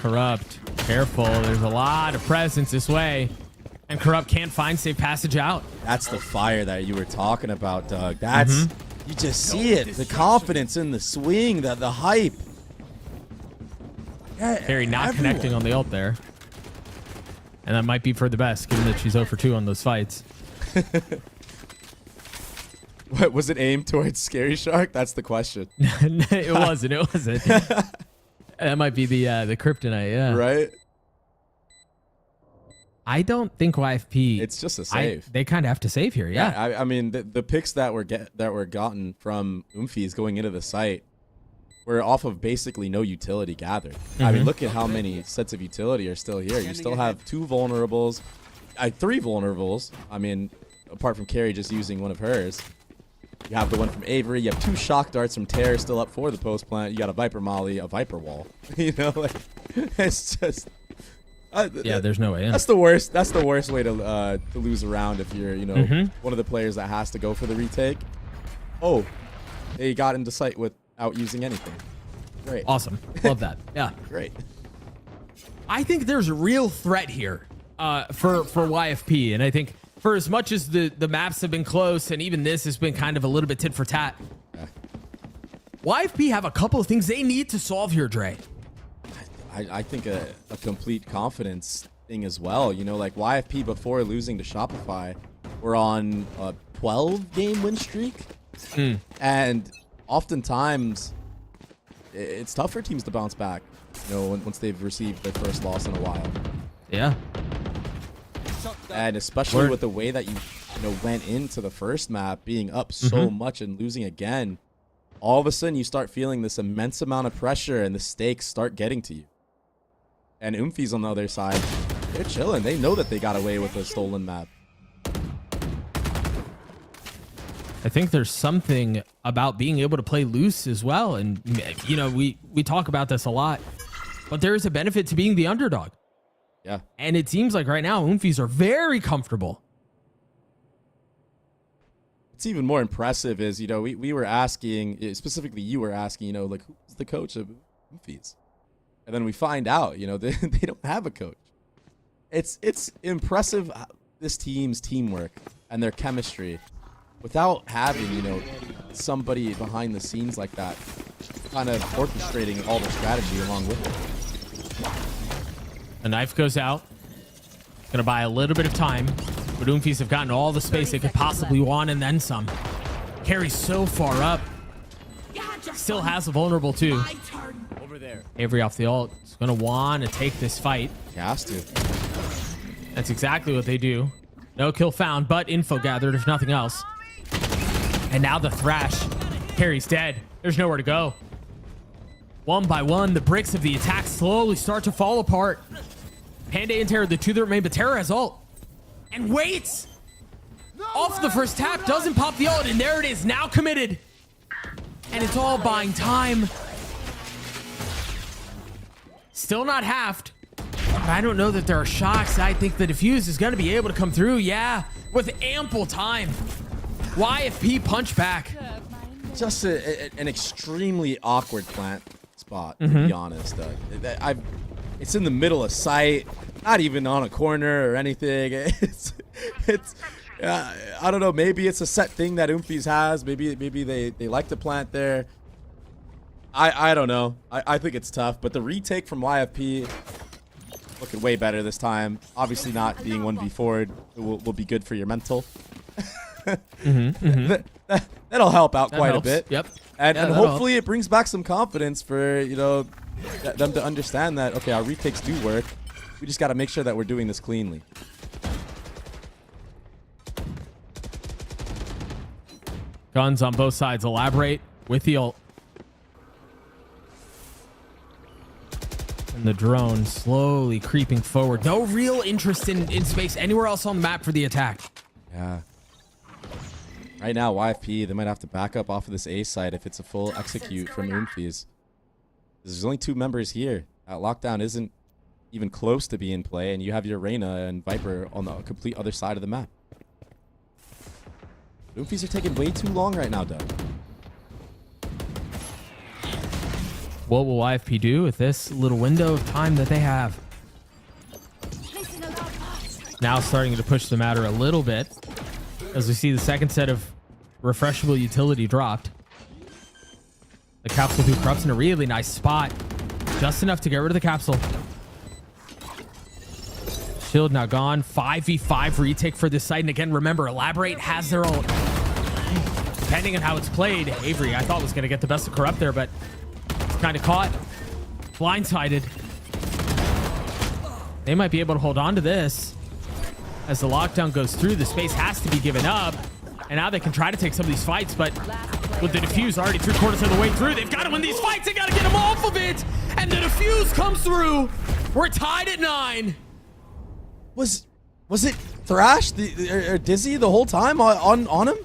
Corrupt, careful. There's a lot of presence this way. And Corrupt can't find safe passage out. That's the fire that you were talking about, Doug. That's you just see it. The confidence in the swing, the hype. Yeah, Harry not connecting on the ult there. And that might be for the best, given that she's 0 for 2 on those fights. What was it aimed towards Scary Shark? That's the question. It wasn't. That might be the kryptonite, yeah. Right? I don't think YFP. It's just a save. They kind of have to save here, yeah. I mean, the picks that were gotten from Oomies going into the site were off of basically no utility gathered. I mean, look at how many sets of utility are still here. You still have 2 vulnerables, 3 vulnerables. I mean, apart from Carrie just using one of hers. You have the one from Avery. You have 2 shock darts from Terror still up for the post plant. You got a Viper Molly, a Viper Wall. It's just. Yeah, there's no way in. That's the worst. That's the worst way to lose a round if you're, one of the players that has to go for the retake. Oh, they got into sight without using anything. Great. Awesome. Love that. Yeah. Great. I think there's a real threat here for YFP, and I think for as much as the maps have been close, and even this has been kind of a little bit tit for tat, YFP have a couple of things they need to solve here, Dre. I think a complete confidence thing as well. Like YFP before losing to Shopify were on a 12-game win streak. And oftentimes it's tough for teams to bounce back. you know, once they've received their first loss in a while. Yeah. And especially with the way that you know, went into the first map, being up so much and losing again, all of a sudden you start feeling this immense amount of pressure and the stakes start getting to you. And Oomies on the other side, they're chilling. They know that they got away with a stolen map. I think there's something about being able to play loose as well. And, you know, we talk about this a lot, but there is a benefit to being the underdog. Yeah. And it seems like right now, Oomies are very comfortable. What's even more impressive is, you know, we were asking, specifically you were asking, you know, like, who's the coach of Oomies? And then we find out, you know, they don't have a coach. It's impressive, this team's teamwork and their chemistry without having, you know, somebody behind the scenes like that kind of orchestrating all the strategy along with it. A knife goes out. Gonna buy a little bit of time, but Oomies have gotten all the space they could possibly want and then some. Carry's so far up. Still has a vulnerable too. Over there. Avery off the ult. Is gonna want to take this fight. He has to. That's exactly what they do. No kill found, but info gathered if nothing else. And now the thrash. Carry's dead. There's nowhere to go. One by one, the bricks of the attack slowly start to fall apart. Panda and Terror, the two that remain, but Terror has ult. And waits! Off the first tap, doesn't pop the ult, and there it is, now committed. And it's all buying time. Still not halved. But I don't know that there are shocks. I think the defuse is going to be able to come through, yeah, with ample time. YFP punch back. Just an extremely awkward plant spot, to be honest. It's in the middle of sight, not even on a corner or anything. It's I don't know. Maybe it's a set thing that Oomies has. Maybe they like to plant there. I don't know. I think it's tough, but the retake from YFP looking way better this time. Obviously, not being 1v4'd will be good for your mental. That'll help out quite a bit. Yep. And hopefully it brings back some confidence for, you know, them to understand that, okay, our retakes do work. We just got to make sure that we're doing this cleanly. Guns on both sides. Elaborate with the ult. And the drone slowly creeping forward. No real interest in space anywhere else on the map for the attack. Yeah. Right now, YFP, they might have to back up off of this A side if it's a full execute from Oomies. There's only two members here. Lockdown isn't even close to be in play, and you have your Reyna and Viper on the complete other side of the map. Oomies are taking way too long right now, Doug. What will YFP do with this little window of time that they have? Now starting to push the matter a little bit as we see the second set of refreshable utility dropped. The capsule through Corrupt's in a really nice spot. Just enough to get rid of the capsule. Shield now gone. 5v5 retake for this site. And again, remember, Elaborate has their own. Depending on how it's played, Avery, I thought was going to get the best of Corrupt there, but it's kind of caught. Blindsided. They might be able to hold on to this. As the lockdown goes through, the space has to be given up. And now they can try to take some of these fights, but with the defuse already 3/4 of the way through, they've got to win these fights. They got to get them off of it. And the defuse comes through. We're tied at 9. Was it Thrash or Dizzy the whole time on him?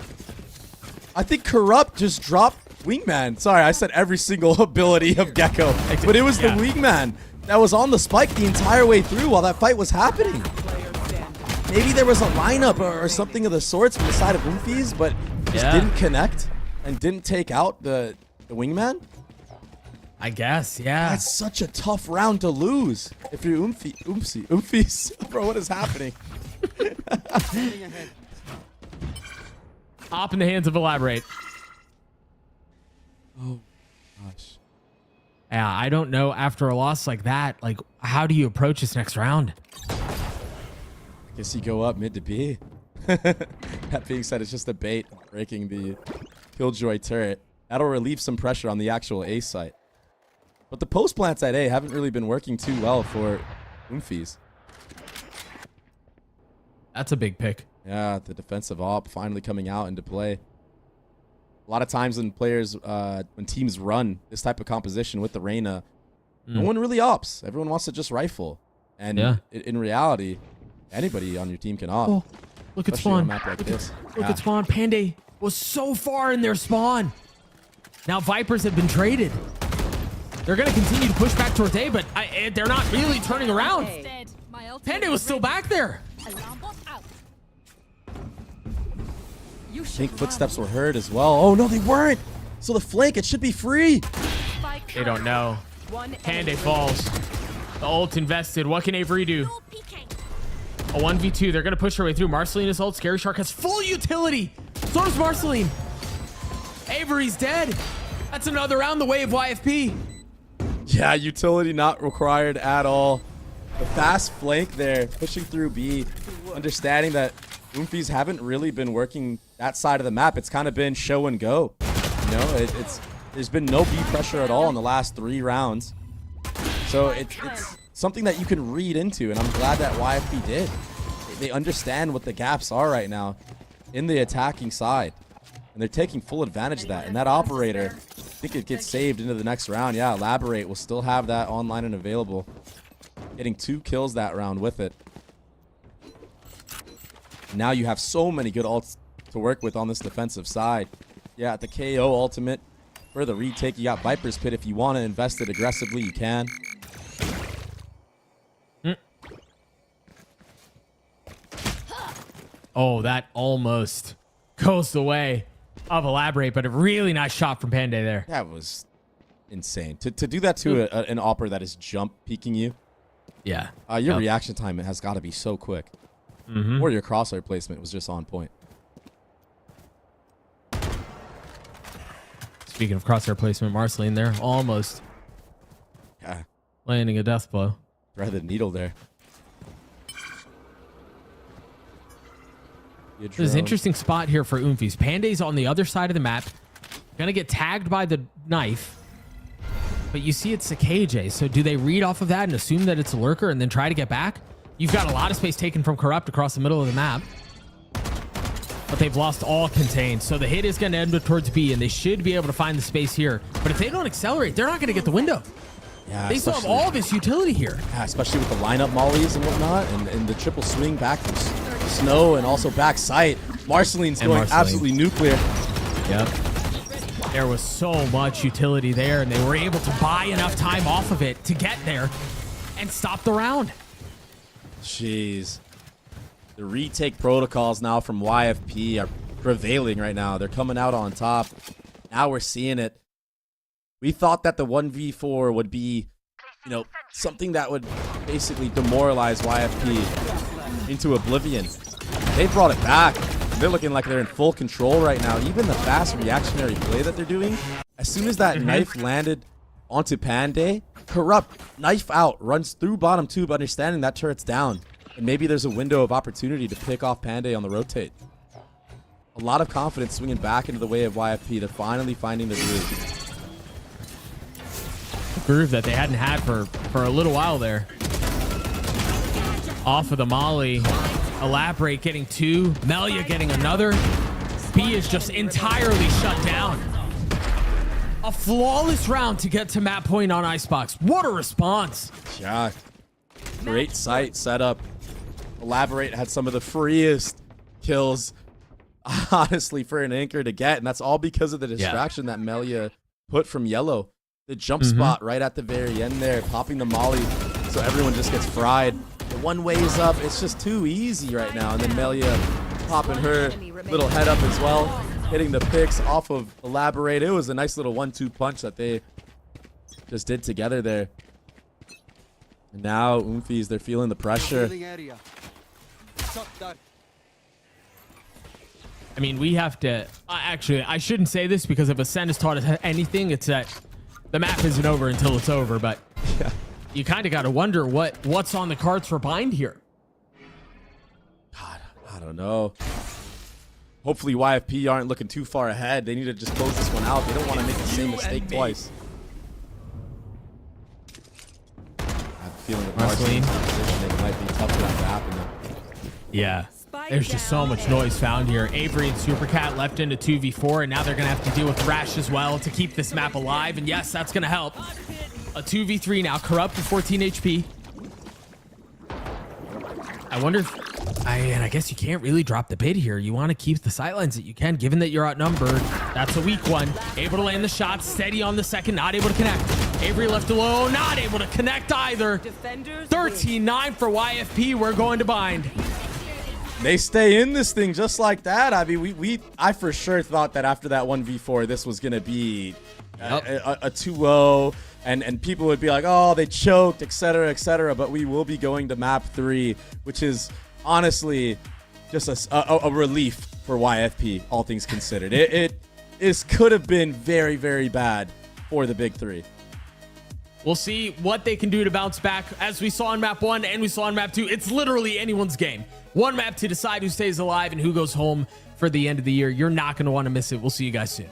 I think Corrupt just dropped Wingman. Sorry, I said every single ability of Gecko, but it was the Wingman that was on the spike the entire way through while that fight was happening. Maybe there was a lineup or something of the sorts from the side of Oomies, but just didn't connect and didn't take out the Wingman. I guess, yeah. That's such a tough round to lose if you're Oomies. Bro, what is happening? Op in the hands of Elaborate. Oh, gosh. Yeah, I don't know after a loss like that, like, how do you approach this next round? I guess you go up mid to B. That being said, it's just a bait breaking the Killjoy turret. That'll relieve some pressure on the actual A site. But the post plants at A haven't really been working too well for Oomies. That's a big pick. Yeah, the defensive op finally coming out into play. A lot of times when when teams run this type of composition with the Reyna, no one really ops. Everyone wants to just rifle. And in reality, anybody on your team can op. Oh, look at especially on spawn. a map like this. Look at spawn. Panday was so far in their spawn. Now Vipers have been traded. They're going to continue to push back towards A, but they're not really turning around. Panday was still back there. I think footsteps were heard as well. Oh, no, they weren't. So the flank, it should be free. They don't know. Panday falls. The ult invested. What can Avery do? A 1v2. They're going to push their way through. Marceline is ult. Scary Shark has full utility. So does Marceline. Avery's dead. That's another round the way of YFP. Yeah, utility not required at all. The fast flank there, pushing through B, understanding that Oomies haven't really been working that side of the map. It's kind of been show and go. You know, there's been no B pressure at all in the last 3 rounds. So it's something that you can read into, and I'm glad that YFP did. They understand what the gaps are right now in the attacking side, and they're taking full advantage of that. And that operator, I think it gets saved into the next round. Yeah, Elaborate will still have that online and available. Getting 2 kills that round with it. Now you have so many good ults to work with on this defensive side. Yeah, at the KO ultimate for the retake, you got Viper's Pit. If you want to invest it aggressively, you can. Oh, that almost goes the way of Elaborate, but a really nice shot from Panday there. That was insane. To do that to an opera that is jump peeking you. Yeah. Your reaction time has got to be so quick. Or your crosshair placement was just on point. Speaking of crosshair placement, Marceline there almost landing a death blow. Thread the needle there. There's an interesting spot here for Oomies. Panday's on the other side of the map. Gonna get tagged by the knife. But you see it's a KJ. So do they read off of that and assume that it's a lurker and then try to get back? You've got a lot of space taken from Corrupt across the middle of the map. But they've lost all contained. So the hit is going to end towards B, and they should be able to find the space here. But if they don't accelerate, they're not going to get the window. Yeah, they still have all this utility here. Yeah, especially with the lineup mollies and whatnot, and the triple swing back from Snow and also back sight. Marceline's going absolutely nuclear. Yep. There was so much utility there, and they were able to buy enough time off of it to get there and stop the round. Jeez. The retake protocols now from YFP are prevailing right now. They're coming out on top. Now we're seeing it. We thought that the 1v4 would be, you know, something that would basically demoralize YFP into oblivion. They brought it back. They're looking like they're in full control right now. Even the fast reactionary play that they're doing, as soon as that knife landed onto Panday, Corrupt, knife out, runs through bottom tube, understanding that turret's down. And maybe there's a window of opportunity to pick off Panday on the rotate. A lot of confidence swinging back into the way of YFP to finally finding the groove. The groove that they hadn't had for a little while there. Off of the molly. Elaborate getting 2. Melia getting another. B is just entirely shut down. A flawless round to get to map point on Icebox. What a response. Yeah. Great sight setup. Elaborate had some of the freest kills, honestly, for an anchor to get. And that's all because of the distraction that Melia put from Yellow. The jump spot right at the very end there, popping the molly so everyone just gets fried. The one way is up. It's just too easy right now. And then Melia popping her little head up as well, hitting the picks off of Elaborate. It was a nice little 1-2 punch that they just did together there. And now Oomies, they're feeling the pressure. I mean, we have to... actually, I shouldn't say this because if Ascend has taught us anything, it's that the map isn't over until it's over. But you kind of got to wonder what's on the cards for Bind here. God, I don't know. Hopefully YFP aren't looking too far ahead. They need to just close this one out. They don't want to make the same mistake twice. clean. It might be tough for that to happen. Yeah. There's just so much noise found here. Avery and Supercat left into 2v4, and now they're going to have to deal with Rash as well to keep this map alive. And yes, that's going to help. A 2v3 now. Corrupt with 14 HP. I wonder if... I guess you can't really drop the bid here. You want to keep the sightlines that you can, given that you're outnumbered. That's a weak one. Able to land the shot. Steady on the second. Not able to connect. Avery left alone. Not able to connect either. 13-9 for YFP. We're going to bind. They stay in this thing just like that. I mean, I for sure thought that after that 1v4, this was going to be a 2-0, and people would be like, oh, they choked, etc., etc. But we will be going to map 3, which is honestly just a relief for YFP, all things considered. It could have been very, very bad for the big 3. We'll see what they can do to bounce back. As we saw in map 1 and we saw in map 2, it's literally anyone's game. One map to decide who stays alive and who goes home for the end of the year. You're not going to want to miss it. We'll see you guys soon.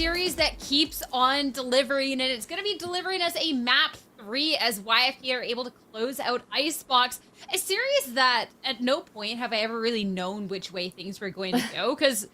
series that keeps on delivering, and it's going to be delivering us a map 3 as YFP are able to close out Icebox. A series that at no point have I ever really known which way things were going to go, because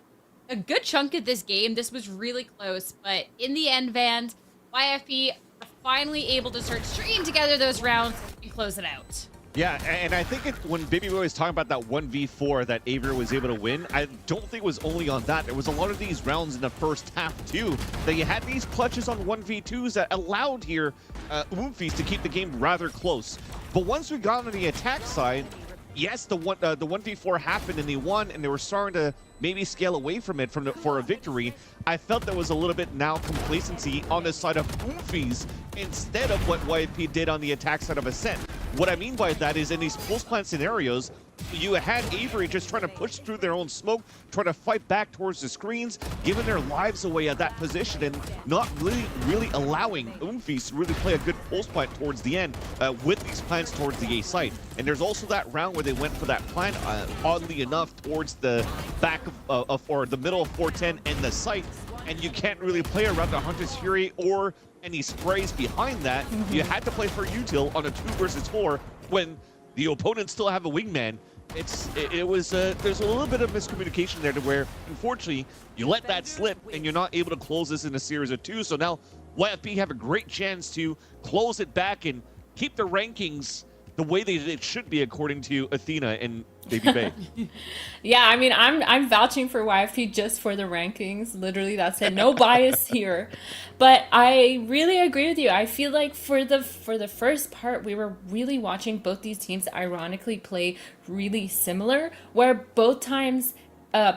a good chunk of this game, this was really close. But in the end, Vans, YFP are finally able to start stringing together those rounds and close it out. Yeah, and I think when Baby Boy was talking about that 1v4 that Avery was able to win, I don't think it was only on that. There was a lot of these rounds in the first half too, that you had these clutches on 1v2s that allowed here Oomies to keep the game rather close. But once we got on the attack side, yes, the 1v4 happened and they won, and they were starting to maybe scale away from it for a victory. I felt there was a little bit now complacency on the side of Oomies instead of what YFP did on the attack side of Ascent. What I mean by that is in these post-plant scenarios, you had Avery just trying to push through their own smoke, trying to fight back towards the screens, giving their lives away at that position, and not really allowing Oomies to really play a good post-plant towards the end with these plants towards the A site. And there's also that round where they went for that plant, oddly enough, towards the back of or the middle of 410 and the site, and you can't really play around the Hunter's Fury or any sprays behind that. You had to play for util on a 2 versus 4 when the opponents still have a wingman. There's a little bit of miscommunication there to where, unfortunately, you let that slip and you're not able to close this in a series of 2. So now YFP have a great chance to close it back and keep the rankings the way it should be according to Athena and Baby Bay. Yeah, I mean, I'm vouching for YFP just for the rankings. Literally, that's it. No bias here. But I really agree with you. I feel like for the first part, we were really watching both these teams ironically play really similar, where both times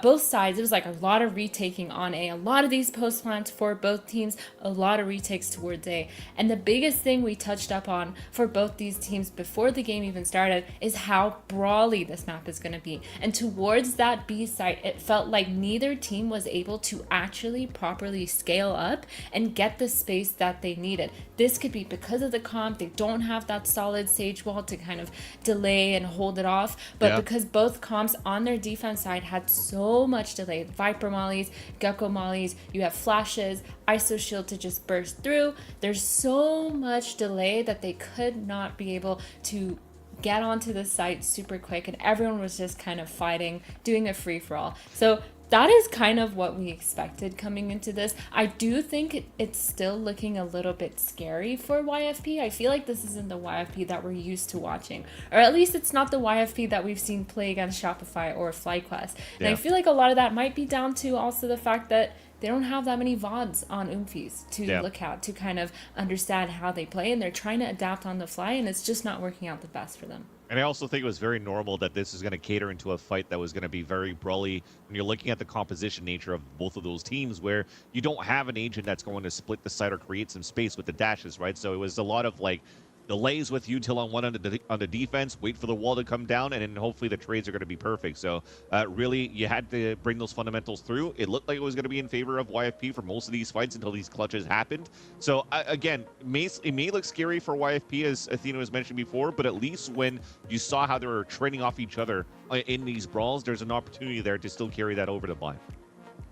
both sides, it was like a lot of retaking on A, a lot of these post plants for both teams, a lot of retakes towards A. And the biggest thing we touched up on for both these teams before the game even started is how brawly this map is going to be. And towards that B site, it felt like neither team was able to actually properly scale up and get the space that they needed. This could be because of the comp, they don't have that solid sage wall to kind of delay and hold it off, but because both comps on their defense side had so much delay, Viper mollies, Gecko mollies, you have flashes, ISO shield to just burst through. There's so much delay that they could not be able to get onto the site super quick, and everyone was just kind of fighting, doing a free-for-all. So that is kind of what we expected coming into this. I do think it's still looking a little bit scary for YFP. I feel like this isn't the YFP that we're used to watching, or at least it's not the YFP that we've seen play against Shopify or FlyQuest. And I feel like a lot of that might be down to also the fact that they don't have that many VODs on Oomies to look at to kind of understand how they play, and they're trying to adapt on the fly, and it's just not working out the best for them. And I also think it was very normal that this is going to cater into a fight that was going to be very brawly when you're looking at the composition nature of both of those teams, where you don't have an agent that's going to split the site or create some space with the dashes, right? So it was a lot of like delays with util on one end on the defense, wait for the wall to come down, and then hopefully the trades are going to be perfect. So really, you had to bring those fundamentals through. It looked like it was going to be in favor of YFP for most of these fights until these clutches happened. So again, it may look scary for YFP, as Athena was mentioned before, but at least when you saw how they were trading off each other in these brawls, there's an opportunity there to still carry that over to blind.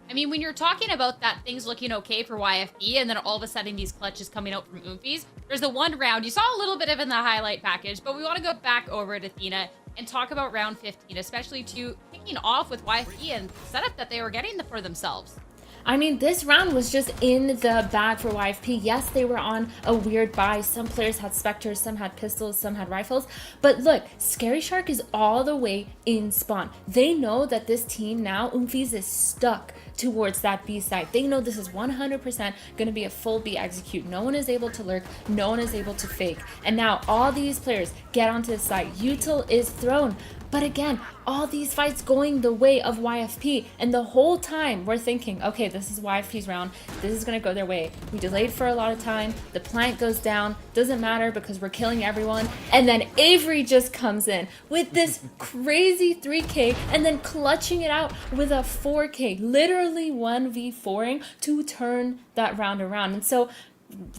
I mean, when you're talking about that things looking okay for YFP, and then all of a sudden these clutches coming out from Oomies, there's the one round you saw a little bit of in the highlight package, but we want to go back over to Athena and talk about round 15, especially to kicking off with YFP and the setup that they were getting for themselves. I mean, this round was just in the bag for YFP. Yes, they were on a weird buy. Some players had Spectres, some had pistols, some had rifles. But look, Scary Shark is all the way in spawn. They know that this team now, Oomies, is stuck towards that B side. They know this is 100% going to be a full B execute. No one is able to lurk. No one is able to fake. And now all these players get onto the site. Util is thrown. But again, all these fights going the way of YFP, and the whole time we're thinking, okay, this is YFP's round, this is going to go their way. We delayed for a lot of time, the plant goes down, doesn't matter because we're killing everyone, and then Avery just comes in with this crazy 3K and then clutching it out with a 4K, literally 1v4ing to turn that round around. And so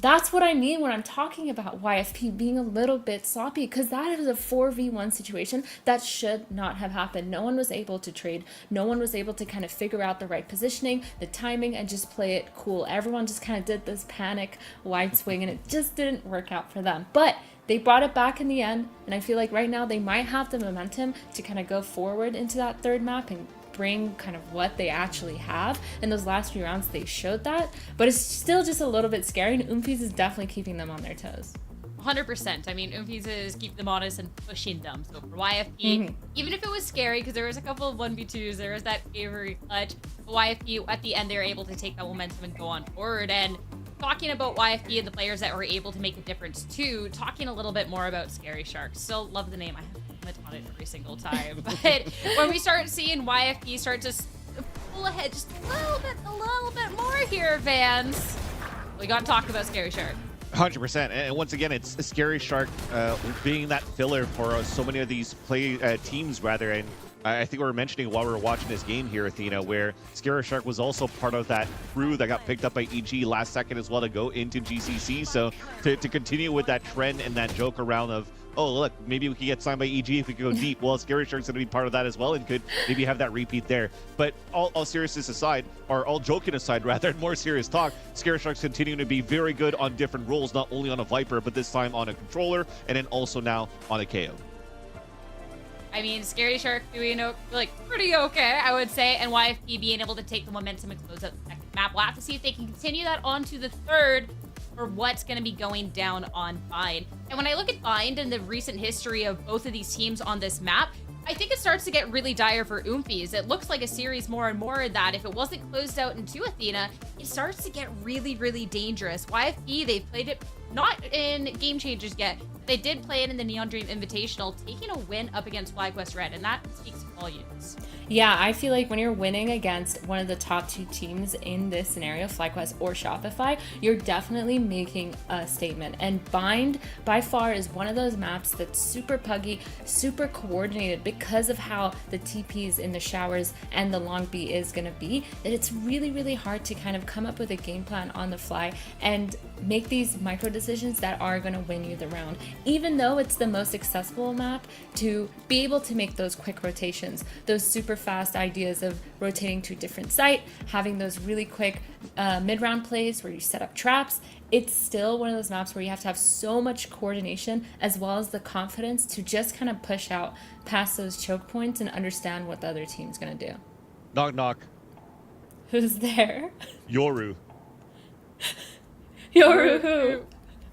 that's what I mean when I'm talking about YFP being a little bit sloppy, because that is a 4v1 situation that should not have happened. No one was able to trade. No one was able to kind of figure out the right positioning, the timing, and just play it cool. Everyone just kind of did this panic wide swing, and it just didn't work out for them. But they brought it back in the end, and I feel like right now they might have the momentum to kind of go forward into that third map and bring kind of what they actually have. In those last few rounds, they showed that, but it's still just a little bit scary, and Oomies is definitely keeping them on their toes. 100%. I mean, Oomies is keeping them honest and pushing them. So for YFP, even if it was scary, because there was a couple of 1v2s, there was that Avery clutch, but YFP, at the end, they were able to take that momentum and go on forward. And talking about YFP and the players that were able to make a difference too, talking a little bit more about Scary Shark. Still love the name. I have to on it every single time. But when we start seeing YFP start to pull ahead just a little bit more here, Vans, we got to talk about Scary Shark. 100%, and once again, it's a Scary Shark being that filler for so many of these teams, rather. And I think we were mentioning while we were watching this game here, Athena, where Scary Shark was also part of that crew that got picked up by EG last second as well to go into GCC. So to continue with that trend and that joke around of, oh, look, maybe we could get signed by EG if we could go deep. Well, Scary Shark's going to be part of that as well and could maybe have that repeat there. But all seriousness aside, or all joking aside, rather, and more serious talk, Scary Shark's continuing to be very good on different roles, not only on a Viper, but this time on a controller, and then also now on a KO. I mean, Scary Shark doing like pretty okay, I would say, and YFP being able to take the momentum and close out the second map. We'll have to see if they can continue that on to the third, for what's going to be going down on Bind. And when I look at Bind and the recent history of both of these teams on this map, I think it starts to get really dire for Oomies. It looks like a series more and more that if it wasn't closed out into Athena, it starts to get really, really dangerous. YFP, they've played it not in Game Changers yet. They did play it in the Neon Dream Invitational, taking a win up against FlyQuest Red, and that speaks volumes. Yeah, I feel like when you're winning against one of the top two teams in this scenario, FlyQuest or Shopify, you're definitely making a statement. And Bind, by far, is one of those maps that's super puggy, super coordinated because of how the TPs in the showers and the long B is going to be, that it's really, really hard to kind of come up with a game plan on the fly and make these micro decisions that are going to win you the round. Even though it's the most accessible map, to be able to make those quick rotations, those super fast ideas of rotating to a different site, having those really quick mid-round plays where you set up traps, it's still one of those maps where you have to have so much coordination as well as the confidence to just kind of push out past those choke points and understand what the other team's going to do. Knock, knock. Who's there? Yoru. Yoru who?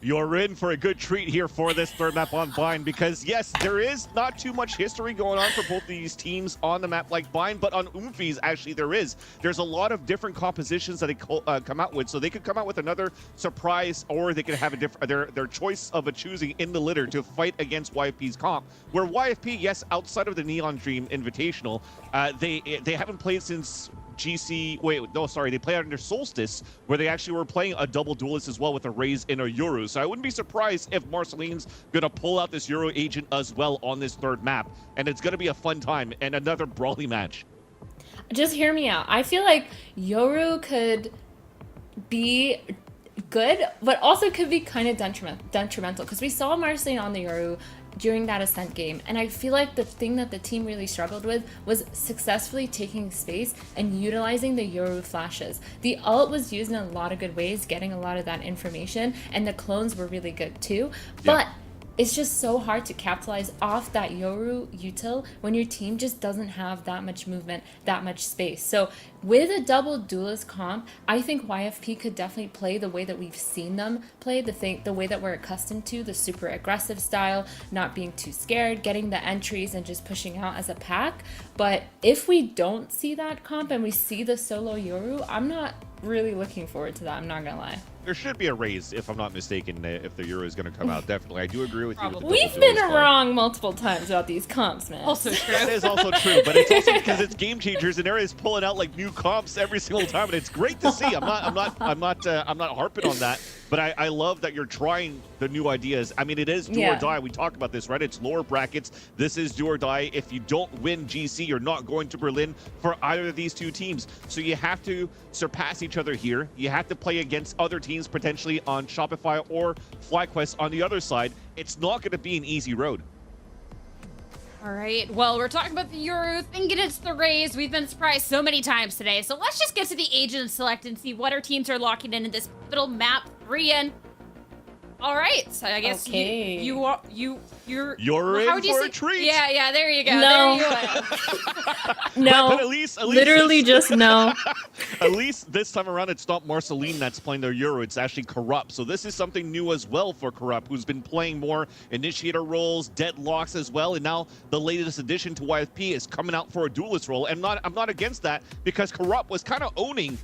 You're in for a good treat here for this third map on Bind, because yes, there is not too much history going on for both of these teams on the map like Bind, but on Oomies, actually there is. There's a lot of different compositions that they come out with, so they could come out with another surprise, or they could have a different their choice of a choosing in the litter to fight against YFP's comp. Where YFP, yes, outside of the Neon Dream Invitational, they haven't played since GC, they played under Solstice, where they actually were playing a double duelist as well with a Raze and a Yoru. So I wouldn't be surprised if Marceline's gonna pull out this Yoru agent as well on this third map, and it's gonna be a fun time and another brawly match. Just hear me out. I feel like Yoru could be good, but also could be kind of detrimental, because we saw Marceline on the Yoru during that Ascent game, and I feel like the thing that the team really struggled with was successfully taking space and utilizing the Yoru flashes. The ult was used in a lot of good ways, getting a lot of that information, and the clones were really good too, but it's just so hard to capitalize off that Yoru util when your team just doesn't have that much movement, that much space. So with a double duelist comp, I think YFP could definitely play the way that we've seen them play, the way that we're accustomed to, the super aggressive style, not being too scared, getting the entries and just pushing out as a pack. But if we don't see that comp and we see the solo Yoru, I'm not really looking forward to that, I'm not gonna lie. There should be a raise, if I'm not mistaken, if the Yoru is going to come out. Definitely, I do agree with you. With the We've been wrong multiple times about these comps, man. Also true. That is also true, but it's also because it's Game Changers and Area's pulling out like new comps every single time, and it's great to see. I'm not harping on that, but I love that you're trying the new ideas. I mean, it is do or die. We talk about this, right? It's lower brackets. This is do or die. If you don't win GC, you're not going to Berlin for either of these two teams. So you have to surpass each other here. You have to play against other teams potentially on Shopify or FlyQuest on the other side. It's not going to be an easy road. All right, well, we're talking about the Yoru, thinking it's the Raze. We've been surprised so many times today. So let's just get to the agent select and see what our teams are locking in this pivotal map 3 in. All right, so I guess Okay. you're in would you for say- a treat. Yeah, there you go. No. There you go. No. But at least Literally just no. At least this time around, it's not Marceline that's playing their Euro. It's actually Corrupt. So this is something new as well for Corrupt, who's been playing more initiator roles, deadlocks as well. And now the latest addition to YFP is coming out for a duelist role. And I'm not against that, because Corrupt was kind of owning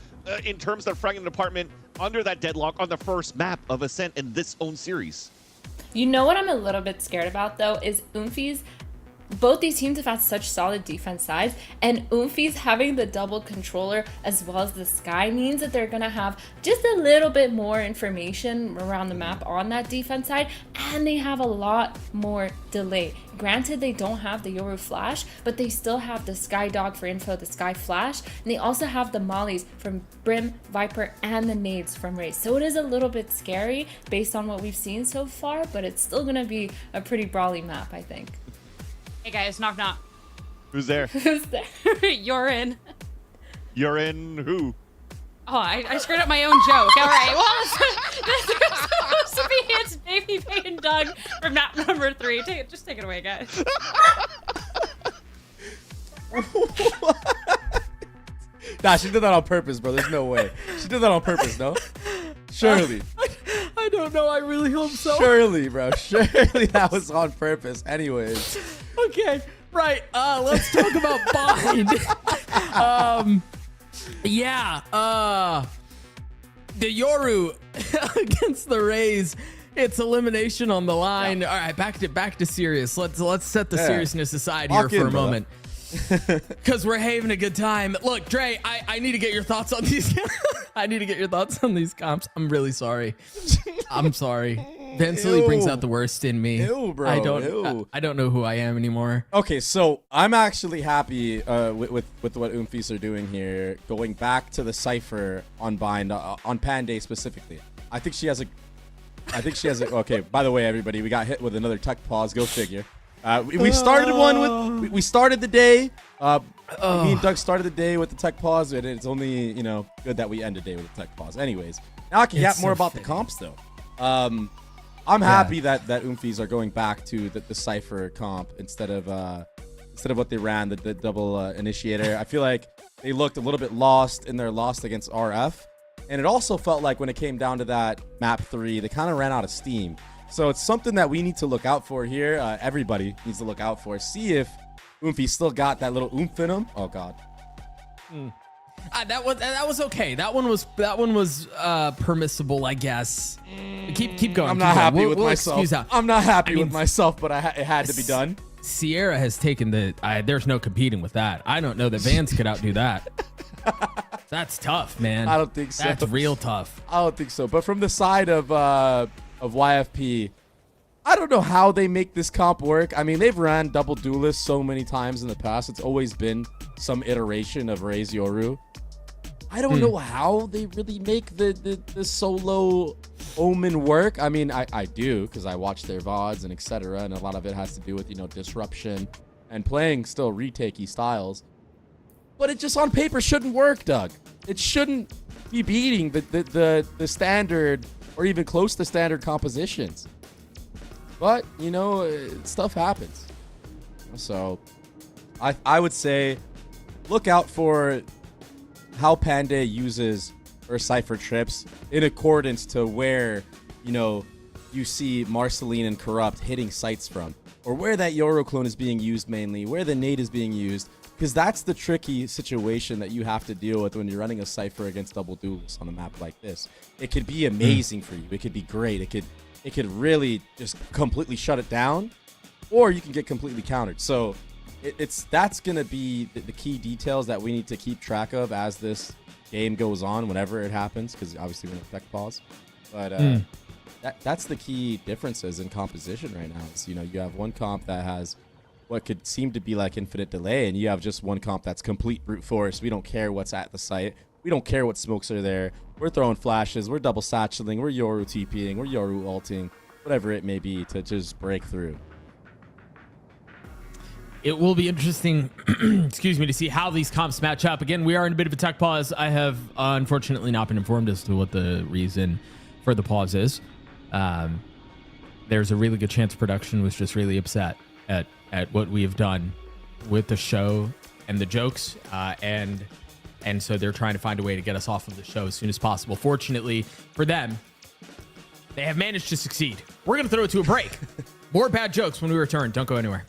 in terms of the fragging department under that deadlock on the first map of Ascent in this own series. You know what I'm a little bit scared about though is Oomies. Both these teams have had such solid defense sides, and Oomies having the double controller as well as the Sky means that they're gonna have just a little bit more information around the map on that defense side, and they have a lot more delay. Granted, they don't have the Yoru Flash, but they still have the Sky Dog for info, the Sky Flash, and they also have the Mollies from Brim, Viper, and the Nades from Raze. So it is a little bit scary based on what we've seen so far, but it's still gonna be a pretty brawly map, I think. Hey guys, knock knock. Who's there? Who's there? You're in. You're in who? Oh, I screwed up my own joke. All right, well, this was supposed to be it's Baby Pay and Doug from map number 3. Just take it away, guys. Nah, she did that on purpose, bro. There's no way. She did that on purpose, no? Surely. I don't know. I really hope so. Surely, bro. Surely that was on purpose. Anyways. Okay, right. Let's talk about Bind. The Yoru against the Rays. It's elimination on the line. All right, back to serious. Let's set the seriousness aside here for a moment. Because we're having a good time. Look, Dre, I need to get your thoughts on these. I need to get your thoughts on these comps. I'm really sorry. I'm sorry. Vansilli brings out the worst in me. Ew, bro. I don't know who I am anymore. Okay, so I'm actually happy with what Oomies are doing here, going back to the Cypher on Bind, on Panday specifically. I think she has a... Okay, by the way, everybody, we got hit with another tech pause. Go figure. We started one with... We started the day... Me and Doug started the day with the tech pause, and it's only, good that we end the day with a tech pause. Anyways, now I can get more about the comps, though. I'm happy that Oomies are going back to the Cypher comp instead of what they ran, the double initiator. I feel like they looked a little bit lost in their loss against RF. And it also felt like when it came down to that map 3, they kind of ran out of steam. So it's something that we need to look out for here. Everybody needs to look out for. See if Oomies still got that little oomph in him. Oh, God. That was okay. That one was permissible, I guess. Keep going. I'm not happy with myself. myself. I'm not happy with myself, but it had to be done. Sierra has taken the... there's no competing with that. I don't know that Vans could outdo that. That's tough, man. I don't think so. That's real tough. I don't think so. But from the side of YFP, I don't know how they make this comp work. I mean, they've ran double duelists so many times in the past. It's always been some iteration of Raze Yoru. I don't know how they really make the solo Omen work. I mean, I do, because I watch their VODs and etc. And a lot of it has to do with, disruption and playing still retakey styles. But it just on paper shouldn't work, Doug. It shouldn't be beating the standard or even close to standard compositions. But, stuff happens. So I would say look out for how Panday uses her Cypher trips in accordance to where, you see Marceline and Corrupt hitting sites from, or where that Yoru clone is being used mainly, where the nade is being used, because that's the tricky situation that you have to deal with when you're running a Cypher against double duels on a map like this. It could be amazing for you. It could be great. It could really just completely shut it down, or you can get completely countered. So that's going to be the key details that we need to keep track of as this game goes on, whenever it happens, because obviously we're in a tech pause. But that's the key differences in composition right now. Is, you have one comp that has what could seem to be like infinite delay, and you have just one comp that's complete brute force. We don't care what's at the site. We don't care what smokes are there. We're throwing flashes. We're double satcheling. We're Yoru TPing. We're Yoru ulting. Whatever it may be to just break through. It will be interesting, excuse me, to see how these comps match up. Again, we are in a bit of a tech pause. I have unfortunately not been informed as to what the reason for the pause is. there's a really good chance production was just really upset at what we have done with the show and the jokes, and so they're trying to find a way to get us off of the show as soon as possible. Fortunately for them, they have managed to succeed. We're going to throw it to a break. More bad jokes when we return. Don't go anywhere.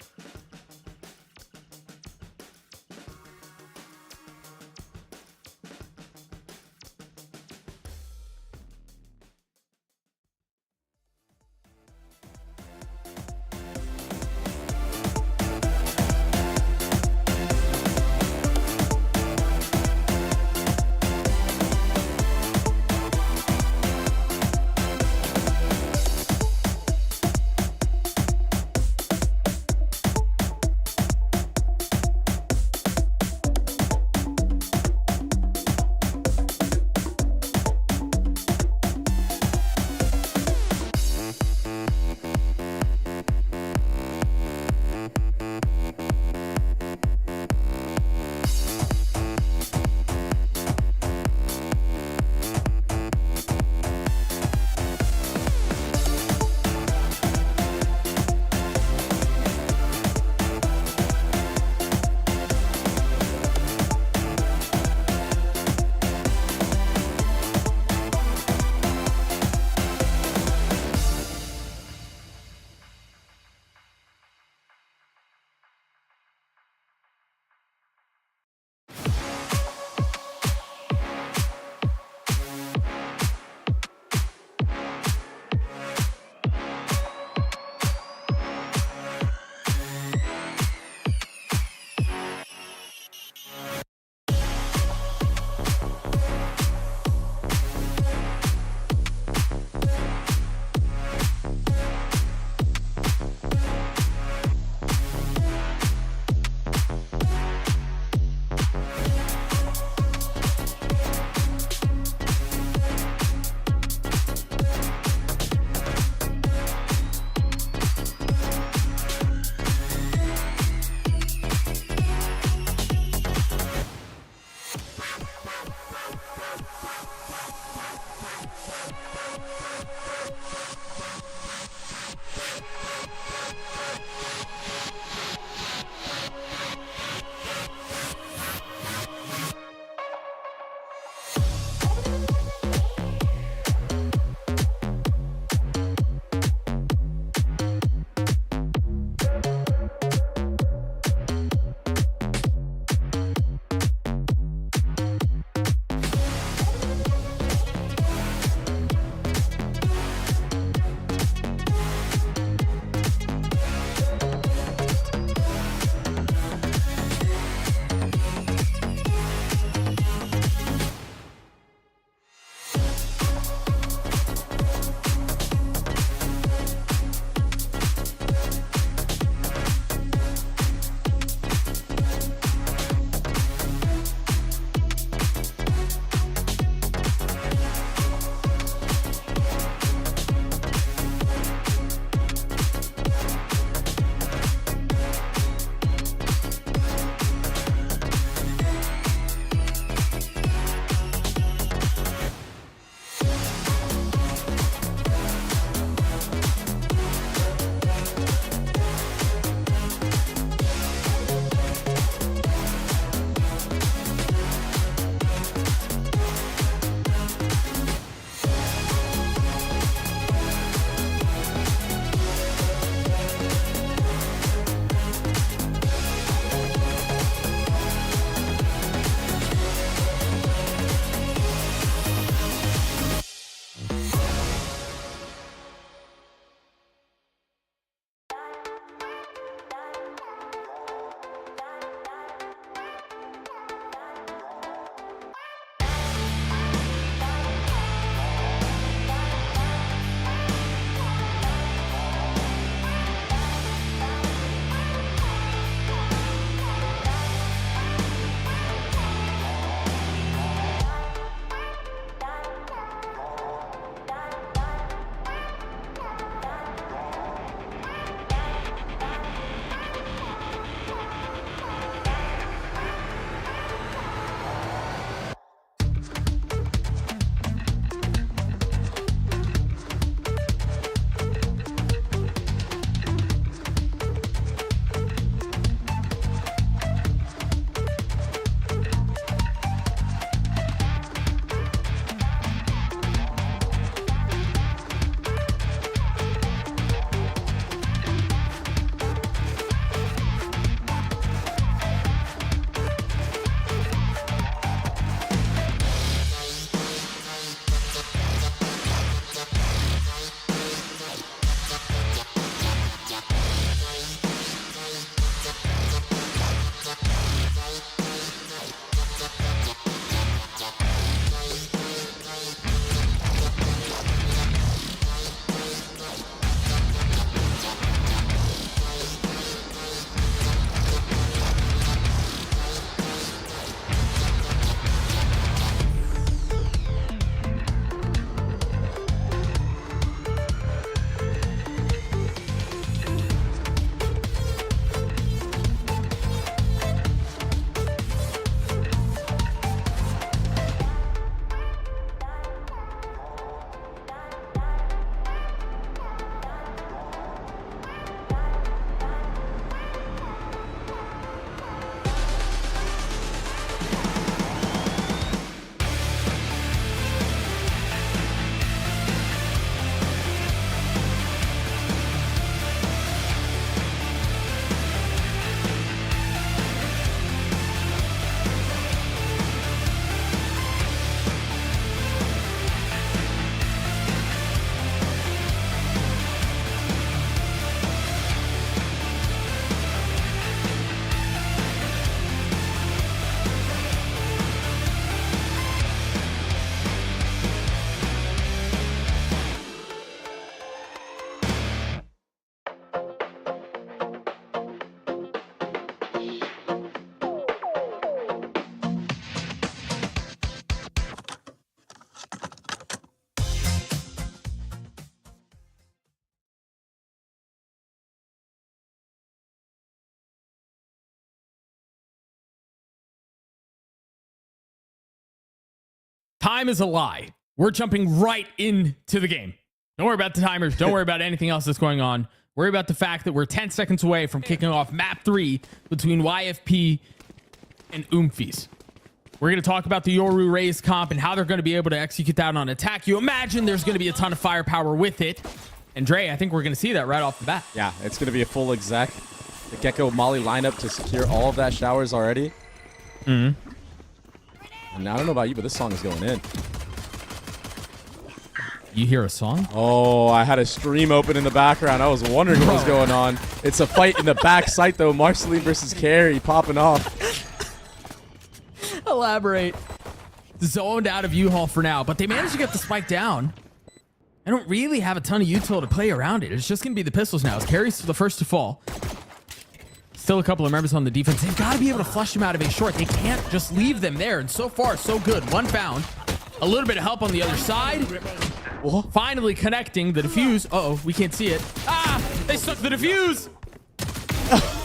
Time is a lie. We're jumping right into the game. Don't worry about the timers. Don't worry about anything else that's going on. Worry about the fact that we're 10 seconds away from kicking off map 3 between YFP and Oomies. We're going to talk about the Yoru Raze comp and how they're going to be able to execute that on attack. You imagine there's going to be a ton of firepower with it. And Dre, I think we're going to see that right off the bat. Yeah, it's going to be a full exec. The Gecko Molly lineup to secure all of that showers already. And I don't know about you, but this song is going in. You hear a song? Oh, I had a stream open in the background. I was wondering what was going on. It's a fight in the back site, though. Marceline versus Carrie popping off. Elaborate. Zoned out of U-Haul for now, but they managed to get the spike down. I don't really have a ton of util to play around it. It's just going to be the pistols now. As Carrie's the first to fall. Still a couple of members on the defense. They've got to be able to flush them out of a short. They can't just leave them there. And so far, so good. One found. A little bit of help on the other side. Finally connecting the defuse. Uh-oh, we can't see it. Ah, they stuck the defuse.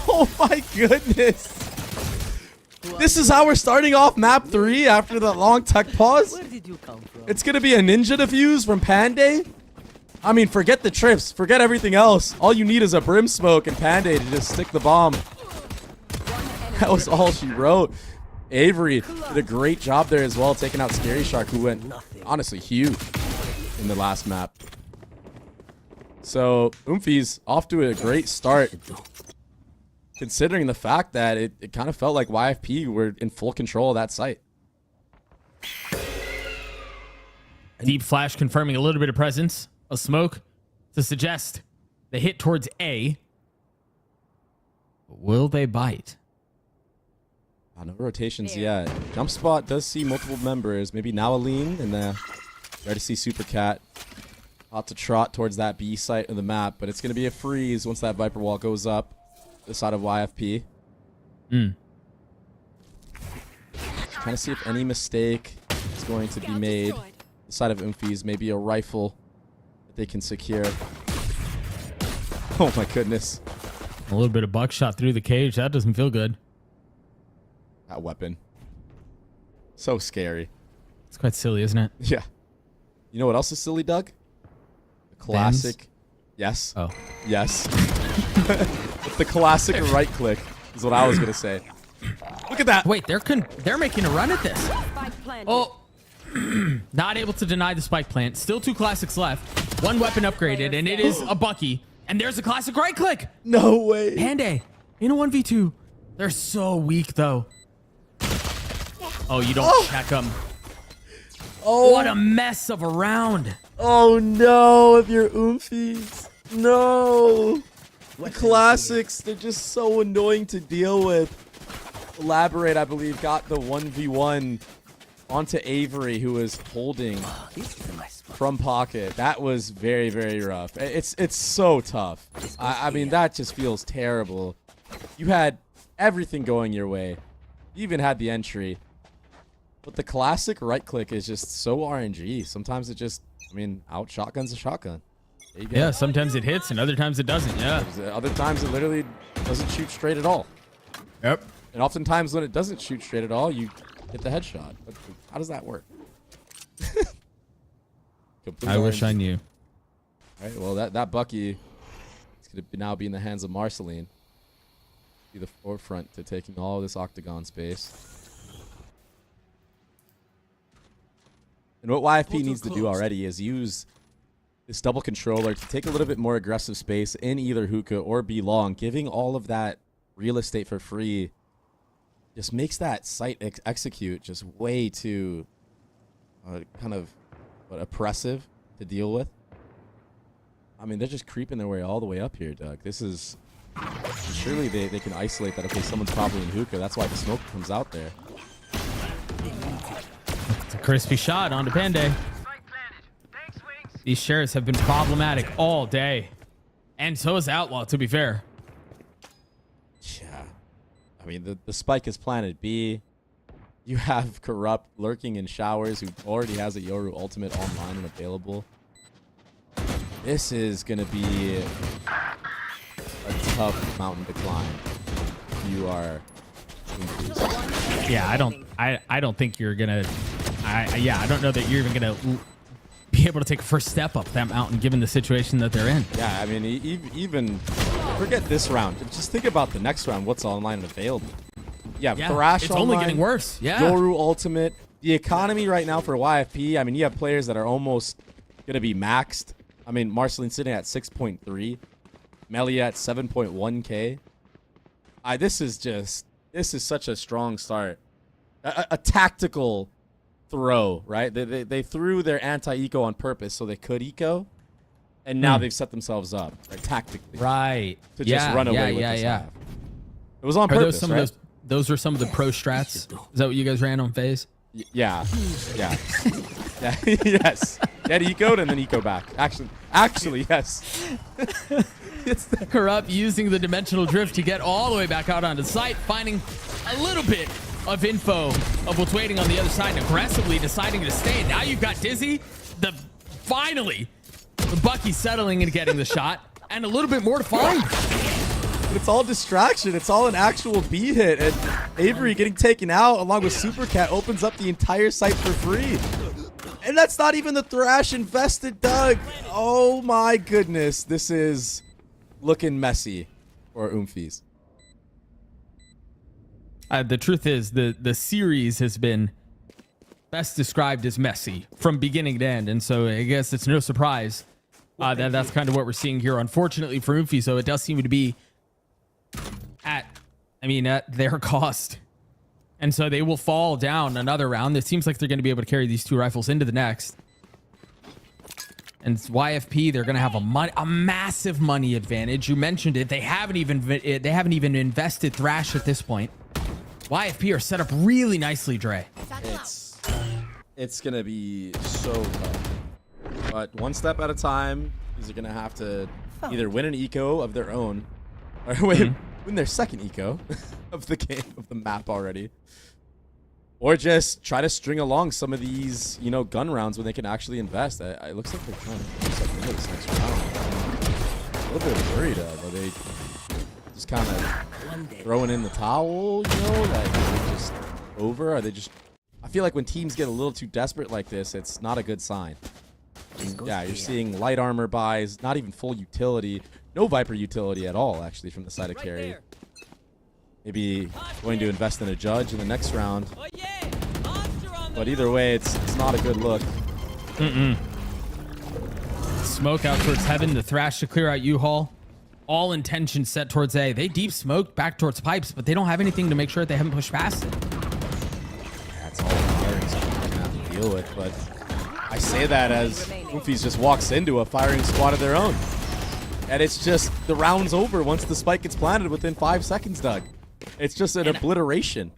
Oh my goodness. This is how we're starting off map 3 after the long tech pause. Where did you come from? It's going to be a ninja defuse from Panday. I mean, forget the trips. Forget everything else. All you need is a brim smoke and Panday to just stick the bomb. That was all she wrote. Avery did a great job there as well, taking out Scary Shark, who went honestly huge in the last map. So Oomies off to a great start, considering the fact that it kind of felt like YFP were in full control of that site. Deep flash confirming a little bit of presence. A smoke to suggest the hit towards A. Will they bite? No rotations yet. Jump Spot does see multiple members. Maybe now Aline and there to see Super Cat. Ought to trot towards that B site of the map, but it's going to be a freeze once that Viper Wall goes up the side of YFP. Trying to see if any mistake is going to be made. The side of Oomies, maybe a rifle that they can secure. Oh my goodness. A little bit of buckshot through the cage. That doesn't feel good. That weapon. So scary. It's quite silly, isn't it? Yeah. You know what else is silly, Doug? The classic. Bends? Yes. Oh. Yes. The classic right click is what I was going to say. Look at that. Wait, they're making a run at this. Oh. Not able to deny the spike plant. Still 2 classics left. 1 weapon upgraded, and it is a Bucky. And there's a classic right click. No way. Panday in a 1v2. They're so weak, though. Oh, you don't check them. Oh. What a mess of a round. Oh, no. If you're Oomies. No. The classics, they're just so annoying to deal with. Elaborate, I believe, got the 1v1 onto Avery, who was holding from pocket. That was very, very rough. It's so tough. I mean, that just feels terrible. You had everything going your way. You even had the entry. But the classic right click is just so RNG. Sometimes it just, I mean, out shotgun's a shotgun. There you go. Yeah, sometimes it hits and other times it doesn't. Yeah. Other times it literally doesn't shoot straight at all. Yep. And oftentimes when it doesn't shoot straight at all, you hit the headshot. How does that work? I wish I knew. All right, well, that Bucky is going to now be in the hands of Marceline. Be the forefront to taking all of this octagon space. And what YFP needs to do already is use this double controller to take a little bit more aggressive space in either hookah or B long. Giving all of that real estate for free just makes that site execute just way too kind of oppressive to deal with. I mean, they're just creeping their way all the way up here, Doug. This is... Surely they can isolate that, okay, someone's probably in hookah. That's why the smoke comes out there. It's a crispy shot onto Panday. These shares have been problematic all day. And so is Outlaw, to be fair. Yeah. I mean, the spike is planted B. You have Corrupt lurking in showers, who already has a Yoru ultimate online and available. This is going to be a tough mountain to climb. You are... Yeah, I don't think you're gonna. I don't know that you're even gonna be able to take a first step up that mountain given the situation that they're in. Yeah, I mean, even forget this round. Just think about the next round. What's online and available? Yeah, Thrash it's online, only getting worse. Yeah, Yoru Ultimate. The economy right now for YFP. I mean, you have players that are almost gonna be maxed. I mean, Marceline sitting at 6.3, Melia at 7.1K. This is such a strong start. A tactical throw, right? They threw their anti-eco on purpose so they could eco, and now they've set themselves up, right, tactically, to just run away with this half. It was on purpose, right? Those were some of the pro strats. Is that what you guys ran on phase? Yeah. Yes. Get ecoed and then eco back. Actually, yes. It's the Corrupt using the dimensional drift to get all the way back out onto site, finding a little bit of info of what's waiting on the other side and aggressively deciding to stay. Now you've got Dizzy, finally, the Bucky settling and getting the shot, and a little bit more to find. It's all distraction. It's all an actual B hit, and Avery getting taken out along with Supercat opens up the entire site for free. And that's not even the Thrash invested, Doug. Oh my goodness, this is looking messy for Oomies. The truth is, the series has been best described as messy from beginning to end, and so I guess it's no surprise that that's kind of what we're seeing here. Unfortunately for Oomies, so it does seem to be at their cost, and so they will fall down another round. It seems like they're going to be able to carry these two rifles into the next. And it's YFP, they're going to have a massive money advantage. You mentioned it. They haven't even invested Thrash at this point. YFP are set up really nicely, Dre. It's going to be so tough. But one step at a time, these are going to have to either win an eco of their own, or win their second eco of the game, of the map already, or just try to string along some of these, gun rounds when they can actually invest. It looks like they're trying to into this next round. I'm a little bit worried. Are they just kind of throwing in the towel? Like, are they just over? Are they just? I feel like when teams get a little too desperate like this, it's not a good sign. Yeah, you're seeing light armor buys, not even full utility, no Viper utility at all, actually, from the side of carry. Maybe going to invest in a judge in the next round. But either way, it's not a good look. Smoke out towards heaven, the Thrash to clear out U-Haul. All intentions set towards A. They deep smoked back towards pipes, but they don't have anything to make sure that they haven't pushed past it. That's all the firing squad are going to have to deal with, but I say that as Oomies just walks into a firing squad of their own. And it's just, the round's over once the spike gets planted within 5 seconds, Doug. It's just an obliteration.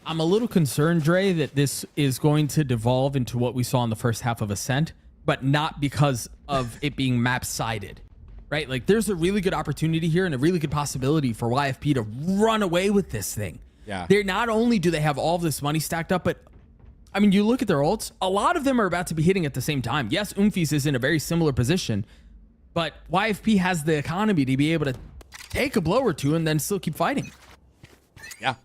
I'm a little concerned, Dre, that this is going to devolve into what we saw in the first half of Ascent, but not because of it being map-sided, right? Like, there's a really good opportunity here and a really good possibility for YFP to run away with this thing. Yeah. They're not only do they have all of this money stacked up, but I mean, you look at their ults, a lot of them are about to be hitting at the same time. Yes, Oomies is in a very similar position, but YFP has the economy to be able to take a blow or two and then still keep fighting. Yeah.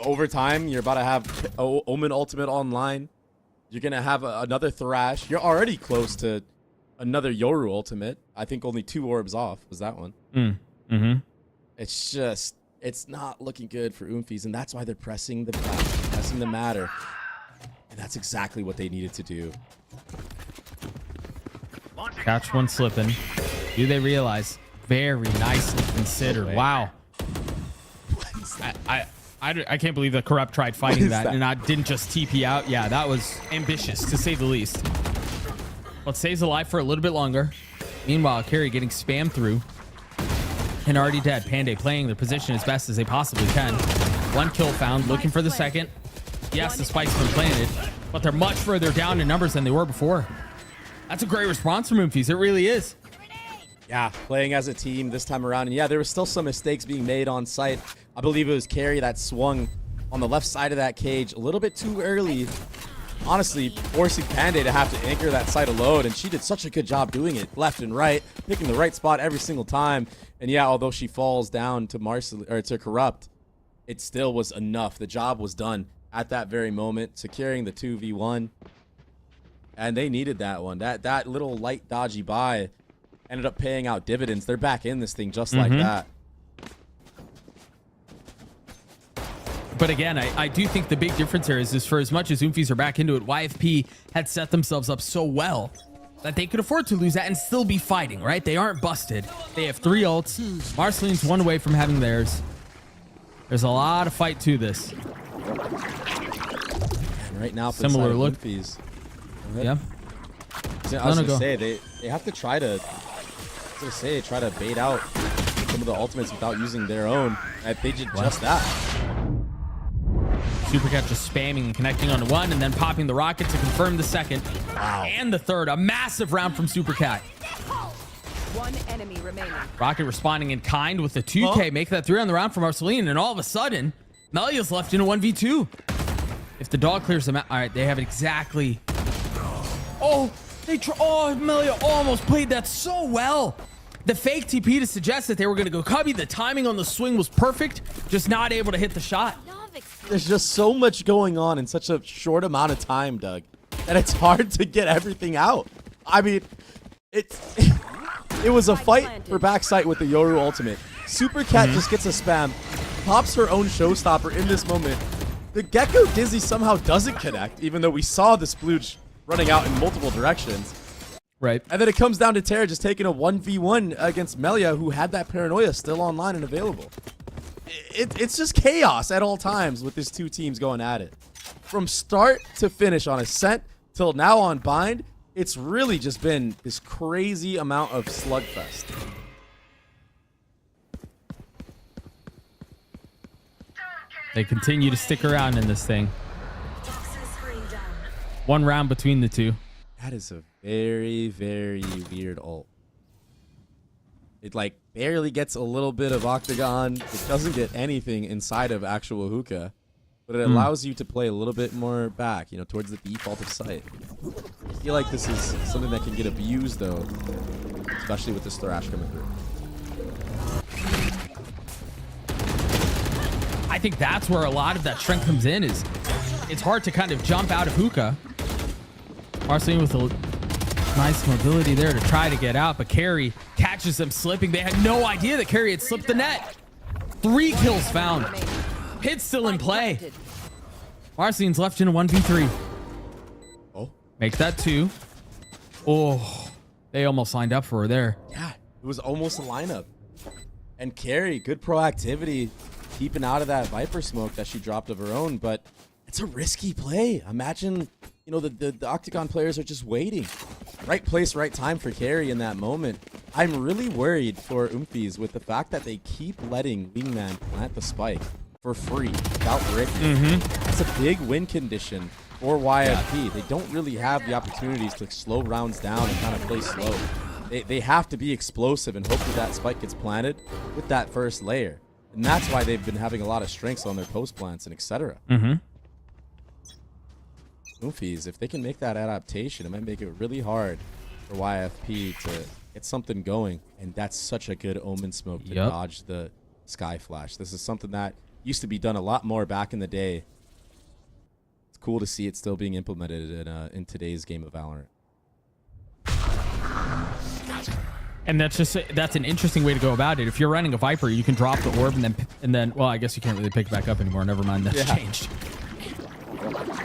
Over time, you're about to have Omen Ultimate online. You're going to have another Thrash. You're already close to another Yoru Ultimate. I think only 2 orbs off was that one. It's just, it's not looking good for Oomies, and that's why they're pressing the flash, pressing the matter. And that's exactly what they needed to do. Catch one slipping. Do they realize? Very nicely considered. Wow. I can't believe the Corrupt tried fighting that and I didn't just TP out. Yeah, that was ambitious to say the least. Well, it stays alive for a little bit longer. Meanwhile, Carry getting spammed through and already dead. Panday playing their position as best as they possibly can. 1 kill found, looking for the second. Yes, the spike's been planted, but they're much further down in numbers than they were before. That's a great response from Oomies. It really is. Yeah, playing as a team this time around. And yeah, there were still some mistakes being made on site. I believe it was Carry that swung on the left side of that cage a little bit too early. Honestly, forcing Panday to have to anchor that side alone. And she did such a good job doing it left and right, picking the right spot every single time. And yeah, although she falls down to Corrupt, it still was enough. The job was done. at that very moment, securing the 2v1. And they needed that one. That little light dodgy buy ended up paying out dividends. They're back in this thing just like that. But again, I do think the big difference here is for as much as Oomies are back into it, YFP had set themselves up so well that they could afford to lose that and still be fighting, right? They aren't busted. They have 3 ults. Marceline's 1 away from having theirs. There's a lot of fight to this. And right now, for similar the look. Oomies, Yeah. I was gonna say they have to try to. Try to bait out some of the ultimates without using their own. And they did just that. Supercat just spamming and connecting onto 1 and then popping the rocket to confirm the 2nd. Wow. And the 3rd. A massive round from Supercat. 1 enemy remaining. Rocket responding in kind with the 2K. Make that 3 on the round from Marceline. And all of a sudden, Melia's left in a 1v2. If the dog clears them out. All right, they have it exactly. Oh, Melia almost played that so well. The fake TP to suggest that they were going to go cubby. The timing on the swing was perfect. Just not able to hit the shot. There's just so much going on in such a short amount of time, Doug, and it's hard to get everything out. I mean, it was a fight for backside with the Yoru ultimate. Supercat just gets a spam, pops her own showstopper in this moment. The Gecko Dizzy somehow doesn't connect, even though we saw the splooge running out in multiple directions. Right. And then it comes down to Terra just taking a 1v1 against Melia, who had that paranoia still online and available. It's just chaos at all times with these 2 teams going at it. From start to finish on Ascent till now on Bind, it's really just been this crazy amount of slugfest. They continue to stick around in this thing. 1 round between the 2. That is a very, very weird ult. It like barely gets a little bit of Octagon. It doesn't get anything inside of actual hookah, but it allows you to play a little bit more back, towards the default of sight. I feel like this is something that can get abused though, especially with this Thrash coming through. I think that's where a lot of that strength comes in. Is it's hard to kind of jump out of hookah. Marceline with a nice mobility there to try to get out, but Carry catches them slipping. They had no idea that Carry had slipped the net. 3 kills found. Hit still in play. Marceline's left in a 1v3. Oh. Make that 2. Oh, they almost lined up for her there. Yeah, it was almost a lineup. And Carry, good proactivity, keeping out of that Viper smoke that she dropped of her own, but it's a risky play. Imagine, the Octagon players are just waiting. Right place, right time for Carry in that moment. I'm really worried for Oomies with the fact that they keep letting Wingman plant the spike for free without breaking. That's a big win condition for YFP. Yeah. They don't really have the opportunities to slow rounds down and kind of play slow. They have to be explosive and hope that spike gets planted with that first layer. And that's why they've been having a lot of strengths on their post plants and etc. Oomies, if they can make that adaptation, it might make it really hard for YFP to get something going. And that's such a good omen smoke to dodge the Sky Flash. This is something that used to be done a lot more back in the day. It's cool to see it still being implemented in today's game of Valorant. And that's an interesting way to go about it. If you're running a Viper, you can drop the orb and then well, I guess you can't really pick it back up anymore. Never mind, that's changed.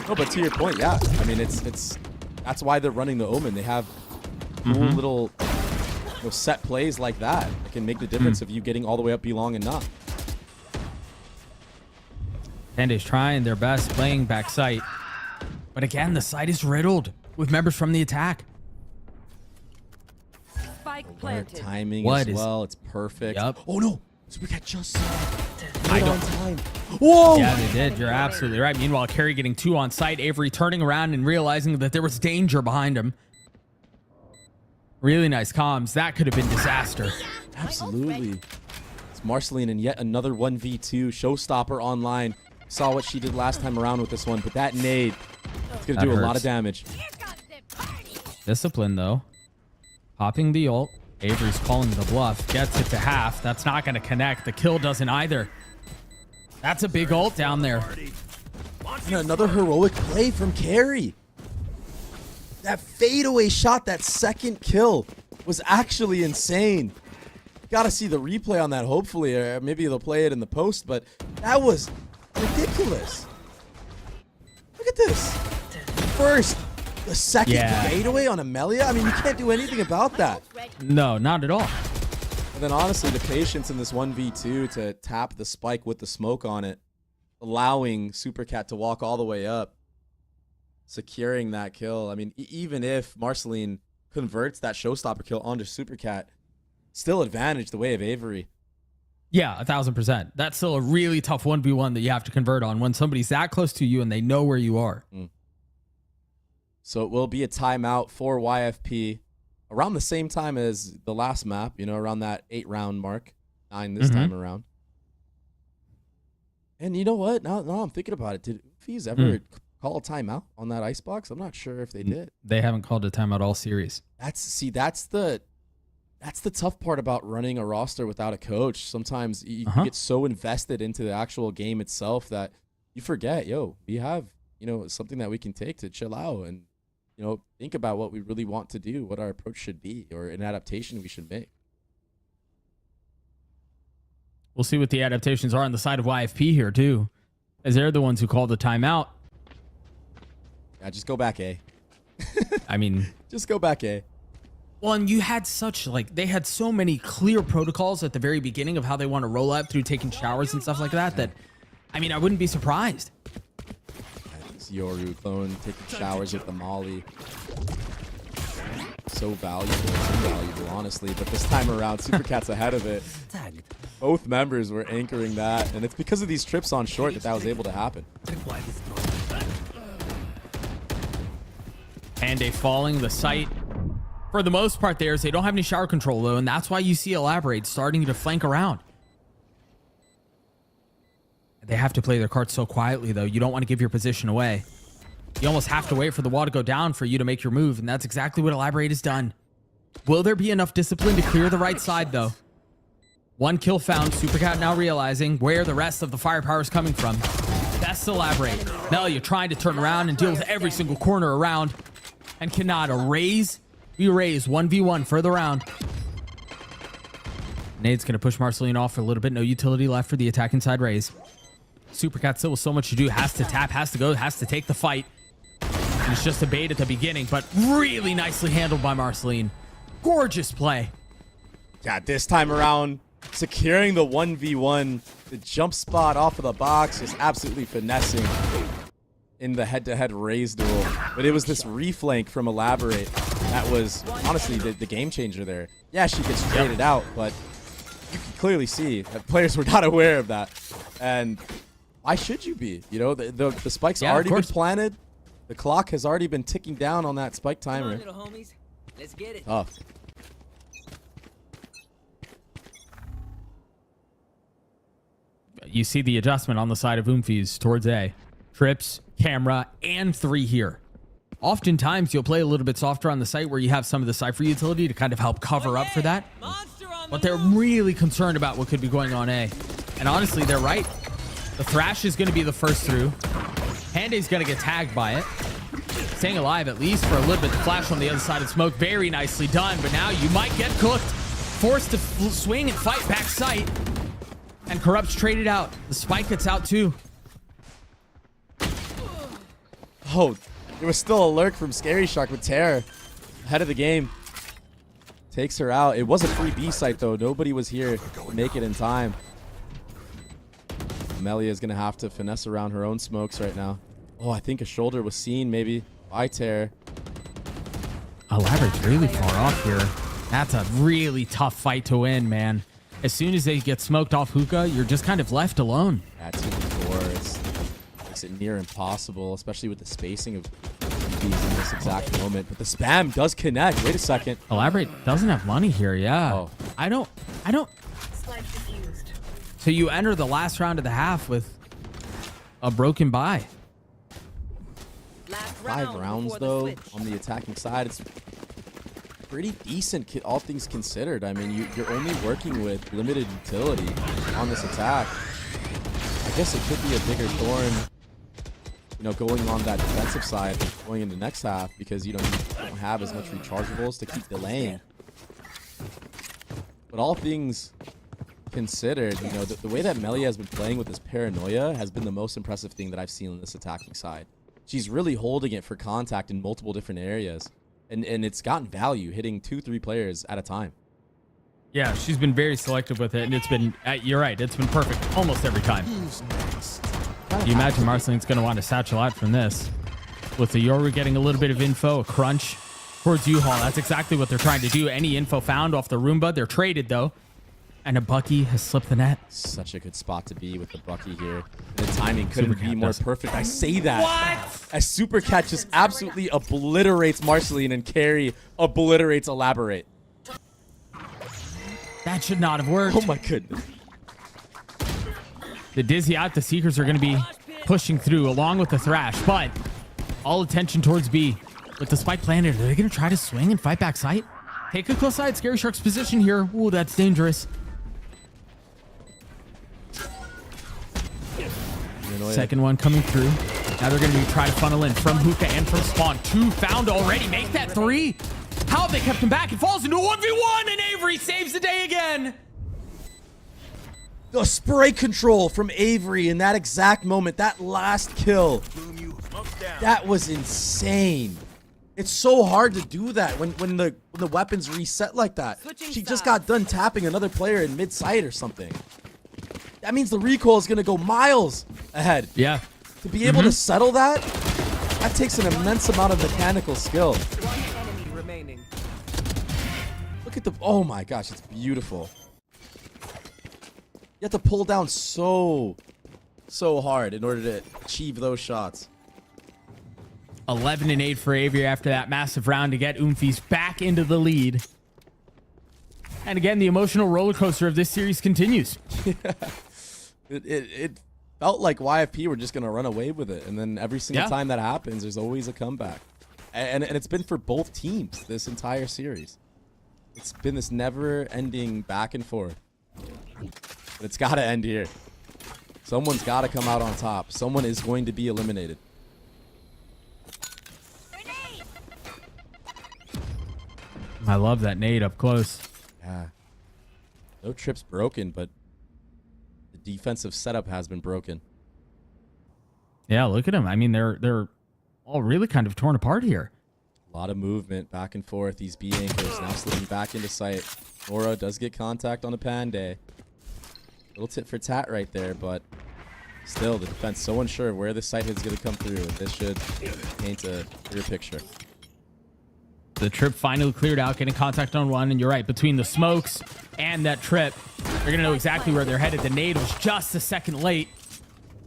No, but to your point, yeah. I mean, that's why they're running the Omen. They have cool little set plays like that can make the difference of you getting all the way up B long and not. Panda's trying their best, playing back sight. But again, the site is riddled with members from the attack. Spike planted. Timing as well. It's perfect. Yep. Oh no! Supercat just I don't. On time. Whoa! Yeah, they did. You're absolutely right. Meanwhile, Carry getting 2 on site. Avery turning around and realizing that there was danger behind him. Really nice comms. That could have been disaster. Absolutely. It's Marceline and yet another 1v2 showstopper online. Saw what she did last time around with this one, but that nade, it's going to do a lot of damage. Discipline, though. Popping the ult. Avery's calling the bluff. Gets it to half. That's not going to connect. The kill doesn't either. That's a big ult down there. And another heroic play from Carey. That fadeaway shot, that second kill, was actually insane. Gotta see the replay on that, hopefully, or maybe they'll play it in the post, but that was ridiculous. Look at this. First, the second fadeaway on Amelia. I mean, you can't do anything about that. No, not at all. And then honestly, the patience in this 1v2 to tap the spike with the smoke on it, allowing Supercat to walk all the way up, securing that kill. I mean, even if Marceline converts that showstopper kill onto Supercat, still advantage the way of Avery. Yeah, 1000%. That's still a really tough 1v1 that you have to convert on when somebody's that close to you and they know where you are. So it will be a timeout for YFP around the same time as the last map, you know, around that 8-round mark, 9 this time around. And you know what? Now I'm thinking about it. Did Oomies ever call a timeout on that icebox? I'm not sure if they did. They haven't called a timeout all series. That's the tough part about running a roster without a coach. Sometimes you get so invested into the actual game itself that you forget, we have, you know, something that we can take to chill out and, you know, think about what we really want to do, what our approach should be, or an adaptation we should make. We'll see what the adaptations are on the side of YFP here, too, as they're the ones who called the timeout. Yeah, just go back A. I mean... just go back A. Well, and you had they had so many clear protocols at the very beginning of how they want to roll out through taking showers and stuff like that, I mean, I wouldn't be surprised. Yoru clone taking showers with the molly. So valuable, honestly. But this time around, Supercat's ahead of it. Both members were anchoring that, and it's because of these trips on short that was able to happen. And a falling the site. For the most part, they don't have any shower control, though, and that's why you see Elaborate starting to flank around. They have to play their cards so quietly, though. You don't want to give your position away. You almost have to wait for the wall to go down for you to make your move, and that's exactly what Elaborate has done. Will there be enough discipline to clear the right side, though? 1 kill found. Supercat now realizing where the rest of the firepower is coming from. That's Elaborate. Melia trying to turn around and deal with every single corner around, and cannot erase. We raise 1v1 further round. Nade's going to push Marceline off for a little bit. No utility left for the attacking side raise. Supercat still with so much to do. Has to tap, has to go, has to take the fight. And it's just a bait at the beginning, but really nicely handled by Marceline. Gorgeous play. Yeah, this time around, securing the 1v1, the jump spot off of the box, just absolutely finessing in the head-to-head raise duel. But it was this reflank from Elaborate that was honestly the game changer there. Yeah, she gets traded out, but you can clearly see that players were not aware of that. And why should you be? You know, the spike's already been planted. The clock has already been ticking down on that spike timer. Let's get it. Tough. You see the adjustment on the side of Oomies towards A. Trips, camera, and 3 here. Oftentimes, you'll play a little bit softer on the site where you have some of the Cypher utility to kind of help cover up for that. But they're really concerned about what could be going on A. And honestly, they're right. The Thrash is going to be the first through. Hande's going to get tagged by it. Staying alive at least for a little bit. The flash on the other side of smoke. Very nicely done. But now you might get cooked. Forced to swing and fight back sight. And Corrupt's traded out. The spike gets out too. Oh, there was still a lurk from Scary Shark with Terror. Ahead of the game. Takes her out. It was a free B site though. Nobody was here to make it in time. Melia is going to have to finesse around her own smokes right now. Oh, I think a shoulder was seen maybe by Terror. Elaborate's really far off here. That's a really tough fight to win, man. As soon as they get smoked off hookah, you're just kind of left alone. That's 2v4. It makes it near impossible, especially with the spacing of these in this exact moment. But the spam does connect. Wait a second. Elaborate doesn't have money here, yeah. Oh. I don't. So you enter the last round of the half with a broken buy. 5 rounds though on the attacking side. It's pretty decent, all things considered. I mean, you're only working with limited utility on this attack. I guess it could be a bigger thorn you know, going on that defensive side going into next half because, you know, you don't have as much rechargeables to keep delaying. But all things considered, you know, the way that Melia has been playing with this paranoia has been the most impressive thing that I've seen on this attacking side. She's really holding it for contact in multiple different areas. And it's gotten value, hitting 2-3 players at a time. Yeah, she's been very selective with it, and it's been, you're right, it's been perfect almost every time. You imagine Marceline's going to want to satchel out from this. With the Yoru getting a little bit of info, a crunch towards U-Haul. That's exactly what they're trying to do. Any info found off the Roomba, they're traded though. And a Bucky has slipped the net. Such a good spot to be with the Bucky here. The timing couldn't be more perfect. I say that. What? As Super Cat just absolutely obliterates Marceline and Carry obliterates Elaborate. That should not have worked. Oh my goodness. The Dizzy out, the Seekers are going to be pushing through along with the Thrash, but all attention towards B. With the spike planted, are they going to try to swing and fight back sight? Take a close side. Scary Shark's position here. Ooh, that's dangerous. Second one coming through. Now they're going to be trying to funnel in from Hookah and from Spawn. 2 found already. Make that 3. How have they kept him back? It falls into a 1v1 and Avery saves the day again. The spray control from Avery in that exact moment, that last kill. That was insane. It's so hard to do that when the weapons reset like that. She just got done tapping another player in mid-sight or something. That means the recoil is going to go miles ahead. Yeah. To be able to settle that, that takes an immense amount of mechanical skill. One enemy remaining. Look at the... Oh my gosh, it's beautiful. You have to pull down so hard in order to achieve those shots. 11-8 for Avery after that massive round to get Oomies back into the lead. And again, the emotional roller coaster of this series continues. It felt like YFP were just going to run away with it. And then every single time that happens, there's always a comeback. And it's been for both teams this entire series. It's been this never-ending back and forth. But it's got to end here. Someone's got to come out on top. Someone is going to be eliminated. I love that nade up close. Yeah. No trips broken, but the defensive setup has been broken. Yeah, look at them. I mean, they're all really kind of torn apart here. A lot of movement back and forth. These B anchors now slipping back into sight. Nora does get contact on the Panday. Little tit for tat right there, but still the defense so unsure where the sight is going to come through. This should paint a clear picture. The trip finally cleared out, getting contact on one, and you're right, between the smokes and that trip, they're going to know exactly where they're headed. The nade was just a second late.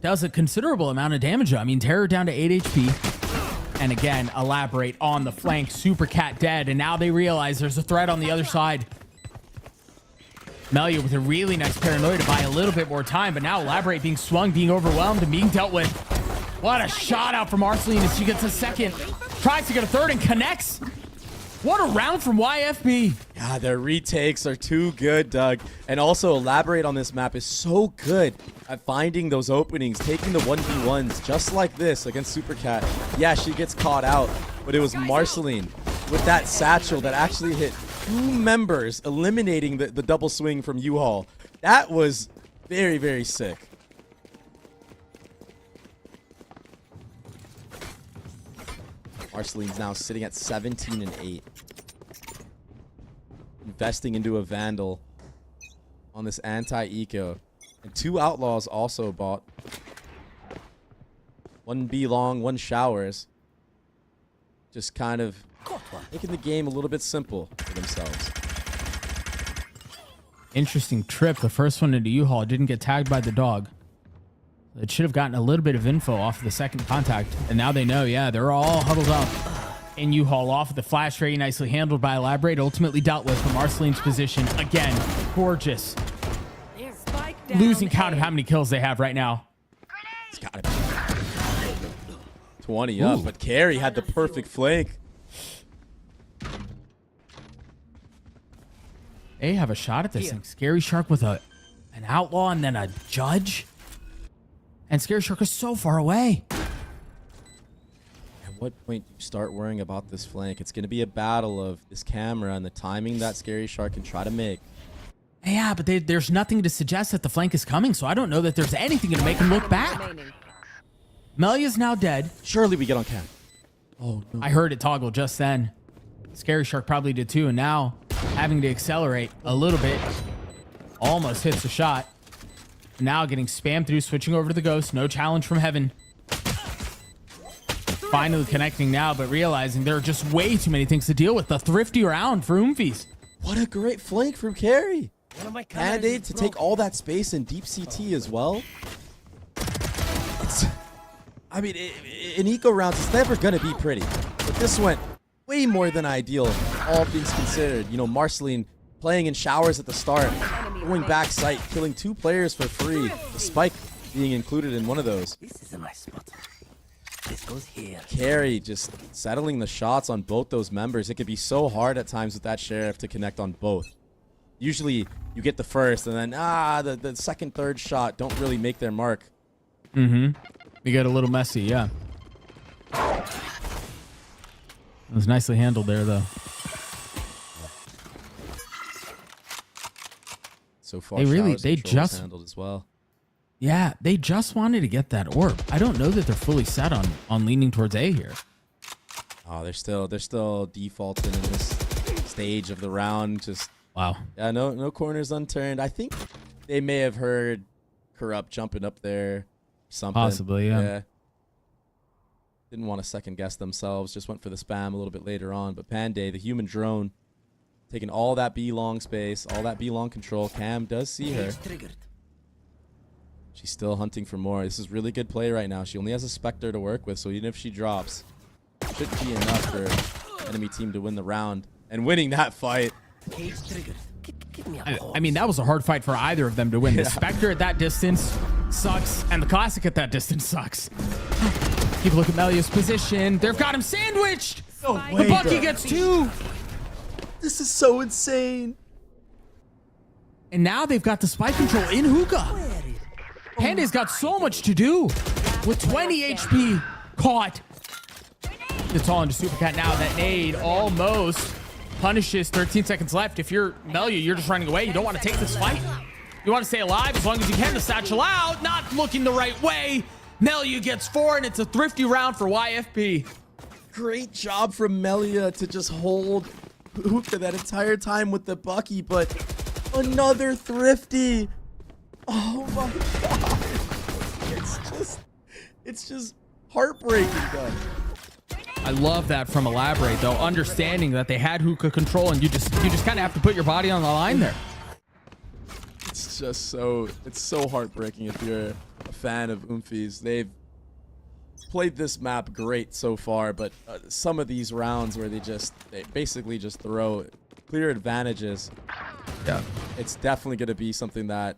Does a considerable amount of damage. I mean, Terror down to 8 HP. And again, Elaborate on the flank. Super Cat dead, and now they realize there's a threat on the other side. Melia with a really nice paranoia to buy a little bit more time, but now Elaborate being swung, being overwhelmed, and being dealt with. What a shot out from Marceline as she gets a second. Tries to get a third and connects. What a round from YFP. Yeah, their retakes are too good, Doug. And also, Elaborate on this map is so good at finding those openings, taking the 1v1s just like this against Super Cat. Yeah, she gets caught out, but it was Marceline with that satchel that actually hit 2 members, eliminating the double swing from U-Haul. That was very, very sick. Marceline's now sitting at 17-8. Investing into a Vandal on this anti-eco. And 2 Outlaws also bought. 1 B long, 1 Showers. Just kind of making the game a little bit simple for themselves. Interesting trip. The first one into U-Haul didn't get tagged by the dog. It should have gotten a little bit of info off of the second contact. And now they know, yeah, they're all huddled up. And U-Haul off of the flash, very nicely handled by Elaborate. Ultimately dealt with from Marceline's position. Again, gorgeous. Losing count of how many kills they have right now. It's got to be 20 up, but Carry had the perfect flank. They have a shot at this thing. Scary Shark with an outlaw and then a judge. And Scary Shark is so far away. what point do you start worrying about this flank? It's going to be a battle of this camera and the timing that Scary Shark can try to make. Yeah, but there's nothing to suggest that the flank is coming, so I don't know that there's anything to make him look back. Melia's now dead. Surely we get on cam. Oh, no. I heard it toggle just then. Scary Shark probably did too, and now having to accelerate a little bit. Almost hits a shot. Now getting spammed through, switching over to the Ghost. No challenge from Heaven. Finally connecting now, but realizing there are just way too many things to deal with. The thrifty round for Oomies. What a great flank from Carry. Band-Aid to take all that space in deep CT as well. I mean, in eco rounds, it's never going to be pretty. But this went way more than ideal, all things considered. You know, Marceline playing in showers at the start, going back site, killing 2 players for free. The spike being included in one of those. This is a nice spot. This goes here. Carry just settling the shots on both those members. It could be so hard at times with that Sheriff to connect on both. Usually you get the first and then the second, third shot don't really make their mark. You get a little messy, yeah. It was nicely handled there, though. So far, they just handled as well. Yeah, they just wanted to get that orb. I don't know that they're fully set on leaning towards A here. Oh, they're still defaulting in this stage of the round. Just wow. Yeah, no corners unturned. I think they may have heard Corrupt jumping up there. Something. Possibly, yeah. Didn't want to second guess themselves. Just went for the spam a little bit later on. But Panday, the human drone, taking all that B long space, all that B long control. Cam does see her. She's still hunting for more. This is really good play right now. She only has a Spectre to work with, so even if she drops, it shouldn't be enough for enemy team to win the round. And winning that fight. I mean, that was a hard fight for either of them to win. The Spectre at that distance sucks, and the Classic at that distance sucks. Keep a look at Melia's position. They've got him sandwiched. No way, the Bucky gets 2. This is so insane. And now they've got the spike control in hookah. Panda's got so much to do with 20 HP caught. It's all into Supercat now. That nade almost punishes. 13 seconds left. If you're Melia, you're just running away. You don't want to take this fight. You want to stay alive as long as you can. The satchel out, not looking the right way. Melia gets 4, and it's a thrifty round for YFP. Great job from Melia to just hold hookah that entire time with the Bucky, but another thrifty. Oh my god. It's just heartbreaking, though. I love that from Elaborate, though, understanding that they had hookah control, and you just kind of have to put your body on the line there. It's just so heartbreaking if you're a fan of Oomies. They've played this map great so far, but some of these rounds where they basically just throw clear advantages. Yeah, it's definitely going to be something that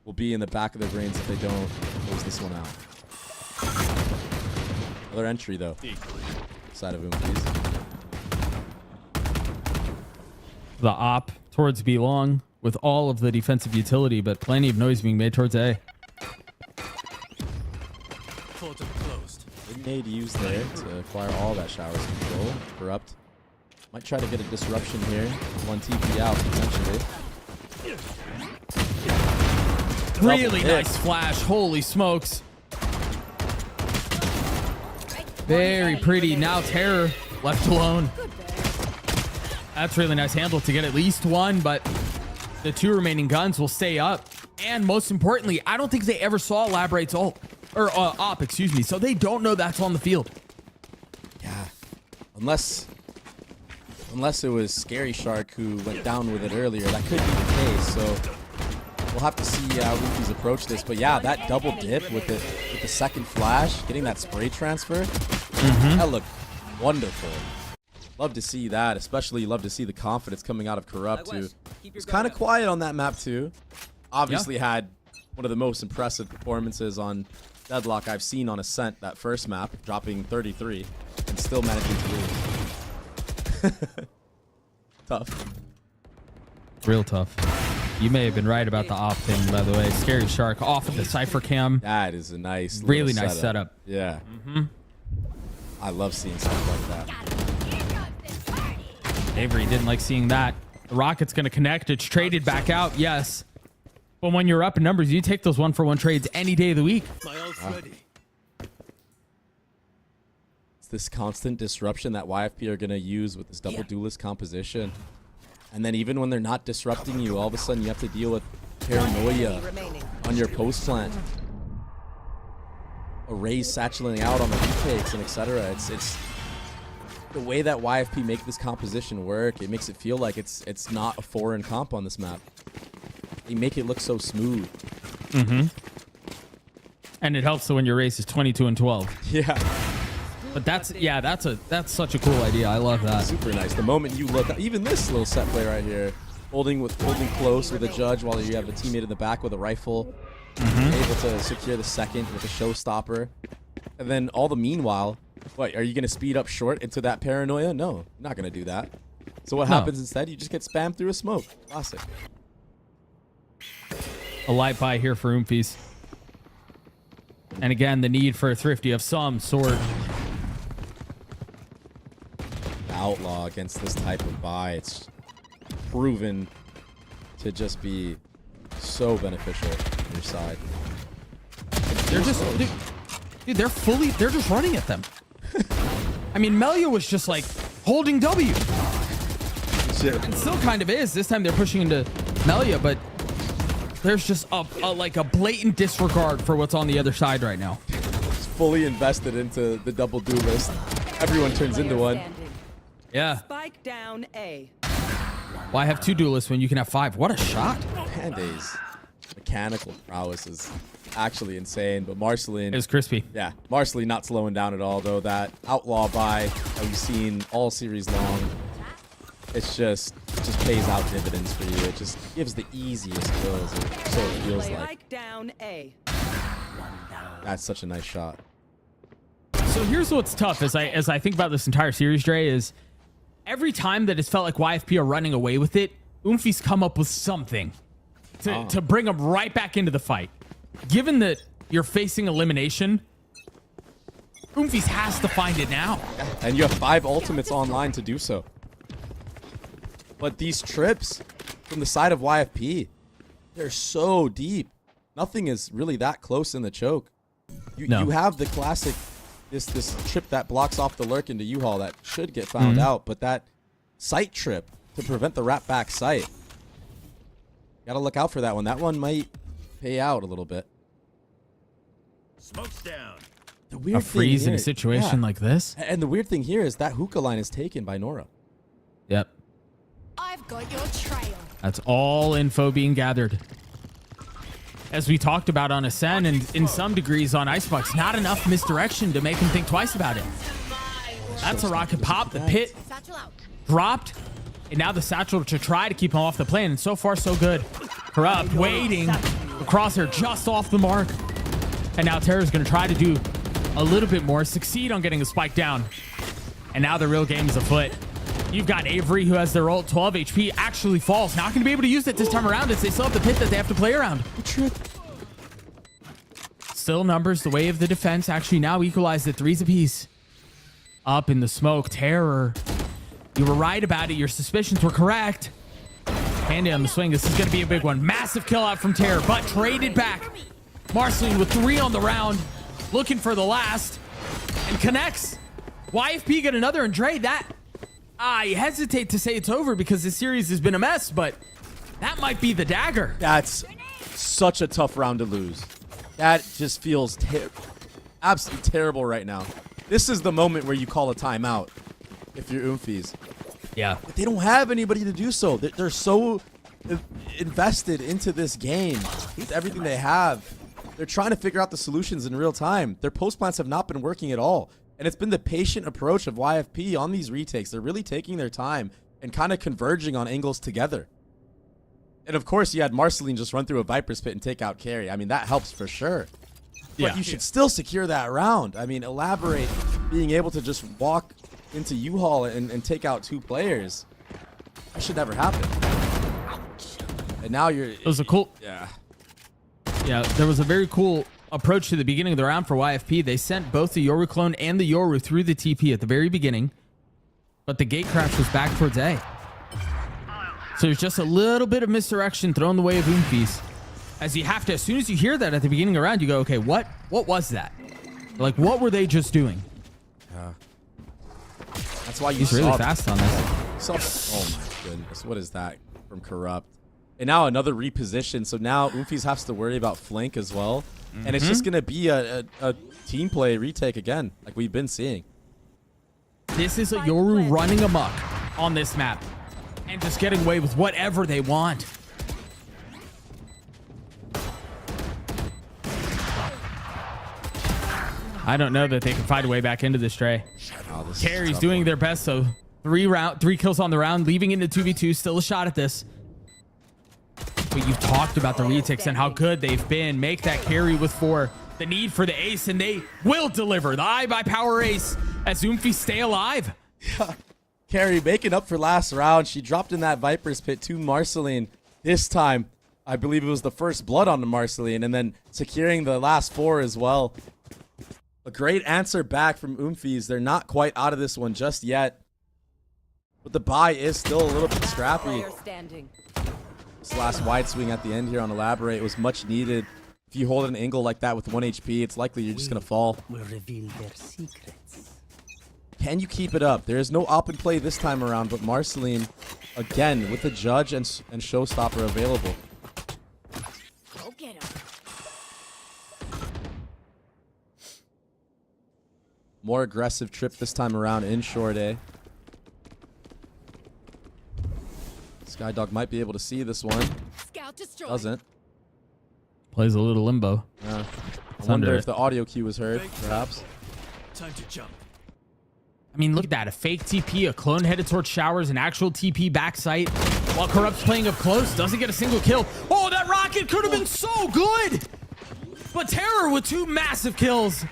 will be in the back of their brains if they don't close this one out. Another entry though. Side of Oomies. The op towards B long with all of the defensive utility, but plenty of noise being made towards A. Big nade used there to acquire all that showers control. Corrupt. Might try to get a disruption here. 1 TP out potentially. Really nice flash. Holy smokes. Very pretty. Now Terror left alone. That's really nice handle to get at least 1, but the 2 remaining guns will stay up. And most importantly, I don't think they ever saw Elaborate's ult. Or op, excuse me. So they don't know that's on the field. Yeah. Unless it was Scary Shark who went down with it earlier. That could be the case. So we'll have to see how Oomies approach this. But yeah, that double dip with the second flash, getting that spray transfer, that looked wonderful. Love to see that, especially love to see the confidence coming out of Corrupt, who was kind of quiet on that map too. Obviously had one of the most impressive performances on Deadlock I've seen on Ascent, that first map, dropping 33 and still managing to lose. Tough. Real tough. You may have been right about the op thing, by the way. Scary Shark off of the Cypher cam. That is a nice, really nice setup. Yeah. I love seeing stuff like that. Avery didn't like seeing that. The rocket's going to connect. It's traded back out. Yes. But when you're up in numbers, you take those 1-for-1 trades any day of the week. My ult's ready. It's this constant disruption that YFP are going to use with this double duelist composition. And then even when they're not disrupting you, all of a sudden you have to deal with paranoia on your post plant. Arrays satcheling out on the retakes and etc. It's the way that YFP make this composition work. It makes it feel like it's not a foreign comp on this map. They make it look so smooth. Mm-hmm. And it helps to when your race is 22-12. Yeah. But that's such a cool idea. I love that. Super nice. The moment you look, even this little set play right here, holding close with a judge while you have a teammate in the back with a rifle, able to secure the second with a showstopper, and then all the meanwhile, what are you going to speed up short into that paranoia? No, you're not going to do that. So what happens instead? You just get spammed through a smoke. Classic. A light buy here for Oomies. And again, the need for a thrifty of some sort. Outlaw against this type of buy, it's proven to just be so beneficial on your side. They're just, dude, they're just running at them. I mean, Melia was just like holding W. It still kind of is. This time they're pushing into Melia, but there's just a blatant disregard for what's on the other side right now. It's fully invested into the double duelist. Everyone turns into one. Yeah. Spike down A. Why have 2 duelists when you can have 5? What a shot. Panda's mechanical prowess is actually insane, but Marceline is crispy. Yeah, Marceline not slowing down at all, though. That outlaw buy that we've seen all series long, it just pays out dividends for you. It just gives the easiest kills, or so it feels like. Spike down A. That's such a nice shot. So here's what's tough as I think about this entire series, Dre, is every time that it's felt like YFP are running away with it, Oomies come up with something to bring them right back into the fight. Given that you're facing elimination, Oomies has to find it now. And you have 5 ultimates online to do so. But these trips from the side of YFP, they're so deep. Nothing is really that close in the choke. You have the classic, this trip that blocks off the lurk into U-Haul that should get found out, but that sight trip to prevent the wrap back sight, gotta look out for that one. That one might pay out a little bit. Smoke's down. The weird freeze thing in a here, situation like this. And the weird thing here is that hookah line is taken by Nora. Yep. I've got your trail. That's all info being gathered. As we talked about on Ascend and in some degrees on Icebox, not enough misdirection to make him think twice about it. That's a rocket pop. The pit dropped. And now the satchel to try to keep him off the plane. And so far, so good. Corrupt waiting. The crosshair just off the mark. And now Terra's going to try to do a little bit more. Succeed on getting the spike down. And now the real game is afoot. You've got Avery, who has their ult, 12 HP, actually falls. Not going to be able to use it this time around as they still have the pit that they have to play around. Still numbers the way of the defense. Actually now equalized at 3s apiece. Up in the smoke. Terror. You were right about it. Your suspicions were correct. Handy on the swing. This is going to be a big one. Massive kill out from Terror, but traded back. Marceline with 3 on the round. Looking for the last. And connects. YFP get another, and Dre, that... I hesitate to say it's over because this series has been a mess, but that might be the dagger. That's such a tough round to lose. That just feels absolutely terrible right now. This is the moment where you call a timeout if you're Oomies. Yeah. But they don't have anybody to do so. They're so invested into this game with everything they have. They're trying to figure out the solutions in real time. Their post plans have not been working at all. And it's been the patient approach of YFP on these retakes. They're really taking their time and kind of converging on angles together. And of course, you had Marceline just run through a Viper's Pit and take out Carry. I mean, that helps for sure. But you should still secure that round. I mean, elaborate being able to just walk into U-Haul and take out 2 players. That should never happen. And now you're... It was a cool... Yeah. Yeah, there was a very cool approach to the beginning of the round for YFP. They sent both the Yoru clone and the Yoru through the TP at the very beginning, but the gate crash was back towards A. So there's just a little bit of misdirection thrown the way of Oomies. As you have to, as soon as you hear that at the beginning of the round, you go, okay, what was that? Like, what were they just doing? Yeah. That's why He's really fast on this. Oh my goodness, what is that from Corrupt? And now another reposition, so now Oomies has to worry about flank as well. And it's just going to be a team play retake again, like we've been seeing. This is a Yoru running amok on this map and just getting away with whatever they want. I don't know that they can find a way back into this, Trey. Oh, Carry's doing their best, so 3 kills on the round, leaving into 2v2, still a shot at this. But you've talked about the retakes and how good they've been. Make that carry with 4. The need for the ace, and they will deliver. The iBuyPower ace as Oomies stay alive. Yeah. Carry making up for last round. She dropped in that Viper's Pit to Marceline. This time, I believe it was the first blood on the Marceline, and then securing the last 4 as well. A great answer back from Oomies. They're not quite out of this one just yet. But the buy is still a little bit scrappy. This last wide swing at the end here on Elaborate was much needed. If you hold an angle like that with 1 HP, it's likely you're just going to fall. Will reveal their secrets. Can you keep it up? There is no up and play this time around, but Marceline, again, with the Judge and Showstopper available. Go get him. More aggressive trip this time around in short A. Skydog might be able to see this one. Scout destroyed. Doesn't. Plays a little limbo. Yeah. I wonder if the audio cue was heard, perhaps. Time to jump. I mean, look at that. A fake TP, a clone headed towards showers, an actual TP backside. While Corrupt's playing up close, doesn't get a single kill. Oh, that rocket could have been so good! But Terror with 2 massive kills.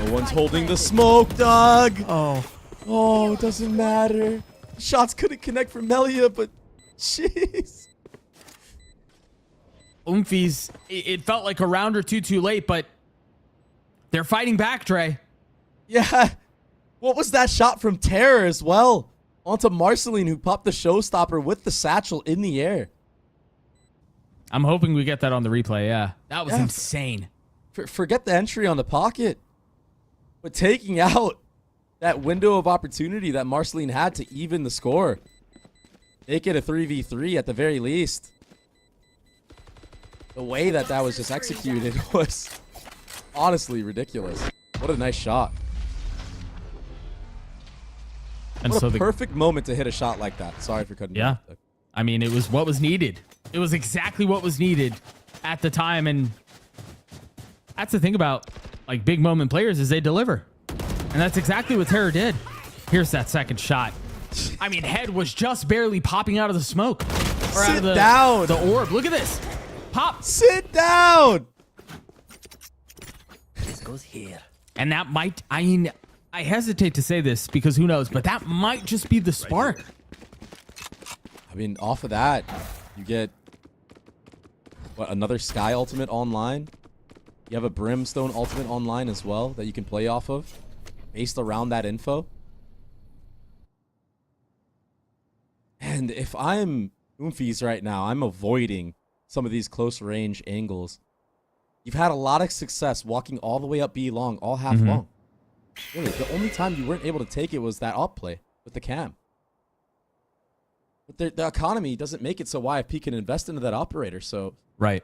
No one's holding the smoke, dog. Oh, it doesn't matter. Shots couldn't connect for Melia, but jeez. Oomies, it felt like a round or two too late, but they're fighting back, Dre. Yeah. What was that shot from Terror as well? Onto Marceline, who popped the Showstopper with the satchel in the air. I'm hoping we get that on the replay, yeah. That was insane. Forget the entry on the pocket. But taking out that window of opportunity that Marceline had to even the score. Make it a 3v3 at the very least. The way that was just executed was honestly ridiculous. What a nice shot. And what so a perfect moment to hit a shot like that. Sorry for cutting you off. I mean, it was what was needed. It was exactly what was needed at the time. And that's the thing about like big moment players is they deliver. And that's exactly what Terror did. Here's that second shot. I mean, head was just barely popping out of the smoke. Or out of the orb. Look at this. Pop. Sit down. This goes here. And that might, I mean, I hesitate to say this because who knows, but that might just be the spark. I mean, off of that, you get, what, another Sky ultimate online? You have a Brimstone ultimate online as well that you can play off of based around that info. And if I'm Oomies right now, I'm avoiding some of these close range angles. You've had a lot of success walking all the way up B long, all half long. Really, the only time you weren't able to take it was that up play with the cam. But the economy doesn't make it so YFP can invest into that operator, so... Right.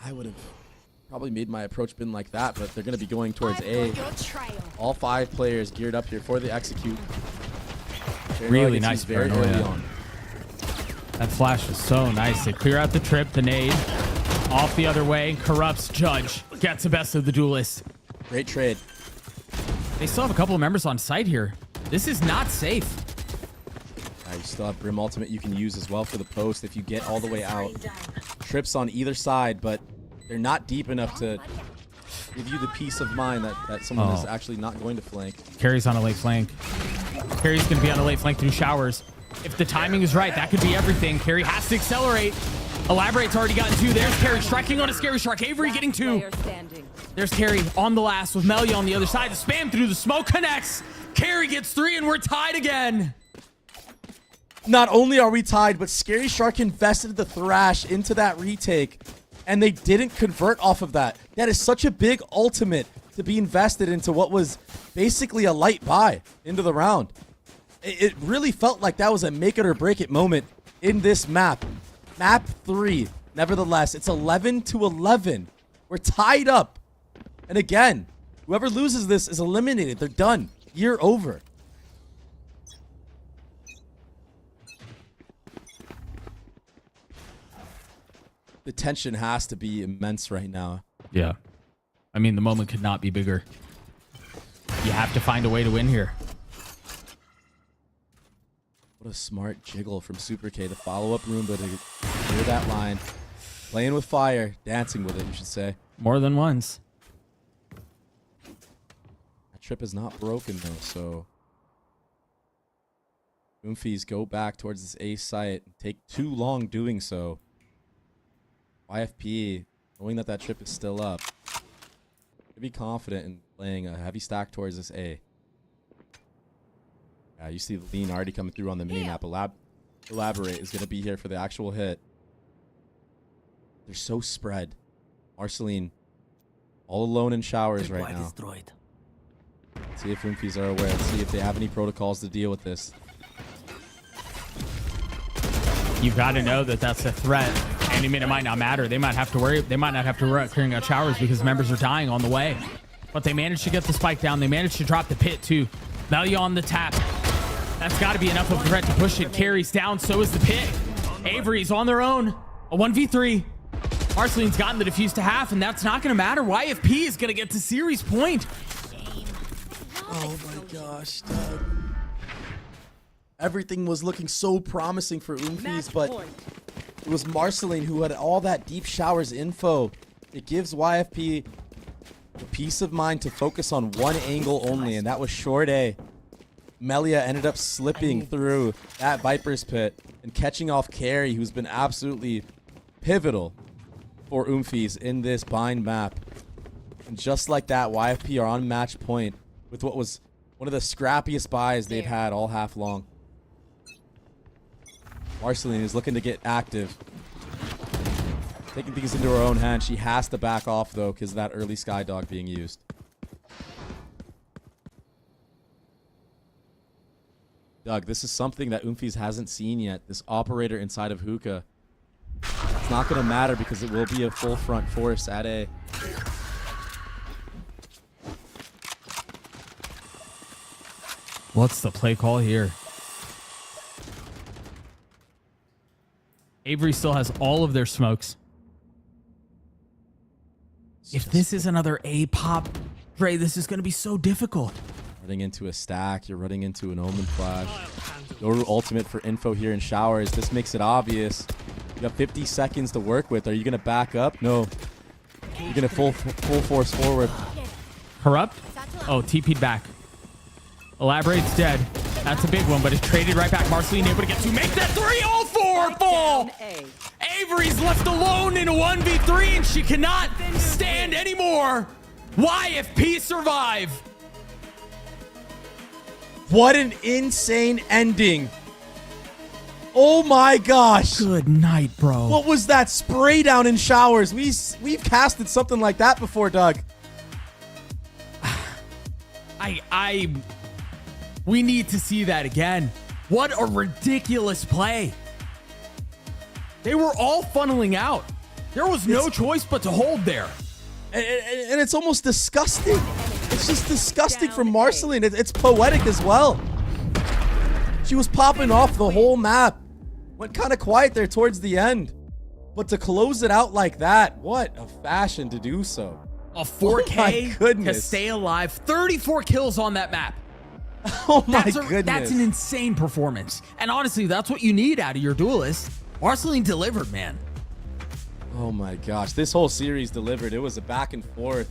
I would have probably made my approach been like that, but they're going to be going towards A. All 5 players geared up here for the execute. Really nice very early on. That flash was so nice. They clear out the trip, the nade, off the other way. Corrupts Judge, gets the best of the duelist. Great trade. They still have a couple of members on site here. This is not safe. You still have Brim ultimate you can use as well for the post if you get all the way out. Trips on either side, but they're not deep enough to give you the peace of mind that someone is actually not going to flank. Carry's on a late flank. Carry's going to be on a late flank through showers. If the timing is right, that could be everything. Carry has to accelerate. Elaborate's already gotten 2. There's Carry striking on a Scary Shark. Avery getting 2. There's Carry on the last with Melia on the other side. The spam through the smoke connects. Carry gets 3 and we're tied again. Not only are we tied, but Scary Shark invested the Thrash into that retake, and they didn't convert off of that. That is such a big ultimate to be invested into what was basically a light buy into the round. It really felt like that was a make it or break it moment in this map. Map 3. Nevertheless, it's 11-11. We're tied up. And again, whoever loses this is eliminated. They're done. Year over. The tension has to be immense right now. Yeah. I mean, the moment could not be bigger. You have to find a way to win here. What a smart jiggle from Super K. The follow-up Roomba to clear that line. Playing with fire. Dancing with it, you should say. More than once. That trip is not broken, though, so... Oomies go back towards this A site. Take too long doing so. YFP, knowing that trip is still up, to be confident in playing a heavy stack towards this A. Yeah, you see the lean already coming through on the minimap. Elaborate is going to be here for the actual hit. They're so spread. Marceline, all alone in showers right now. Destroyed. Let's see if Oomies are aware. Let's see if they have any protocols to deal with this. You've got to know that that's a threat. And I mean, it might not matter. They might have to worry. They might not have to worry about clearing out showers because members are dying on the way. But they managed to get the spike down. They managed to drop the pit too. Melia on the tap. That's got to be enough of a threat to push it. Carries down. So is the pit. Avery's on their own. A 1v3. Marceline's gotten the defuse to half, and that's not going to matter. YFP is going to get to series point. Oh my gosh, Doug. Everything was looking so promising for Oomies, but it was Marceline who had all that deep showers info. It gives YFP the peace of mind to focus on one angle only, and that was short A. Melia ended up slipping through that Viper's pit and catching off Carry, who's been absolutely pivotal for Oomies in this bind map. And just like that, YFP are on match point with what was one of the scrappiest buys they've had all half long. Marceline is looking to get active. Taking things into her own hands. She has to back off, though, because of that early Skydog being used. Doug, this is something that Oomies hasn't seen yet. This operator inside of Hookah. It's not going to matter because it will be a full front force at A. What's the play call here? Avery still has all of their smokes. If this is another A pop, Dre, this is going to be so difficult. Running into a stack, you're running into an Omen flash. No ultimate for info here in showers. This makes it obvious. You got 50 seconds to work with. Are you going to back up? No. You're going to full force forward. Corrupt? Oh, TP'd back. Elaborate's dead. That's a big one, but it's traded right back. Marceline able to get to make that 3. All 4 fall. Avery's left alone in a 1v3, and she cannot stand anymore. YFP survive. What an insane ending. Oh my gosh. Good night, bro. What was that spray down in showers? We've casted something like that before, Doug. We need to see that again. What a ridiculous play. They were all funneling out. There was no choice but to hold there. And it's almost disgusting. It's just disgusting from Marceline. It's poetic as well. She was popping off the whole map. Went kind of quiet there towards the end. But to close it out like that, what a fashion to do so. A 4K to stay alive. 34 kills on that map. Oh my goodness. That's an insane performance. And honestly, that's what you need out of your duelist. Marceline delivered, man. Oh my gosh. This whole series delivered. It was a back and forth.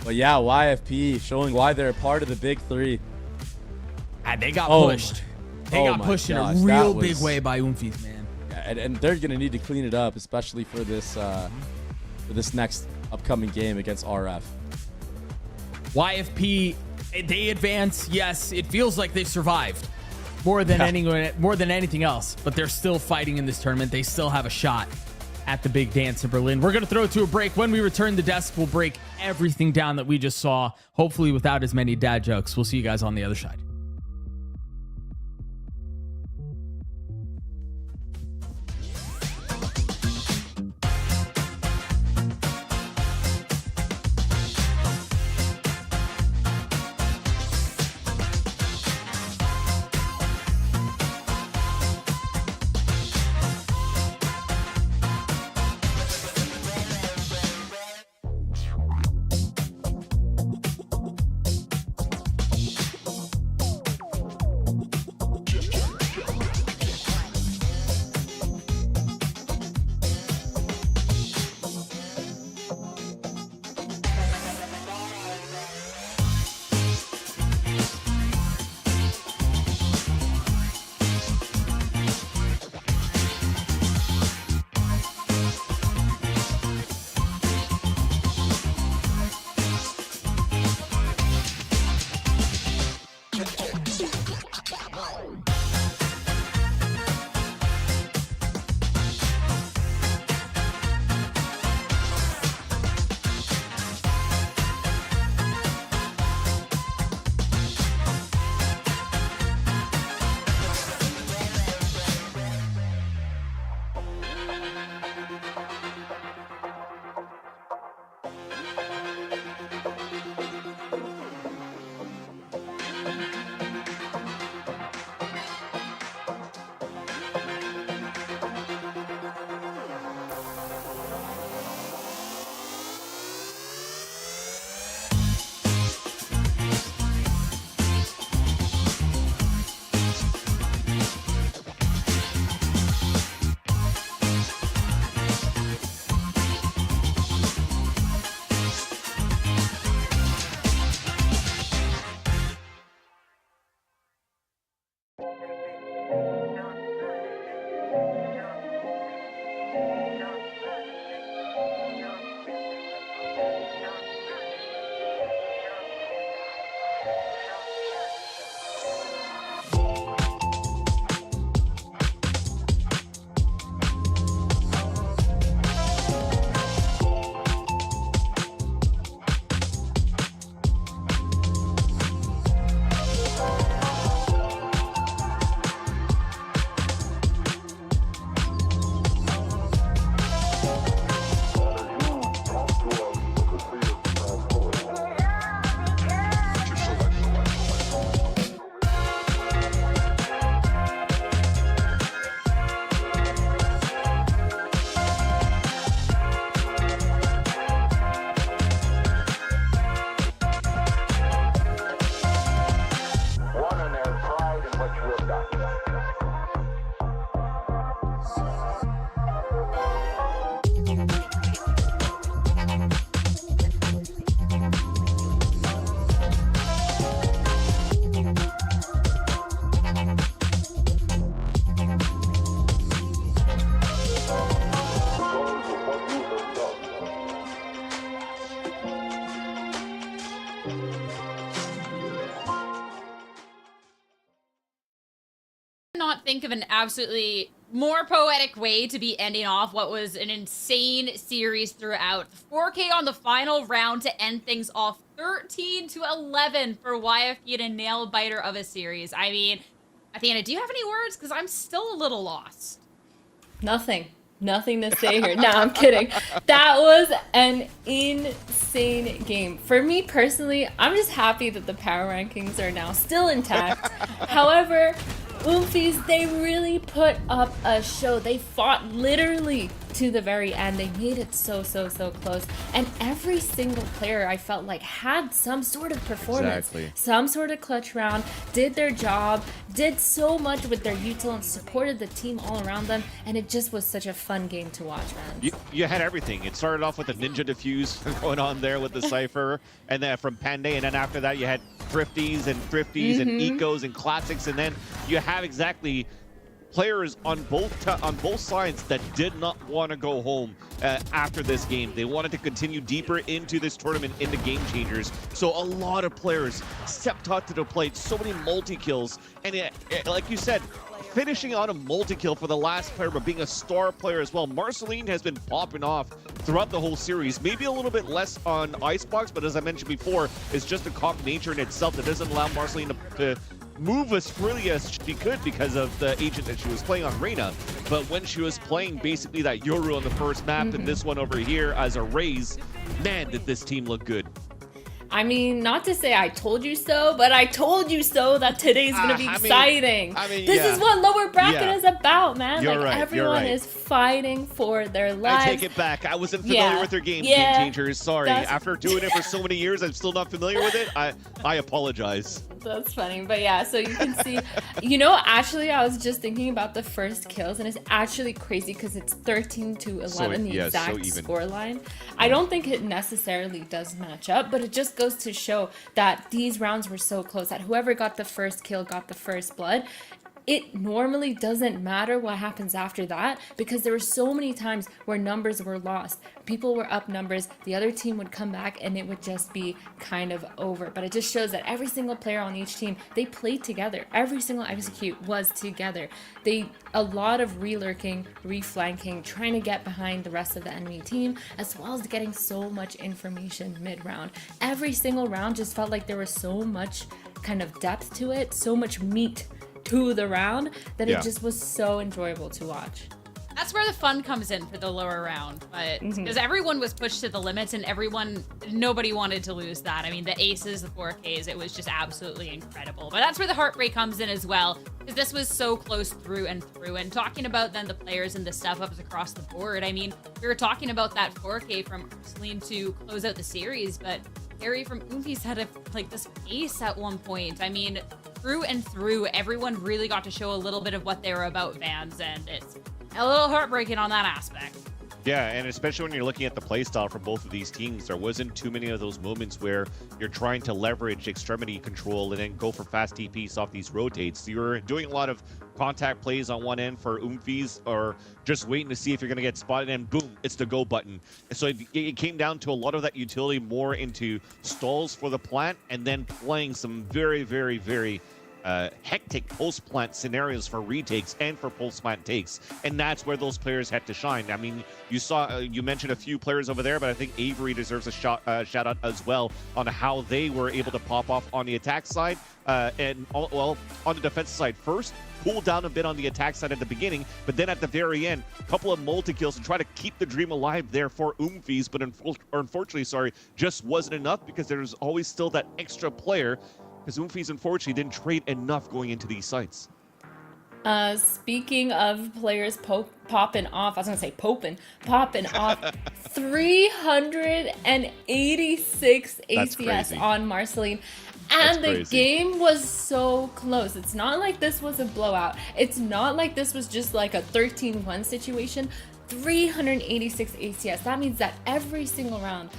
But yeah, YFP showing why they're a part of the big 3. And they got pushed. They got pushed in a real big way by Oomies, man. and they're gonna need to clean it up, especially for this next upcoming game against RF. YFP, they advance. Yes, it feels like they've survived more than anything else, but they're still fighting in this tournament. They still have a shot at the big dance in Berlin. We're going to throw it to a break. When we return, the desk will break everything down that we just saw, hopefully without as many dad jokes. We'll see you guys on the other side. Not think of an absolutely more poetic way to be ending off what was an insane series throughout. 4K on the final round to end things off, 13-11 for YFP in a nail biter of a series. I mean, Athena, do you have any words? Because I'm still a little lost. Nothing to say here. No, I'm kidding. That was an insane game. For me personally, I'm just happy that the power rankings are now still intact. However, Oomies, they really put up a show. They fought literally to the very end. They made it so close. And every single player, I felt like, had some sort of performance. Exactly. Some sort of clutch round, did their job, did so much with their util and supported the team all around them. And it just was such a fun game to watch, man. You had everything. It started off with a ninja diffuse going on there with the Cypher, and then from Panday, and then after that you had Thrifties and Ecos and Classics, and then you have exactly players on both sides that did not want to go home after this game. They wanted to continue deeper into this tournament in the game changers. So a lot of players stepped up to the plate, so many multi-kills, and like you said, finishing on a multi-kill for the last player, but being a star player as well. Marceline has been popping off throughout the whole series. Maybe a little bit less on Icebox, but as I mentioned before, it's just a comp nature in itself that doesn't allow Marceline to move as freely as she could because of the agent that she was playing on Reyna. But when she was playing basically that Yoru on the first map and this one over here as a Raze, man, did this team look good. I mean, not to say I told you so, but I told you so that today's gonna be exciting. This is what lower bracket is about, man. You're like right, everyone is fighting for their lives. I take it back. I wasn't familiar with their game, Game Changers. Sorry. After doing it for so many years, I'm still not familiar with it. I apologize. That's funny, but yeah, so you can see, you know, actually I was just thinking about the first kills, and it's actually crazy because it's 13 to 11, the exact score line. I don't think it necessarily does match up, but it just goes to show that these rounds were so close that whoever got the first kill got the first blood. It normally doesn't matter what happens after that because there were so many times where numbers were lost. People were up numbers, the other team would come back and it would just be kind of over. But it just shows that every single player on each team, they played together. Every single execute was together. A lot of re-lurking, re-flanking, trying to get behind the rest of the enemy team, as well as getting so much information mid-round. Every single round just felt like there was so much kind of depth to it, so much meat to the round that it just was so enjoyable to watch. That's where the fun comes in for the lower round, but because everyone was pushed to the limits and nobody wanted to lose that. I mean, the aces, the 4Ks, it was just absolutely incredible. But that's where the heart rate comes in as well, because this was so close through and through. And talking about then the players and the step ups across the board, I mean, we were talking about that 4K from Celine to close out the series, but Harry from Oomies had this ace at one point. I mean, through and through, everyone really got to show a little bit of what they were about, fans, and it's a little heartbreaking on that aspect. Yeah, and especially when you're looking at the playstyle for both of these teams, there wasn't too many of those moments where you're trying to leverage extremity control and then go for fast TPs off these rotates. You're doing a lot of contact plays on one end for Oomies, or just waiting to see if you're going to get spotted, and boom, it's the go button. And so it came down to a lot of that utility more into stalls for the plant, and then playing some very, very, very hectic post-plant scenarios for retakes and for post-plant takes, and that's where those players had to shine. I mean, you mentioned a few players over there, but I think Avery deserves a shout out as well on how they were able to pop off on the attack side, and on the defensive side first, cool down a bit on the attack side at the beginning, but then at the very end, a couple of multi-kills to try to keep the dream alive there for Oomies, but unfortunately, just wasn't enough because there's always still that extra player, because Oomies unfortunately didn't trade enough going into these sites. Speaking of players popping off, I was gonna say popping off, 386 ACS on Marceline. And the game was so close. It's not like this was a blowout. It's not like this was just like a 13-1 situation. 386 ACS. That means that every single round,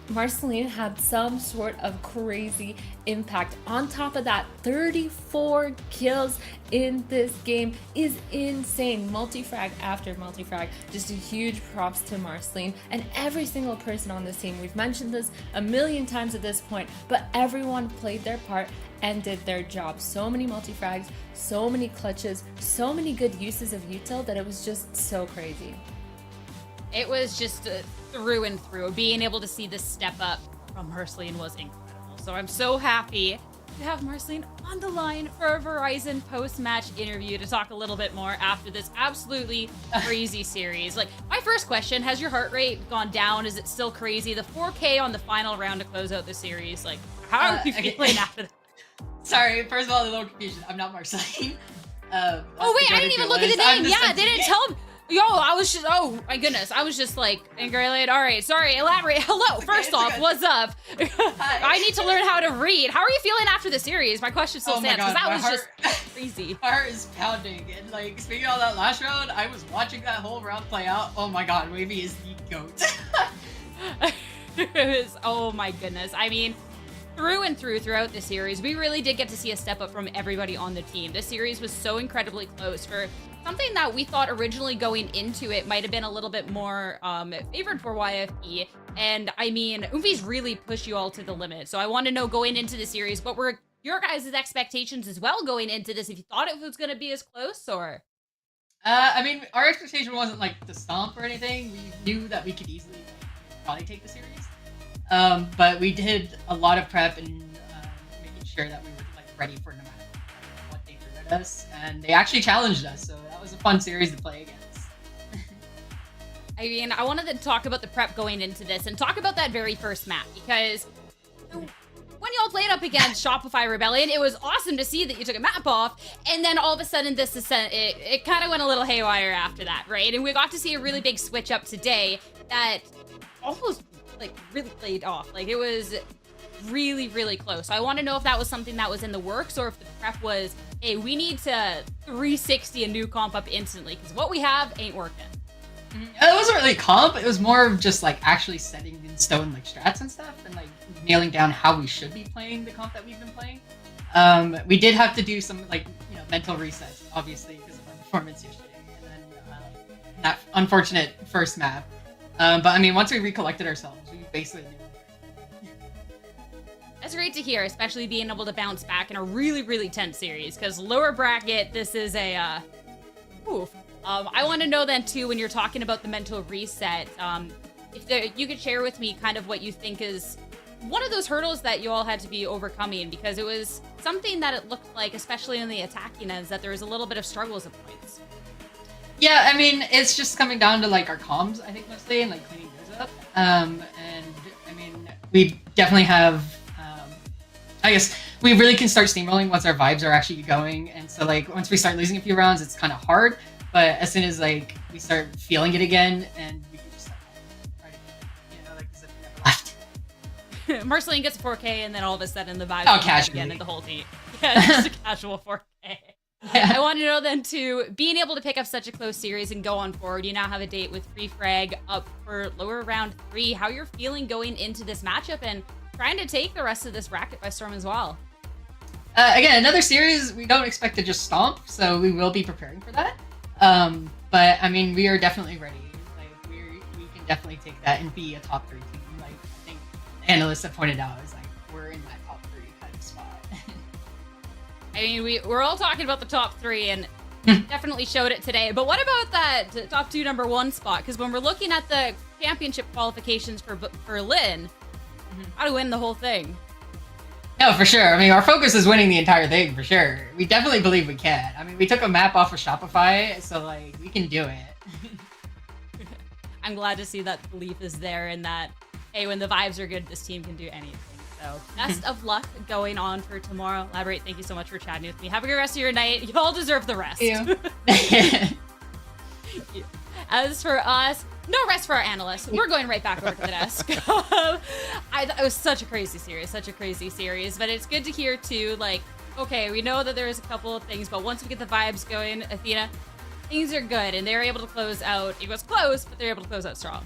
Marceline had some sort of crazy impact. On top of that, 34 kills in this game is insane. Multi-frag after multi-frag. Just a huge props to Marceline and every single person on this team. We've mentioned this a million times at this point, but everyone played their part and did their job. So many multi-frags, so many clutches, so many good uses of util that it was just so crazy. It was just through and through. Being able to see this step up from Marceline was incredible. So I'm so happy to have Marceline on the line for a Verizon post-match interview to talk a little bit more after this absolutely crazy series. Like, my first question, has your heart rate gone down? Is it still crazy? The 4K on the final round to close out the series, like, how are you feeling after that? Sorry, first of all, a little confusion. I'm not Marceline. Oh wait, I didn't even look at the name. Yeah, they didn't tell me. Yo, I was just, oh my goodness. I was just like, Ingrid, all right, sorry, elaborate. Hello, first off, what's up? I need to learn how to read. How are you feeling after the series? My question still stands, because that was just crazy. My heart is pounding, and like, speaking of that last round, I was watching that whole round play out. Oh my god, Wavy is the GOAT. It was, oh my goodness. I mean, through and throughout the series, we really did get to see a step up from everybody on the team. This series was so incredibly close for something that we thought originally going into it might have been a little bit more favored for YFP. And I mean, Oomies really pushed you all to the limit. So I want to know, going into the series, what were your guys' expectations as well going into this? If you thought it was going to be as close, or? I mean, our expectation wasn't like the stomp or anything. We knew that we could easily probably take the series. But we did a lot of prep and making sure that we were like ready for no matter what they threw at us. And they actually challenged us, so that was a fun series to play against. I mean, I wanted to talk about the prep going into this and talk about that very first map, because when y'all played up against Shopify Rebellion, it was awesome to see that you took a map off, and then all of a sudden this ascent, it kind of went a little haywire after that, right? And we got to see a really big switch up today that almost like really played off. Like, it was really, really close. So I want to know if that was something that was in the works, or if the prep was, hey, we need to 360 a new comp up instantly, because what we have ain't working. It wasn't really comp, it was more of just like actually setting in stone like strats and stuff, and like nailing down how we should be playing the comp that we've been playing. We did have to do some like, you know, mental resets, obviously, because of our performance yesterday, and then that unfortunate first map. But I mean, once we recollected ourselves, we basically knew. That's great to hear, especially being able to bounce back in a really, really tense series, because lower bracket, this is a oof. I want to know then too, when you're talking about the mental reset, if you could share with me kind of what you think is one of those hurdles that you all had to be overcoming, because it was something that it looked like, especially in the attacking ends, that there was a little bit of struggles at points. Yeah, I mean, it's just coming down to like our comms, I think, mostly, and like cleaning those up. And I mean, we definitely have, I guess we really can start steamrolling once our vibes are actually going. And so like, once we start losing a few rounds, it's kind of hard. But as soon as like we start feeling it again, and we can just start right again, you know, like as if we never left. Marceline gets a 4K, and then all of a sudden the vibe again in the whole team. Yeah, just a casual 4K. Yeah. I want to know then too, being able to pick up such a close series and go on forward, you now have a date with Refrag up for lower round 3. How you're feeling going into this matchup and trying to take the rest of this bracket by storm as well? Again, another series we don't expect to just stomp, so we will be preparing for that. But I mean, we are definitely ready. Like we can definitely take that and be a top 3 team. Like I think analysts have pointed out, is like we're in that top 3 kind of spot. I mean, we're all talking about the top 3, and definitely showed it today. But what about that top 2 number 1 spot? Because when we're looking at the championship qualifications for Berlin, how to win the whole thing. No, for sure. I mean, our focus is winning the entire thing, for sure. We definitely believe we can. I mean, we took a map off of Shopify, so, like, we can do it. I'm glad to see that belief is there, and that, hey, when the vibes are good, this team can do anything. So, best of luck going on for tomorrow. Elaborate, thank you so much for chatting with me. Have a good rest of your night. You all deserve the rest. As for us, no rest for our analysts. We're going right back over to the desk. It was such a crazy series, but it's good to hear too, like, okay, we know that there's a couple of things, but once we get the vibes going, Athena, things are good, and they're able to close out. It was close, but they're able to close out strong.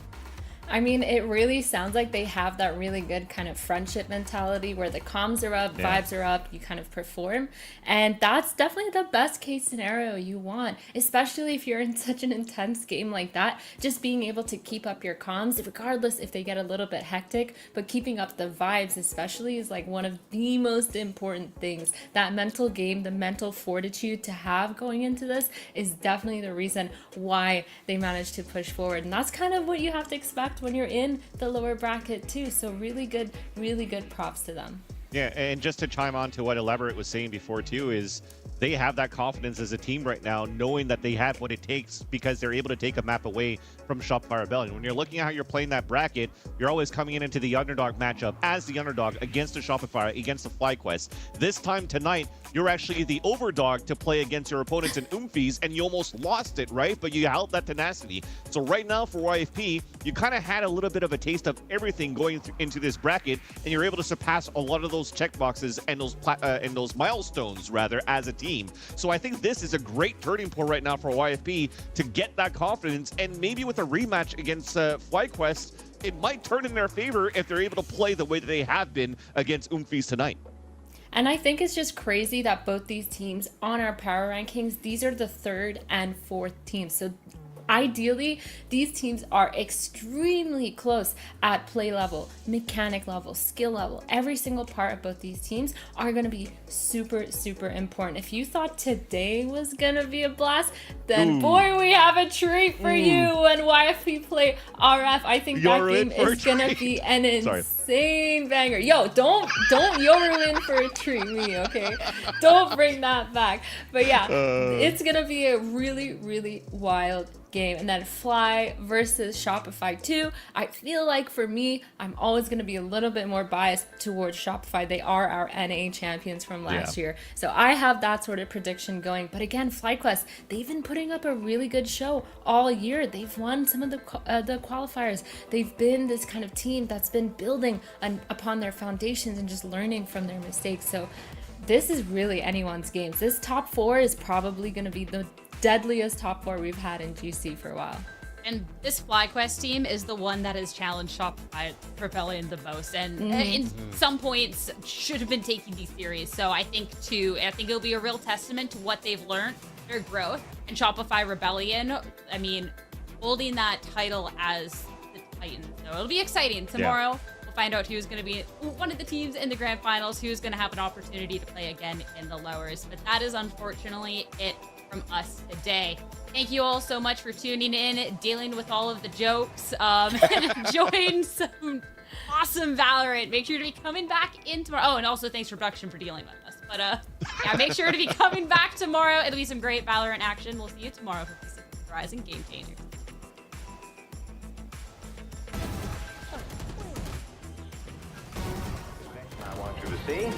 I mean, it really sounds like they have that really good kind of friendship mentality where the comms are up, vibes are up, you kind of perform. And that's definitely the best case scenario you want, especially if you're in such an intense game like that. Just being able to keep up your comms, regardless if they get a little bit hectic, but keeping up the vibes especially is like one of the most important things. That mental game, the mental fortitude to have going into this is definitely the reason why they managed to push forward. And that's kind of what you have to expect when you're in the lower bracket too. So really good props to them. Yeah, and just to chime on to what Elaborate was saying before too, is they have that confidence as a team right now, knowing that they have what it takes because they're able to take a map away from Shopify Rebellion. When you're looking at how you're playing that bracket, you're always coming into the underdog matchup as the underdog against the Shopify, against the FlyQuest. This time tonight, you're actually the overdog to play against your opponents in Oomies, and you almost lost it, right? But you held that tenacity. So right now for YFP, you kind of had a little bit of a taste of everything going into this bracket, and you're able to surpass a lot of those checkboxes and those milestones, rather, as a team. So I think this is a great turning point right now for YFP to get that confidence, and maybe with a rematch against FlyQuest, it might turn in their favor if they're able to play the way that they have been against Oomies tonight. And I think it's just crazy that both these teams on our power rankings, these are the 3rd and 4th teams. So ideally, these teams are extremely close at play level, mechanic level, skill level. Every single part of both these teams are going to be super, super important. If you thought today was going to be a blast, then boy, we have a treat for you when YFP play RF. I think that game is going to be an insane banger. Yo, don't you're in for a treat me, okay? Don't bring that back. But yeah, it's going to be a really, really wild game. And then Fly versus Shopify 2. I feel like for me, I'm always going to be a little bit more biased towards Shopify. They are our NA champions from last year. So I have that sort of prediction going. But again, FlyQuest, they've been putting up a really good show all year. They've won some of the qualifiers. They've been this kind of team that's been building upon their foundations and just learning from their mistakes. So this is really anyone's games. This top 4 is probably going to be the deadliest top 4 we've had in GC for a while. And this FlyQuest team is the one that has challenged Shopify Rebellion the most, and in some points should have been taking these series. So I think it'll be a real testament to what they've learned, their growth, and Shopify Rebellion. I mean, holding that title as the Titan. So it'll be exciting tomorrow. We'll find out who's going to be one of the teams in the grand finals, who's going to have an opportunity to play again in the lowers. But that is unfortunately it from us today. Thank you all so much for tuning in, dealing with all of the jokes, and enjoying some awesome Valorant. Make sure to be coming back in tomorrow. Oh, and also thanks for production for dealing with us. But yeah, make sure to be coming back tomorrow. It'll be some great Valorant action. We'll see you tomorrow for Verizon Game Changers. I want you to see.